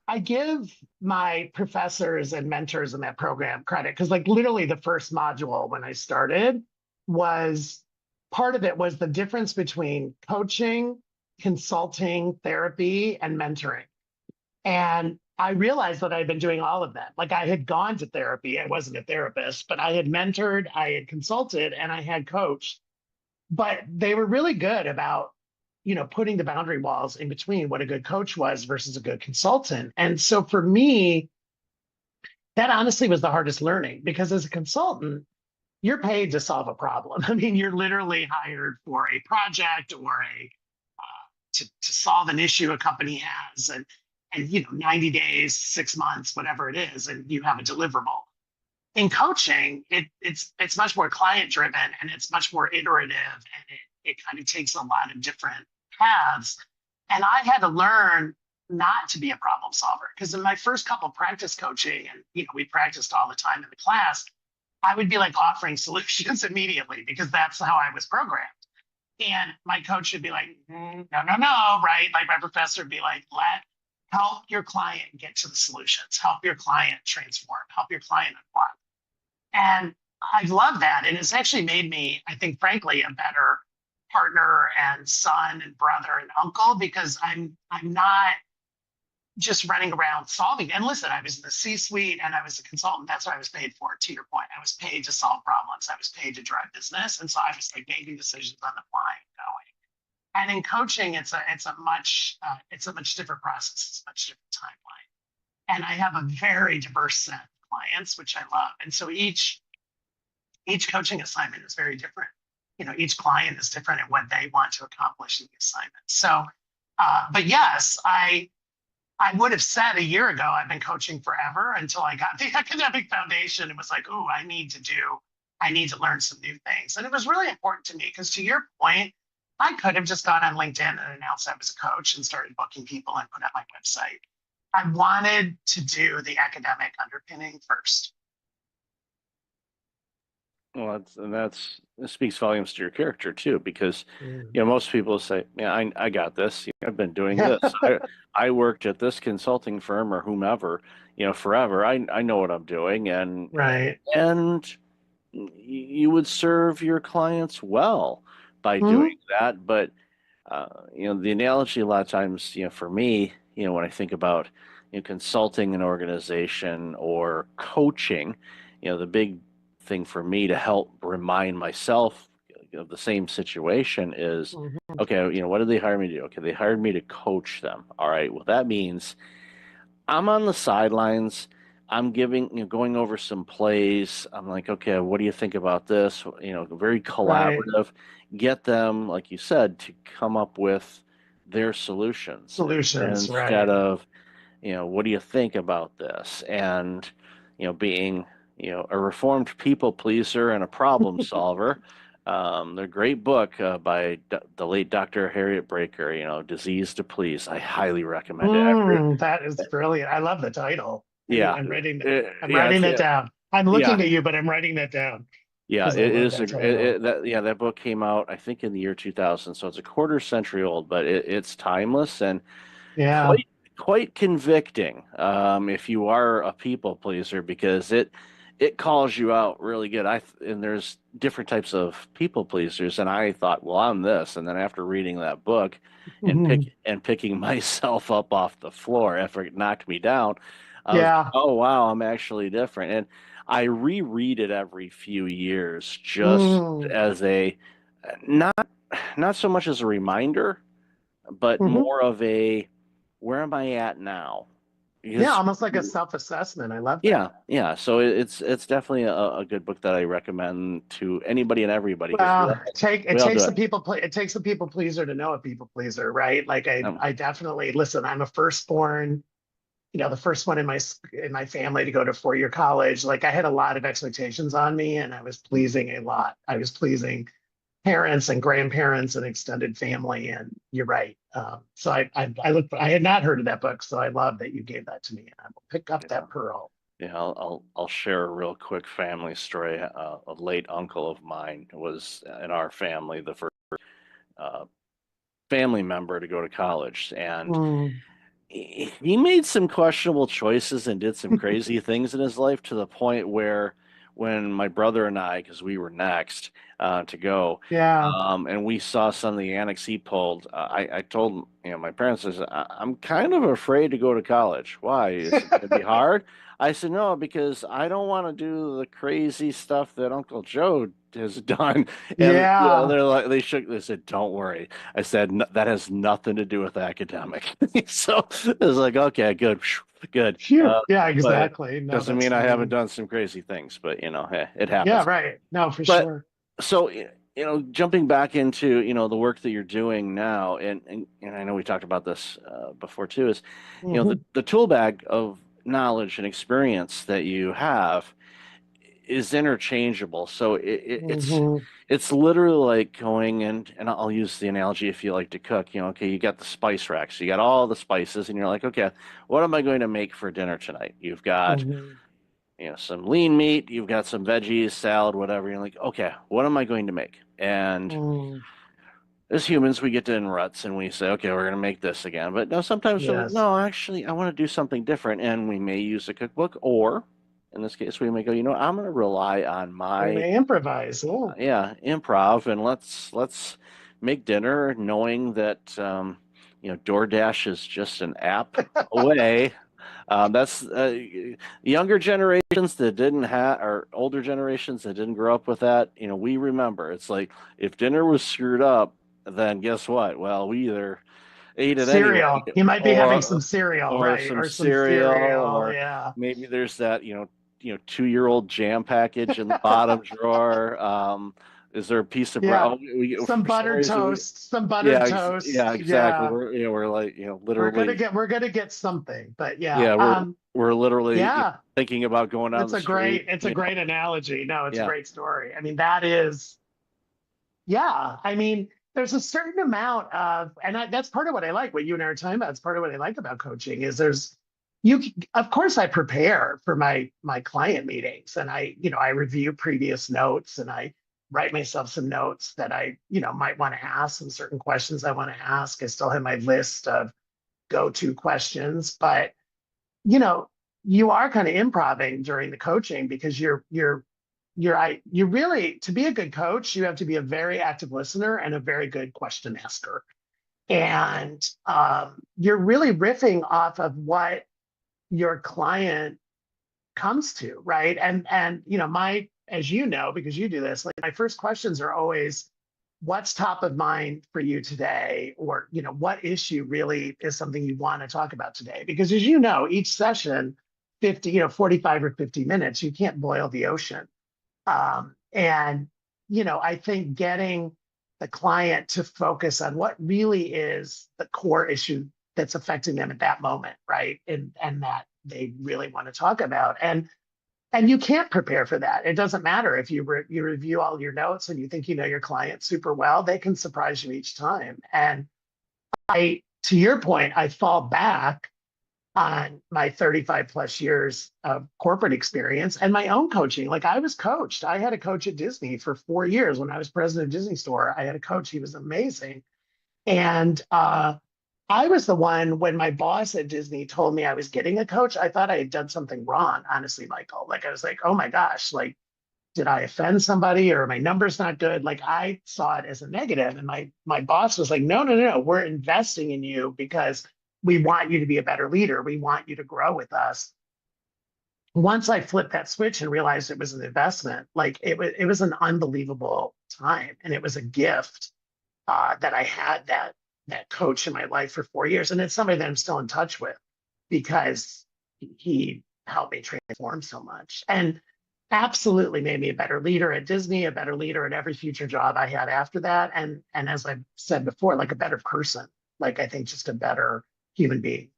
I give my professors and mentors in that program credit, because like literally the first module when I started was, part of it was the difference between coaching, consulting, therapy, and mentoring. And I realized that I'd been doing all of that. Like, I had gone to therapy. I wasn't a therapist, but I had mentored, I had consulted, and I had coached. But they were really good about putting the boundary walls in between what a good coach was versus a good consultant. And so for me, that honestly was the hardest learning, because as a consultant, you're paid to solve a problem. I mean, you're literally hired for a project or to solve an issue a company has, and 90 days, 6 months, whatever it is, and you have a deliverable. In coaching, it's much more client driven, and it's much more iterative, and it kind of takes a lot of different paths. And I had to learn not to be a problem solver, because in my first couple of practice coaching, and we practiced all the time in the class, I would be like offering solutions immediately, because that's how I was programmed. And my coach would be like, no, right? Like my professor would be like, help your client get to the solutions, help your client transform, help your client unblock. And I love that. And it's actually made me, I think, frankly, a better partner and son and brother and uncle, because I'm not just running around solving. And listen, I was in the C-suite and I was a consultant. That's what I was paid for, to your point. I was paid to solve problems. I was paid to drive business. And so I was like making decisions on the fly and going. And in coaching, it's a much different process. It's a much different timeline. And I have a very diverse set of clients, which I love. And so each coaching assignment is very different. Each client is different in what they want to accomplish in the assignment. So, but yes, I would have said a year ago, I've been coaching forever, until I got the academic foundation and was like, oh, I need to learn some new things. And it was really important to me, because to your point, I could have just gone on LinkedIn and announced I was a coach and started booking people and put up my website. I wanted to do the academic underpinning first. Well, it speaks volumes to your character too, because Mm. most people say, "Yeah, I got this. I've been doing Yeah. this. I worked at this consulting firm or whomever, forever. I know what I'm doing, Right. and you would serve your clients well by Mhm. doing that. But the analogy a lot of times, for me, when I think about consulting an organization or coaching, the big thing for me to help remind myself of the same situation is, Mhm. okay, what did they hire me to do? Okay, they hired me to coach them. All right, well, that means I'm on the sidelines. I'm going over some plays. I'm like, okay, what do you think about this? Very Right. collaborative. Get them, like you said, to come up with their solutions Solutions. instead Right. of, what do you think about this? And, being, a reformed people pleaser and a problem solver. The great book by the late Dr. Harriet Breaker, Disease to Please. I highly recommend it. That is brilliant. I love the title. Yeah, I'm writing that. I'm yeah, writing that down. I'm yeah, looking at you, but I'm writing that down yeah. because I It love is that title. that book came out, I think, in the year 2000, so it's a quarter century old, but it's timeless and Yeah. quite convicting. If you are a people pleaser, because it calls you out really good. And there's different types of people pleasers, and I thought, well, I'm this, and then after reading that book and Mhm. picking myself up off the floor after it knocked me down, I was, Yeah. oh wow, I'm actually different. And I reread it every few years just Mm. as a not not so much as a reminder, but Mhm. more of a where am I at now? Yeah. Because Almost like a self-assessment. I love yeah, that. yeah. So it's definitely a good book that I recommend to anybody and everybody, because Well, we it all do takes it. it takes a people pleaser to know a people pleaser, right? Like Um, I definitely listen. I'm a firstborn, the first one in my family to go to 4-year college. Like I had a lot of expectations on me, and I was pleasing a lot. I was pleasing parents and grandparents and extended family. And you're right. So I had not heard of that book, so I love that you gave that to me, and I will pick up yeah, that pearl. yeah. I'll share a real quick family story. A late uncle of mine was in our family, the first uh, family member to go to college, and Mm. he made some questionable choices and did some crazy things in his life, to the point where when my brother and I, because we were next to go, Yeah. and we saw some of the annex he pulled, I told my parents, I said, I'm kind of afraid to go to college. Why? Is it going to be hard? I said, no, because I don't want to do the crazy stuff that Uncle Joe has done. And Yeah. they're like, they said, don't worry. I said, that has nothing to do with academic. So it was like, okay, good, good. Phew. Yeah, But exactly. No, doesn't that's mean I haven't funny. done some crazy things, but hey, it Yeah, happens. right. No, for But sure. so, jumping back into, the work that you're doing now, and I know we talked about this before too, is, Mhm. the tool bag of knowledge and experience that you have is interchangeable. So Mhm. it's literally like going and I'll use the analogy, if you like to cook, okay, you got the spice rack, so you got all the spices, and you're like, okay, what am I going to make for dinner tonight? You've got, Mhm. some lean meat, you've got some veggies, salad, whatever. You're like, okay, what am I going to make? And Mm. as humans, we get in ruts and we say, okay, we're going to make this again. But no, sometimes we're like, Yes. no, actually, I want to do something different. And we may use a cookbook, or in this case, we may go, I'm going to rely on We're my, gonna improvise. Yeah. yeah, improv, and let's make dinner, knowing that, DoorDash is just an app away. That's younger generations that didn't have, or older generations that didn't grow up with that. We remember. It's like, if dinner was screwed up, then guess what? Well, we either ate it anyway, Cereal. You might be having some cereal, or right? some Or some cereal, cereal. or Yeah. maybe there's that 2-year-old jam package in the bottom drawer. Is there a piece of bread? Yeah. Oh, Some for some buttered reason toast. Some buttered yeah, yeah, toast. exactly. Yeah. We're like, We're gonna literally, get something. But yeah. yeah, we're literally, Yeah. thinking about going down the street. It's a great analogy. No, it's a Yeah, great story. I mean, that is, yeah. I mean, there's a certain amount of, and that's part of what I like, what you and I are talking about. It's part of what I like about coaching is of course I prepare for my client meetings, and I review previous notes, and I write myself some notes that I might want to ask, some certain questions I want to ask. I still have my list of go-to questions, but you are kind of improvising during the coaching, because you really, to be a good coach, you have to be a very active listener and a very good question asker. And you're really riffing off of what your client comes to, right? And as you know, because you do this, like, my first questions are always, what's top of mind for you today? Or, what issue really is something you want to talk about today? Because as you know, each session, 45 or 50 minutes, you can't boil the ocean. And I think getting the client to focus on what really is the core issue that's affecting them at that moment, right? And that they really want to talk about. And you can't prepare for that. It doesn't matter if you review all your notes and you think you know your client super well, they can surprise you each time. And to your point, I fall back on my 35 plus years of corporate experience and my own coaching. Like, I was coached. I had a coach at Disney for 4 years. When I was president of Disney Store, I had a coach. He was amazing. And I was the one, when my boss at Disney told me I was getting a coach, I thought I had done something wrong, honestly, Michael. Like, I was like, oh my gosh, like, did I offend somebody, or my number's not good? Like, I saw it as a negative. And my boss was like, no, we're investing in you because we want you to be a better leader. We want you to grow with us. Once I flipped that switch and realized it was an investment, like, it was an unbelievable time. And it was a gift that I had that coach in my life for 4 years. And it's somebody that I'm still in touch with, because he helped me transform so much, and absolutely made me a better leader at Disney, a better leader at every future job I had after that. And as I've said before, like, a better person, like, I think just a better human being.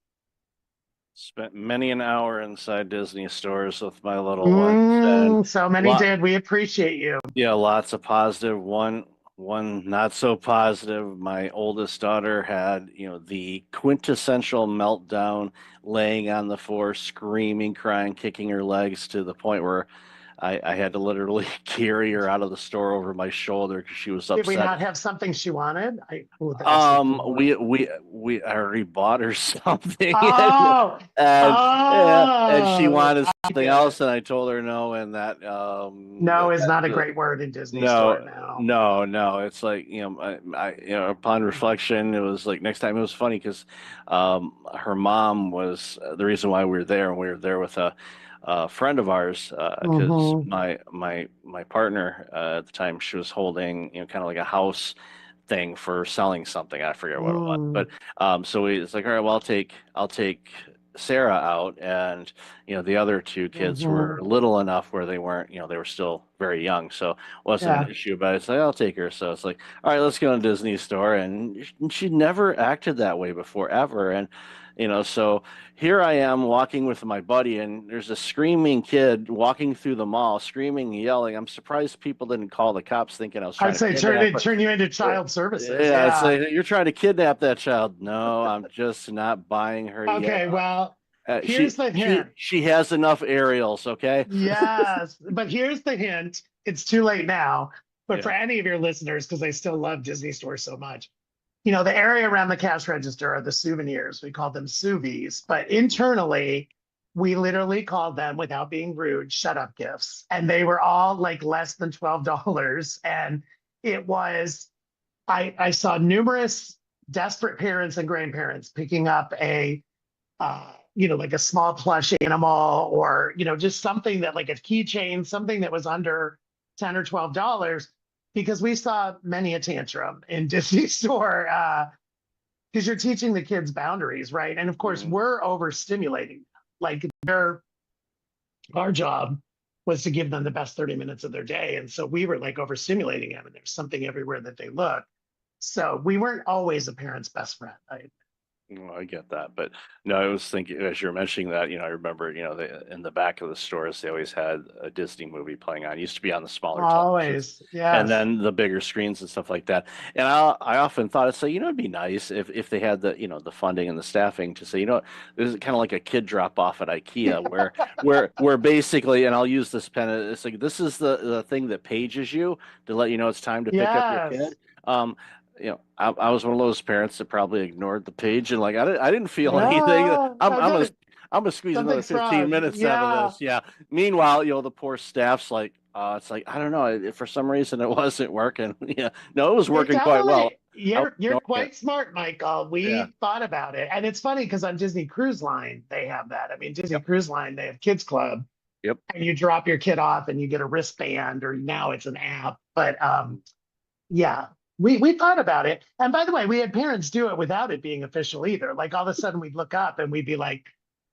Spent many an hour inside Disney stores with my little ones. And so many did. We appreciate you. Yeah, lots of positive. One not so positive. My oldest daughter had, the quintessential meltdown, laying on the floor, screaming, crying, kicking her legs, to the point where I had to literally carry her out of the store over my shoulder because she was upset. Did we not have something she wanted? We already bought her something. Oh, and she wanted something else, and I told her no, and that no is not a great word in Disney store now. No, it's like, upon reflection, it was like, next time. It was funny because her mom was the reason why we were there, and we were there with a friend of ours, because my partner at the time, she was holding, kind of like a house thing for selling something. I forget what it was, but so it's like, all right, well, I'll take Sarah out, and the other two kids were little enough where they weren't, they were still very young, so it wasn't an issue. But it's like, I'll take her. So it's like, all right, let's go to Disney store, and she never acted that way before, ever. And so here I am walking with my buddy, and there's a screaming kid walking through the mall, screaming and yelling. I'm surprised people didn't call the cops, thinking I was trying I'd say turn you into child services. Yeah, it's like, you're trying to kidnap that child. No, I'm just not buying her yet. Okay, well, here's the hint. She has enough aerials, okay? Yes, but here's the hint. It's too late now, but for any of your listeners, because I still love Disney Store so much, the area around the cash register are the souvenirs. We call them souvies, but internally, we literally called them, without being rude, shut up gifts. And they were all like less than $12. And it was, I saw numerous desperate parents and grandparents picking up a, like a small plush animal, or, just something that, like a keychain, something that was under $10 or $12. Because we saw many a tantrum in Disney Store, because you're teaching the kids boundaries, right? And of course, we're overstimulating. Like, our job was to give them the best 30 minutes of their day. And so we were like overstimulating them, and there's something everywhere that they look. So we weren't always a parent's best friend. No, I get that, but no, I was thinking as you're mentioning that, I remember, in the back of the stores, they always had a Disney movie playing on. It used to be on the smaller televisions, Always, and yes. then the bigger screens and stuff like that. And I often thought, it's like, it'd be nice if they had the, the funding and the staffing to say, this is kind of like a kid drop off at IKEA where basically, and I'll use this pen, it's like, this is the thing that pages you to let you know it's time to pick up your Yes. kid. I was one of those parents that probably ignored the page and like I didn't feel anything. Yeah, I'm gonna squeeze another something's 15 wrong. minutes out of this. Yeah. Meanwhile, the poor staff's like, it's like, I don't know. For some reason, it wasn't working. Yeah. No, it was You're working quite well. You're No, quite smart, Michael. We yeah. thought about it. And it's funny because on Disney Cruise Line, they have that. I mean, Disney Yep. Cruise Line, they have Kids Club. Yep. And you drop your kid off and you get a wristband, or now it's an app. But yeah, we thought about it. And by the way, we had parents do it without it being official either. Like all of a sudden we'd look up and we'd be like,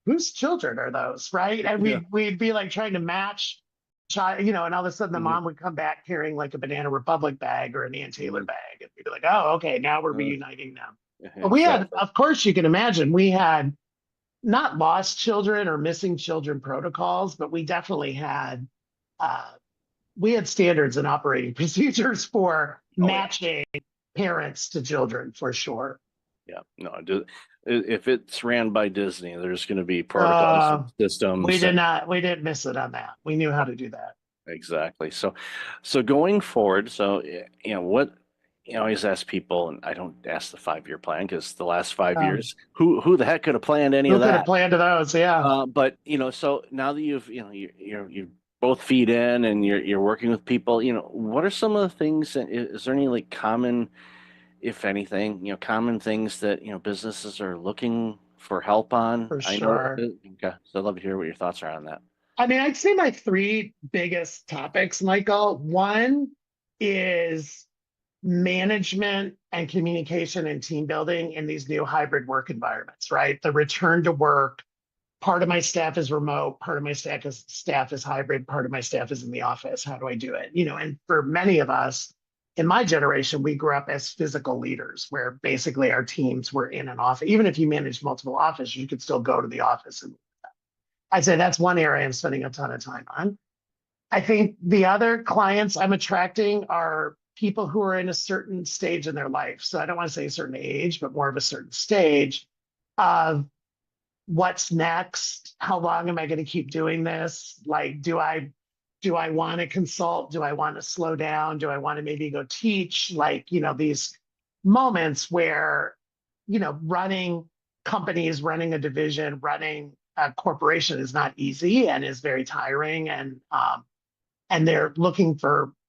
whose children are those? Right. And Yeah. we'd be like trying to match child, and all of a sudden the Mhm. mom would come back carrying like a Banana Republic bag or an Ann Taylor bag. And we'd be like, oh, okay, now we're reuniting them. But we had, Exactly. of course, you can imagine, we had not lost children or missing children protocols, but we definitely had we had standards and operating procedures for Oh, yeah. matching parents to children for sure. Yeah. No, if it's ran by Disney, there's going to be protocols and systems. We didn't miss it on that. We knew how to do that. Exactly. So going forward, what I always ask people, and I don't ask the 5-year plan because the last 5 years, who the heck could have planned any Who of could have that? planned those? Yeah. But so now that you both feed in and you're working with people, what are some of the things that is there any like common, if anything, common things that businesses are looking for help on? For I know. sure. Okay, so I'd love to hear what your thoughts are on that. I mean, I'd say my three biggest topics, Michael. One is management and communication and team building in these new hybrid work environments, right? The return to work. Part of my staff is remote, part of my staff is hybrid, part of my staff is in the office. How do I do it? And for many of us in my generation, we grew up as physical leaders where basically our teams were in an office. Even if you managed multiple offices, you could still go to the office. And I'd say that's one area I'm spending a ton of time on. I think the other clients I'm attracting are people who are in a certain stage in their life. So I don't want to say a certain age, but more of a certain stage of what's next? How long am I going to keep doing this? Like, do I want to consult? Do I want to slow down? Do I want to maybe go teach? Like, these moments where, running companies, running a division, running a corporation is not easy and is very tiring. And they're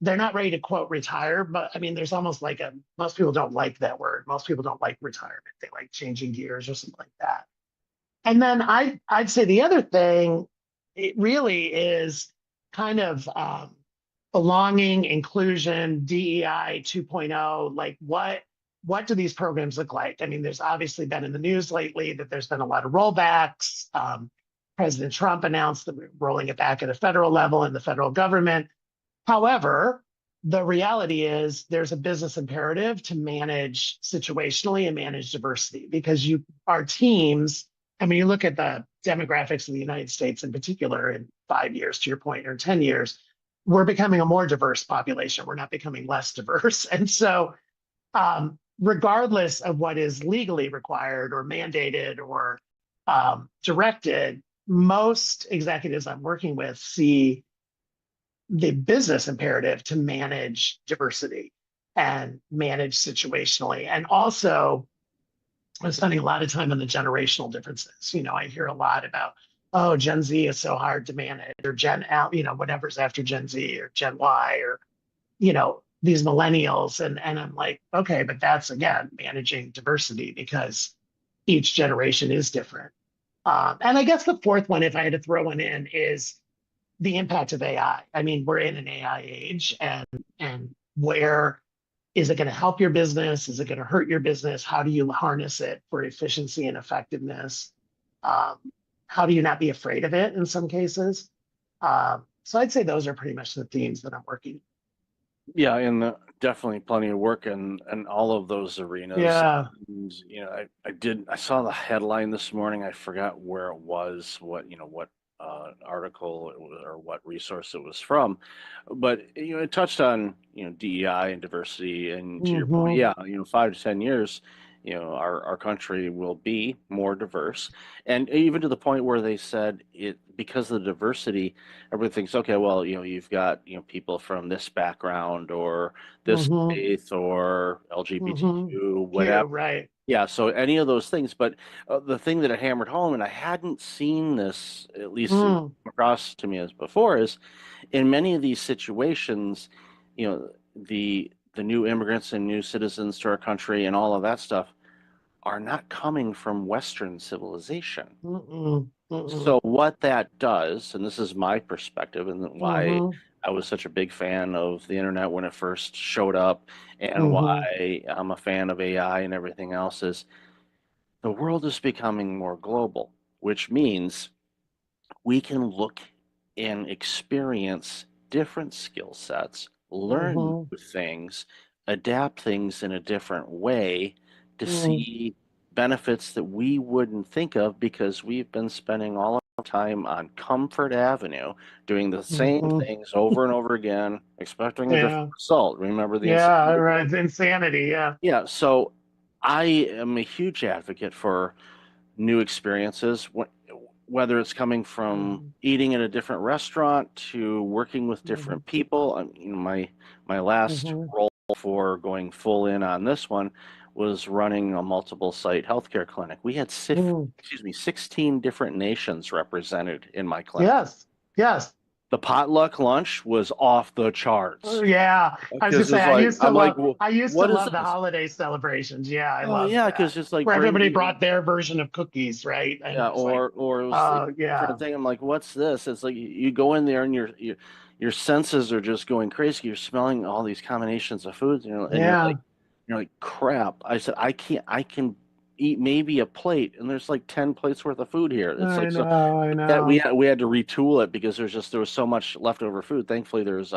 they're not ready to quote retire, but I mean, there's almost like most people don't like that word. Most people don't like retirement. They like changing gears or something like that. And then I'd say the other thing, it really is kind of belonging, inclusion, DEI 2.0. Like what do these programs look like? I mean, there's obviously been in the news lately that there's been a lot of rollbacks. President Trump announced that we're rolling it back at a federal level in the federal government. However, the reality is there's a business imperative to manage situationally and manage diversity because our teams. I mean, you look at the demographics of the United States in particular in 5 years, to your point, or 10 years, we're becoming a more diverse population. We're not becoming less diverse. And so regardless of what is legally required or mandated or directed, most executives I'm working with see the business imperative to manage diversity and manage situationally. And also, I'm spending a lot of time on the generational differences. I hear a lot about, oh, Gen Z is so hard to manage, or Gen L, whatever's after Gen Z, or Gen Y, or, these millennials. And I'm like, okay, but that's, again, managing diversity because each generation is different. And I guess the fourth one, if I had to throw one in, is the impact of AI. I mean, we're in an AI age, and where is it going to help your business? Is it going to hurt your business? How do you harness it for efficiency and effectiveness? How do you not be afraid of it in some cases? So I'd say those are pretty much the themes that I'm working. Yeah, and definitely plenty of work in all of those arenas. Yeah. And, I saw the headline this morning. I forgot where it was, what article it was, or what resource it was from, but it touched on DEI and diversity. And to your point, yeah, 5 to 10 years, our country will be more diverse, and even to the point where they said it, because of the diversity, everybody thinks, okay, well, you've got people from this background or this faith or LGBTQ, whatever. Right. Yeah, so any of those things, but the thing that it hammered home, and I hadn't seen this, at least across to me as before, is in many of these situations, the new immigrants and new citizens to our country and all of that stuff are not coming from Western civilization. So what that does, and this is my perspective, and why I was such a big fan of the internet when it first showed up, and why I'm a fan of AI and everything else, is the world is becoming more global, which means we can look and experience different skill sets, learn new things, adapt things in a different way to see benefits that we wouldn't think of, because we've been spending all our time on Comfort Avenue doing the same things over and over again, expecting a different result. Remember the insanity? Right. Insanity. Yeah. So I am a huge advocate for new experiences, whether it's coming from eating at a different restaurant to working with different people. My last role for going full in on this one was running a multiple site healthcare clinic. We had 16 different nations represented in my clinic. Yes. The potluck lunch was off the charts. Yeah. I was gonna say, I used to love the this? holiday celebrations. Yeah, I love because it's like where everybody brought their version of cookies, right? And yeah, or it was different thing. I'm like, what's this? It's like you go in there and your senses are just going crazy. You're smelling all these combinations of foods, and you're like, crap. I said, I can eat maybe a plate, and there's like 10 plates worth of food here. It's I know. Yeah, we had to retool it because there was so much leftover food. Thankfully, there was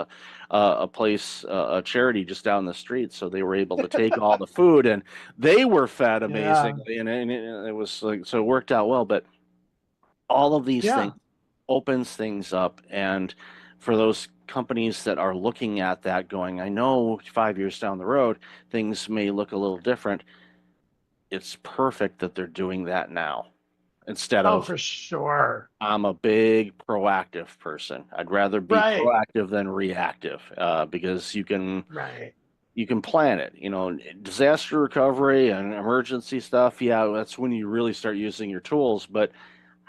a place, a charity just down the street, so they were able to take all the food, and they were fed amazingly, and it was like, so it worked out well. But all of these things opens things up, and for those companies that are looking at that going, I know 5 years down the road things may look a little different, it's perfect that they're doing that now instead of, for sure, I'm a big proactive person. I'd rather be proactive than reactive, because you can plan it. Disaster recovery and emergency stuff, that's when you really start using your tools, but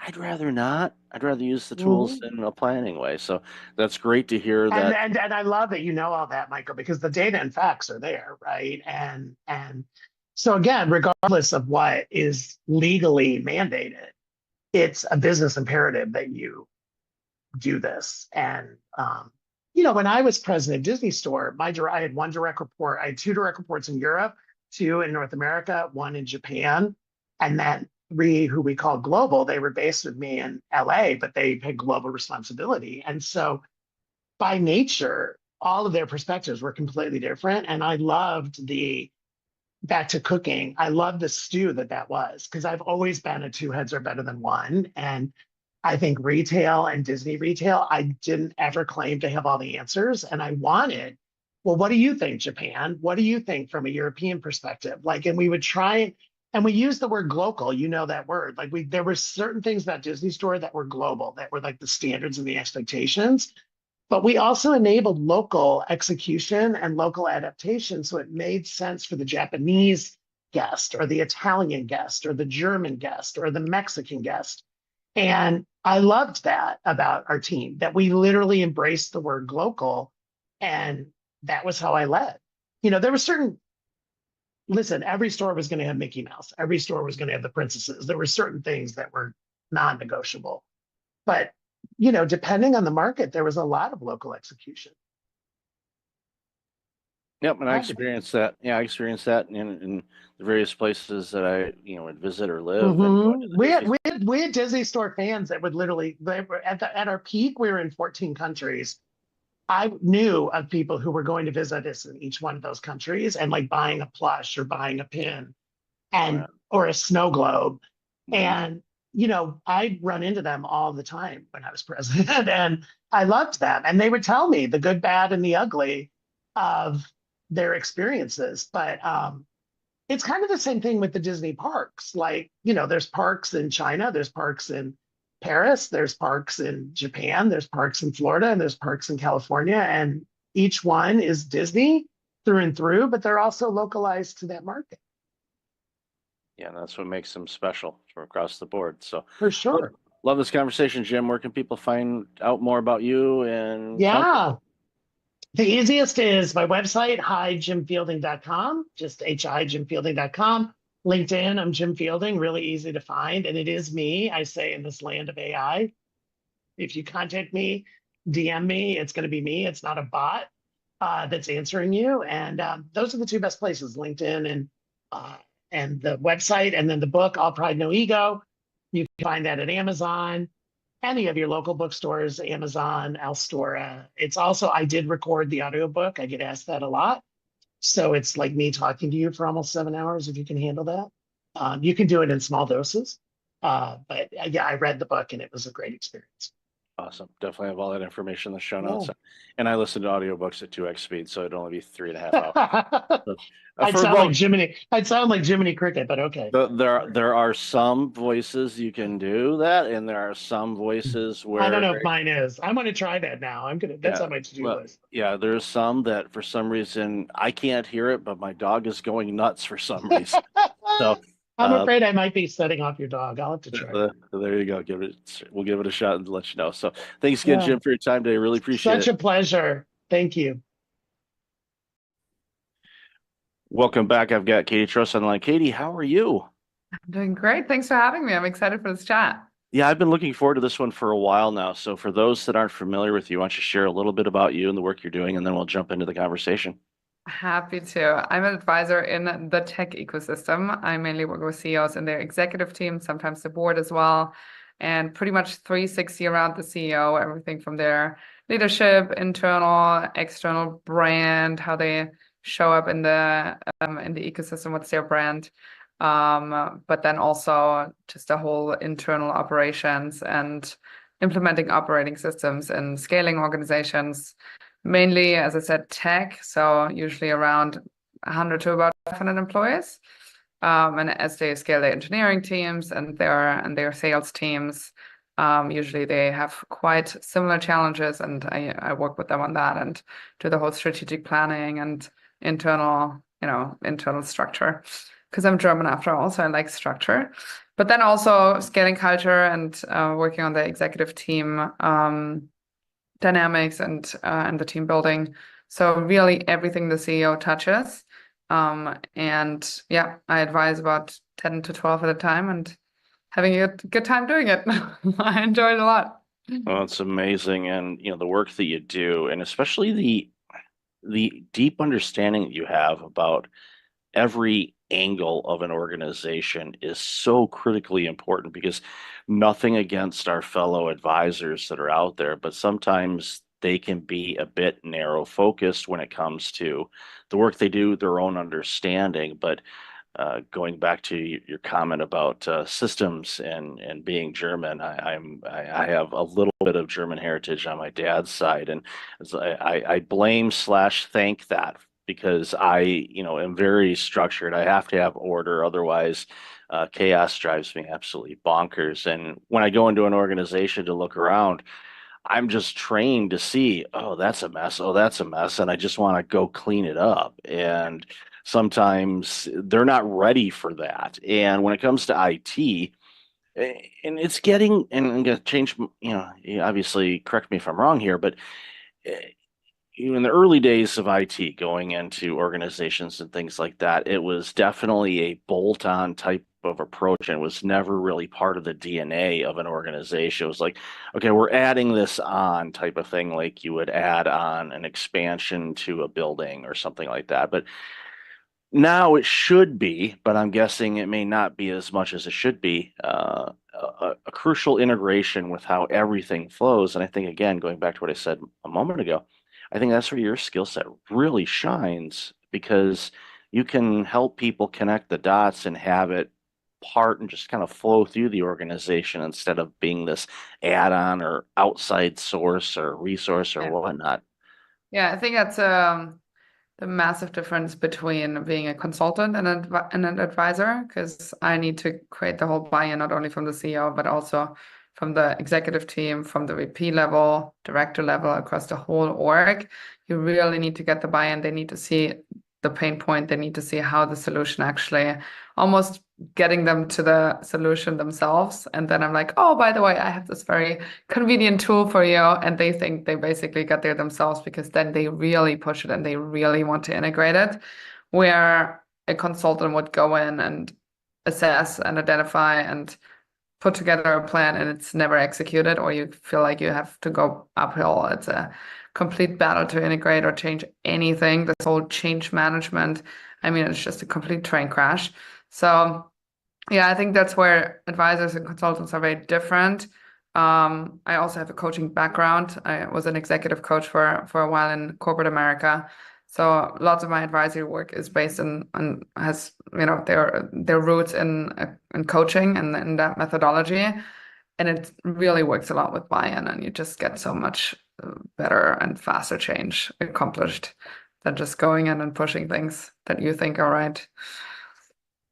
I'd rather not. I'd rather use the tools in a planning way. So that's great to hear that. And I love that you know all that, Michael, because the data and facts are there, right? And so again, regardless of what is legally mandated, it's a business imperative that you do this. And when I was president of Disney Store, I had one direct report. I had 2 direct reports in Europe, 2 in North America, 1 in Japan, and then 3 who we call global. They were based with me in LA, but they had global responsibility. And so by nature, all of their perspectives were completely different. And I loved back to cooking, I loved the stew that was, because I've always been a 2 heads are better than 1. And I think retail and Disney retail, I didn't ever claim to have all the answers. And I wanted, well, what do you think, Japan? What do you think from a European perspective? And we would try, and we use the word global, that word. There were certain things about Disney Store that were global, that were like the standards and the expectations, but we also enabled local execution and local adaptation. So it made sense for the Japanese guest or the Italian guest or the German guest or the Mexican guest. And I loved that about our team, that we literally embraced the word local. And that was how I led. There were listen, every store was going to have Mickey Mouse. Every store was going to have the princesses. There were certain things that were non-negotiable. But, depending on the market, there was a lot of local execution. Yep, and I experienced that. Yeah, I experienced that in the various places that I, would visit or live. And we had Disney Store fans that would literally, they were at our peak, we were in 14 countries. I knew of people who were going to visit us in each one of those countries and like buying a plush or buying a pin and or a snow globe. And I'd run into them all the time when I was president, and I loved them. And they would tell me the good, bad, and the ugly of their experiences. But it's kind of the same thing with the Disney parks. Like, there's parks in China, there's parks in Paris, there's parks in Japan, there's parks in Florida, and there's parks in California. And each one is Disney through and through, but they're also localized to that market. Yeah, that's what makes them special from across the board. So for sure. Love this conversation, Jim. Where can people find out more about you? And the easiest is my website, hijimfielding.com, just hijimfielding.com. LinkedIn, I'm Jim Fielding, really easy to find. And it is me, I say, in this land of AI. If you contact me, DM me, it's going to be me. It's not a bot that's answering you. And those are the two best places, LinkedIn and the website. And then the book, All Pride, No Ego. You can find that at Amazon, any of your local bookstores, Amazon, Alstora. It's also, I did record the audiobook. I get asked that a lot. So it's like me talking to you for almost 7 hours, if you can handle that. You can do it in small doses. But yeah, I read the book and it was a great experience. Awesome. Definitely have all that information in the show notes. And I listen to audiobooks at 2x speed, so it'd only be 3.5 hours. So, I'd sound like Jiminy Cricket, but okay. There are some voices you can do that, and there are some voices where I don't know if mine is. I'm gonna try that now. That's on my to-do list. Yeah, there's some that for some reason I can't hear it, but my dog is going nuts for some reason. So I'm afraid I might be setting off your dog. I'll have to try. There you go. We'll give it a shot and let you know. So thanks again, Jim, for your time today. Really appreciate it. Such a pleasure. Thank you. Welcome back. I've got Katie Truss on the line. Katie, how are you? I'm doing great. Thanks for having me. I'm excited for this chat. Yeah, I've been looking forward to this one for a while now. So for those that aren't familiar with you, why don't you share a little bit about you and the work you're doing, and then we'll jump into the conversation. Happy to. I'm an advisor in the tech ecosystem. I mainly work with CEOs and their executive team, sometimes the board as well, and pretty much 360 around the CEO, everything from their leadership, internal, external brand, how they show up in the ecosystem, what's their brand, but then also just the whole internal operations and implementing operating systems and scaling organizations. Mainly, as I said, tech, so usually around 100 to about 500 employees. And as they scale their engineering teams and their sales teams, usually they have quite similar challenges, and I work with them on that and do the whole strategic planning and internal structure. Because I'm German after all, so I like structure. But then also scaling culture and working on the executive team dynamics and the team building. So really everything the CEO touches. And yeah, I advise about 10 to 12 at a time and having a good time doing it. I enjoy it a lot. Well, it's amazing. And, the work that you do, and especially the deep understanding that you have about every angle of an organization is so critically important, because nothing against our fellow advisors that are out there, but sometimes they can be a bit narrow focused when it comes to the work they do, their own understanding. But going back to your comment about systems and being German, I have a little bit of German heritage on my dad's side, and I blame/thank that, because I am very structured. I have to have order, otherwise chaos drives me absolutely bonkers. And when I go into an organization to look around, I'm just trained to see, oh, that's a mess. Oh, that's a mess. And I just want to go clean it up. And sometimes they're not ready for that. And when it comes to IT, and it's getting, and I'm going to change, obviously correct me if I'm wrong here, but in the early days of IT, going into organizations and things like that, it was definitely a bolt-on type of approach, and it was never really part of the DNA of an organization. It was like, okay, we're adding this on type of thing, like you would add on an expansion to a building or something like that. But now it should be, but I'm guessing it may not be as much as it should be, a crucial integration with how everything flows. And I think, again, going back to what I said a moment ago, I think that's where your skill set really shines because you can help people connect the dots and have it part and just kind of flow through the organization instead of being this add-on or outside source or resource or Yeah. whatnot. Yeah, I think that's the massive difference between being a consultant and an advisor, because I need to create the whole buy-in, not only from the CEO, but also from the executive team, from the VP level, director level, across the whole org. You really need to get the buy-in. They need to see the pain point. They need to see how the solution actually, almost getting them to the solution themselves. And then I'm like, oh, by the way, I have this very convenient tool for you. And they think they basically got there themselves, because then they really push it and they really want to integrate it. Where a consultant would go in and assess and identify and put together a plan, and it's never executed, or you feel like you have to go uphill. It's a complete battle to integrate or change anything. This whole change management, I mean, it's just a complete train crash. So yeah, I think that's where advisors and consultants are very different. I also have a coaching background. I was an executive coach for a while in corporate America. So lots of my advisory work is based on has, you know, their roots in coaching and in that methodology. And it really works a lot with buy-in, and you just get so much better and faster change accomplished than just going in and pushing things that you think are right.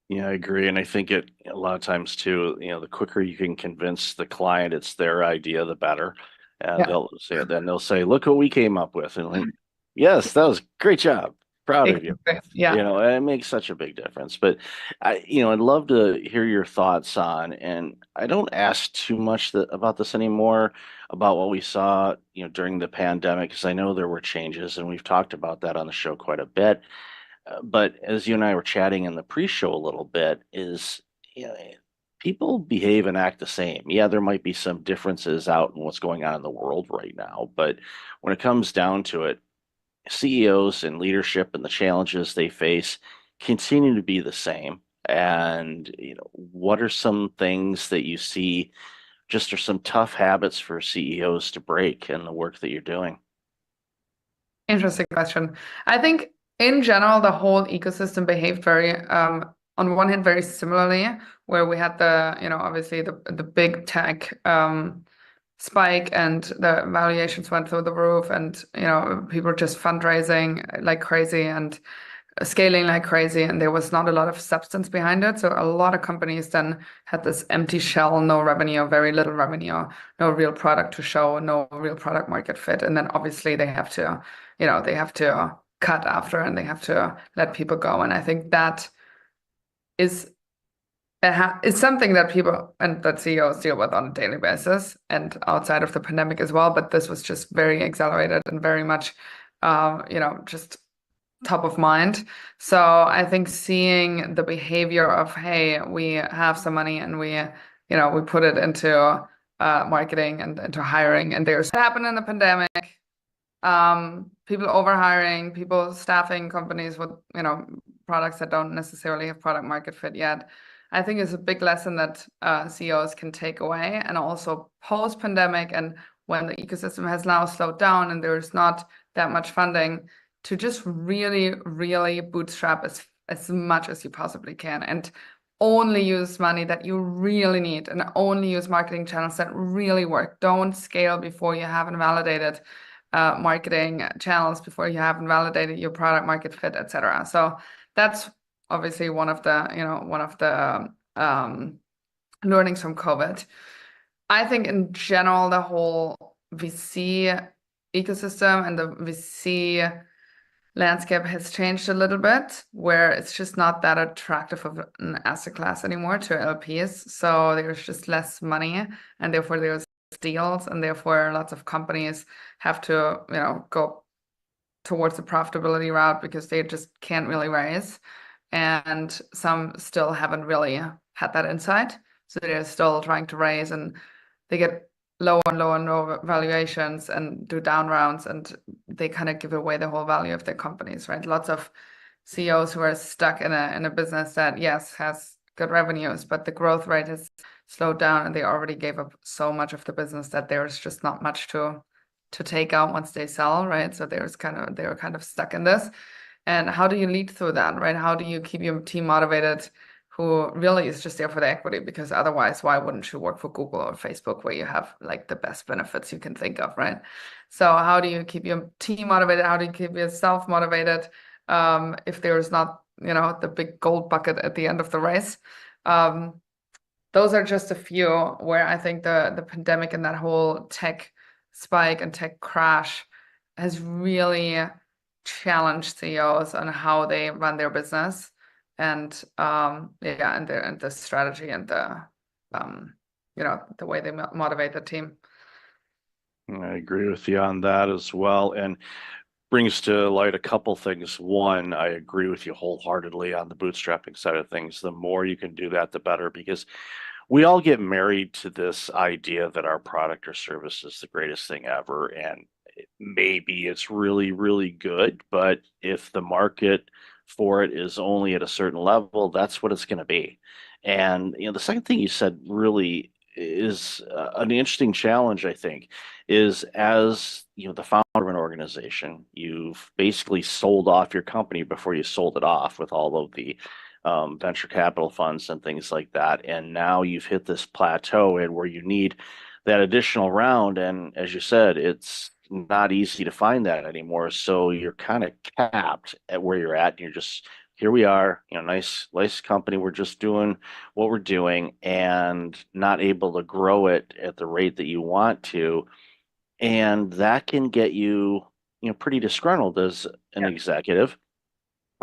Yeah, I agree. And I think it a lot of times too, you know, the quicker you can convince the client it's their idea, the better. And Yeah. they'll say, look what we came up with. And like, yes, that was great job. Proud of you. Yeah. You know, and it makes such a big difference. But I'd love to hear your thoughts on, and I don't ask too much about this anymore, about what we saw, during the pandemic, because I know there were changes, and we've talked about that on the show quite a bit. But as you and I were chatting in the pre-show a little bit, people behave and act the same. Yeah, there might be some differences out in what's going on in the world right now, but when it comes down to it, CEOs and leadership and the challenges they face continue to be the same. And what are some things that you see just are some tough habits for CEOs to break in the work that you're doing? Interesting question. I think in general, the whole ecosystem behaved very, on one hand, very similarly, where we had obviously the big tech spike, and the valuations went through the roof, and people were just fundraising like crazy and scaling like crazy, and there was not a lot of substance behind it. So a lot of companies then had this empty shell, no revenue, very little revenue, no real product to show, no real product market fit. And then obviously they have to cut after, and they have to let people go. And I think that is something that people and that CEOs deal with on a daily basis and outside of the pandemic as well. But this was just very accelerated and very much, just top of mind. So I think seeing the behavior of, hey, we have some money and we put it into marketing and into hiring, and there's what happened in the pandemic. People overhiring, people staffing companies with products that don't necessarily have product market fit yet. I think is a big lesson that CEOs can take away. And also post-pandemic, and when the ecosystem has now slowed down and there's not that much funding, to just really, really bootstrap as much as you possibly can, and only use money that you really need, and only use marketing channels that really work. Don't scale before you haven't validated marketing channels, before you haven't validated your product market fit, etc. So that's obviously one of the learnings from COVID. I think in general, the whole VC ecosystem and the VC landscape has changed a little bit, where it's just not that attractive of an asset class anymore to LPs. So there's just less money, and therefore there's deals, and therefore lots of companies have to go towards the profitability route because they just can't really raise, and some still haven't really had that insight, so they're still trying to raise, and they get low and low valuations and do down rounds, and they kind of give away the whole value of their companies, right? Lots of CEOs who are stuck in a business that, yes, has good revenues, but the growth rate has slowed down, and they already gave up so much of the business that there's just not much to to take out once they sell, right? So they were kind of stuck in this. And how do you lead through that, right? How do you keep your team motivated who really is just there for the equity? Because otherwise, why wouldn't you work for Google or Facebook where you have like the best benefits you can think of, right? So how do you keep your team motivated? How do you keep yourself motivated if there's not, the big gold bucket at the end of the race? Those are just a few where I think the pandemic and that whole tech spike and tech crash has really challenged CEOs on how they run their business and and the strategy and the way they motivate the team. I agree with you on that as well, and brings to light a couple things. One, I agree with you wholeheartedly on the bootstrapping side of things. The more you can do that, the better, because we all get married to this idea that our product or service is the greatest thing ever, and maybe it's really, really good, but if the market for it is only at a certain level, that's what it's going to be. And the second thing you said really is an interesting challenge, I think, is as the founder of an organization, you've basically sold off your company before you sold it off with all of the venture capital funds and things like that. And now you've hit this plateau and where you need that additional round. And as you said, it's not easy to find that anymore. So you're kind of capped at where you're at. And you're just, here we are, nice company. We're just doing what we're doing and not able to grow it at the rate that you want to. And that can get you, pretty disgruntled as an executive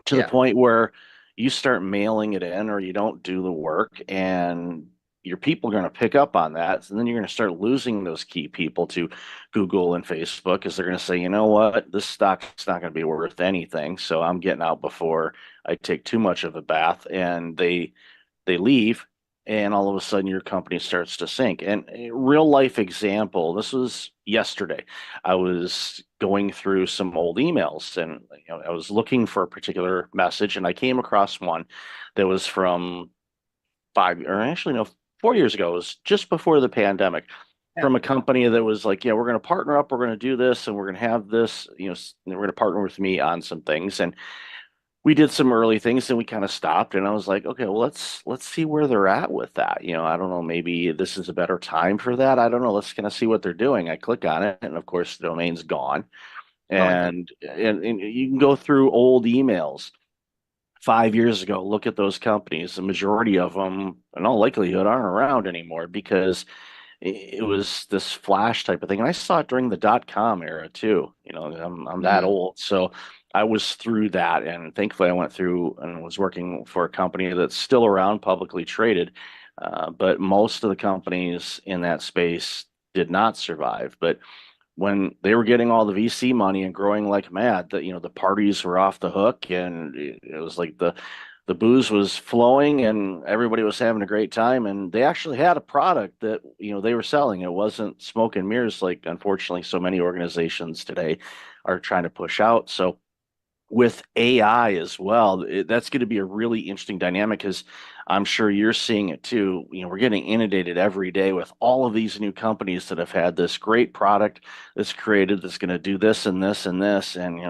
to the point where you start mailing it in or you don't do the work, and your people are going to pick up on that. And then you're going to start losing those key people to Google and Facebook because they're going to say, you know what, this stock's not going to be worth anything. So I'm getting out before I take too much of a bath. And they leave, and all of a sudden your company starts to sink. And a real life example, this was yesterday. I was going through some old emails, and I was looking for a particular message, and I came across one that was from 4 years ago. It was just before the pandemic, from a company that was like, we're going to partner up, we're going to do this, and we're going to have this, and we're going to partner with me on some things. And we did some early things, and we kind of stopped, and I was like, okay, well, let's see where they're at with that. I don't know, maybe this is a better time for that. I don't know. Let's kind of see what they're doing. I click on it, and of course the domain's gone. And you can go through old emails 5 years ago, look at those companies. The majority of them, in all likelihood, aren't around anymore because it was this flash type of thing. And I saw it during the .com era too. I'm that old. So I was through that, and thankfully I went through and was working for a company that's still around, publicly traded. But most of the companies in that space did not survive. But when they were getting all the VC money and growing like mad, that the parties were off the hook, and it was like the booze was flowing and everybody was having a great time, and they actually had a product that they were selling. It wasn't smoke and mirrors like unfortunately so many organizations today are trying to push out. So with AI as well, that's going to be a really interesting dynamic, because I'm sure you're seeing it too. We're getting inundated every day with all of these new companies that have had this great product that's created that's going to do this and this and this. And,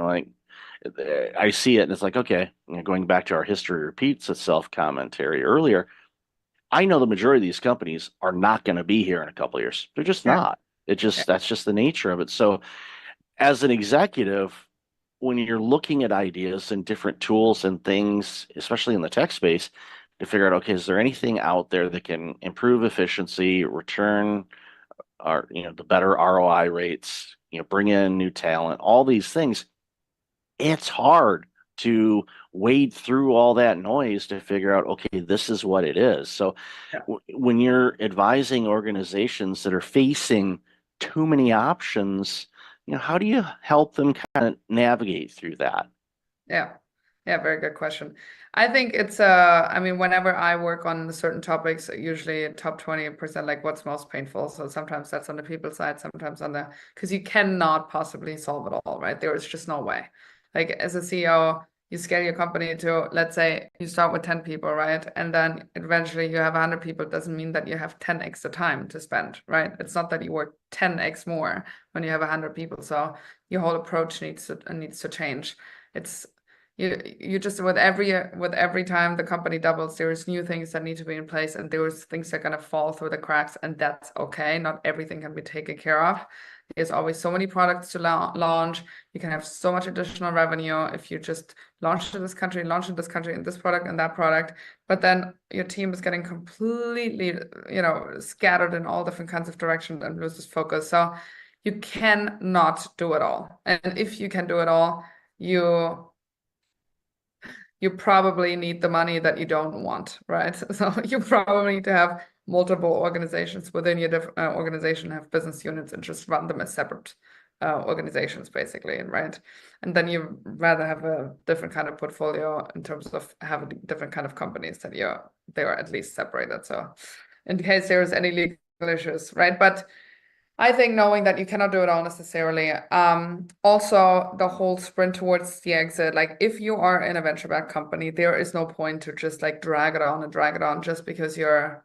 I see it and it's like, okay, going back to our history repeats itself commentary earlier, I know the majority of these companies are not going to be here in a couple of years. They're just not. That's just the nature of it. So as an executive, when you're looking at ideas and different tools and things, especially in the tech space, to figure out, okay, is there anything out there that can improve efficiency, return our, the better ROI rates, bring in new talent, all these things, it's hard to wade through all that noise to figure out, okay, this is what it is. So when you're advising organizations that are facing too many options, how do you help them kind of navigate through that? Yeah, very good question. I think it's whenever I work on certain topics, usually top 20%, like what's most painful. So sometimes that's on the people side, sometimes because you cannot possibly solve it all, right? There is just no way. Like as a CEO, you scale your company to, let's say you start with 10 people, right? And then eventually you have 100 people. It doesn't mean that you have 10 extra time to spend, right? It's not that you work 10x more when you have 100 people. So your whole approach needs to change. It's you just with every time the company doubles, there's new things that need to be in place, and there's things that are gonna fall through the cracks, and that's okay. Not everything can be taken care of. There's always so many products to launch. You can have so much additional revenue if you just launch in this country, and this product and that product. But then your team is getting completely, scattered in all different kinds of directions and loses focus. So you cannot do it all. And if you can do it all, you probably need the money that you don't want, right? So you probably need to have multiple organizations within your different organization, have business units, and just run them as separate organizations, basically, right? And then you rather have a different kind of portfolio in terms of having different kind of companies that they are at least separated. So in case there's any legal issues, right? But I think knowing that you cannot do it all necessarily. Also, the whole sprint towards the exit, like if you are in a venture-backed company, there is no point to just like drag it on just because your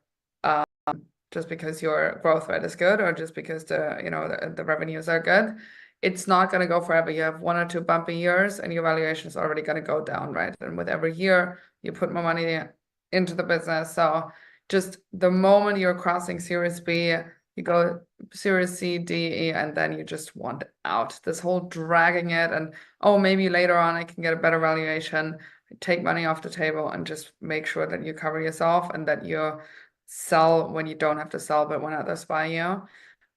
growth rate is good, or just because the revenues are good. It's not going to go forever. You have 1 or 2 bumpy years, and your valuation is already going to go down, right? And with every year, you put more money into the business. So just the moment you're crossing Series B, you go Series C, D, E, and then you just want out. This whole dragging it and, oh, maybe later on I can get a better valuation, take money off the table, and just make sure that you cover yourself and that you sell when you don't have to sell, but when others buy you.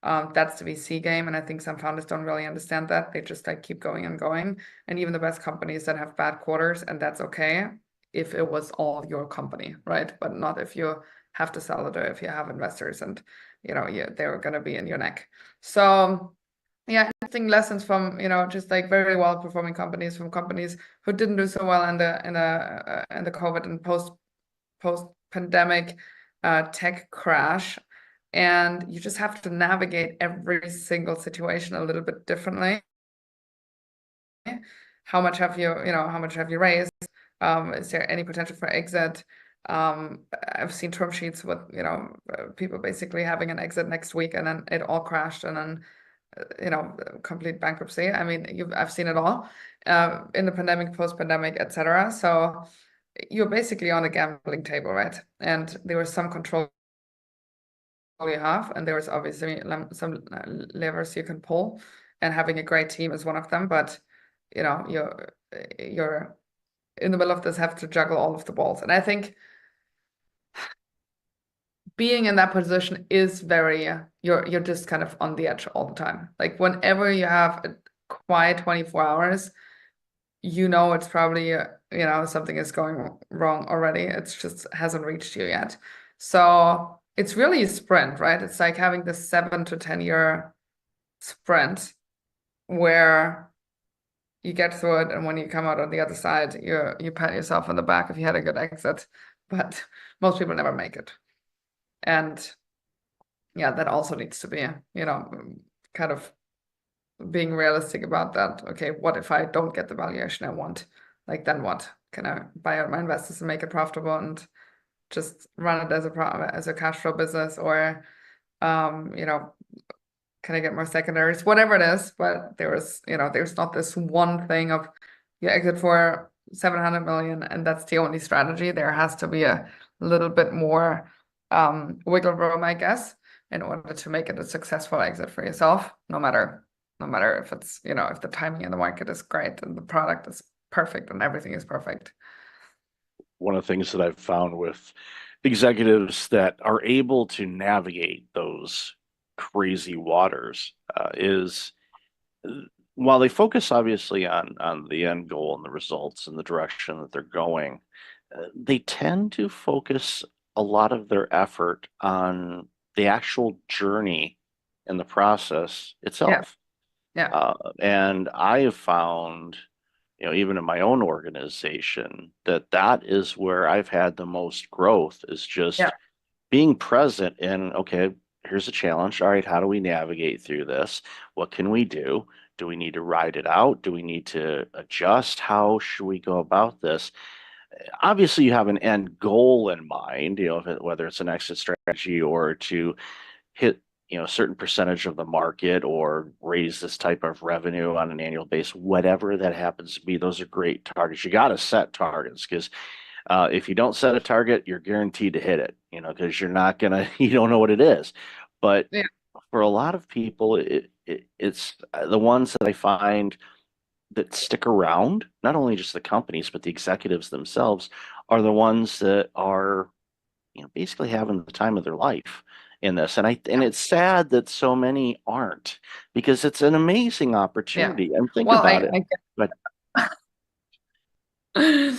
That's the VC game. And I think some founders don't really understand that. They just like keep going and going. And even the best companies that have bad quarters, and that's okay if it was all your company, right? But not if you have to sell it, or if you have investors and they're going to be in your neck. So yeah, interesting lessons from just like very well performing companies, from companies who didn't do so well in the COVID and post pandemic tech crash. And you just have to navigate every single situation a little bit differently. How much have you raised? Is there any potential for exit? I've seen term sheets with people basically having an exit next week, and then it all crashed, and then complete bankruptcy. I mean, I've seen it all in the pandemic, post-pandemic, etc. So you're basically on a gambling table, right? And there was some control you have, and there was obviously some levers you can pull, and having a great team is one of them. But you're in the middle of this, have to juggle all of the balls, and I think being in that position is very you're just kind of on the edge all the time. Like whenever you have a quiet 24 hours, it's probably something is going wrong already. It's just hasn't reached you yet. So it's really a sprint, right? It's like having this 7 to 10 year sprint where you get through it, and when you come out on the other side, you pat yourself on the back if you had a good exit. But most people never make it. And yeah, that also needs to be, kind of being realistic about that. Okay, what if I don't get the valuation I want? Like, then what? Can I buy out my investors and make it profitable and just run it as a cash flow business? Or, can I get more secondaries? Whatever it is, but there's not this one thing of you exit for 700 million and that's the only strategy. There has to be a little bit more wiggle room, I guess, in order to make it a successful exit for yourself, no matter if it's, if the timing in the market is great and the product is perfect and everything is perfect. One of the things that I've found with executives that are able to navigate those crazy waters is, while they focus obviously on the end goal and the results and the direction that they're going, they tend to focus a lot of their effort on the actual journey and the process itself. Yeah. And I have found, even in my own organization, that is where I've had the most growth, is just being present in, okay, here's a challenge. All right, how do we navigate through this? What can we do? Do we need to ride it out? Do we need to adjust? How should we go about this? Obviously, you have an end goal in mind, whether it's an exit strategy or to hit, a certain percentage of the market or raise this type of revenue on an annual basis, whatever that happens to be. Those are great targets. You got to set targets, because if you don't set a target, you're guaranteed to hit it, because you don't know what it is. But Yeah. for a lot of people, it's the ones that I find that stick around, not only just the companies, but the executives themselves, are the ones that are, basically having the time of their life in this. And it's sad that so many aren't, because it's an amazing opportunity. And think Well, about it. I But get,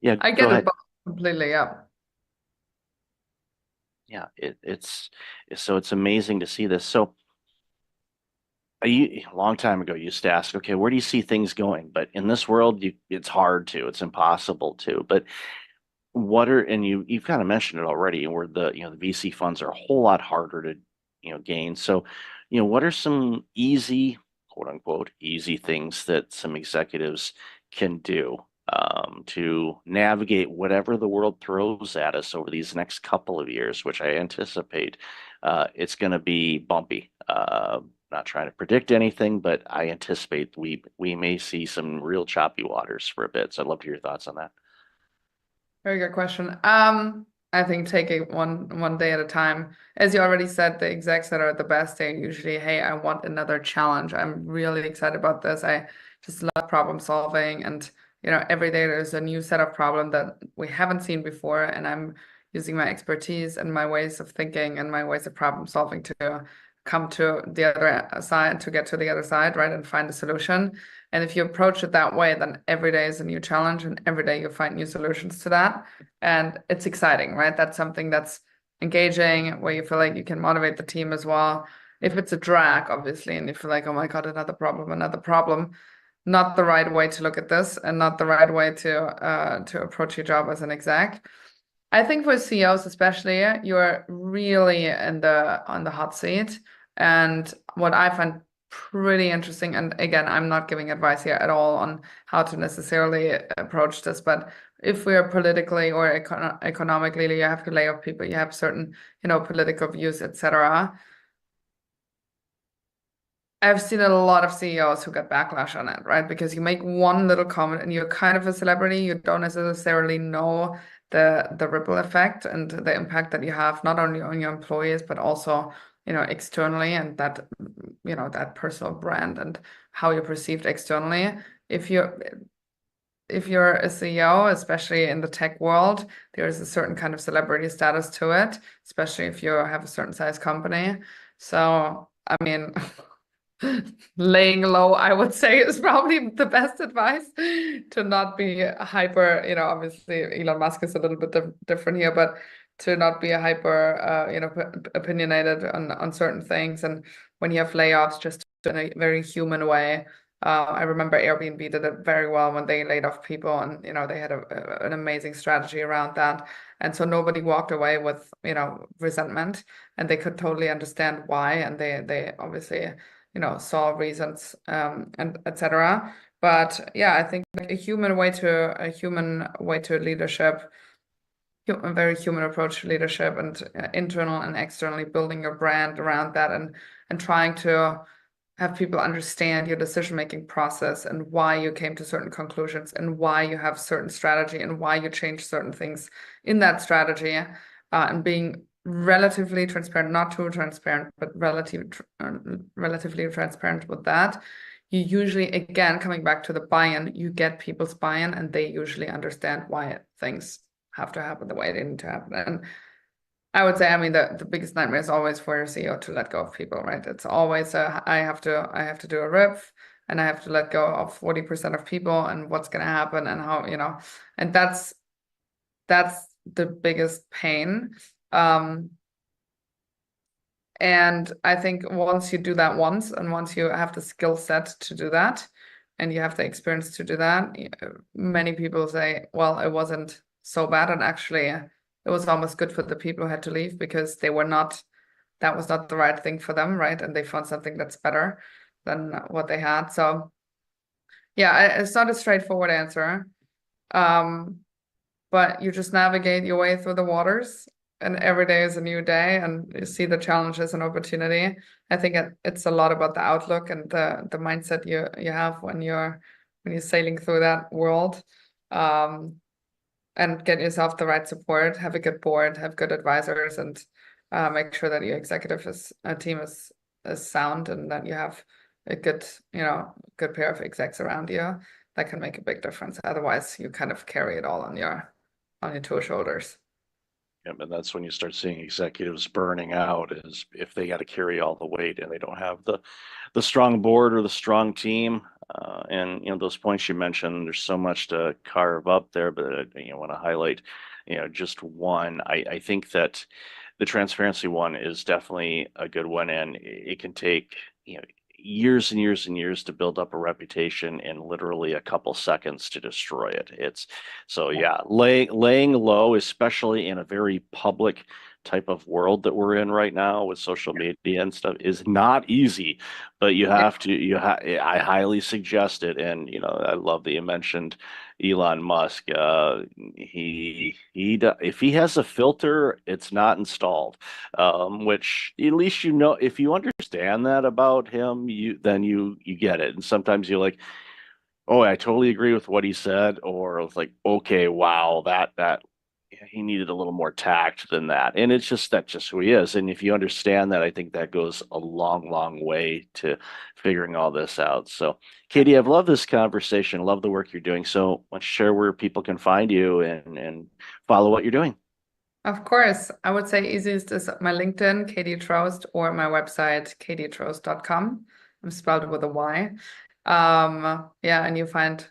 yeah, I go get it ahead. both completely. Yeah. Yeah, it's so it's amazing to see this. So a long time ago, you used to ask, okay, where do you see things going? But in this world, it's hard to, it's impossible to. But you've kind of mentioned it already, where the VC funds are a whole lot harder to gain. So, what are some easy, quote unquote, easy things that some executives can do to navigate whatever the world throws at us over these next couple of years, which I anticipate it's going to be bumpy. Not trying to predict anything, but I anticipate we may see some real choppy waters for a bit. So I'd love to hear your thoughts on that. Very good question. I think take it one day at a time. As you already said, the execs that are the best, they're usually, hey, I want another challenge. I'm really excited about this. I just love problem solving, and every day there's a new set of problem that we haven't seen before, and I'm using my expertise and my ways of thinking and my ways of problem solving to come to the other side, to get to the other side, right, and find a solution. And if you approach it that way, then every day is a new challenge, and every day you find new solutions to that. And it's exciting, right? That's something that's engaging, where you feel like you can motivate the team as well. If it's a drag, obviously, and you feel like, oh my God, another problem, not the right way to look at this, and not the right way to approach your job as an exec. I think for CEOs especially, you're really on the hot seat. And what I find pretty interesting, and again, I'm not giving advice here at all on how to necessarily approach this, but if we are politically or economically, you have to lay off people, you have certain, political views, etc. I've seen a lot of CEOs who get backlash on it, right? Because you make one little comment and you're kind of a celebrity, you don't necessarily know the ripple effect and the impact that you have, not only on your employees, but also, externally, and that, that personal brand and how you're perceived externally. If you're a CEO, especially in the tech world, there is a certain kind of celebrity status to it, especially if you have a certain size company. So, I mean, laying low, I would say, is probably the best advice, to not be hyper, obviously Elon Musk is a little bit different here, but to not be a hyper, opinionated on certain things. And when you have layoffs, just in a very human way. I remember Airbnb did it very well when they laid off people, and they had an amazing strategy around that. And so nobody walked away with resentment, and they could totally understand why, and they obviously saw reasons, and etc. But yeah, I think a human way to leadership, a very human approach to leadership, and internal and externally building your brand around that, and trying to have people understand your decision-making process and why you came to certain conclusions and why you have certain strategy and why you change certain things in that strategy, and being relatively transparent, not too transparent, but relatively transparent with that. You usually, again, coming back to the buy-in, you get people's buy-in, and they usually understand why things have to happen the way they need to happen. And I would say, I mean, the biggest nightmare is always for your CEO to let go of people, right? It's always I have to do a RIF, and I have to let go of 40% of people, and what's going to happen, and how, and that's the biggest pain. And I think once you do that once, and once you have the skill set to do that, and you have the experience to do that, many people say, well, it wasn't so bad, and actually it was almost good for the people who had to leave, because that was not the right thing for them, right? And they found something that's better. than what they had. So yeah, it's not a straightforward answer. But you just navigate your way through the waters, and every day is a new day, and you see the challenges and opportunity. I think it's a lot about the outlook and the mindset you have when you're sailing through that world. And get yourself the right support, have a good board, have good advisors, and make sure that your executive team is sound, and that you have a good pair of execs around you that can make a big difference. Otherwise, you kind of carry it all on your two shoulders. Yeah, and that's when you start seeing executives burning out, is if they got to carry all the weight and they don't have the strong board or the strong team. And those points you mentioned, there's so much to carve up there, but I want to highlight just one. I think that the transparency one is definitely a good one, and it can take years and years and years to build up a reputation, and literally a couple seconds to destroy it. Laying low, especially in a very public type of world that we're in right now with social media and stuff, is not easy, but you have to, I highly suggest it. And, I love that you mentioned Elon Musk. If he has a filter, it's not installed, which at least, if you understand that about him, then you get it. And sometimes you're like, oh, I totally agree with what he said, or it's like, okay, wow, that he needed a little more tact than that. And that's just who he is. And if you understand that, I think that goes a long, long way to figuring all this out. So, Katie, I've loved this conversation. Love the work you're doing. So let's share where people can find you and follow what you're doing. Of course, I would say easiest is my LinkedIn, Katie Trost, or my website, katietrost.com. I'm spelled with a Y. And you find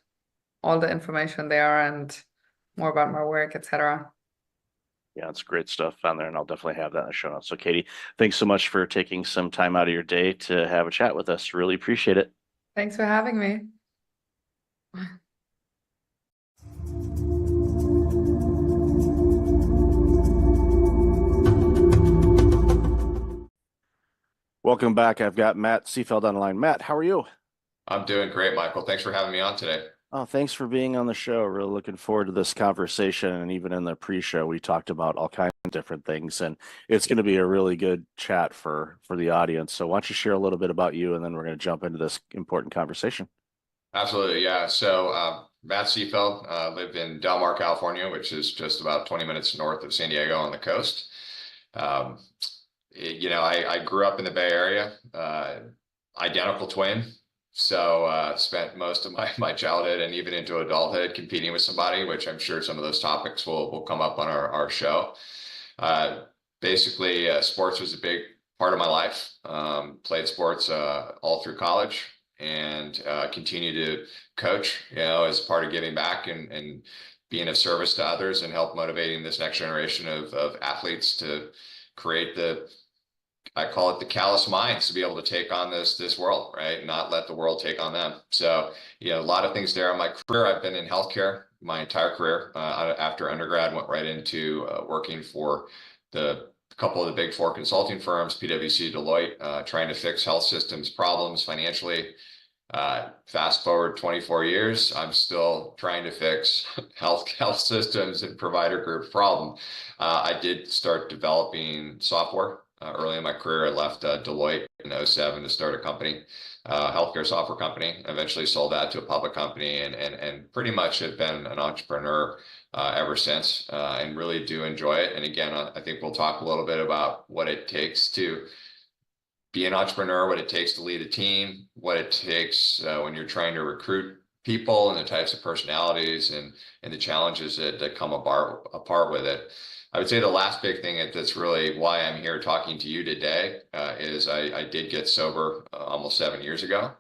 all the information there and more about my work, etc. Yeah, it's great stuff on there, and I'll definitely have that in the show notes. So, Katie, thanks so much for taking some time out of your day to have a chat with us. Really appreciate it. Thanks for having me. Welcome back. I've got Matt Seefeld on the line. Matt, how are you? I'm doing great, Michael. Thanks for having me on today. Oh, thanks for being on the show. Really looking forward to this conversation. And even in the pre-show, we talked about all kinds of different things, and it's going to be a really good chat for the audience. So why don't you share a little bit about you, and then we're going to jump into this important conversation. Absolutely. Yeah. So Matt Seefeld, live in Del Mar, California, which is just about 20 minutes north of San Diego on the coast. I grew up in the Bay Area, identical twin. So spent most of my childhood and even into adulthood competing with somebody, which I'm sure some of those topics will come up on our show. Basically, sports was a big part of my life. Played sports all through college, and continue to coach, as part of giving back and being of service to others, and help motivating this next generation of athletes to create I call it the callous minds, to be able to take on this world, right? Not let the world take on them. So, a lot of things there. In my career, I've been in healthcare my entire career. After undergrad, went right into working for a couple of the big four consulting firms, PwC, Deloitte, trying to fix health systems problems financially. Fast forward 24 years, I'm still trying to fix health systems and provider group problem. I did start developing software. Early in my career, I left Deloitte in 2007 to start a company, healthcare software company. Eventually sold that to a public company, and pretty much have been an entrepreneur ever since, and really do enjoy it. And again, I think we'll talk a little bit about what it takes to be an entrepreneur, what it takes to lead a team, what it takes when you're trying to recruit people, and the types of personalities and the challenges that come apart with it. I would say the last big thing that's really why I'm here talking to you today is I did get sober almost 7 years ago.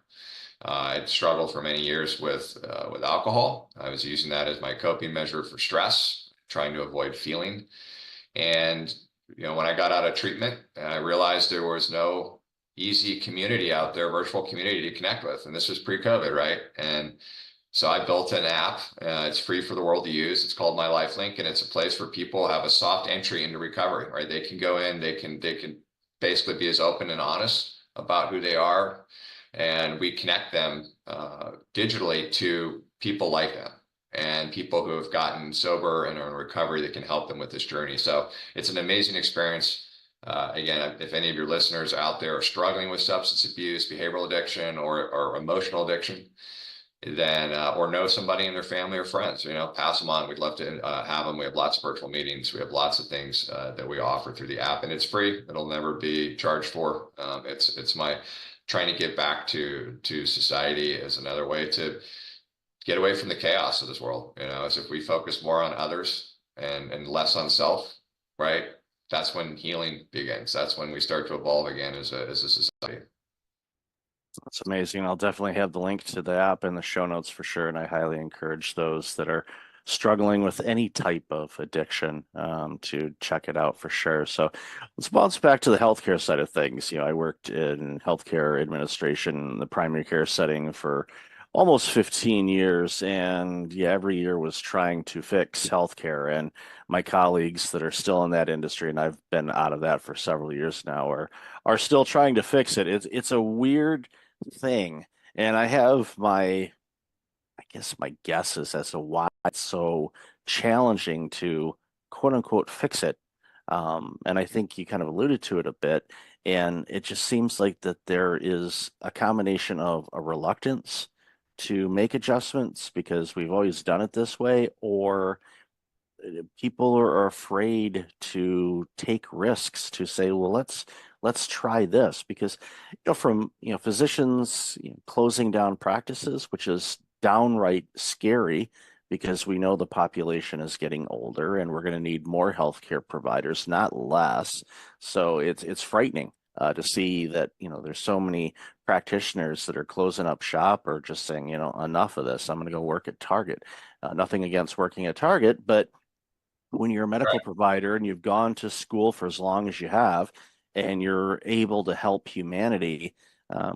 I'd struggled for many years with alcohol. I was using that as my coping measure for stress, trying to avoid feeling. And when I got out of treatment, I realized there was no easy community out there, virtual community to connect with. And this was pre-COVID, right? And so I built an app. It's free for the world to use. It's called My Life Link, and it's a place where people have a soft entry into recovery, right? They can go in, they can basically be as open and honest about who they are, and we connect them digitally to people like them and people who have gotten sober and are in recovery that can help them with this journey. So it's an amazing experience. Again, if any of your listeners out there are struggling with substance abuse, behavioral addiction, or emotional addiction, then or know somebody in their family or friends, pass them on. We'd love to have them. We have lots of virtual meetings. We have lots of things that we offer through the app, and it's free. It'll never be charged for. It's my trying to get back to society as another way to get away from the chaos of this world. As if we focus more on others and less on self, right? That's when healing begins. That's when we start to evolve again as a society. That's amazing. I'll definitely have the link to the app in the show notes for sure. And I highly encourage those that are struggling with any type of addiction to check it out for sure. So let's bounce back to the healthcare side of things. I worked in healthcare administration, the primary care setting for almost 15 years. And every year was trying to fix healthcare. And my colleagues that are still in that industry, and I've been out of that for several years now, are still trying to fix it. It's a weird thing. And I have my guesses as to why it's so challenging to quote unquote fix it. And I think you kind of alluded to it a bit. And it just seems like that there is a combination of a reluctance to make adjustments because we've always done it this way, or people are afraid to take risks to say, well, let's try this, because from physicians closing down practices, which is downright scary because we know the population is getting older and we're going to need more healthcare providers, not less. So it's frightening to see that there's so many practitioners that are closing up shop or just saying enough of this. I'm going to go work at Target. Nothing against working at Target, but when you're a medical provider and you've gone to school for as long as you have, and you're able to help humanity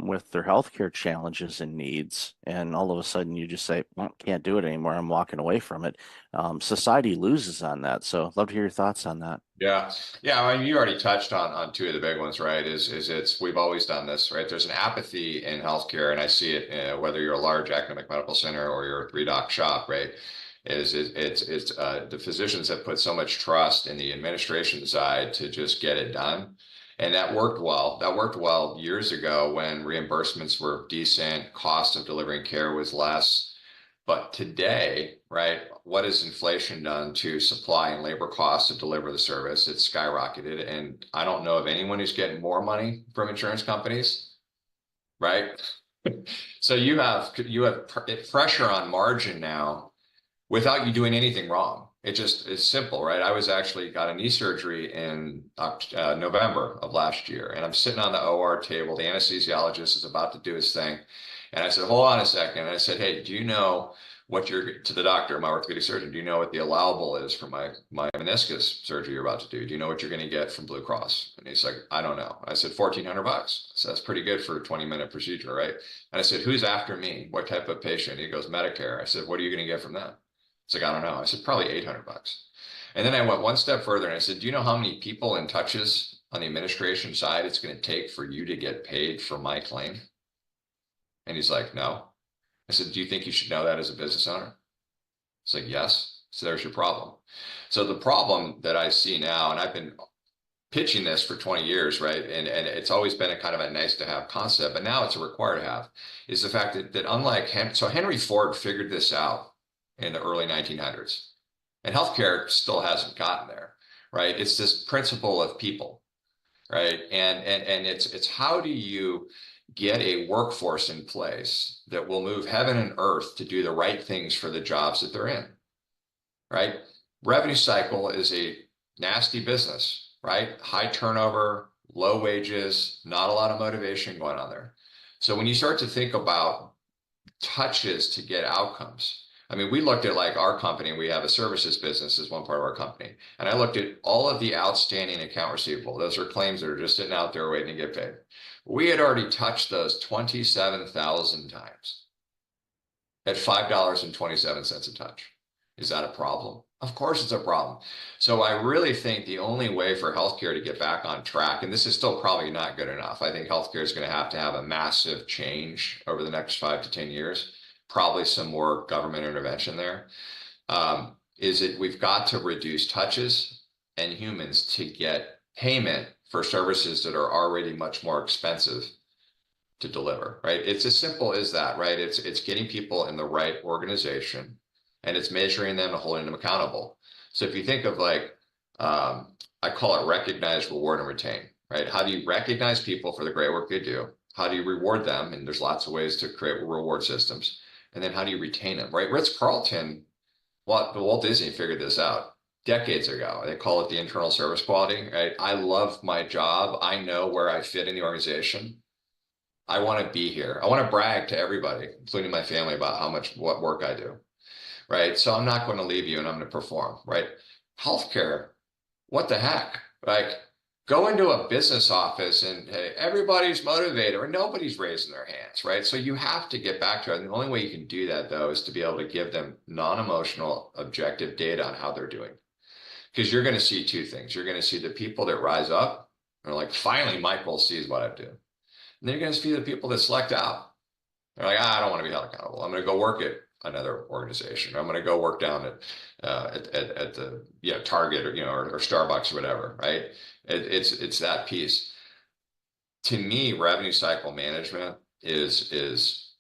with their healthcare challenges and needs, and all of a sudden you just say, well, can't do it anymore, I'm walking away from it. Society loses on that. So I'd love to hear your thoughts on that. Yeah. I mean, you already touched on two of the big ones, right? We've always done this, right? There's an apathy in healthcare, and I see it whether you're a large academic medical center or you're a 3-doc shop, right? It's the physicians have put so much trust in the administration side to just get it done. And that worked well. That worked well years ago when reimbursements were decent, cost of delivering care was less. But today, right, what has inflation done to supply and labor costs to deliver the service? It's skyrocketed. And I don't know of anyone who's getting more money from insurance companies, right? So you have pressure on margin now without you doing anything wrong. It's simple, right? I was actually got a knee surgery in November of last year, and I'm sitting on the OR table. The anesthesiologist is about to do his thing. And I said, hold on a second. And I said, hey, do you know to the doctor, my orthopedic surgeon, do you know what the allowable is for my meniscus surgery you're about to do? Do you know what you're going to get from Blue Cross? And he's like, I don't know. I said, $1,400. So that's pretty good for a 20-minute procedure, right? And I said, who's after me? What type of patient? He goes, Medicare. I said, what are you going to get from that? It's like, I don't know. I said, probably $800. And then I went one step further and I said, do you know how many people and touches on the administration side it's going to take for you to get paid for my claim? And he's like, no. I said, do you think you should know that as a business owner? It's like, yes. So there's your problem. So the problem that I see now, and I've been pitching this for 20 years, right? And it's always been a kind of a nice to have concept, but now it's a required to have, is the fact that unlike Henry Ford figured this out in the early 1900s, and healthcare still hasn't gotten there, right? It's this principle of people, right? And it's how do you get a workforce in place that will move heaven and earth to do the right things for the jobs that they're in, right? Revenue cycle is a nasty business, right? High turnover, low wages, not a lot of motivation going on there. So when you start to think about touches to get outcomes, I mean, we looked at like our company, we have a services business as one part of our company. And I looked at all of the outstanding account receivable. Those are claims that are just sitting out there waiting to get paid. We had already touched those 27,000 times at $5.27 a touch. Is that a problem? Of course it's a problem. So I really think the only way for healthcare to get back on track, and this is still probably not good enough. I think healthcare is going to have a massive change over the next 5 to 10 years, probably some more government intervention there. We've got to reduce touches and humans to get payment for services that are already much more expensive to deliver, right? It's as simple as that, right? It's getting people in the right organization, and it's measuring them and holding them accountable. So if you think of like, I call it recognize, reward, and retain, right? How do you recognize people for the great work they do? How do you reward them? And there's lots of ways to create reward systems. And then how do you retain them, right? Ritz-Carlton, Walt Disney figured this out decades ago. They call it the internal service quality, right? I love my job. I know where I fit in the organization. I want to be here. I want to brag to everybody, including my family, about what work I do, right? So I'm not going to leave you and I'm going to perform, right? Healthcare, what the heck? Like, go into a business office and hey, everybody's motivated or nobody's raising their hands, right? So you have to get back to it. And the only way you can do that, though, is to be able to give them non-emotional, objective data on how they're doing. Because you're going to see two things. You're going to see the people that rise up and are like, finally, Michael sees what I do. And then you're going to see the people that select out. They're like, I don't want to be held accountable. I'm going to go work at another organization. Or I'm going to go work down at the Target or Starbucks or whatever, right? It's that piece. To me, revenue cycle management is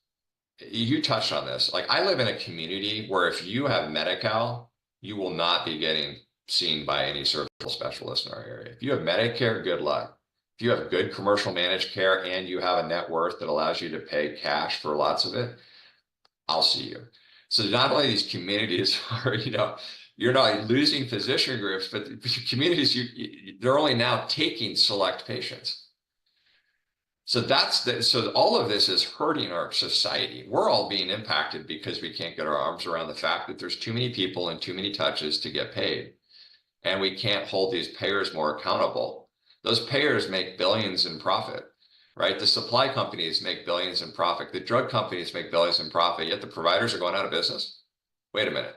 you touched on this. Like, I live in a community where if you have Medi-Cal, you will not be getting seen by any surgical specialist in our area. If you have Medicare, good luck. If you have good commercial managed care and you have a net worth that allows you to pay cash for lots of it, I'll see you. So not only these communities are, you're not losing physician groups, but the communities, they're only now taking select patients. So so all of this is hurting our society. We're all being impacted because we can't get our arms around the fact that there's too many people and too many touches to get paid. And we can't hold these payers more accountable. Those payers make billions in profit, right? The supply companies make billions in profit. The drug companies make billions in profit, yet the providers are going out of business. Wait a minute.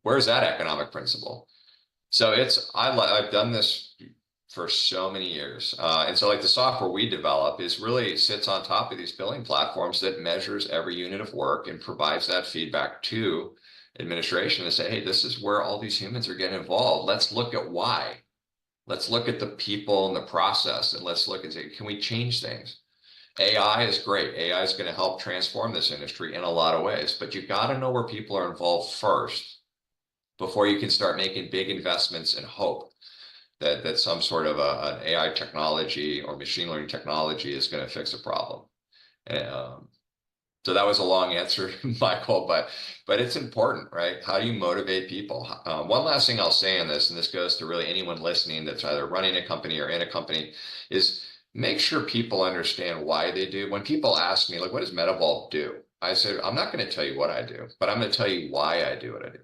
Where's that economic principle? So I've done this for so many years. And so like the software we develop really sits on top of these billing platforms that measures every unit of work and provides that feedback to administration to say, hey, this is where all these humans are getting involved. Let's look at why. Let's look at the people and the process, and let's look and say, can we change things? AI is great. AI is going to help transform this industry in a lot of ways, but you've got to know where people are involved first before you can start making big investments and hope that some sort of an AI technology or machine learning technology is going to fix a problem. So that was a long answer, Michael, but it's important, right? How do you motivate people? One last thing I'll say on this, and this goes to really anyone listening that's either running a company or in a company, is make sure people understand why they do. When people ask me, like, what does Medivault do? I say, I'm not going to tell you what I do, but I'm going to tell you why I do what I do.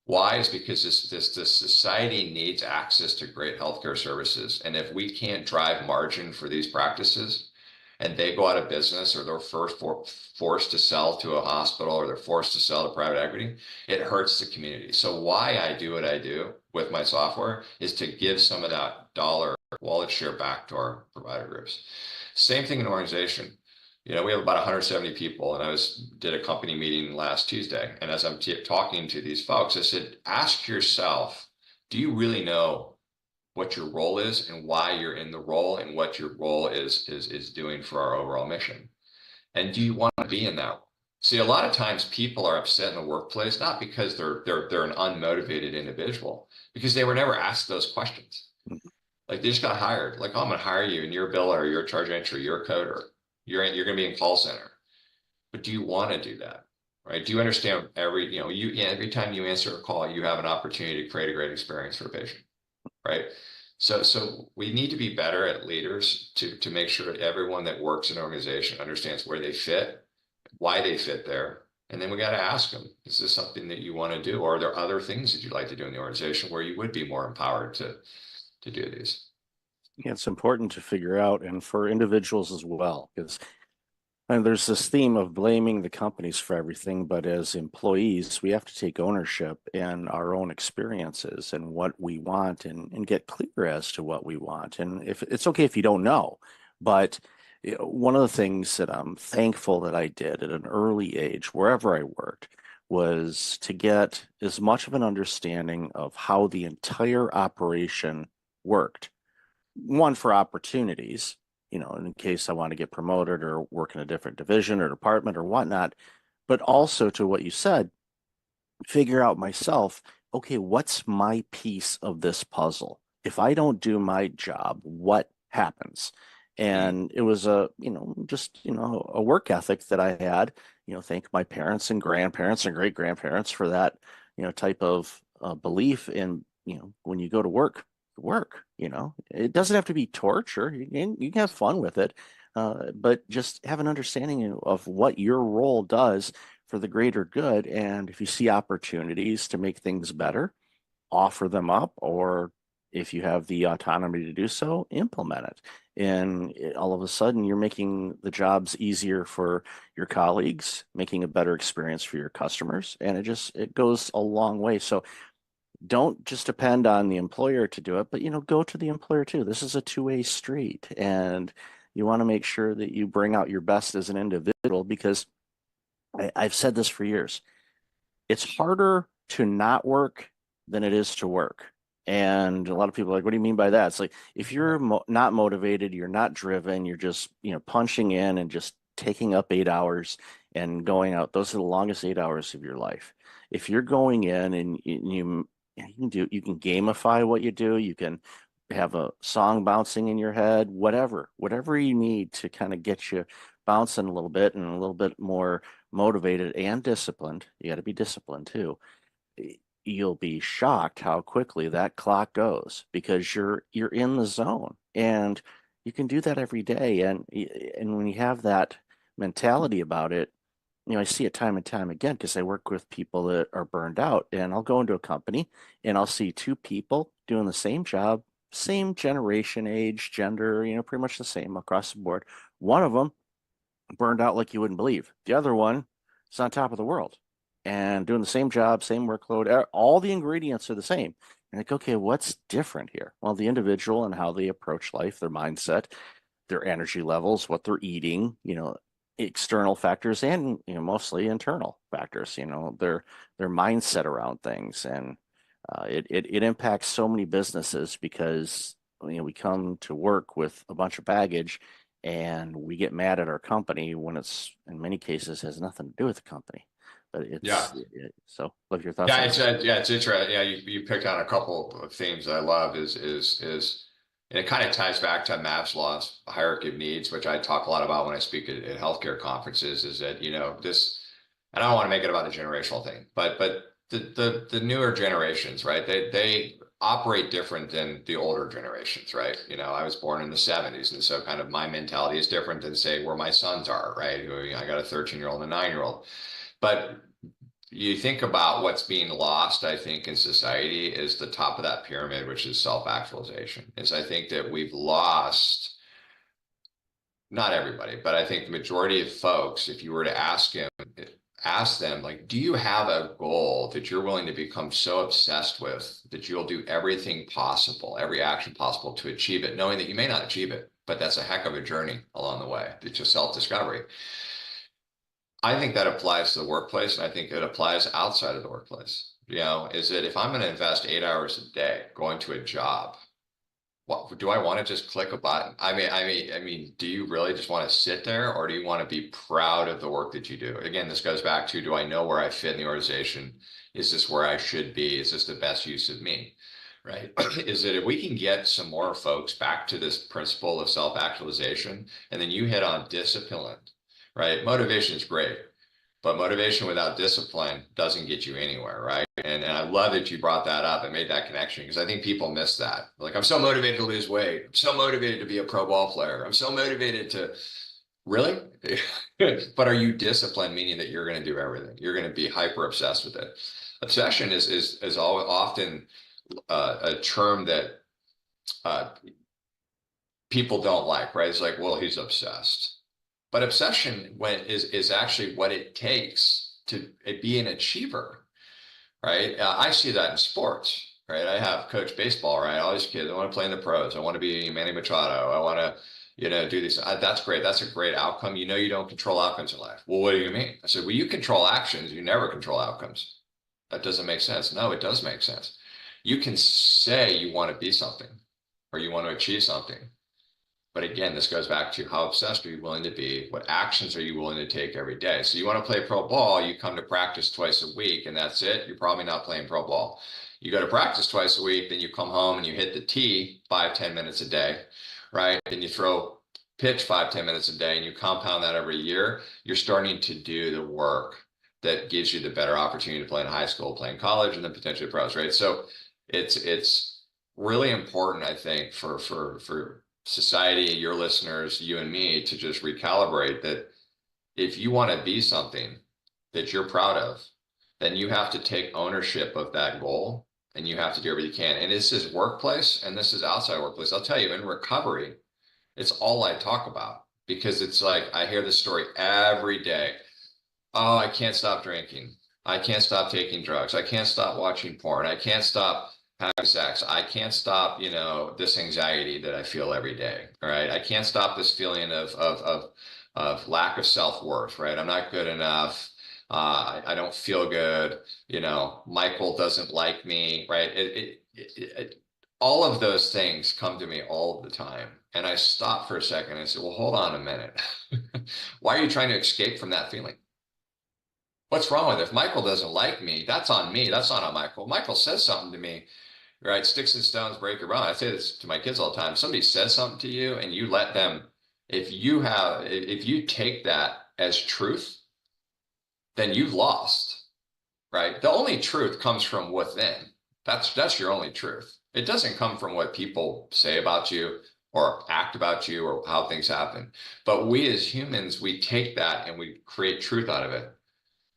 Why is because this society needs access to great healthcare services. And if we can't drive margin for these practices, and they go out of business, or they're forced to sell to a hospital, or they're forced to sell to private equity, it hurts the community. So why I do what I do with my software is to give some of that dollar wallet share back to our provider groups. Same thing in an organization. We have about 170 people, and I did a company meeting last Tuesday. And as I'm talking to these folks, I said, ask yourself, do you really know what your role is and why you're in the role and what your role is doing for our overall mission? And do you want to be in that? See, a lot of times people are upset in the workplace, not because they're an unmotivated individual, because they were never asked those questions. Like, they just got hired. Like, oh, I'm going to hire you, and you're a biller, or you're a charge entry, you're a coder, you're going to be in call center. But do you want to do that? Right? Do you understand every time you answer a call, you have an opportunity to create a great experience for a patient? Right. So we need to be better at leaders to make sure that everyone that works in an organization understands where they fit, why they fit there. And then we got to ask them, is this something that you want to do? Or are there other things that you'd like to do in the organization where you would be more empowered to do these? Yeah, it's important to figure out, and for individuals as well, because And there's this theme of blaming the companies for everything, but as employees, we have to take ownership in our own experiences and what we want and get clear as to what we want. And if it's okay if you don't know, but one of the things that I'm thankful that I did at an early age, wherever I worked, was to get as much of an understanding of how the entire operation worked. One, for opportunities, in case I want to get promoted or work in a different division or department or whatnot, but also to what you said, figure out myself, okay, what's my piece of this puzzle? If I don't do my job, what happens? And it was a work ethic that I had, thank my parents and grandparents and great grandparents for that, type of belief in, when you go to work, it doesn't have to be torture. You can have fun with it, but just have an understanding of what your role does for the greater good. And if you see opportunities to make things better, offer them up, or if you have the autonomy to do so, implement it. And all of a sudden, you're making the jobs easier for your colleagues, making a better experience for your customers, and it goes a long way. So don't just depend on the employer to do it, but go to the employer too. This is a two-way street, and you want to make sure that you bring out your best as an individual, because I've said this for years. It's harder to not work than it is to work. And a lot of people are like, what do you mean by that? It's like, if you're not motivated, you're not driven, you're just, punching in and just taking up 8 hours and going out. Those are the longest 8 hours of your life. If you're going in and you can gamify what you do, you can have a song bouncing in your head, whatever you need to kind of get you bouncing a little bit and a little bit more motivated and disciplined. You got to be disciplined too. You'll be shocked how quickly that clock goes, because you're in the zone, and you can do that every day. And when you have that mentality about it, I see it time and time again, because I work with people that are burned out, and I'll go into a company and I'll see two people doing the same job, same generation, age, gender, pretty much the same across the board. One of them burned out like you wouldn't believe. The other one is on top of the world and doing the same job, same workload. All the ingredients are the same. And like, okay, what's different here? Well, the individual and how they approach life, their mindset, their energy levels, what they're eating, external factors, and mostly internal factors, their mindset around things. And it impacts so many businesses, because we come to work with a bunch of baggage, and we get mad at our company when it's, in many cases, has nothing to do with the company. But so love your thoughts. Yeah, it's interesting. Yeah, you picked on a couple of themes that I love. And it kind of ties back to Maslow's hierarchy of needs, which I talk a lot about when I speak at healthcare conferences. Is that this, and I don't want to make it about a generational thing, but the newer generations, right? They operate different than the older generations, right? I was born in the 70s, and so kind of my mentality is different than, say, where my sons are, right? I got a 13-year-old and a 9-year-old. But you think about what's being lost, I think, in society is the top of that pyramid, which is self-actualization. I think that we've lost, not everybody, but I think the majority of folks, if you were to ask them, like, do you have a goal that you're willing to become so obsessed with that you'll do everything possible, every action possible to achieve it, knowing that you may not achieve it, but that's a heck of a journey along the way. It's just self-discovery. I think that applies to the workplace, and I think it applies outside of the workplace. Is that if I'm going to invest 8 hours a day going to a job, what do I want to just click a button? I mean, do you really just want to sit there, or do you want to be proud of the work that you do? Again, this goes back to, do I know where I fit in the organization? Is this where I should be? Is this the best use of me? Right? Is that if we can get some more folks back to this principle of self-actualization, and then you hit on discipline, right? Motivation is great, but motivation without discipline doesn't get you anywhere, right? And I love that you brought that up and made that connection, because I think people miss that. Like, I'm so motivated to lose weight. I'm so motivated to be a pro ball player. I'm so motivated to, really? But are you disciplined, meaning that you're going to do everything? You're going to be hyper obsessed with it. Obsession is often a term that people don't like, right? It's like, well, he's obsessed. But obsession is actually what it takes to be an achiever, right? I see that in sports, right? I have coached baseball, right? All these kids, I want to play in the pros. I want to be Manny Machado. I want to, do these. That's great. That's a great outcome. You don't control outcomes in life. Well, what do you mean? I said, well, you control actions. You never control outcomes. That doesn't make sense. No, it does make sense. You can say you want to be something or you want to achieve something. But again, this goes back to how obsessed are you willing to be? What actions are you willing to take every day? So you want to play pro ball, you come to practice twice a week and that's it. You're probably not playing pro ball. You go to practice twice a week, then you come home and you hit the tee 5-10 minutes a day, right? Then you throw pitch 5-10 minutes a day and you compound that every year. You're starting to do the work that gives you the better opportunity to play in high school, play in college, and then potentially pros, right? So it's really important, I think, for society, your listeners, you and me, to just recalibrate that if you want to be something that you're proud of, then you have to take ownership of that goal and you have to do everything you can. And this is workplace and this is outside workplace. I'll tell you, in recovery, it's all I talk about because it's like I hear this story every day. Oh, I can't stop drinking. I can't stop taking drugs. I can't stop watching porn. I can't stop having sex. I can't stop, this anxiety that I feel every day. All right. I can't stop this feeling of lack of self-worth, right? I'm not good enough. I don't feel good. Michael doesn't like me, right? All of those things come to me all the time. And I stop for a second and say, well, hold on a minute. Why are you trying to escape from that feeling? What's wrong with it? If Michael doesn't like me, that's on me. That's not on Michael. Michael says something to me, right? Sticks and stones break your bone. I say this to my kids all the time. Somebody says something to you and you let them, if you take that as truth, then you've lost, right? The only truth comes from within. That's your only truth. It doesn't come from what people say about you or act about you or how things happen. But we as humans, we take that and we create truth out of it.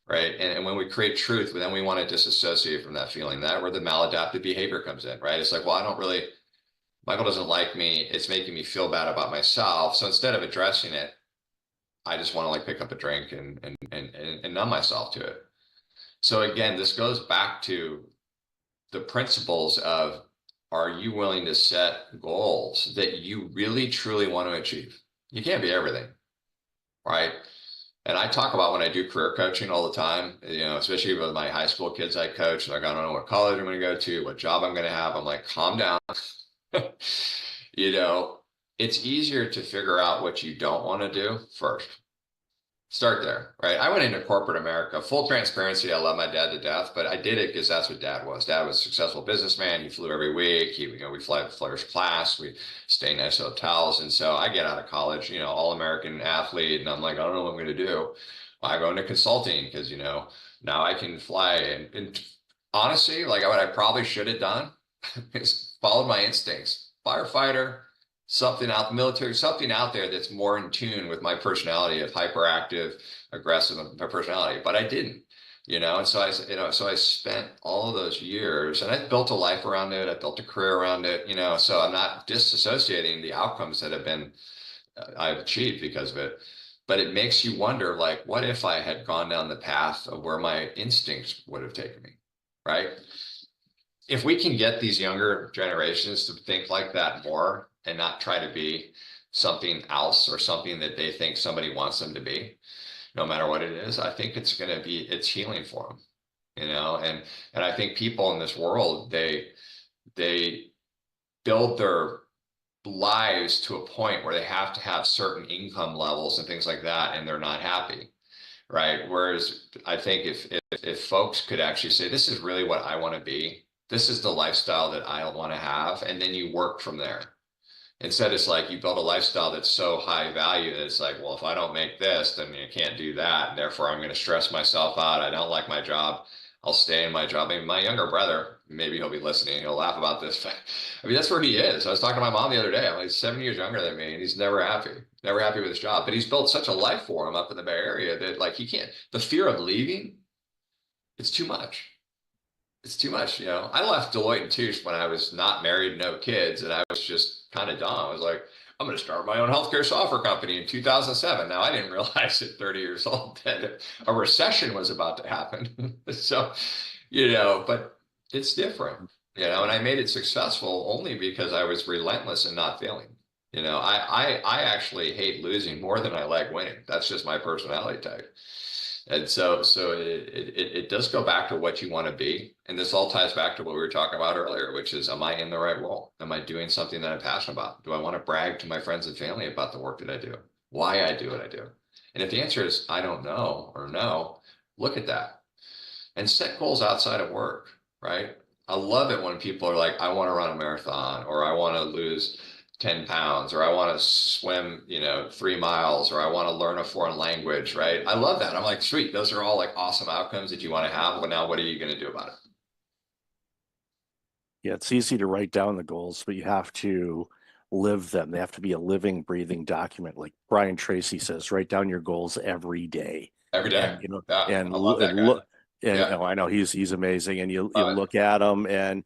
Right. And when we create truth, then we want to disassociate from that feeling, that where the maladaptive behavior comes in, right? It's like, well, Michael doesn't like me. It's making me feel bad about myself. So instead of addressing it, I just want to pick up a drink and numb myself to it. So again, this goes back to the principles of, are you willing to set goals that you really, truly want to achieve? You can't be everything, right? And I talk about when I do career coaching all the time, especially with my high school kids I coach, like, I don't know what college I'm going to go to, what job I'm going to have. I'm like, calm down. It's easier to figure out what you don't want to do first. Start there, right? I went into corporate America, full transparency. I love my dad to death, but I did it because that's what dad was. Dad was a successful businessman. He flew every week. We fly first class. We stay in nice hotels. And so I get out of college, all-American athlete. And I'm like, I don't know what I'm going to do. I go into consulting because, now I can fly. And honestly, what I probably should have done is followed my instincts. Firefighter, something out the military, something out there that's more in tune with my personality of hyperactive, aggressive, my personality, but I didn't, and so I spent all of those years and I built a life around it. I built a career around it, so I'm not disassociating the outcomes that I've achieved because of it, but it makes you wonder, what if I had gone down the path of where my instincts would have taken me, right? If we can get these younger generations to think like that more, and not try to be something else or something that they think somebody wants them to be, no matter what it is, I think it's healing for them, and I think people in this world, they build their lives to a point where they have to have certain income levels and things like that, and they're not happy, right? Whereas I think if folks could actually say, this is really what I want to be, this is the lifestyle that I want to have, and then you work from there. Instead, it's like you build a lifestyle that's so high value that it's like, well, if I don't make this, then you can't do that. And therefore, I'm going to stress myself out. I don't like my job. I'll stay in my job. Maybe my younger brother, maybe he'll be listening. He'll laugh about this. But that's where he is. I was talking to my mom the other day. I'm like 7 years younger than me, and he's never happy with his job. But he's built such a life for him up in the Bay Area that he can't. The fear of leaving, it's too much. It's too much, I left Deloitte & Touche when I was not married, no kids, and I was just kind of dumb. I was like, I'm going to start my own healthcare software company in 2007. Now, I didn't realize at 30 years old that a recession was about to happen. So, but it's different, and I made it successful only because I was relentless and not failing. I actually hate losing more than I like winning. That's just my personality type. And so it does go back to what you want to be. And this all ties back to what we were talking about earlier, which is, am I in the right role? Am I doing something that I'm passionate about? Do I want to brag to my friends and family about the work that I do? Why I do what I do? And if the answer is, I don't know, or no, look at that and set goals outside of work, right? I love it when people are like, I want to run a marathon, or I want to lose 10 pounds, or I want to swim, 3 miles, or I want to learn a foreign language, right? I love that. I'm like, sweet, those are all like awesome outcomes that you want to have. Well, now what are you going to do about it? Yeah, it's easy to write down the goals, but you have to live them. They have to be a living, breathing document. Like Brian Tracy says, write down your goals every day. Every day. And, yeah, and I love that guy. look, and Yeah. I know he's amazing. And you look at them and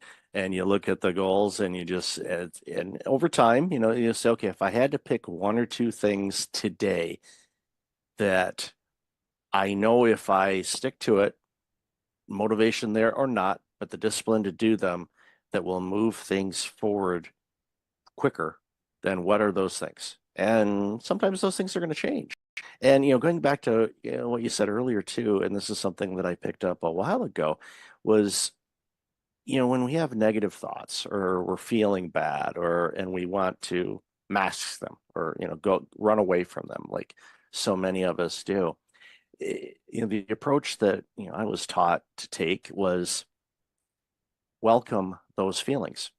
you look at the goals, and you just, and over time, you say, okay, if I had to pick 1 or 2 things today that I know if I stick to it, motivation there or not, but the discipline to do them, that will move things forward quicker, then what are those things? And sometimes those things are going to change. And, going back to what you said earlier too, and this is something that I picked up a while ago, was, when we have negative thoughts, or we're feeling bad, and we want to mask them, or, go run away from them, like so many of us do. The approach that, I was taught to take was welcome those feelings.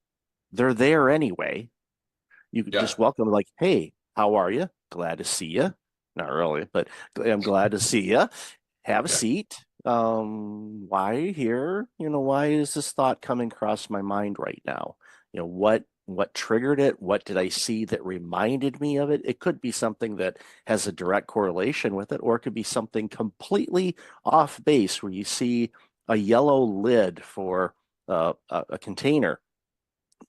They're there anyway. You could just welcome, like, hey, how are you? Glad to see you. Not really, but I'm glad to see you. Have a seat. Why are you here? Why is this thought coming across my mind right now? What triggered it? What did I see that reminded me of it? It could be something that has a direct correlation with it, or it could be something completely off base, where you see a yellow lid for a container,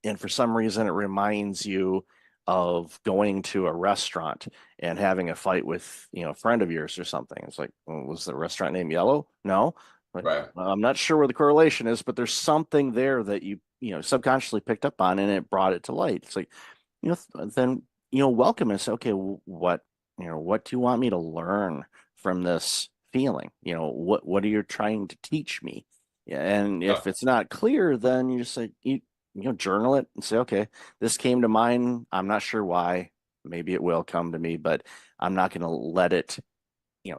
and for some reason it reminds you of going to a restaurant and having a fight with a friend of yours or something. It's like, well, was the restaurant name yellow? No. Right. I'm not sure where the correlation is, but there's something there that you subconsciously picked up on, and it brought it to light. It's like, then welcome and say, okay, what do you want me to learn from this feeling? What are you trying to teach me? And if it's not clear, then you just say, journal it and say, okay, this came to mind. I'm not sure why. Maybe it will come to me, but I'm not going to let it,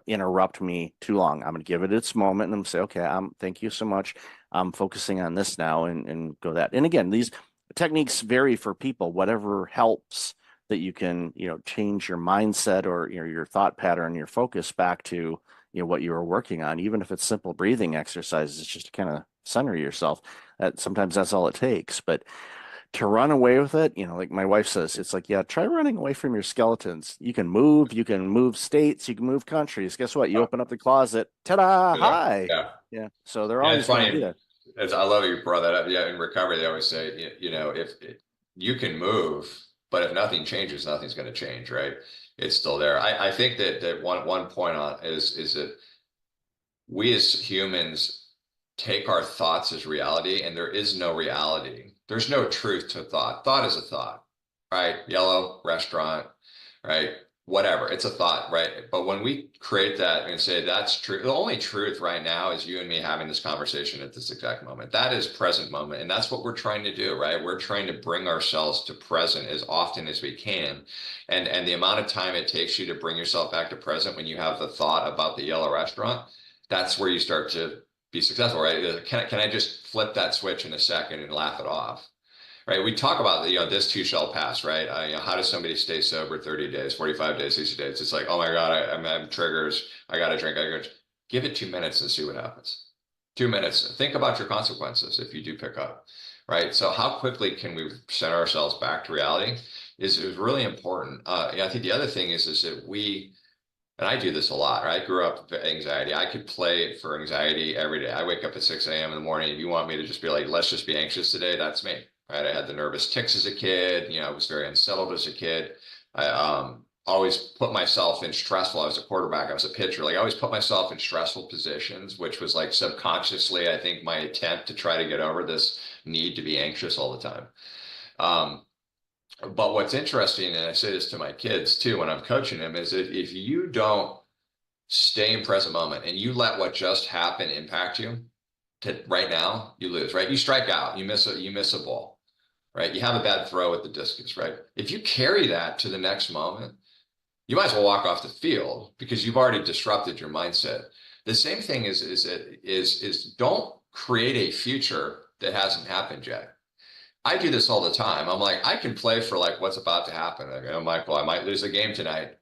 interrupt me too long. I'm going to give it its moment and say, okay, thank you so much. I'm focusing on this now, and go that. And again, these techniques vary for people. Whatever helps that you can, change your mindset, or your thought pattern, your focus back to what you were working on. Even if it's simple breathing exercises, just to kind of center yourself. Sometimes that's all it takes. But to run away with it, like my wife says, it's like, yeah, try running away from your skeletons. You can move states, you can move countries. Guess what? You open up the closet, ta-da, hi. Yeah. So they're always going to do that. I love you brought that up. Yeah, in recovery, they always say, if you can move, but if nothing changes, nothing's going to change, right? It's still there. I think that one point on is that we as humans take our thoughts as reality, and there is no reality. There's no truth to thought. Thought is a thought, right? Yellow, restaurant, right? Whatever, it's a thought, right? But when we create that and say that's true, the only truth right now is you and me having this conversation at this exact moment. That is present moment. And that's what we're trying to do, right? We're trying to bring ourselves to present as often as we can. And the amount of time it takes you to bring yourself back to present when you have the thought about the yellow restaurant, that's where you start to be successful, right? Can I just flip that switch in a second and laugh it off? Right. We talk about, this too shall pass, right? How does somebody stay sober 30 days, 45 days, 60 days? It's like, oh my God, I'm having triggers. I got to drink. Give it 2 minutes and see what happens. 2 minutes. Think about your consequences if you do pick up, right? So how quickly can we send ourselves back to reality is really important. I think the other thing is that and I do this a lot, right? I grew up with anxiety. I could play for anxiety every day. I wake up at 6 a.m. in the morning. If you want me to just be like, let's just be anxious today, that's me. Right? I had the nervous tics as a kid. I was very unsettled as a kid. I always put myself in stressful. I was a quarterback, I was a pitcher. Like I always put myself in stressful positions, which was like subconsciously, I think, my attempt to try to get over this need to be anxious all the time. But what's interesting, and I say this to my kids too when I'm coaching them, is that if you don't stay in present moment and you let what just happened impact you to right now, you lose, right? You strike out, you miss a ball, right? You have a bad throw at the discus, right? If you carry that to the next moment, you might as well walk off the field because you've already disrupted your mindset. The same thing is don't create a future that hasn't happened yet. I do this all the time. I'm like, I can play for like what's about to happen. I'm like, well, I might lose a game tonight.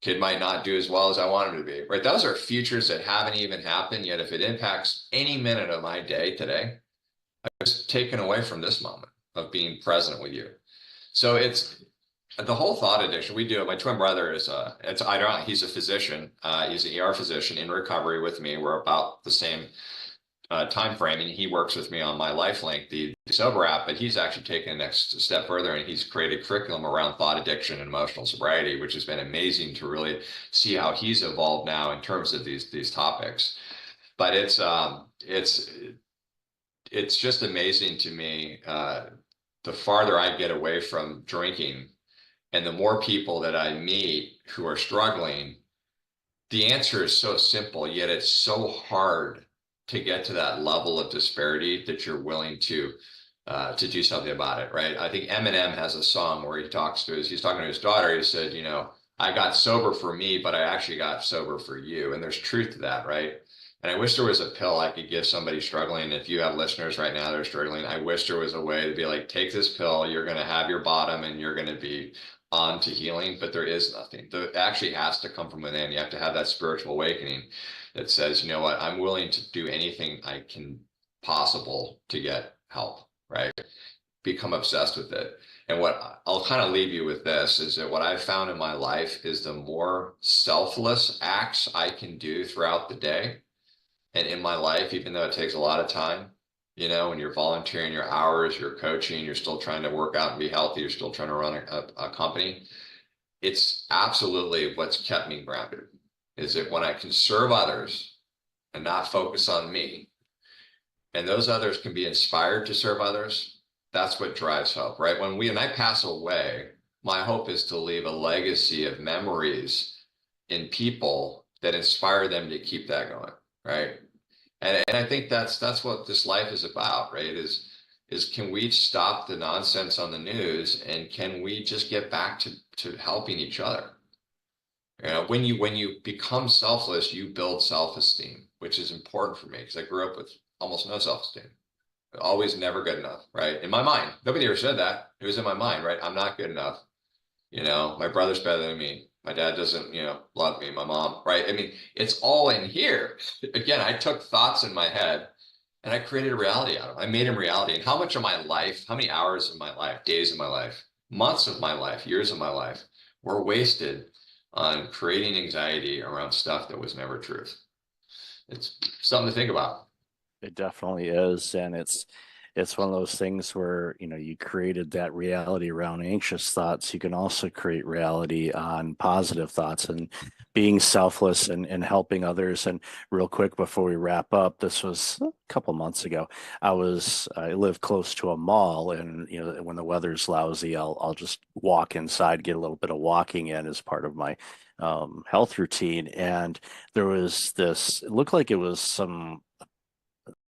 Kid might not do as well as I want him to be, right? Those are futures that haven't even happened yet. If it impacts any minute of my day today, I'm just taken away from this moment of being present with you. So it's the whole thought addiction. We do it. My twin brother is it's ironic. He's a physician. He's an ER physician in recovery with me. We're about the same time frame, and he works with me on my LifeLink, the sober app, but he's actually taken the next step further, and he's created curriculum around thought addiction and emotional sobriety, which has been amazing to really see how he's evolved now in terms of these topics. But it's just amazing to me, the farther I get away from drinking and the more people that I meet who are struggling. The answer is so simple, yet it's so hard to get to that level of disparity that you're willing to do something about it, right? I think Eminem has a song where he's talking to his daughter. He said, you know, I got sober for me, but I actually got sober for you. And there's truth to that, right? And I wish there was a pill I could give somebody struggling. If you have listeners right now that are struggling, I wish there was a way to be like, take this pill, you're going to have your bottom and you're going to be on to healing, but there is nothing. It actually has to come from within. You have to have that spiritual awakening that says, you know what, I'm willing to do anything I can possible to get help, right? Become obsessed with it. And what I'll kind of leave you with this is that what I've found in my life is the more selfless acts I can do throughout the day and in my life, even though it takes a lot of time, you know, when you're volunteering your hours, you're coaching, you're still trying to work out and be healthy, you're still trying to run a company. It's absolutely what's kept me grounded, is that when I can serve others and not focus on me, and those others can be inspired to serve others, that's what drives hope, right? When I pass away, my hope is to leave a legacy of memories in people that inspire them to keep that going, right? And I think that's what this life is about, right? Is can we stop the nonsense on the news and can we just get back to helping each other? You know, when you become selfless, you build self-esteem, which is important for me because I grew up with almost no self-esteem. Always never good enough, right? In my mind, nobody ever said that. It was in my mind, right? I'm not good enough. You know, my brother's better than me. My dad doesn't, you know, love me. My mom, right? I mean, it's all in here. Again, I took thoughts in my head and I created a reality out of them. I made them reality. And how much of my life, how many hours of my life, days of my life, months of my life, years of my life were wasted on creating anxiety around stuff that was never truth. It's something to think about. It definitely is. And it's one of those things where, you know, you created that reality around anxious thoughts. You can also create reality on positive thoughts and being selfless and helping others. And real quick before we wrap up, this was a couple months ago. I live close to a mall, and you know, when the weather's lousy, I'll just walk inside, get a little bit of walking in as part of my health routine. And there was this, it looked like it was some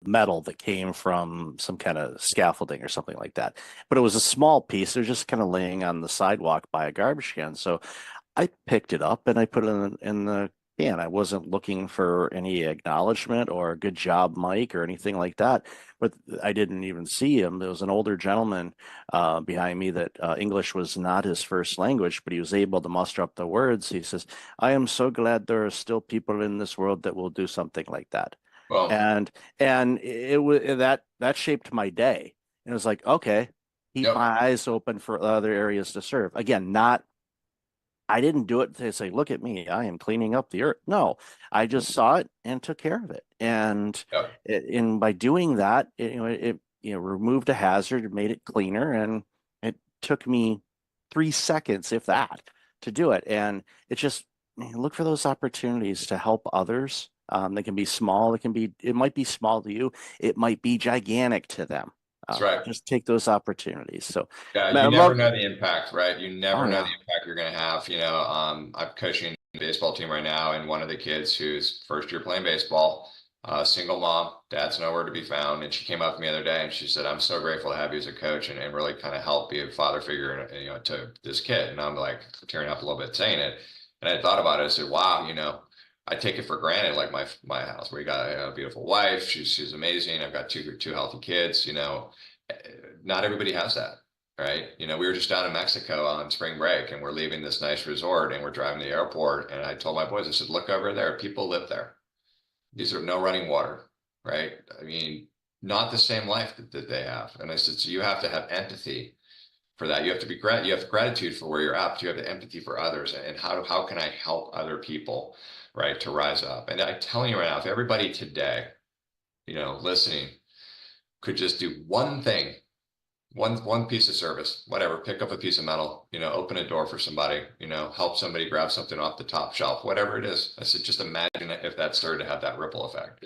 metal that came from some kind of scaffolding or something like that. But it was a small piece. They're just kind of laying on the sidewalk by a garbage can. So I picked it up and I put it in the can. I wasn't looking for any acknowledgement or good job, Mike, or anything like that. But I didn't even see him. There was an older gentleman behind me that English was not his first language, but he was able to muster up the words. He says, "I am so glad there are still people in this world that will do something like that." Well, And it was that shaped my day. And it was like, okay, keep Yep. my eyes open for other areas to serve. Again, I didn't do it to say, look at me, I am cleaning up the earth. No, I just saw it and took care of it. And Yep. by doing that, it removed a hazard, made it cleaner, and it took me 3 seconds, if that, to do it. And it's just, look for those opportunities to help others. They can be small. It might be small to you. It might be gigantic to them. That's right. Just take those opportunities. So yeah, Matt, you never know the impact, right? You never know yeah. the impact you're going to have. I'm coaching a baseball team right now, and one of the kids who's first year playing baseball, single mom, dad's nowhere to be found. And she came up to me the other day and she said, I'm so grateful to have you as a coach and really kind of help be a father figure, to this kid. And I'm like tearing up a little bit saying it. And I thought about it. I said, wow, I take it for granted, like my house. We got a beautiful wife. She's amazing. I've got two healthy kids. Not everybody has that, right? We were just down in Mexico on spring break, and we're leaving this nice resort, and we're driving to the airport. And I told my boys, I said, look over there. People live there. These are no running water, right? I mean, not the same life that they have. And I said, so you have to have empathy for that. You have to be you have gratitude for where you're at, but you have the empathy for others. And how can I help other people, right, to rise up? And I'm telling you right now, if everybody today, listening, could just do one thing, one piece of service, whatever, pick up a piece of metal, open a door for somebody, help somebody grab something off the top shelf, whatever it is. I said, just imagine if that started to have that ripple effect.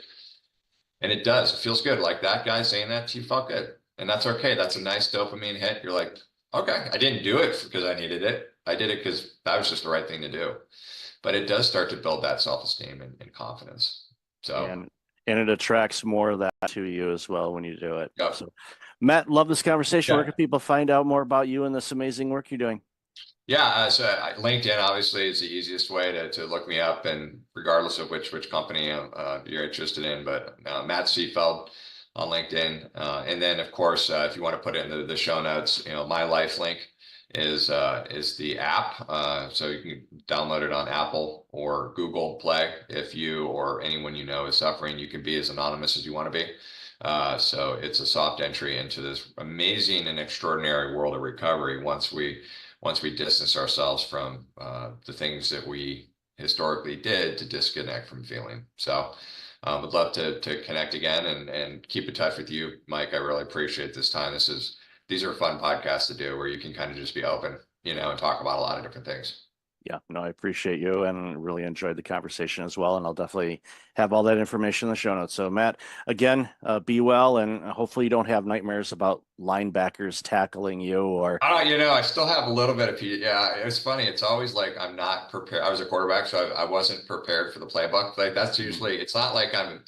And it does. It feels good. Like that guy saying that to you felt good. And that's okay. That's a nice dopamine hit. You're like, okay, I didn't do it because I needed it. I did it because that was just the right thing to do. But it does start to build that self-esteem and confidence. So and it attracts more of that to you as well when you do it. Yep. So Matt, love this conversation. Yeah. Where can people find out more about you and this amazing work you're doing? Yeah, so LinkedIn obviously is the easiest way to look me up, and regardless of which company you're interested in, but Matt Seefeld on LinkedIn. And then of course, if you want to put it in the show notes, My Life Link is the app. So you can download it on Apple or Google Play. If you or anyone is suffering, you can be as anonymous as you want to be. So it's a soft entry into this amazing and extraordinary world of recovery once we distance ourselves from the things that we historically did to disconnect from feeling. So would love to connect again and keep in touch with you, Mike. I really appreciate this time. These are fun podcasts to do where you can kind of just be open, and talk about a lot of different things. Yeah, no, I appreciate you and really enjoyed the conversation as well. And I'll definitely have all that information in the show notes. So Matt, again, be well, and hopefully you don't have nightmares about linebackers tackling you or. I still have a little bit of, it's funny. It's always like, I'm not prepared. I was a quarterback, so I wasn't prepared for the playbook. Like that's usually, it's not like a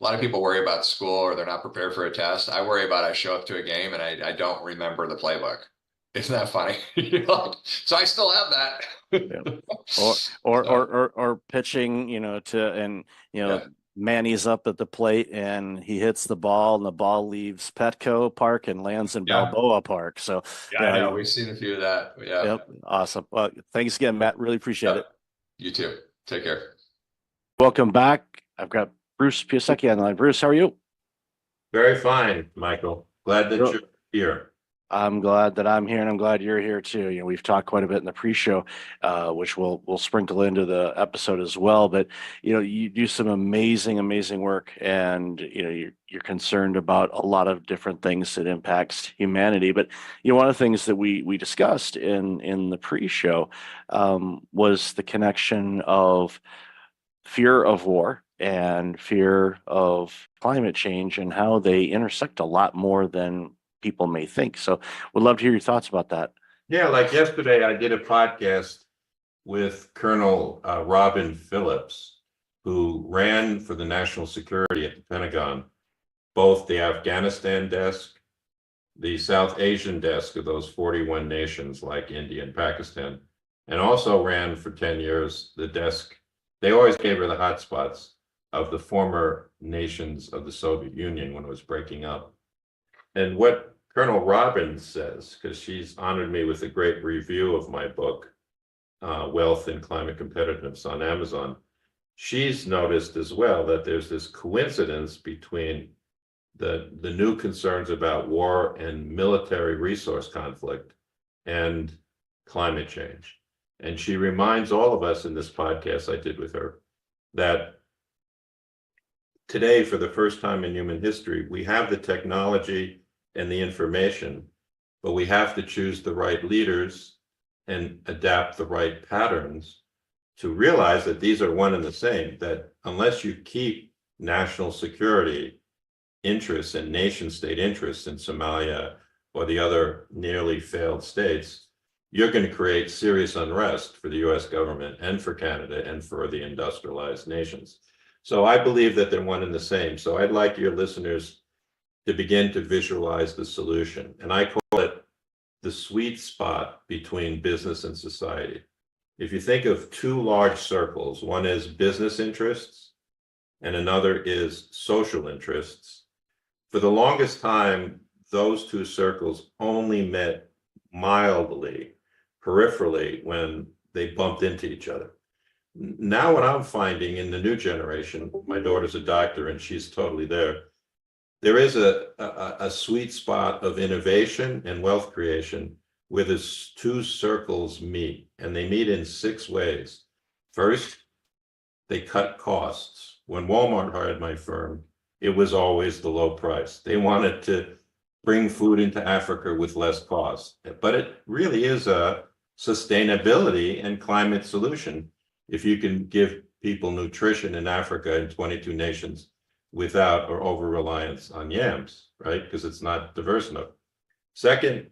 lot of people worry about school or they're not prepared for a test. I worry about, I show up to a game and I don't remember the playbook. Isn't that funny? So I still have that. Or pitching, Manny's up at the plate and he hits the ball and the ball leaves Petco Park and lands in Balboa Park. So I know we've seen a few of that. Yeah. Yep. Awesome. Well, thanks again, Matt. Really appreciate it. You too. Take care. Welcome back. I've got Bruce Piasecki on the line. Bruce, how are you? Very fine, Michael. Glad that you're here. I'm glad that I'm here, and I'm glad you're here too. We've talked quite a bit in the pre-show, which we'll sprinkle into the episode as well. But you do some amazing work, and you're concerned about a lot of different things that impacts humanity. But one of the things that we discussed in the pre-show was the connection of fear of war and fear of climate change and how they intersect a lot more than people may think. So would love to hear your thoughts about that. Yeah, like yesterday I did a podcast with Colonel Robin Phillips, who ran for the national security at the Pentagon, both the Afghanistan desk, the South Asian desk of those 41 nations like India and Pakistan, and also ran for 10 years the desk. They always gave her the hotspots of the former nations of the Soviet Union when it was breaking up. And what Colonel Robbins says, because she's honored me with a great review of my book, Wealth and Climate Competitiveness on Amazon, she's noticed as well that there's this coincidence between the new concerns about war and military resource conflict and climate change. And she reminds all of us in this podcast I did with her that today, for the first time in human history, we have the technology and the information, but we have to choose the right leaders and adapt the right patterns to realize that these are one and the same, that unless you keep national security interests and nation state interests in Somalia or the other nearly failed states, you're going to create serious unrest for the US government and for Canada and for the industrialized nations. So I believe that they're one and the same. So I'd like your listeners to begin to visualize the solution. And I call it the sweet spot between business and society. If you think of two large circles, one is business interests and another is social interests. For the longest time, those two circles only met mildly, peripherally, when they bumped into each other. Now what I'm finding in the new generation, my daughter's a doctor and she's totally there is a sweet spot of innovation and wealth creation where the two circles meet, and they meet in 6 ways. First, they cut costs. When Walmart hired my firm, it was always the low price. They wanted to bring food into Africa with less cost. But it really is a sustainability and climate solution if you can give people nutrition in Africa in 22 nations without or over reliance on yams, right? Because it's not diverse enough. Second,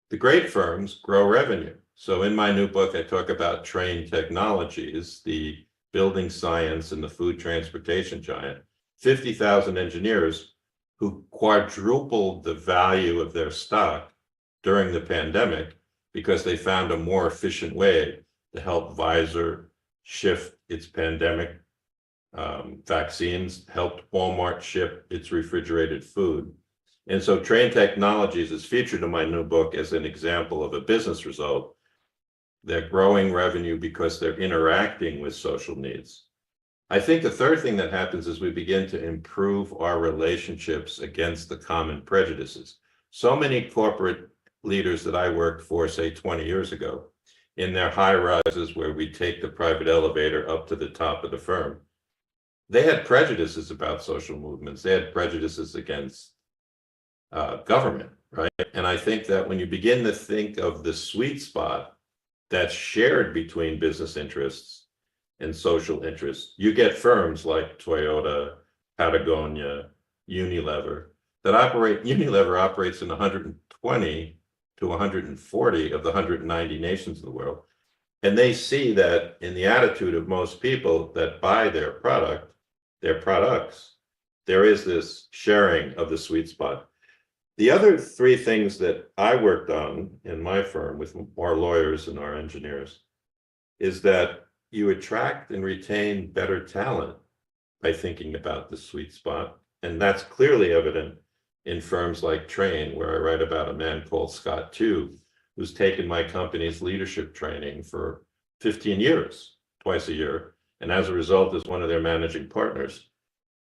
the great firms grow revenue. So in my new book, I talk about Trane Technologies, the building science and the food transportation giant, 50,000 engineers who quadrupled the value of their stock during the pandemic because they found a more efficient way to help Pfizer shift its pandemic vaccines, helped Walmart ship its refrigerated food. And so Trane Technologies is featured in my new book as an example of a business result. They're growing revenue because they're interacting with social needs. I think the third thing that happens is we begin to improve our relationships against the common prejudices. So many corporate leaders that I worked for, say 20 years ago, in their high rises where we take the private elevator up to the top of the firm, they had prejudices about social movements. They had prejudices against government, right? And I think that when you begin to think of the sweet spot that's shared between business interests and social interests, you get firms like Toyota, Patagonia, Unilever that operate. Unilever operates in 120 to 140 of the 190 nations in the world. And they see that in the attitude of most people that buy their products, there is this sharing of the sweet spot. The other 3 things that I worked on in my firm with our lawyers and our engineers is that you attract and retain better talent by thinking about the sweet spot. And that's clearly evident in firms like Trane, where I write about a man called Scott Tew, who's taken my company's leadership training for 15 years, twice a year, and as a result is one of their managing partners.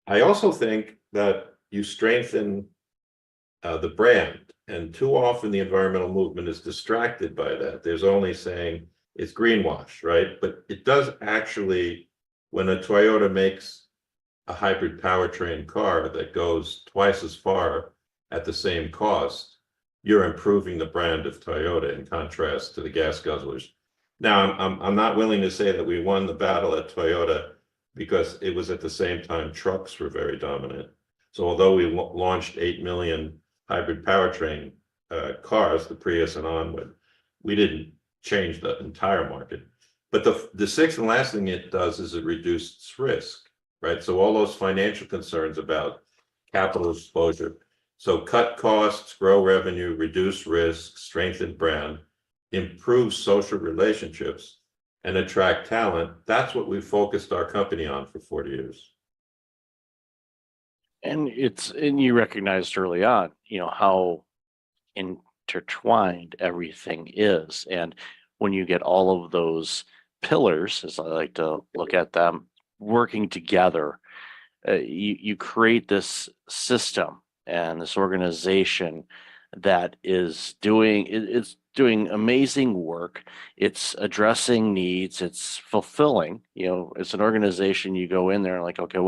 I also think that you strengthen the brand, and too often the environmental movement is distracted by that. There's only saying it's greenwash, right? But it does actually, when a Toyota makes a hybrid powertrain car that goes twice as far at the same cost, you're improving the brand of Toyota in contrast to the gas guzzlers. Now, I'm not willing to say that we won the battle at Toyota because it was at the same time trucks were very dominant. So although we launched 8 million hybrid powertrain cars, the Prius and onward, we didn't change the entire market. But the sixth and last thing it does is it reduces risk, right? So all those financial concerns about capital exposure. So cut costs, grow revenue, reduce risk, strengthen brand, improve social relationships, and attract talent. That's what we focused our company on for 40 years. And you recognized early on, how intertwined everything is. And when you get all of those pillars, as I like to look at them, working together, you create this system and this organization that is doing amazing work. It's addressing needs. It's fulfilling. It's an organization. You go in there and like, okay,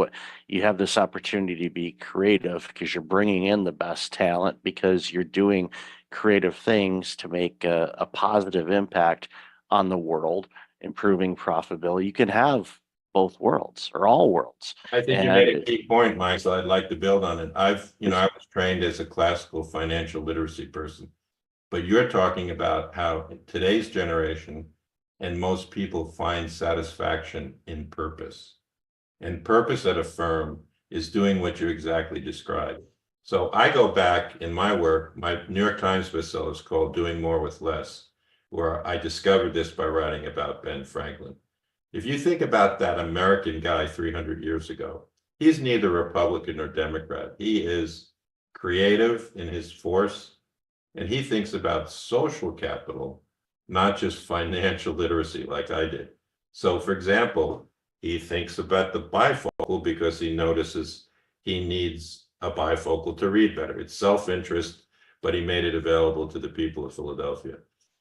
you have this opportunity to be creative because you're bringing in the best talent, because you're doing creative things to make a positive impact on the world, improving profitability. You can have both worlds or all worlds. I think you made a key point, Mike, so I'd like to build on it. I was trained as a classical financial literacy person, but you're talking about how today's generation and most people find satisfaction in purpose. And purpose at a firm is doing what you exactly described. So I go back in my work, my New York Times bestseller is called Doing More with Less, where I discovered this by writing about Ben Franklin. If you think about that American guy 300 years ago, he's neither Republican nor Democrat. He is creative in his force, and he thinks about social capital, not just financial literacy like I did. So, for example, he thinks about the bifocal because he notices he needs a bifocal to read better. It's self-interest, but he made it available to the people of Philadelphia.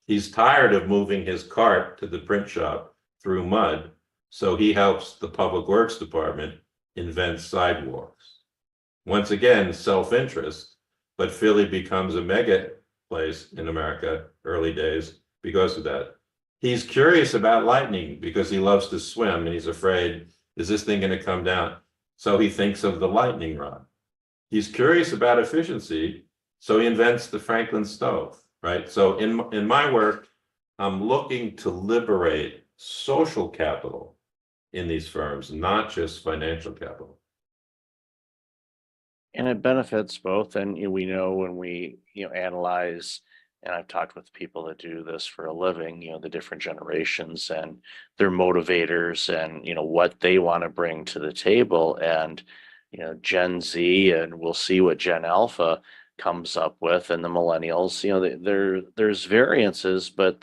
He's tired of moving his cart to the print shop through mud, so he helps the Public Works Department invent sidewalks. Once again, self-interest, but Philly becomes a mega place in America, early days, because of that. He's curious about lightning because he loves to swim and he's afraid, is this thing going to come down? So he thinks of the lightning rod. He's curious about efficiency, so he invents the Franklin stove, right? So in my work, I'm looking to liberate social capital in these firms, not just financial capital. And it benefits both. And we know when we analyze, and I've talked with people that do this for a living, the different generations and their motivators and what they want to bring to the table. And Gen Z, and we'll see what Gen Alpha comes up with, and the millennials, there's variances, but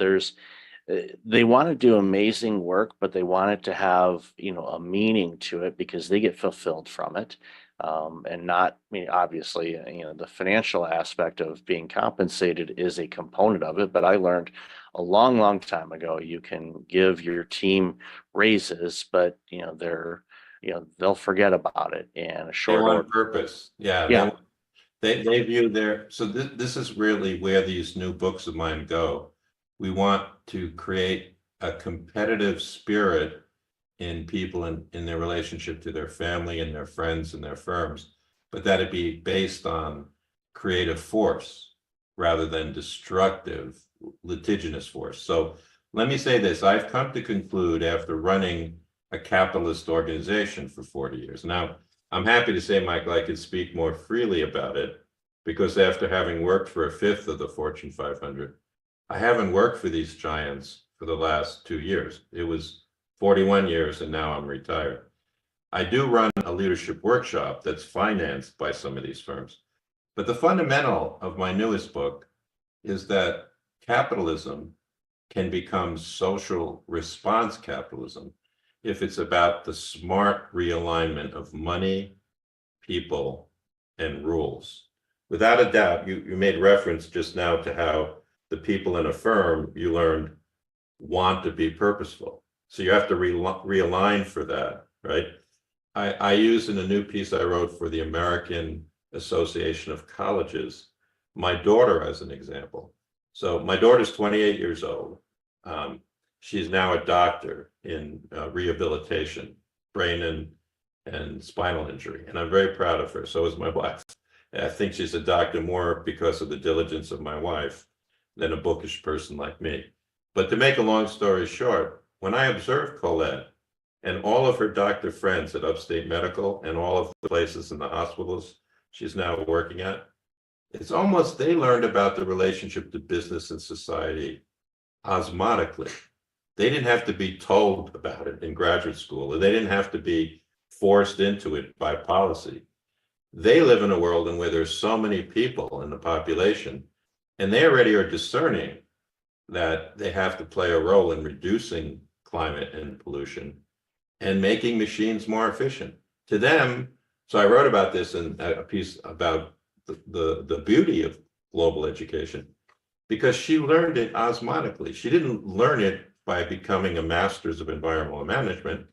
they want to do amazing work, but they want it to have a meaning to it because they get fulfilled from it. And not, obviously, the financial aspect of being compensated is a component of it. But I learned a long, long time ago, you can give your team raises, but they'll forget about it in a short order. order. Purpose, yeah. Yeah. They view so this is really where these new books of mine go. We want to create a competitive spirit in people in their relationship to their family and their friends and their firms, but that it be based on creative force rather than destructive, litigious force. So let me say this, I've come to conclude after running a capitalist organization for 40 years. Now, I'm happy to say, Michael, I could speak more freely about it because after having worked for a fifth of the Fortune 500, I haven't worked for these giants for the last 2 years. It was 41 years and now I'm retired. I do run a leadership workshop that's financed by some of these firms. But the fundamental of my newest book is that capitalism can become social response capitalism if it's about the smart realignment of money, people, and rules. Without a doubt, you made reference just now to how the people in a firm you learned want to be purposeful. So you have to realign for that, right? I use in a new piece I wrote for the American Association of Colleges, my daughter as an example. So my daughter's 28 years old. She's now a doctor in rehabilitation, brain and spinal injury. And I'm very proud of her. So is my wife. I think she's a doctor more because of the diligence of my wife than a bookish person like me. But to make a long story short, when I observed Colette and all of her doctor friends at Upstate Medical and all of the places in the hospitals she's now working at, it's almost they learned about the relationship to business and society osmotically. They didn't have to be told about it in graduate school, or they didn't have to be forced into it by policy. They live in a world in where there's so many people in the population, and they already are discerning that they have to play a role in reducing climate and pollution and making machines more efficient. To them, so I wrote about this in a piece about the beauty of global education, because she learned it osmotically. She didn't learn it by becoming a master's of environmental management.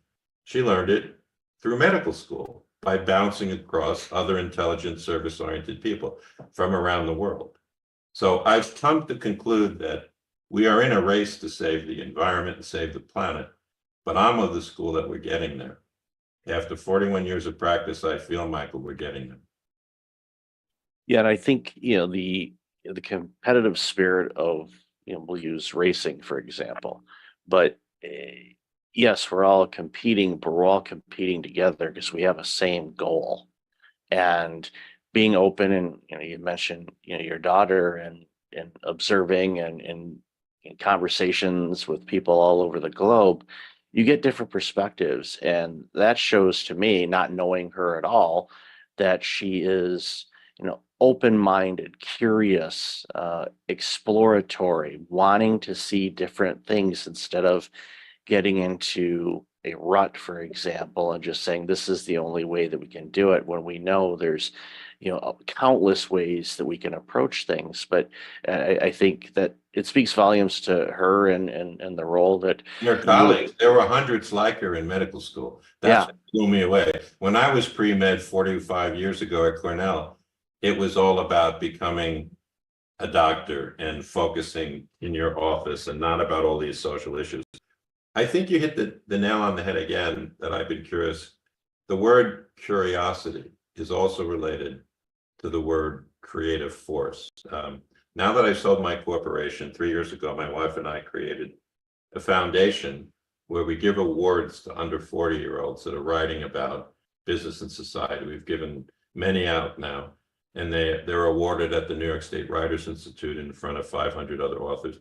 She learned it through medical school by bouncing across other intelligent, service-oriented people from around the world. So I've come to conclude that we are in a race to save the environment and save the planet, but I'm of the school that we're getting there. After 41 years of practice, I feel, Michael, we're getting there. Yeah, and I think, the competitive spirit of, we'll use racing, for example, but yes, we're all competing, but we're all competing together because we have a same goal. And being open, and you mentioned, your daughter, and observing, and in conversations with people all over the globe, you get different perspectives. And that shows to me, not knowing her at all, that she is, open-minded, curious, exploratory, wanting to see different things instead of getting into a rut, for example, and just saying this is the only way that we can do it, when we know there's, countless ways that we can approach things. But I think that it speaks volumes to her, and the role that Your colleagues, there were hundreds like her in medical school. That's what blew me away. When I was pre-med 45 years ago at Cornell, it was all about becoming a doctor and focusing in your office and not about all these social issues. I think you hit the nail on the head again, that I've been curious. The word curiosity is also related to the word creative force. Now that I sold my corporation 3 years ago, my wife and I created a foundation where we give awards to under 40-year-olds that are writing about business and society. We've given many out now, and they're awarded at the New York State Writers Institute in front of 500 other authors.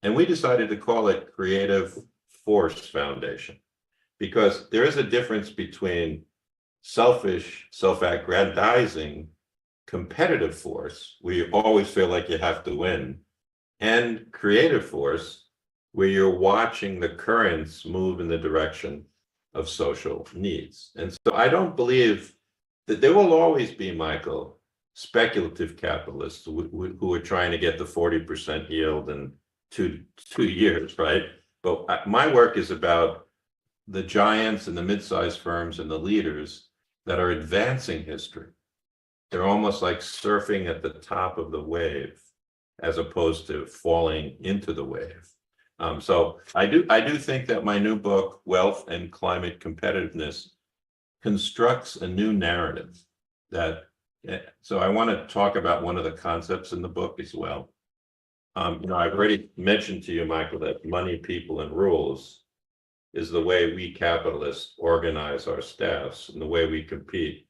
And we decided to call it Creative Force Foundation, because there is a difference between selfish, self-aggrandizing, competitive force, where you always feel like you have to win, and creative force, where you're watching the currents move in the direction of social needs. And so I don't believe that there will always be, Michael, speculative capitalists who are trying to get the 40% yield in two years, right? But my work is about the giants and the mid-sized firms and the leaders that are advancing history. They're almost like surfing at the top of the wave, as opposed to falling into the wave. So I do think that my new book, Wealth and Climate Competitiveness, constructs a new narrative that, so I want to talk about one of the concepts in the book as well. I've already mentioned to you, Michael, that money, people, and rules is the way we capitalists organize our staffs and the way we compete,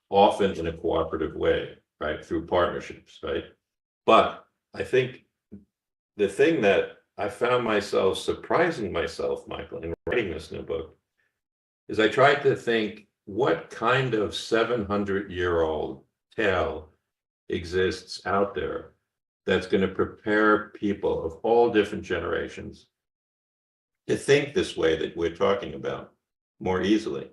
often in a cooperative way, right, through partnerships, right? But I think the thing that I found myself surprising myself, Michael, in writing this new book, is I tried to think, what kind of 700-year-old tale exists out there that's going to prepare people of all different generations to think this way that we're talking about more easily.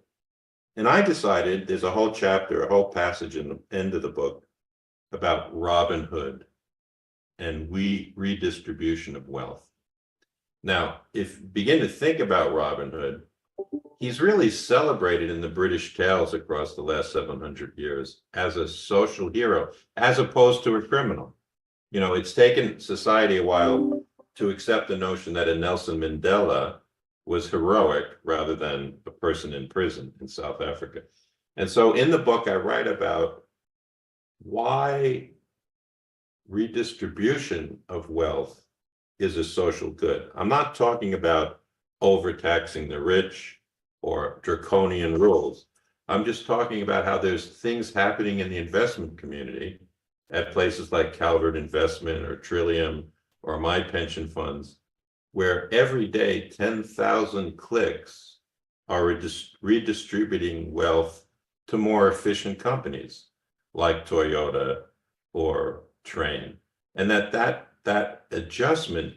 And I decided there's a whole chapter, a whole passage in the end of the book about Robin Hood and redistribution of wealth. Now, if you begin to think about Robin Hood, he's really celebrated in the British tales across the last 700 years as a social hero, as opposed to a criminal. It's taken society a while to accept the notion that a Nelson Mandela was heroic rather than a person in prison in South Africa. And so in the book, I write about why redistribution of wealth is a social good. I'm not talking about overtaxing the rich or draconian rules. I'm just talking about how there's things happening in the investment community at places like Calvert Investment or Trillium or my pension funds, where every day 10,000 clicks are redistributing wealth to more efficient companies like Toyota or Train. And that adjustment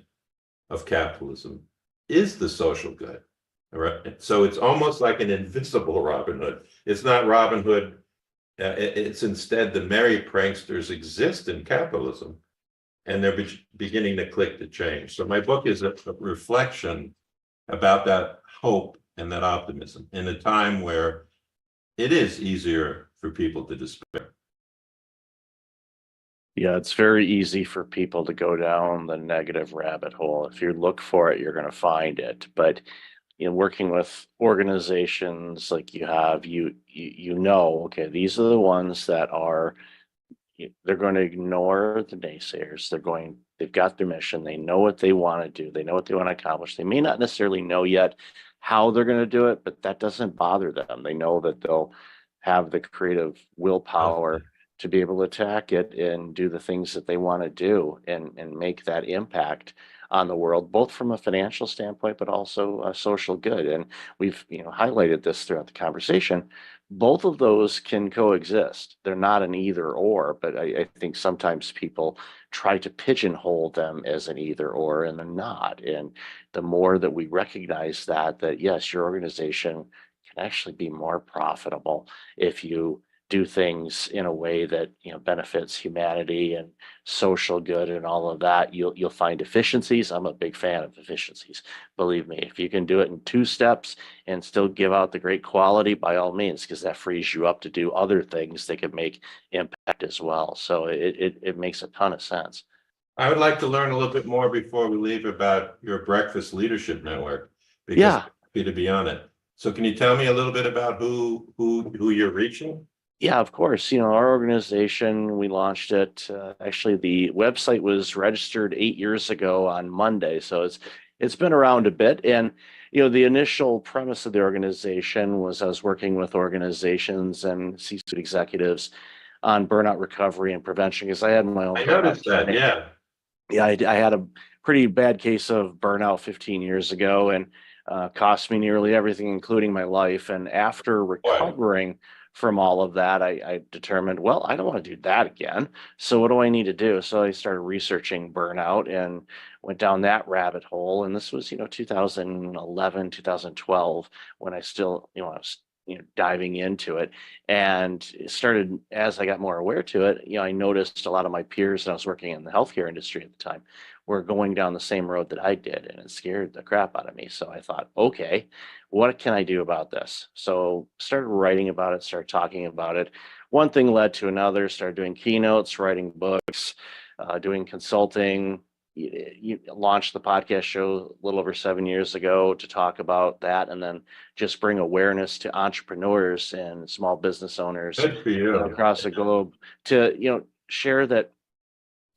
of capitalism is the social good. All right. So it's almost like an invisible Robin Hood. It's not Robin Hood. It's instead the merry pranksters exist in capitalism, and they're beginning to click the change. So my book is a reflection about that hope and that optimism in a time where it is easier for people to despair. Yeah, it's very easy for people to go down the negative rabbit hole. If you look for it, you're going to find it. But working with organizations like you have, you know, okay, these are the ones that are they're going to ignore the naysayers. They've got their mission. They know what they want to do. They know what they want to accomplish. They may not necessarily know yet how they're going to do it, but that doesn't bother them. They know that they'll have the creative willpower to be able to attack it and do the things that they want to do and make that impact on the world, both from a financial standpoint, but also a social good. And we've, highlighted this throughout the conversation. Both of those can coexist. They're not an either or, but I think sometimes people try to pigeonhole them as an either or, and they're not. And the more that we recognize that yes, your organization can actually be more profitable if you do things in a way that benefits humanity and social good and all of that, you'll find efficiencies. I'm a big fan of efficiencies. Believe me, if you can do it in 2 steps and still give out the great quality, by all means, because that frees you up to do other things that can make impact as well. So it makes a ton of sense. I would like to learn a little bit more before we leave about your Breakfast Leadership Network, because Yeah. I'm happy to be on it. So can you tell me a little bit about who you're reaching? Yeah, of course. Our organization, we launched it. Actually, the website was registered 8 years ago on Monday, so it's been around a bit. And the initial premise of the organization was I was working with organizations and C-suite executives on burnout recovery and prevention because I had my own. I noticed that. journey. Yeah. Yeah, I had a pretty bad case of burnout 15 years ago, and cost me nearly everything, including my life. And after recovering from all of that, I determined, well, I don't want to do that again. So what do I need to do? So I started researching burnout and went down that rabbit hole. And this was, 2011, 2012, when I still, I was, diving into it, and it started as I got more aware to it. I noticed a lot of my peers, and I was working in the healthcare industry at the time, were going down the same road that I did, and it scared the crap out of me. So I thought, okay, what can I do about this? So started writing about it, started talking about it. One thing led to another, started doing keynotes, writing books, doing consulting. You launched the podcast show a little over 7 years ago to talk about that, and then just bring awareness to entrepreneurs and small business owners Good for you. across the globe to share that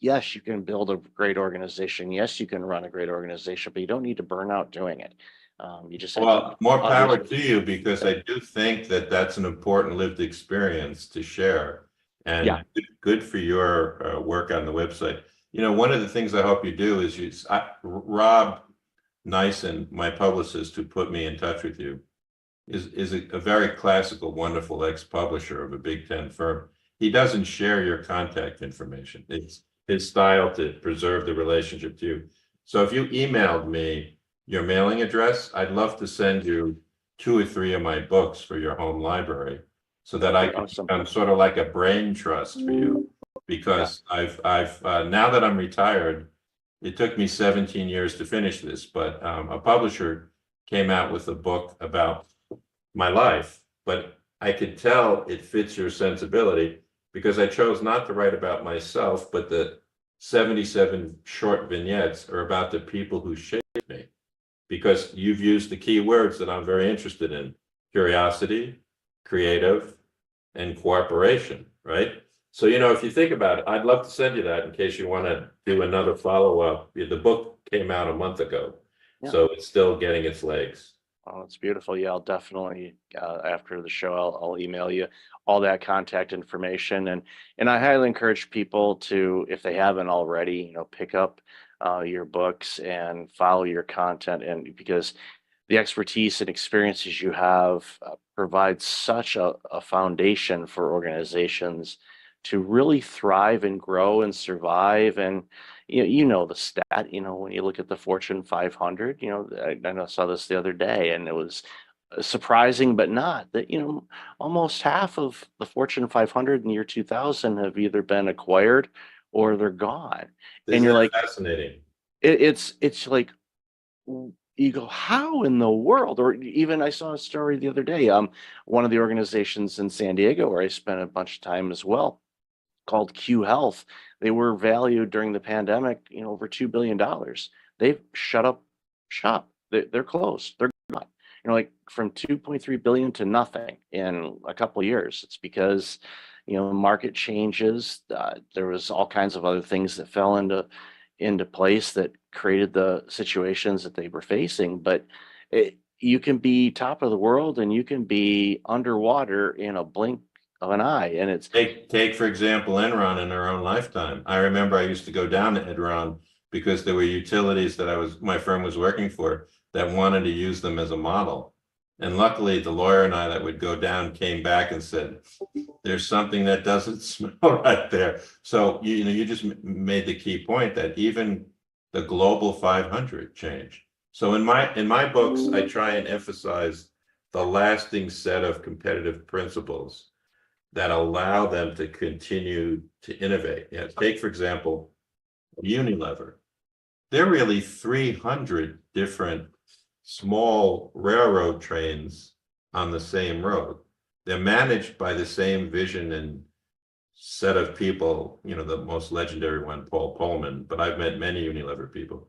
yes, you can build a great organization. Yes, you can run a great organization, but you don't need to burn out doing it. You just have Well, to more power to you, because I do think that that's an important lived experience to share. And Yeah. good for your work on the website. One of the things I hope you do is Rob Nyson, my publicist who put me in touch with you, is a very classical, wonderful ex-publisher of a Big Ten firm. He doesn't share your contact information. It's his style to preserve the relationship to you. So if you emailed me your mailing address, I'd love to send you 2 or 3 of my books for your home library, so that I can Awesome. become sort of like a brain trust for you. Because I've now that I'm retired, it took me 17 years to finish this, but a publisher came out with a book about my life, but I could tell it fits your sensibility, because I chose not to write about myself, but the 77 short vignettes are about the people who shaped me, because you've used the key words that I'm very interested in: curiosity, creative, and cooperation, right? So, if you think about it, I'd love to send you that in case you want to do another follow-up. The book came out a month ago, Yeah. so it's still getting its legs. Oh, it's beautiful. Yeah, I'll definitely after the show, I'll email you all that contact information, and I highly encourage people to, if they haven't already, pick up your books and follow your content, and because the expertise and experiences you have provide such a foundation for organizations to really thrive and grow and survive. And the stat, when you look at the Fortune 500, I saw this the other day, and it was surprising, but not that, almost half of the Fortune 500 in the year 2000 have either been acquired or they're gone. Isn't And you're that like, fascinating? it's like, you go, how in the world? Or even I saw a story the other day, one of the organizations in San Diego where I spent a bunch of time as well, called Q Health. They were valued during the pandemic, over $2 billion. They've shut up shop. They're closed. They're gone. Like from 2.3 billion to nothing in a couple of years. It's because, market changes. There was all kinds of other things that fell into place that created the situations that they were facing. But you can be top of the world and you can be underwater in a blink of an eye. And it's take for example, Enron in their own lifetime. I remember I used to go down to Enron because there were utilities that my firm was working for that wanted to use them as a model. And luckily the lawyer and I that would go down came back and said, there's something that doesn't smell right there. So, you just made the key point that even the global 500 changed. So in my books, I try and emphasize the lasting set of competitive principles that allow them to continue to innovate. Take, for example, Unilever. There are really 300 different small railroad trains on the same road. They're managed by the same vision and set of people, the most legendary one, Paul Pullman, but I've met many Unilever people.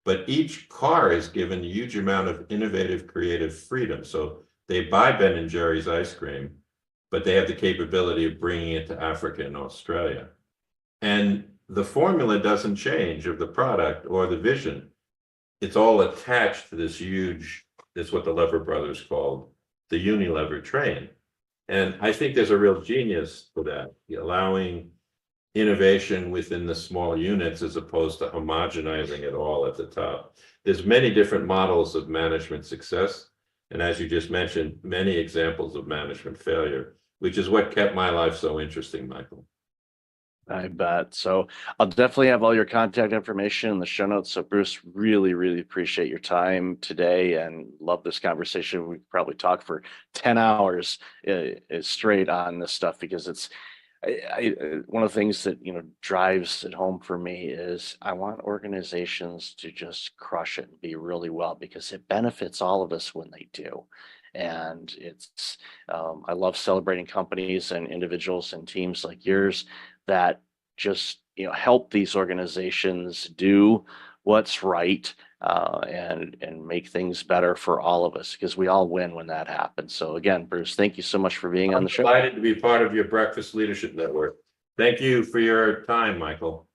But each car is given a huge amount of innovative, creative freedom. So they buy Ben & Jerry's ice cream, but they have the capability of bringing it to Africa and Australia. And the formula doesn't change of the product or the vision. It's all attached to this huge, that's what the Lever brothers called the Unilever train. And I think there's a real genius to that, allowing innovation within the small units as opposed to homogenizing it all at the top. There's many different models of management success. And as you just mentioned, many examples of management failure, which is what kept my life so interesting, Michael. I bet. So I'll definitely have all your contact information in the show notes. So Bruce, really, really appreciate your time today and love this conversation. We could probably talk for 10 hours straight on this stuff because it's one of the things that, drives it home for me is I want organizations to just crush it and be really well because it benefits all of us when they do. And it's, I love celebrating companies and individuals and teams like yours that just, help these organizations do what's right and make things better for all of us because we all win when that happens. So again, Bruce, thank you so much for being on the show. I'm delighted to be part of your Breakfast Leadership Network. Thank you for your time, Michael.